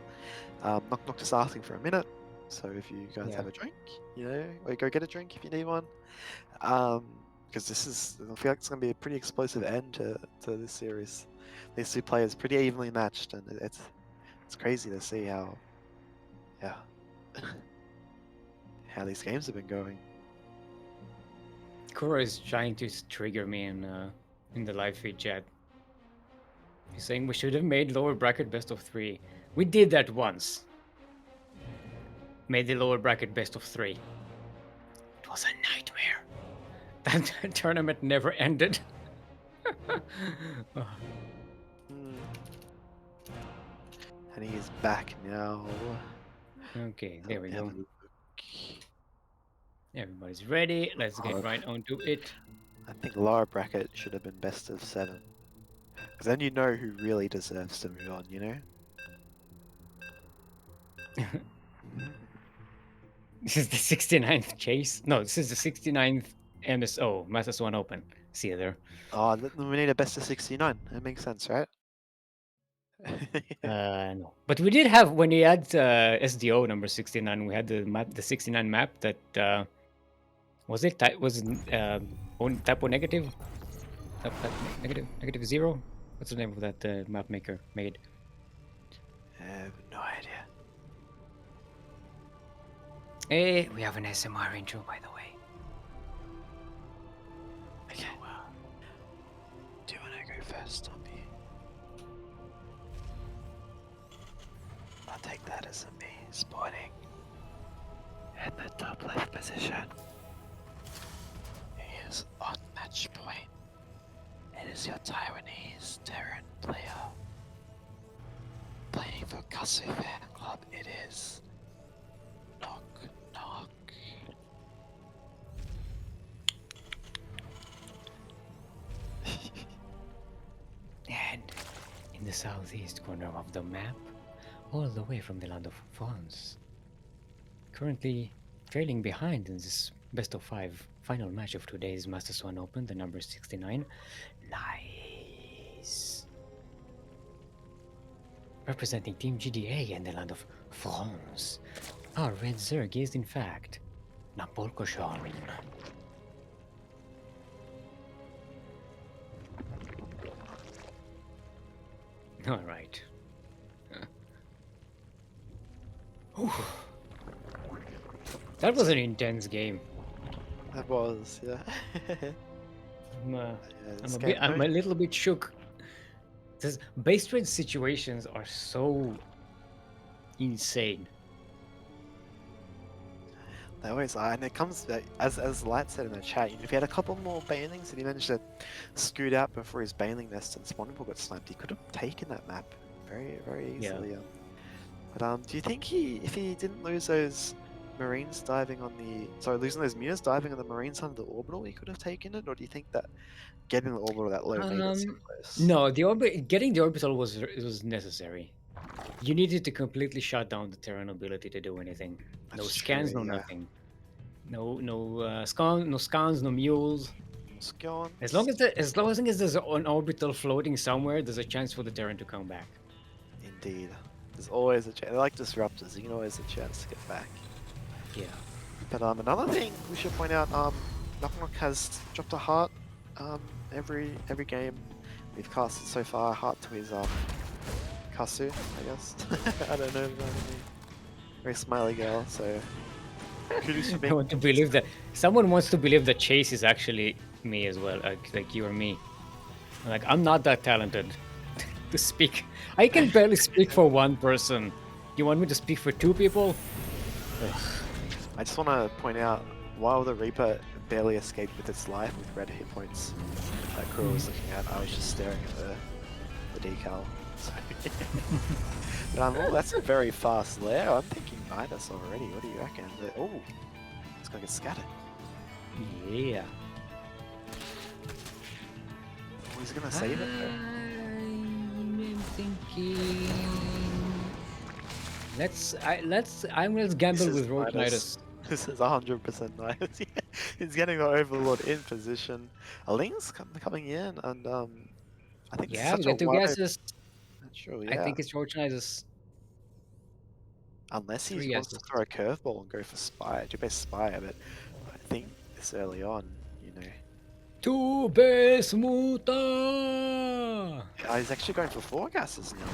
KnockKnock just asking for a minute, so if you guys Yeah. have a drink, you know, or go get a drink if you need one. Because this is, I feel like it's going to be a pretty explosive end to this series. These two players pretty evenly matched, and it's crazy to see how, yeah, how these games have been going. Kuro is trying to trigger me in the live feed chat. He's saying we should have made lower bracket best of 3. We did that once. Made the lower bracket best of 3. It was a nightmare. That tournament never ended. Oh, Hmm. And he is back now. okay, there we Have go. a look. Everybody's ready. Let's get Oh, right onto it. I think lower bracket should have been best of 7. Because then you know who really deserves to move on, you know? This is the 69th chase. No, this is the 69th MSO, Master Swan Open. See you there. Oh, we need a best of 69. That makes sense, right? No, but we did have when we had SDO number 69. We had the map, the 69 map that was it typo negative, negative 0. What's the name of that map maker made? I have no idea. Hey, we have an SMR intro, by the way. Okay. Do you want to go first, Tommy? I'll take that as a me spawning in the top left position. He is on match point. It is your Taiwanese Terran player. Playing for Kasu Fan Club, it is KnockKnock. And in the southeast corner of the map, all the way from the land of France, currently trailing behind in this best of 5 final match of today's Master Swan Open, the number 69. Nice. Representing Team GDA in the land of France, our red Zerg is in fact Napolcochon. All right. That was an intense game. That was, yeah. I'm a little bit shook. This base trade situations are so insane. They always are, and it comes as Light said in the chat. If he had a couple more banelings and he managed to scoot out before his baneling nest and spawning pool got sniped, he could have taken that map very easily. Yeah. But do you think if he didn't lose those Marines diving on losing those Mutas diving on the Marines under the orbital, he could have taken it, or do you think that getting the orbital that low made it so close? No, getting the orbital was necessary. You needed to completely shut down the Terran ability to do anything. No That's scans, true, no yeah. nothing. No scans, no mules. Scones. As long as there's an orbital floating somewhere, there's a chance for the Terran to come back. Indeed, there's always a chance. They're like disruptors. You can always a chance to get back. Yeah. But another thing we should point out, KnockKnock has dropped a heart every game we've casted so far. Heart to his Kasu, I guess. I don't know. Very smiley girl. So kudos for I being. want to believe that someone wants to believe that Chase is actually me as well, like you or me. Like I'm not that talented to speak. I can barely speak for one person. You want me to speak for 2 people? Ugh. I just want to point out, while the Reaper barely escaped with its life with red hit points that Kuro was looking at, I was just staring at the decal. So but oh, that's a very fast lair. I'm thinking Midas already. What do you reckon? Oh, it's gonna get scattered. Yeah. Oh, he's gonna save it though. thinking. Let's gamble This is with Roachnitis. This is 100% nice. Yeah, he's getting the Overlord in position. A Link's coming in, and I think this is Yeah, we such a got two wide guesses. natural, I yeah. think it's Roachnitis. Unless he 3 wants to guesses. throw a curveball and go for Spire, two-base Spire, but I think this early on, you know. Two base Muta! He's actually going for 4 gases now.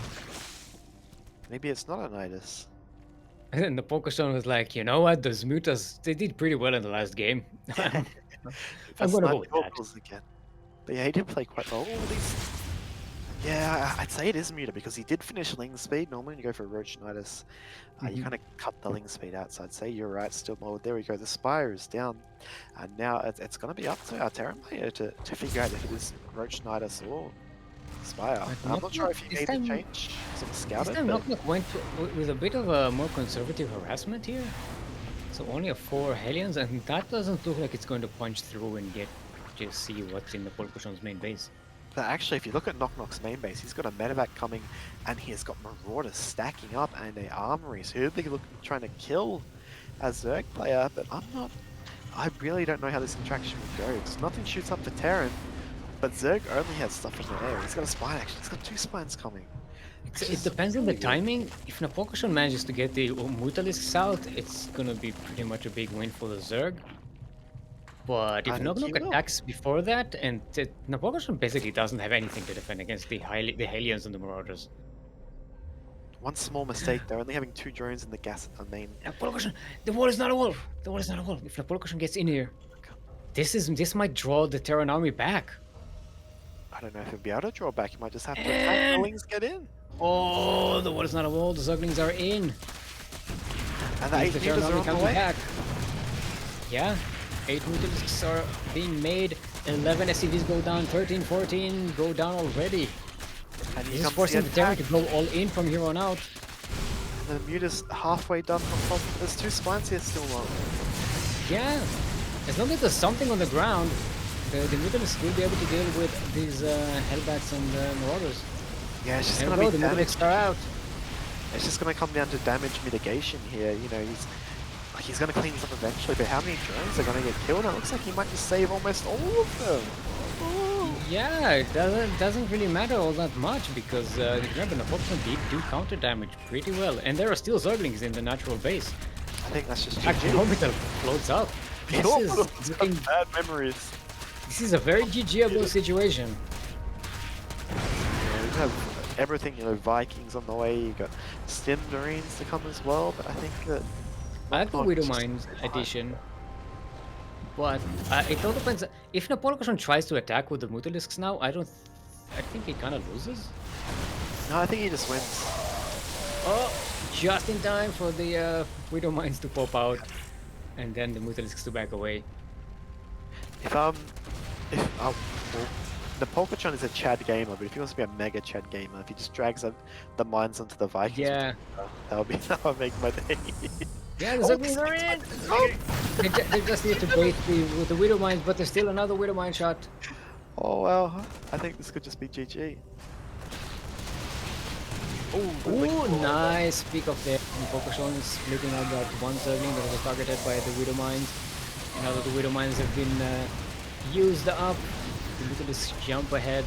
Maybe it's not a Nidus. And then the Pokestone was like, you know what? Those Mutas, they did pretty well in the last game. I'm That's gonna go not with that. again. But yeah, he did play quite well. All these. Yeah, I'd say it is Muta because he did finish Ling Speed. Normally, when you go for Roachnitis, you kind of cut the Ling Speed out. So I'd say you're right, Steelmold. There we go. The Spire is down. And now it's going to be up to our Terran player to figure out if it is Roachnitis or Spire. I'm not sure if he made the change. Sort of This scouted. time But KnockKnock went with a bit of a more conservative harassment here. So only a 4 Hellions, and that doesn't look like it's going to punch through and just see what's in the Polcochon's main base. But actually, if you look at KnockKnock's main base, he's got a medevac coming, and he has got Marauders stacking up and a armory. So he'll be trying to kill a Zerg player, but I really don't know how this interaction will go, because nothing shoots up for Terran, but Zerg only has stuff in the air. He's got a spine action, he's got 2 spines coming. It depends on the timing. If Napolcochon manages to get the Mutalisks out, it's gonna be pretty much a big win for the Zerg. But if I think he KnockKnock will. attacks before that, and Napolcochon basically doesn't have anything to defend against the Hellions and the Marauders. One small mistake, they're only having 2 drones in the gas main. Napolcochon, the wall is not a wall. The wall is not a wall. If Napolcochon gets in here, this might draw the Terran army back. I don't know if he'll be able to draw back, he might just have to attack the Lings get in. Oh, the wall is not a wall. The Zuglings are in. And the 8 The Terran meters are army on the coming way. back. Yeah, 8 Mutalisks are being made. 11 SCVs go down. 13, 14 go down already. And This he is comes forcing the Terran attack. to go all in from here on out. And the Muta's halfway done from top. There's 2 spines here still on. Yeah, as long as there's something on the ground, the Mutalisks will be able to deal with these Hellbats and Marauders. Yeah, it's just There we gonna go, be the damage. Mutalisks are out. It's just gonna come down to damage mitigation here. You know, he's gonna clean this up eventually, but how many drones are gonna get killed? And it looks like he might just save almost all of them. Oh. Yeah, it doesn't really matter all that much because remember the Napolcochon did do counter damage pretty well, and there are still Zerglings in the natural base. I think that's just Actually, GG. Orbital floats up. The Orbital's got bad memories. This is a very GGable situation. Yeah, we have everything, you know, Vikings on the way, you got Stim Marines to come as well, but I think that... I like the KnockKnock is just Widowmine fine. addition, but it all depends. If Napolcochon tries to attack with the Mutalisks now, I think he kind of loses. No, I think he just wins. Oh, just in time for the Widowmines to pop out, and then the Mutalisks to back away. Well, Napolcochon is a Chad gamer, but if he wants to be a mega Chad gamer, if he just drags the mines onto the Vikings, Yeah. that would make my day. Yeah, the Zuglings are in! They just need to bait with the Widowmines, but there's still another Widowmine shot. Oh well, I think this could just be GG. Ooh, nice pick up there. Napolcochon is splitting out that one Zergling that was targeted by the Widowmines. Now that the Widowmines have been used up, the Mutalisks jump ahead.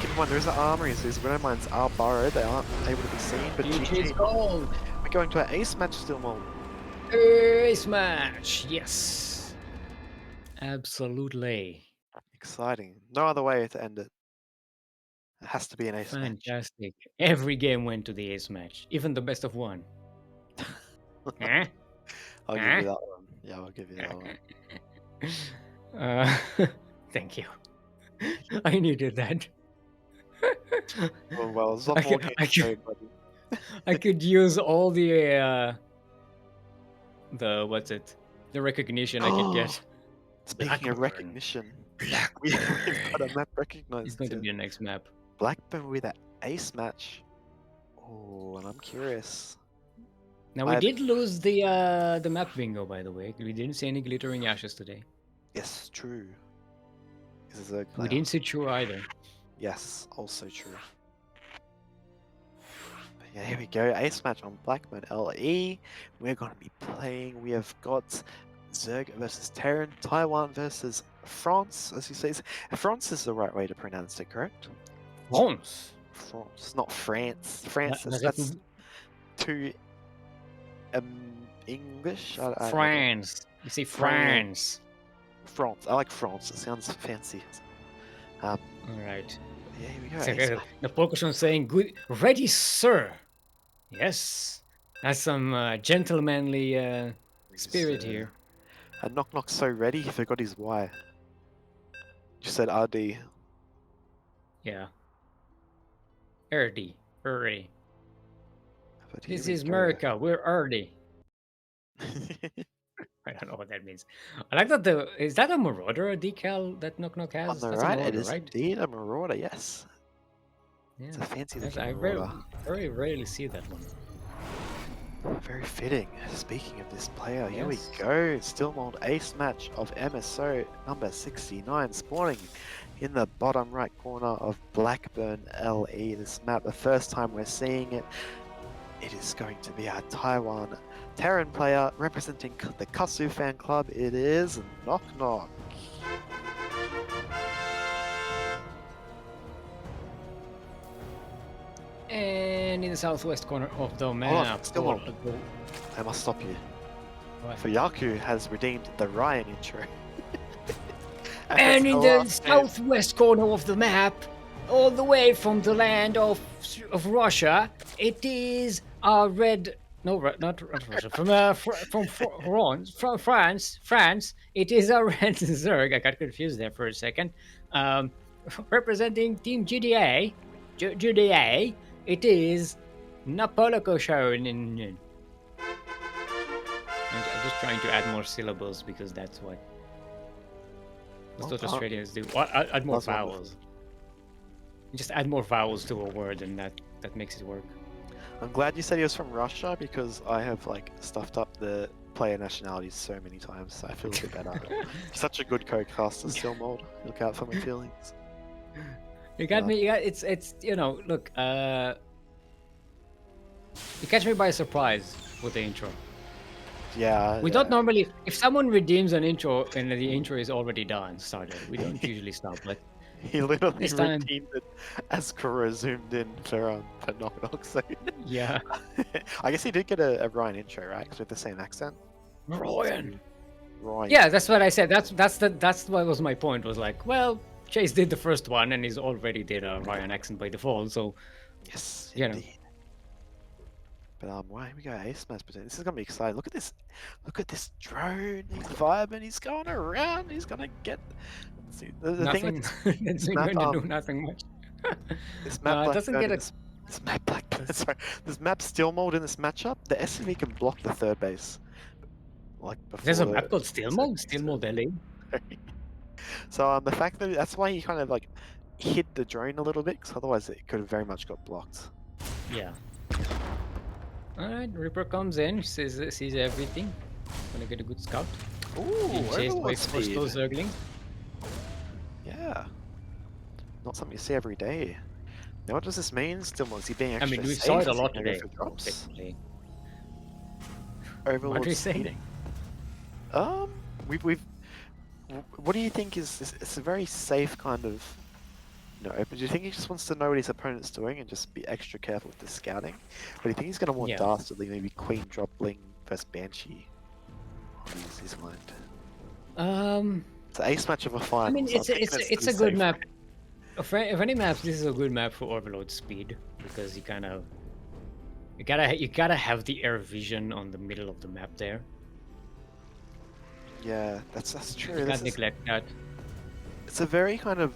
Keep in mind, there is an armory, so these Widow Mines are burrowed, they aren't able to be seen, but GG's GG. gold! We're going to an ace match still, Mol. Ace match! Yes! Absolutely. Exciting. No other way to end it. It has to be an ace match. Fantastic. Every game went to the ace match, even the best of one. Eh? I'll give you that one. Yeah, I'll give you that one. Thank you. I needed that. Well, there's one more game to go, buddy. I could use all the what's it? The recognition I could get. Speaking of Blackburn. recognition, Blackburn. we've got a map recognized. It's going to here. be a next map. Blackburn with an ace match. Oh, and I'm curious. Now we I've- did lose the map bingo, by the way. We didn't see any glittering ashes today. Yes, true. This is a We didn't see true either. Yes, also true. Yeah, here we go. Ace match on Blackburn LE. We're going to be playing. We have got Zerg versus Terran, Taiwan versus France, as you say. France is the right way to pronounce it, correct? France. France, not France. France, La that's République too English. I don't. France. You say France. France. I like France. It sounds fancy. All right. Yeah, here we go. So, Ace match. Napolcochon saying, "Good, ready, sir." Yes, that's some gentlemanly spirit here. And KnockKnock's so ready, he forgot his Y. Just said RD. Yeah. Early, early. But here This we is go. America. We're early. I don't know what that means. I like that. Is that a Marauder decal that KnockKnock has? On the That's right, a it Marauder, is right? indeed a Marauder, yes. Yeah. It's a fancy That's- looking I Marauder. very rarely see that one. Very fitting. Speaking of this player, here we Yes. go. Steelmold ace match of MSO number 69 spawning in the bottom right corner of Blackburn LE. This map, the first time we're seeing it. It is going to be our Taiwan Terran player representing the Kasu fan club. It is KnockKnock. And in the southwest corner of the on, map. still on. I must stop you. What? For Yaku has redeemed the Ryan intro. And in the southwest corner of the map, all the way from the land of Russia, it is a red. No, not Russia. From France. It is a red Zerg. I got confused there for a second. Representing Team GDA, it is Napolcochon. I'm just trying to add more syllables because that's what Australians do. Add more That's wonderful. vowels. Just add more vowels to a word, and that makes it work. I'm glad you said he was from Russia because I have like stuffed up the player nationalities so many times. So I feel a bit better. Such a good co-caster, Steelmold. Look out for my feelings. You got me. Yeah, it's look. You catch me by surprise with the intro. Yeah. We don't normally. If someone redeems an intro and the intro is already started, we don't usually stop. But He literally this time- redeemed it as Kuro zoomed in for KnockKnock. So yeah, I guess he did get a Ryan intro, right? 'Cause with the same accent. Ryan. Ryan. Yeah, that's what I said. That's what was my point. Was like, well, Chase did the first one, and he's already did a Ryan accent by default. So Yes. You know. Indeed. But wow, here we go. Ace match. This is gonna be exciting. Look at this. Look at this drone. He's vibing. He's going around. He's gonna get. See, the thing nothing. with It's map, going to do nothing much. this map it doesn't Blackburn get a. is- this map Blackburn. Sorry, this map Steelmold in this matchup. The SCV can block the third base. Like before. There's a the- map called Steelmold. Steelmold LA. So the fact that that's why he kind of like hit the drone a little bit, because otherwise it could have very much got blocked. Yeah. All right, Reaper comes in, sees everything. Gonna get a good scout. Ooh, Being chased by Overlord first speed. those Zerglings. Yeah. Not something you see every day. Now what does this mean? Still, is he being I extra mean, we safe? saw it a Is he lot gonna go today. for drops? Technically. Overlord What are you saying? speeding. What do you think is it's a very safe kind of open. Do you think he just wants to know what his opponent's doing and just be extra careful with the scouting? But do you think he's gonna more Yeah. dastardly, maybe Queen Dropling versus Banshee? Use his mind. It's an ace match of a final. I mean, so I'm it's thinking a to good be map. safe. If any maps, this is a good map for Overload speed because you gotta have the air vision on the middle of the map there. Yeah, that's true. You This can't is- neglect that. It's a very kind of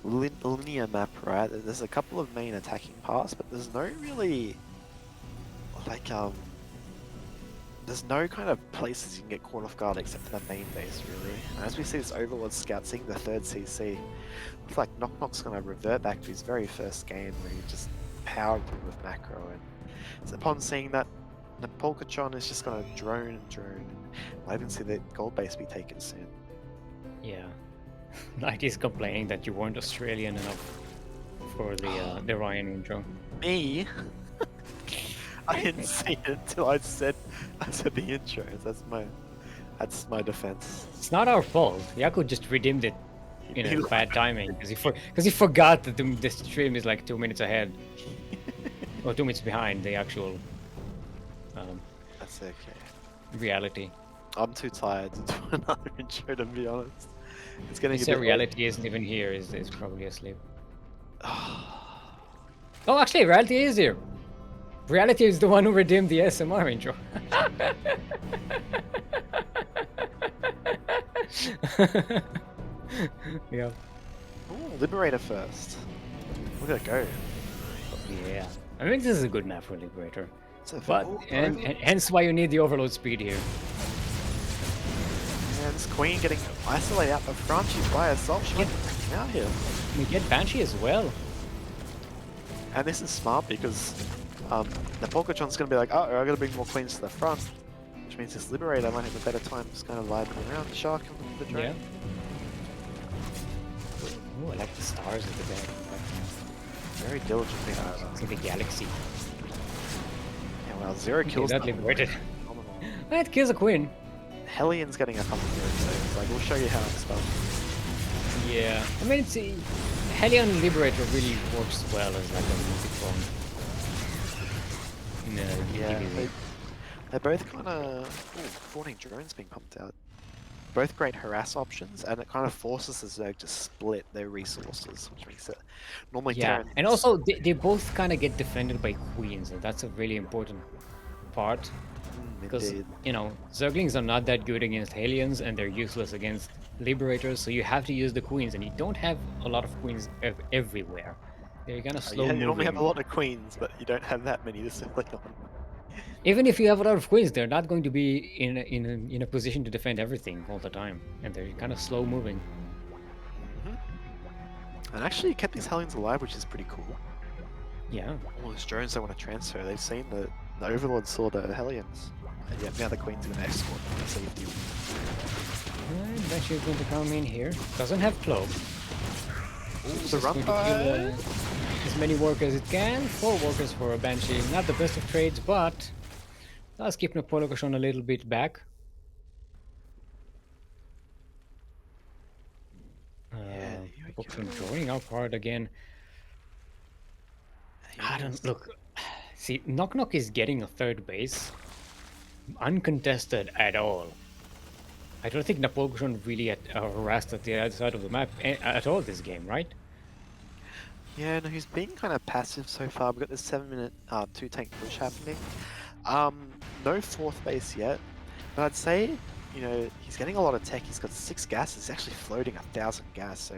linear map, right? There's a couple of main attacking paths, but there's no really like there's no kind of places you can get caught off guard except for the main base, really. And as we see this Overlord Scout seeing the third CC, looks like KnockKnock's going to revert back to his very first game where he just powered through with macro. And so upon seeing that, Napolcochon is just going to drone and drone. And I even see the gold base be taken soon. Yeah. Like he's complaining that you weren't Australian enough for the Ryan intro. Me? I didn't see it until I said the intros. That's my defense. It's not our fault. Yaku just redeemed it in He- a bad timing because he forgot that the stream is like 2 minutes ahead or 2 minutes behind the actual That's okay. reality. I'm too tired to do another intro, to be honest. It's getting He a said bit reality isn't even here. Is probably asleep. Oh, actually, reality is here. Reality is the one who redeemed the SMR intro. Yeah. Ooh, Liberator first. Look at it go. Yeah. I think this is a good map for Liberator. It's a But and hence why you need the overload speed here. yeah, this queen getting isolated out the front. She's by herself. She gets out here. We get Banshee as well. And this is smart because Napolcochon's going to be like, oh, I got to bring more queens to the front. Which means this Liberator might have a better time just kind of vibing around the shark and the drone. Yeah. Ooh, I like the stars at the back. Very diligently. See the galaxy. Yeah, well, 0 kills. that now. liberated. Phenomenal. That kills a queen. Hellions getting a couple here, so it's like, we'll show you how it's done. Yeah. I mean, it's Hellion Liberator really works well as like a multi-prong. No, Yeah, they're both kind of 14 drones being pumped out. Both great harass options, and it kind of forces the Zerg to split their resources, which makes it normally yeah, Terran. and also they both kind of get defended by queens, and that's a really important part because Indeed. you know Zerglings are not that good against Hellions, and they're useless against Liberators. So you have to use the queens, and you don't have a lot of queens everywhere. They're kind of slow You moving. normally have a lot of queens, but you don't have that many to select on. Even if you have a lot of queens, they're not going to be in a position to defend everything all the time, and they're kind of slow moving. And actually, you kept these Hellions alive, which is pretty cool. Yeah. All those drones don't want to transfer. They've seen the Overlord saw the Hellions. And yeah, now the Queen's going to escort them to safety. And Banshee is going to come in here. Doesn't have cloak. The run Going to kill as many workers as it can. 4 workers for a Banshee. Not the best of trades, but does keep Napolcochon a little bit back. Napolcochon drawing out hard again. I don't look. See, KnockKnock is getting a third base, uncontested at all. I don't think Napolcochon really harassed at the other side of the map at all this game, right? Yeah, no, he's been kind of passive so far. We've got this 7-minute 2-tank push happening. No 4th base yet, but I'd say, you know, he's getting a lot of tech. He's got 6 gas. He's actually floating 1,000 gas, so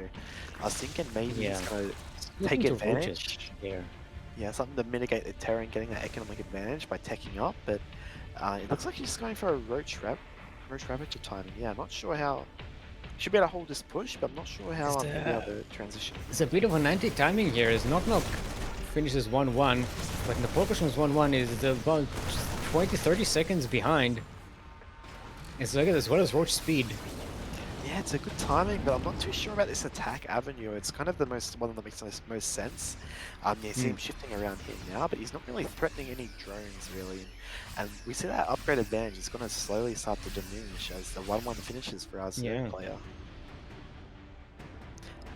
I was thinking maybe he's going to take advantage. Yeah, something to mitigate the Terran getting that economic advantage by teching up, but it looks like he's just going for a Roach Ravager timing. Yeah, I'm not sure how. Should be able to hold this push, but I'm not sure how I'm going to be able to transition. It's a bit of an anti-timing here as KnockKnock finishes 1-1, but Napolcochon's 1-1 is about 20-30 seconds behind. It's like as well as Roach speed. Yeah, it's a good timing, but I'm not too sure about this attack avenue. It's kind of the one that makes the most sense. You see him shifting around here now, but he's not really threatening any drones, really. And we see that upgrade advantage is going to slowly start to diminish as the 1-1 finishes for our Zerg player.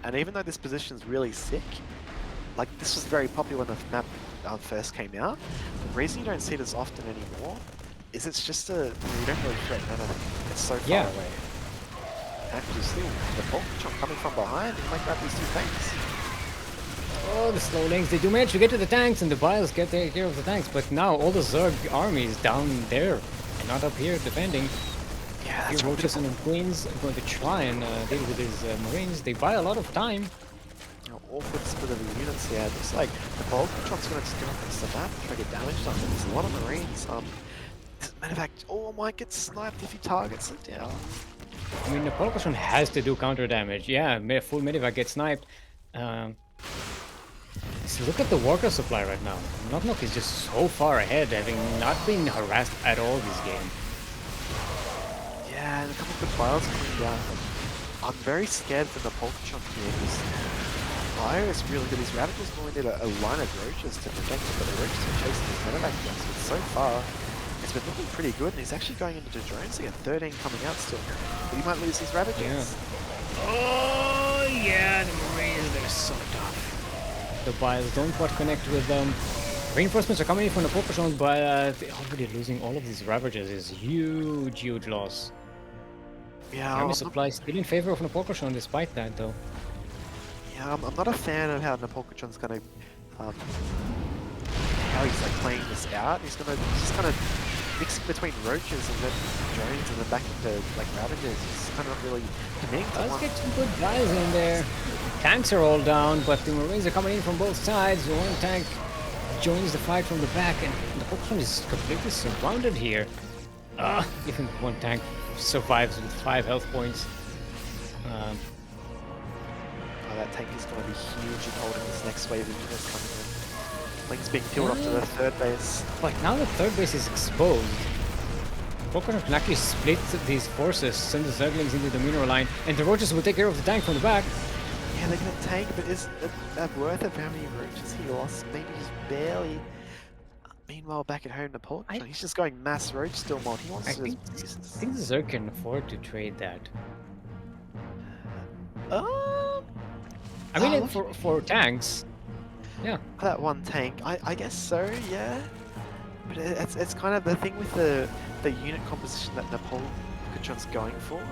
And even though this position is really sick, like this was very popular when the map first came out, the reason you don't see this often anymore is it's just you don't really threaten anything. It's so far away. Actually, still, the Napolcochon coming from behind, he might grab these 2 tanks. Oh, the slow lanes, they do manage to get to the tanks, and the Biles get care of the tanks, but now all the Zerg army is down there, and not up here defending. Yeah, Here Roaches and Queens are going to try and deal with his Marines. They buy a lot of time. Awkward split of the units here. It looks like the Napolcochon's going to go against the map and try to get damage done. There's a lot of Marines. Matter of fact, might get sniped if he targets it down. I mean, Napolcochon has to do counter damage. Yeah, full Medivac gets sniped. So look at the worker supply right now. KnockKnock is just so far ahead, having not been harassed at all this game. Yeah, and a couple of good files coming down. I'm very scared for the Napolcochon here. fire is really good. These Ravagers normally need a line of Roaches to protect it, but the Roaches are chasing his medevac drones. But so far, it's been looking pretty good, and he's actually going into the drones again. 13 coming out still. But he might lose his Ravagers. Yeah. Oh, yeah, the Marines, they're so tough. The Biles don't quite connect with them. Reinforcements are coming in from the Napolcochon, but already losing all of these Ravagers is huge, huge loss. Yeah, Army supply still in favor of Napolcochon despite that, though. Yeah, I'm not a fan of how Napolcochon's going to, how he's like playing this out. He's just kind of mixing between Roaches and then drones and then back into like Ravagers. He's kind of not really committing to Let's one. get some good guys in there. Tanks are all down, but the Marines are coming in from both sides. One tank joins the fight from the back, and the Napolcochon is completely surrounded here. Even one tank survives with 5 health points. Oh, that tank is going to be huge in holding this next wave of units coming in. Ling's being killed up to the third base. But now the third base is exposed. Napolcochon can actually split these forces, send the Zerglings into the mineral line, and the Roaches will take care of the tank from the back. Yeah, they're going to tank, but is that worth it for how many Roaches he lost? Maybe just barely. Meanwhile, back at home, Napolcochon, he's just going mass Roach Steelmold. He wants I to think, just... I think the Zerg can afford to trade that. I mean, for tanks, yeah. For that one tank, I guess so, yeah. But it's kind of the thing with the unit composition that Napolcochon's going for.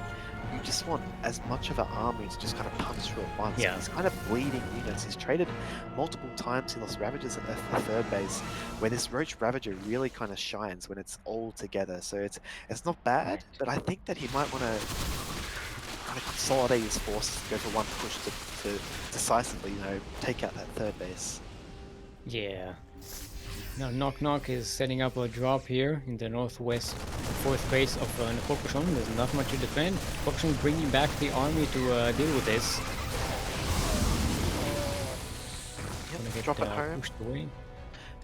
You just want as much of an army to just kind of punch through at once. Yeah. He's kind of bleeding units. He's traded multiple times. He lost Ravagers at the third base, where this Roach Ravager really kind of shines when it's all together. So it's not bad, but I think that he might want to kind of consolidate his forces, go for one push to decisively, take out that third base. Yeah. Now KnockKnock is setting up a drop here in the northwest 4th base of Napolcochon. There's not much to defend. Napolcochon bringing back the army to deal with this. Yep, drop it home. Pushed away.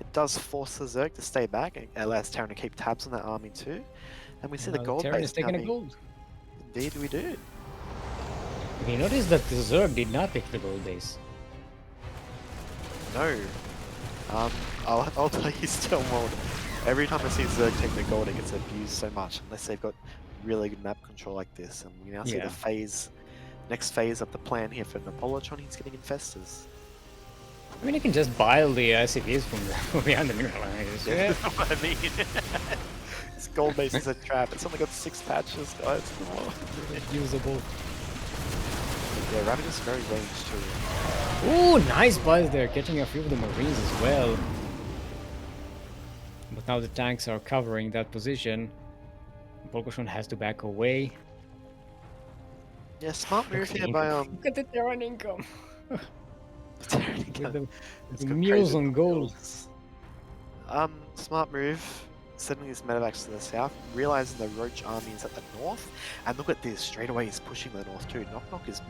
It does force the Zerg to stay back. It allows Terran to keep tabs on that army too. And we see the gold Terran base is taking now a gold. Indeed we do. You notice that the Zerg did not pick the gold base. No. I'll tell you Steelmold. Every time I see Zerg take the gold, it gets abused so much unless they've got really good map control like this. And we now see the next phase of the plan here for Napolcochon. He's getting infestors. I mean, you can just bile the SCVs from behind the mineral line. Yeah, that's what I mean. This gold base is a trap. It's only got 6 patches, guys. Come on. Usable. Yeah, Ravager's very ranged too. Ooh, nice buzz there, catching a few of the Marines as well. But now the tanks are covering that position. Napolcochon has to back away. Yeah, smart move here by Look at the Terran income. Terran With the mules on gold. Smart move. Sending his medevacs to the south, realizing the Roach army is at the north, and look at this, straight away he's pushing the north too. KnockKnock is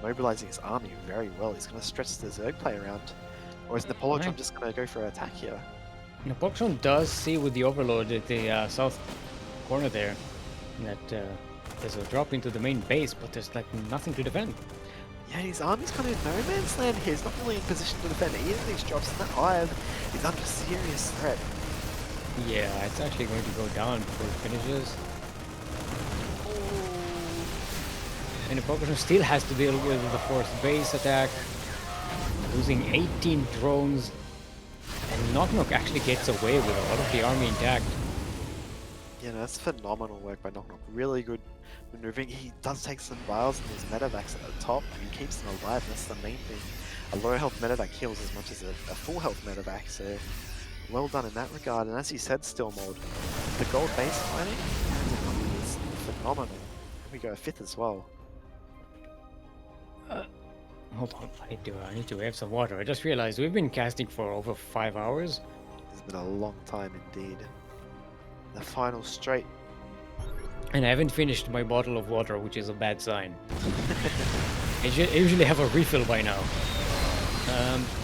mobilizing his army very well. He's going to stretch the Zerg play around, or is Napolcochon just going to go for an attack here? Napolcochon does see with the Overlord at the south corner there that there's a drop into the main base, but there's like nothing to defend. Yeah, his army's kind of in no man's land here. He's not really in position to defend either of these drops, and that hive is under serious threat. Yeah, it's actually going to go down before it finishes. And Napolcochon still has to deal with the 4th base attack, losing 18 drones, and KnockKnock actually gets away with a lot of the army intact. Yeah, no, that's phenomenal work by KnockKnock. Really good maneuvering. He does take some vials in his medevacs at the top, and he keeps them alive. That's the main thing. A low health medevac heals as much as a full health medevac, so well done in that regard. And as you said, Steelmold, the gold base fighting is phenomenal. And we go 5th as well. Hold on, I need to have some water. I just realized we've been casting for over 5 hours. It's been a long time indeed. The final straight. And I haven't finished my bottle of water, which is a bad sign. I usually have a refill by now.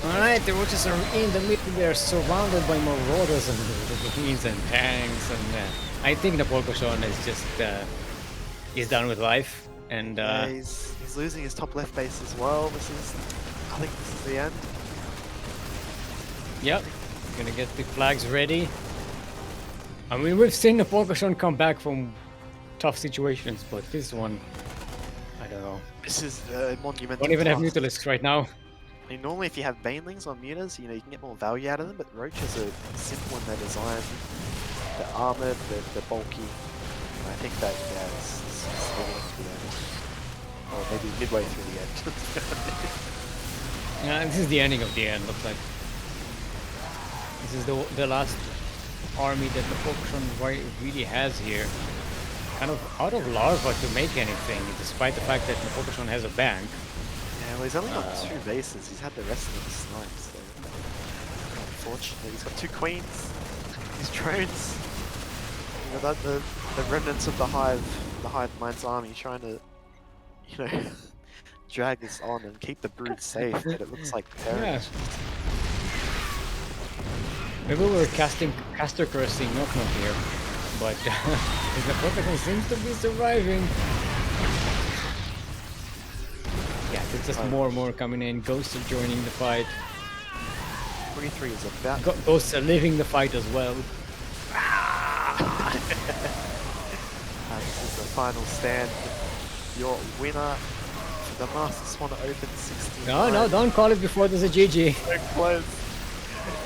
Alright, the Roaches are in the middle. They're surrounded by marauders and Marines and tanks. And I think Napolcochon is just is done with life. And yeah, he's losing his top left base as well. This is I think this is the end. Yep. Gonna get the flags ready. I mean, we've seen Napolcochon come back from tough situations, but this one, I don't know. This is a monumental Don't even have task. Mutalisks right now. I mean, normally if you have Banelings or Mutas, you know, you can get more value out of them, but Roaches are simple in their design. They're armored, they're bulky. And I think that, yeah, it's getting to the end. Or maybe midway through the end. Yeah, this is the ending of the end, looks like. This is the last army that Napolcochon really has here. Kind of out of larva to make anything, despite the fact that Napolcochon has a bank. Yeah, well, he's only got 2 bases. He's had the rest of them sniped, so unfortunately, he's got 2 queens. He's drones. You know, the remnants of the hive mind's army trying to, you know, drag this on and keep the brood safe. But it looks like Yeah. Maybe we're caster cursing KnockKnock here, but Napolcochon seems to be surviving. Yeah, there's just more and more coming in. Ghosts are joining the fight. 23 is about. Ghosts are leaving the fight as well. This is the final stand. Your winner for the Master Swan Open 16. No, don't call it before there's a GG. So close.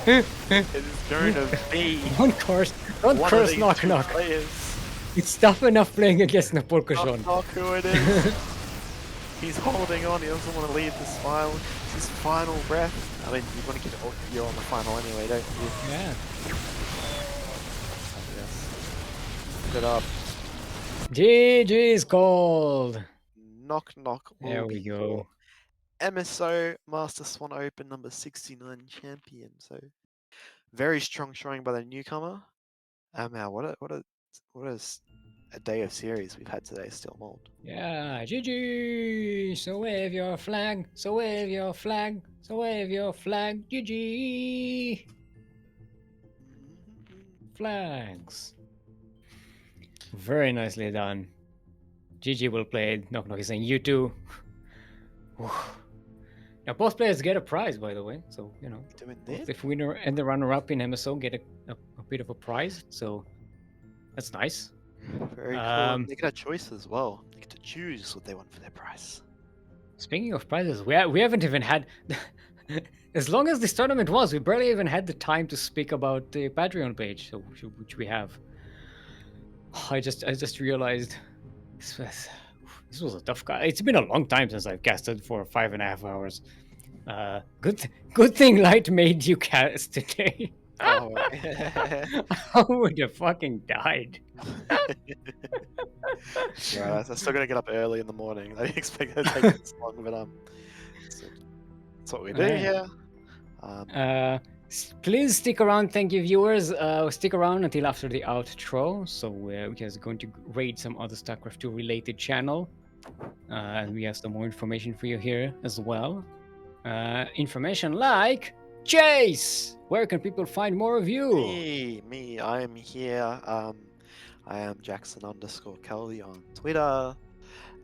It is going to be. Don't curse KnockKnock. Players. It's tough enough playing against Napolcochon. KnockKnock, who it is. He's holding on. He doesn't want to leave this final. It's his final breath. I mean, you want to get you're on the final anyway, don't you? Yeah. Yes. Good up. GG's called. KnockKnock. There we go. MSO Master Swan Open number 69 champion. So very strong showing by the newcomer. Wow, what a day of series we've had today, Steelmold. Yeah, GG. So wave your flag. So wave your flag. So wave your flag. GG. Flags. Very nicely done. GG well played. KnockKnock is saying you too. Now both players get a prize, by the way. So you know, Doing both that? the winner and the runner-up in MSO get a bit of a prize. So that's nice. Very cool. They get a choice as well. They get to choose what they want for their prize. Speaking of prizes, we haven't even had. As long as this tournament was, we barely even had the time to speak about the Patreon page, so, which we have. I just realized this was a tough guy. It's been a long time since I've casted for 5.5 hours. Good thing Light made you cast today. Oh. I would have fucking died. Yeah, I'm still gonna get up early in the morning. I didn't expect it to take this long, but that's what we do here. Please stick around, thank you viewers. Stick around until after the outro. So we're going to raid some other StarCraft 2 related channel. And we have some more information for you here as well. Information like Chase! Where can people find more of you? Me, I am here. I am Jackson_Kelly on Twitter.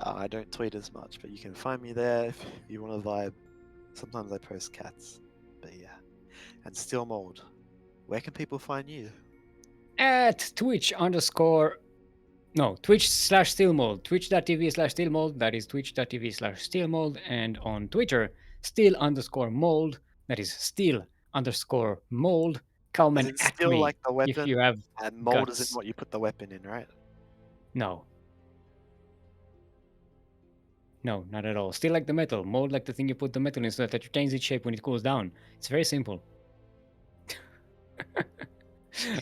I don't tweet as much, but you can find me there if you want to vibe. Sometimes I post cats, but yeah. And Steelmold, where can people find you? At Twitch/Steelmold. Twitch.tv/Steelmold. That is Twitch.tv/Steelmold. And on Twitter, Steel_Mold. That is Steel_Mold. Come Is and it at still me like the weapon? if you have And mold guts. isn't what you put the weapon in, right? No, not at all. Still like the metal. Mold like the thing you put the metal in so that it changes its shape when it cools down. It's very simple.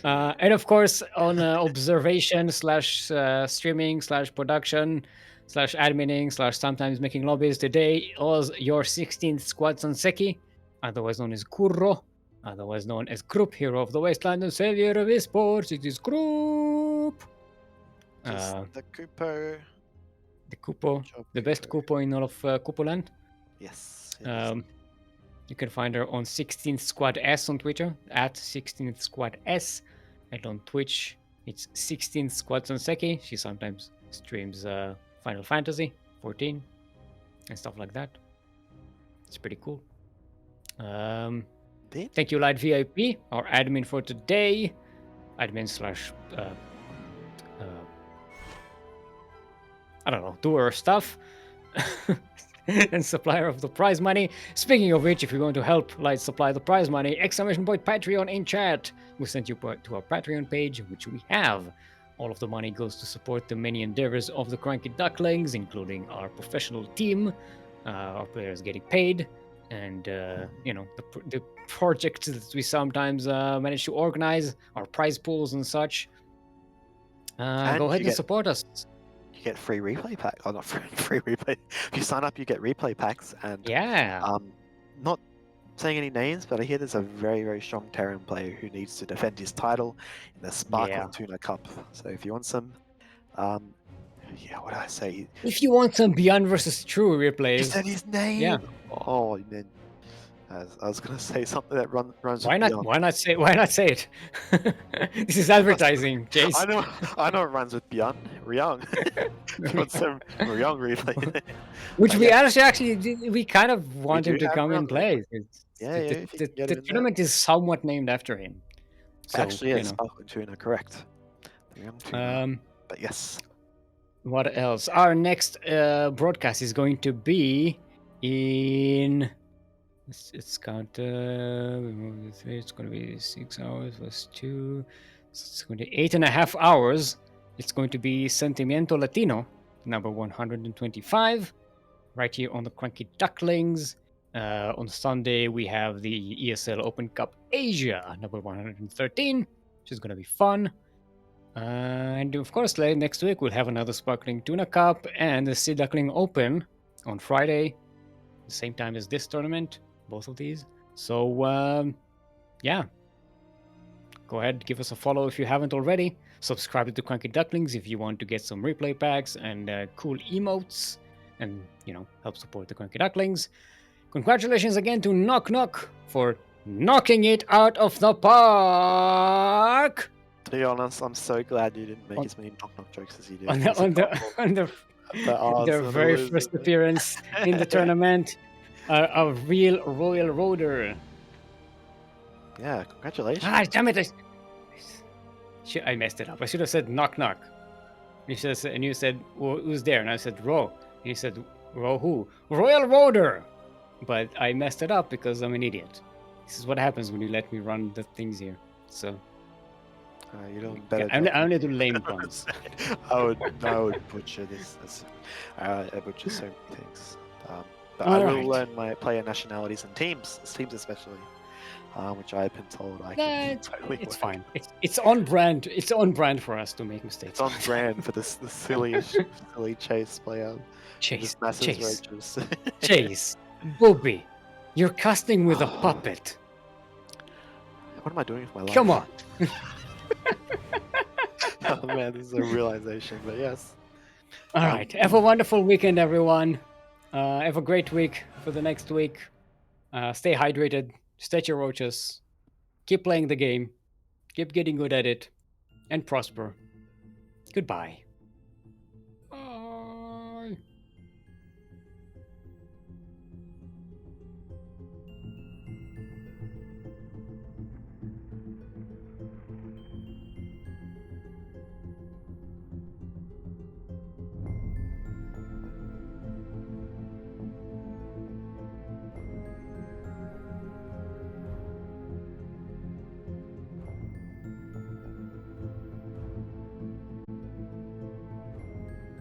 And of course, on observation/streaming/production/admining/sometimes making lobbies, today was your 16th Squad Sanseki, otherwise known as Kurro, otherwise known as Group Hero of the Wasteland and Savior of Esports. It is Group. Just the Kupo. The Kupo, the best Kupo in all of Kupoland. Yes. It is. You can find her on 16th Squad S on Twitter, at 16th Squad S. And on Twitch, it's 16th Squad Sanseki. She sometimes streams Final Fantasy 14 and stuff like that. It's pretty cool. Indeed. Thank you, Light VIP, our admin for today. Admin / I don't know, doer stuff. And supplier of the prize money. Speaking of which, if you want to help Light supply the prize money, exclamation point Patreon in chat. We sent you to our Patreon page, which we have. All of the money goes to support the many endeavors of the CranKy Ducklings, including our professional team, our players getting paid, and the projects that we sometimes manage to organize, our prize pools and such. And Go ahead you and get- support us. You get free replay pack. Oh, not free replay. If you sign up, you get replay packs. And Yeah. not saying any names, but I hear there's a very, very strong Terran player who needs to defend his title in the Sparkling Tuna Cup. So if you want some, yeah, what did I say? If you want some Beyond versus True replays, You said his name. Yeah. Oh, man. I was gonna say something that runs. Why with not? Beyond. Why not say? Why not say it? This is advertising, Chase. I know it runs with Beyond. Ryung. Want some Ryung replay. Which I we guess- actually we kind of want him do to have come and Ryung. play. Yeah, if you can get The him in there. tournament is somewhat named after him. So, Actually, yes, Sparkling Tuna, correct. Ryung Tuna. But yes. What else? Our next broadcast is going to be in. It's count. It's going to be 6 hours plus 2. So it's going to be 8.5 hours. It's going to be Sentimiento Latino, number 125, right here on the CranKy Ducklings. On Sunday, we have the ESL Open Cup Asia, number 113, which is going to be fun. And of course, next week, we'll have another Sparkling Tuna Cup and the Sea Duckling Open on Friday, the same time as this tournament, both of these. So, yeah. Go ahead, give us a follow if you haven't already. Subscribe to CranKy Ducklings if you want to get some replay packs and cool emotes and, help support the CranKy Ducklings. Congratulations again to KnockKnock for knocking it out of the park. To be honest, I'm so glad you didn't make as many knock-knock jokes as you did. On their very first appearance in the tournament, a real Royal Roader. Yeah, congratulations. Ah, damn it! I messed it up. I should have said KnockKnock. And you said, well, who's there? And I said, Ro. And you said, Ro who? Royal Roader! But I messed it up because I'm an idiot. This is what happens when you let me run the things here. So. You know better. I only do lame puns. I would butcher this. I butcher so many things. But All I will right. learn my player nationalities and teams especially, which I've been told I can totally. It's work. fine. It's on brand. It's on brand for us to make mistakes. It's on brand for the silly Chase player. Chase. Just massive Chase. roaches. Chase. Booby. You're casting with a puppet. What am I doing with my life? Come on. Oh man, this is a realization, but yes. All right. Have a wonderful weekend, everyone. Have a great week for the next week. Stay hydrated. Stay your roaches. Keep playing the game. Keep getting good at it. And prosper. Goodbye.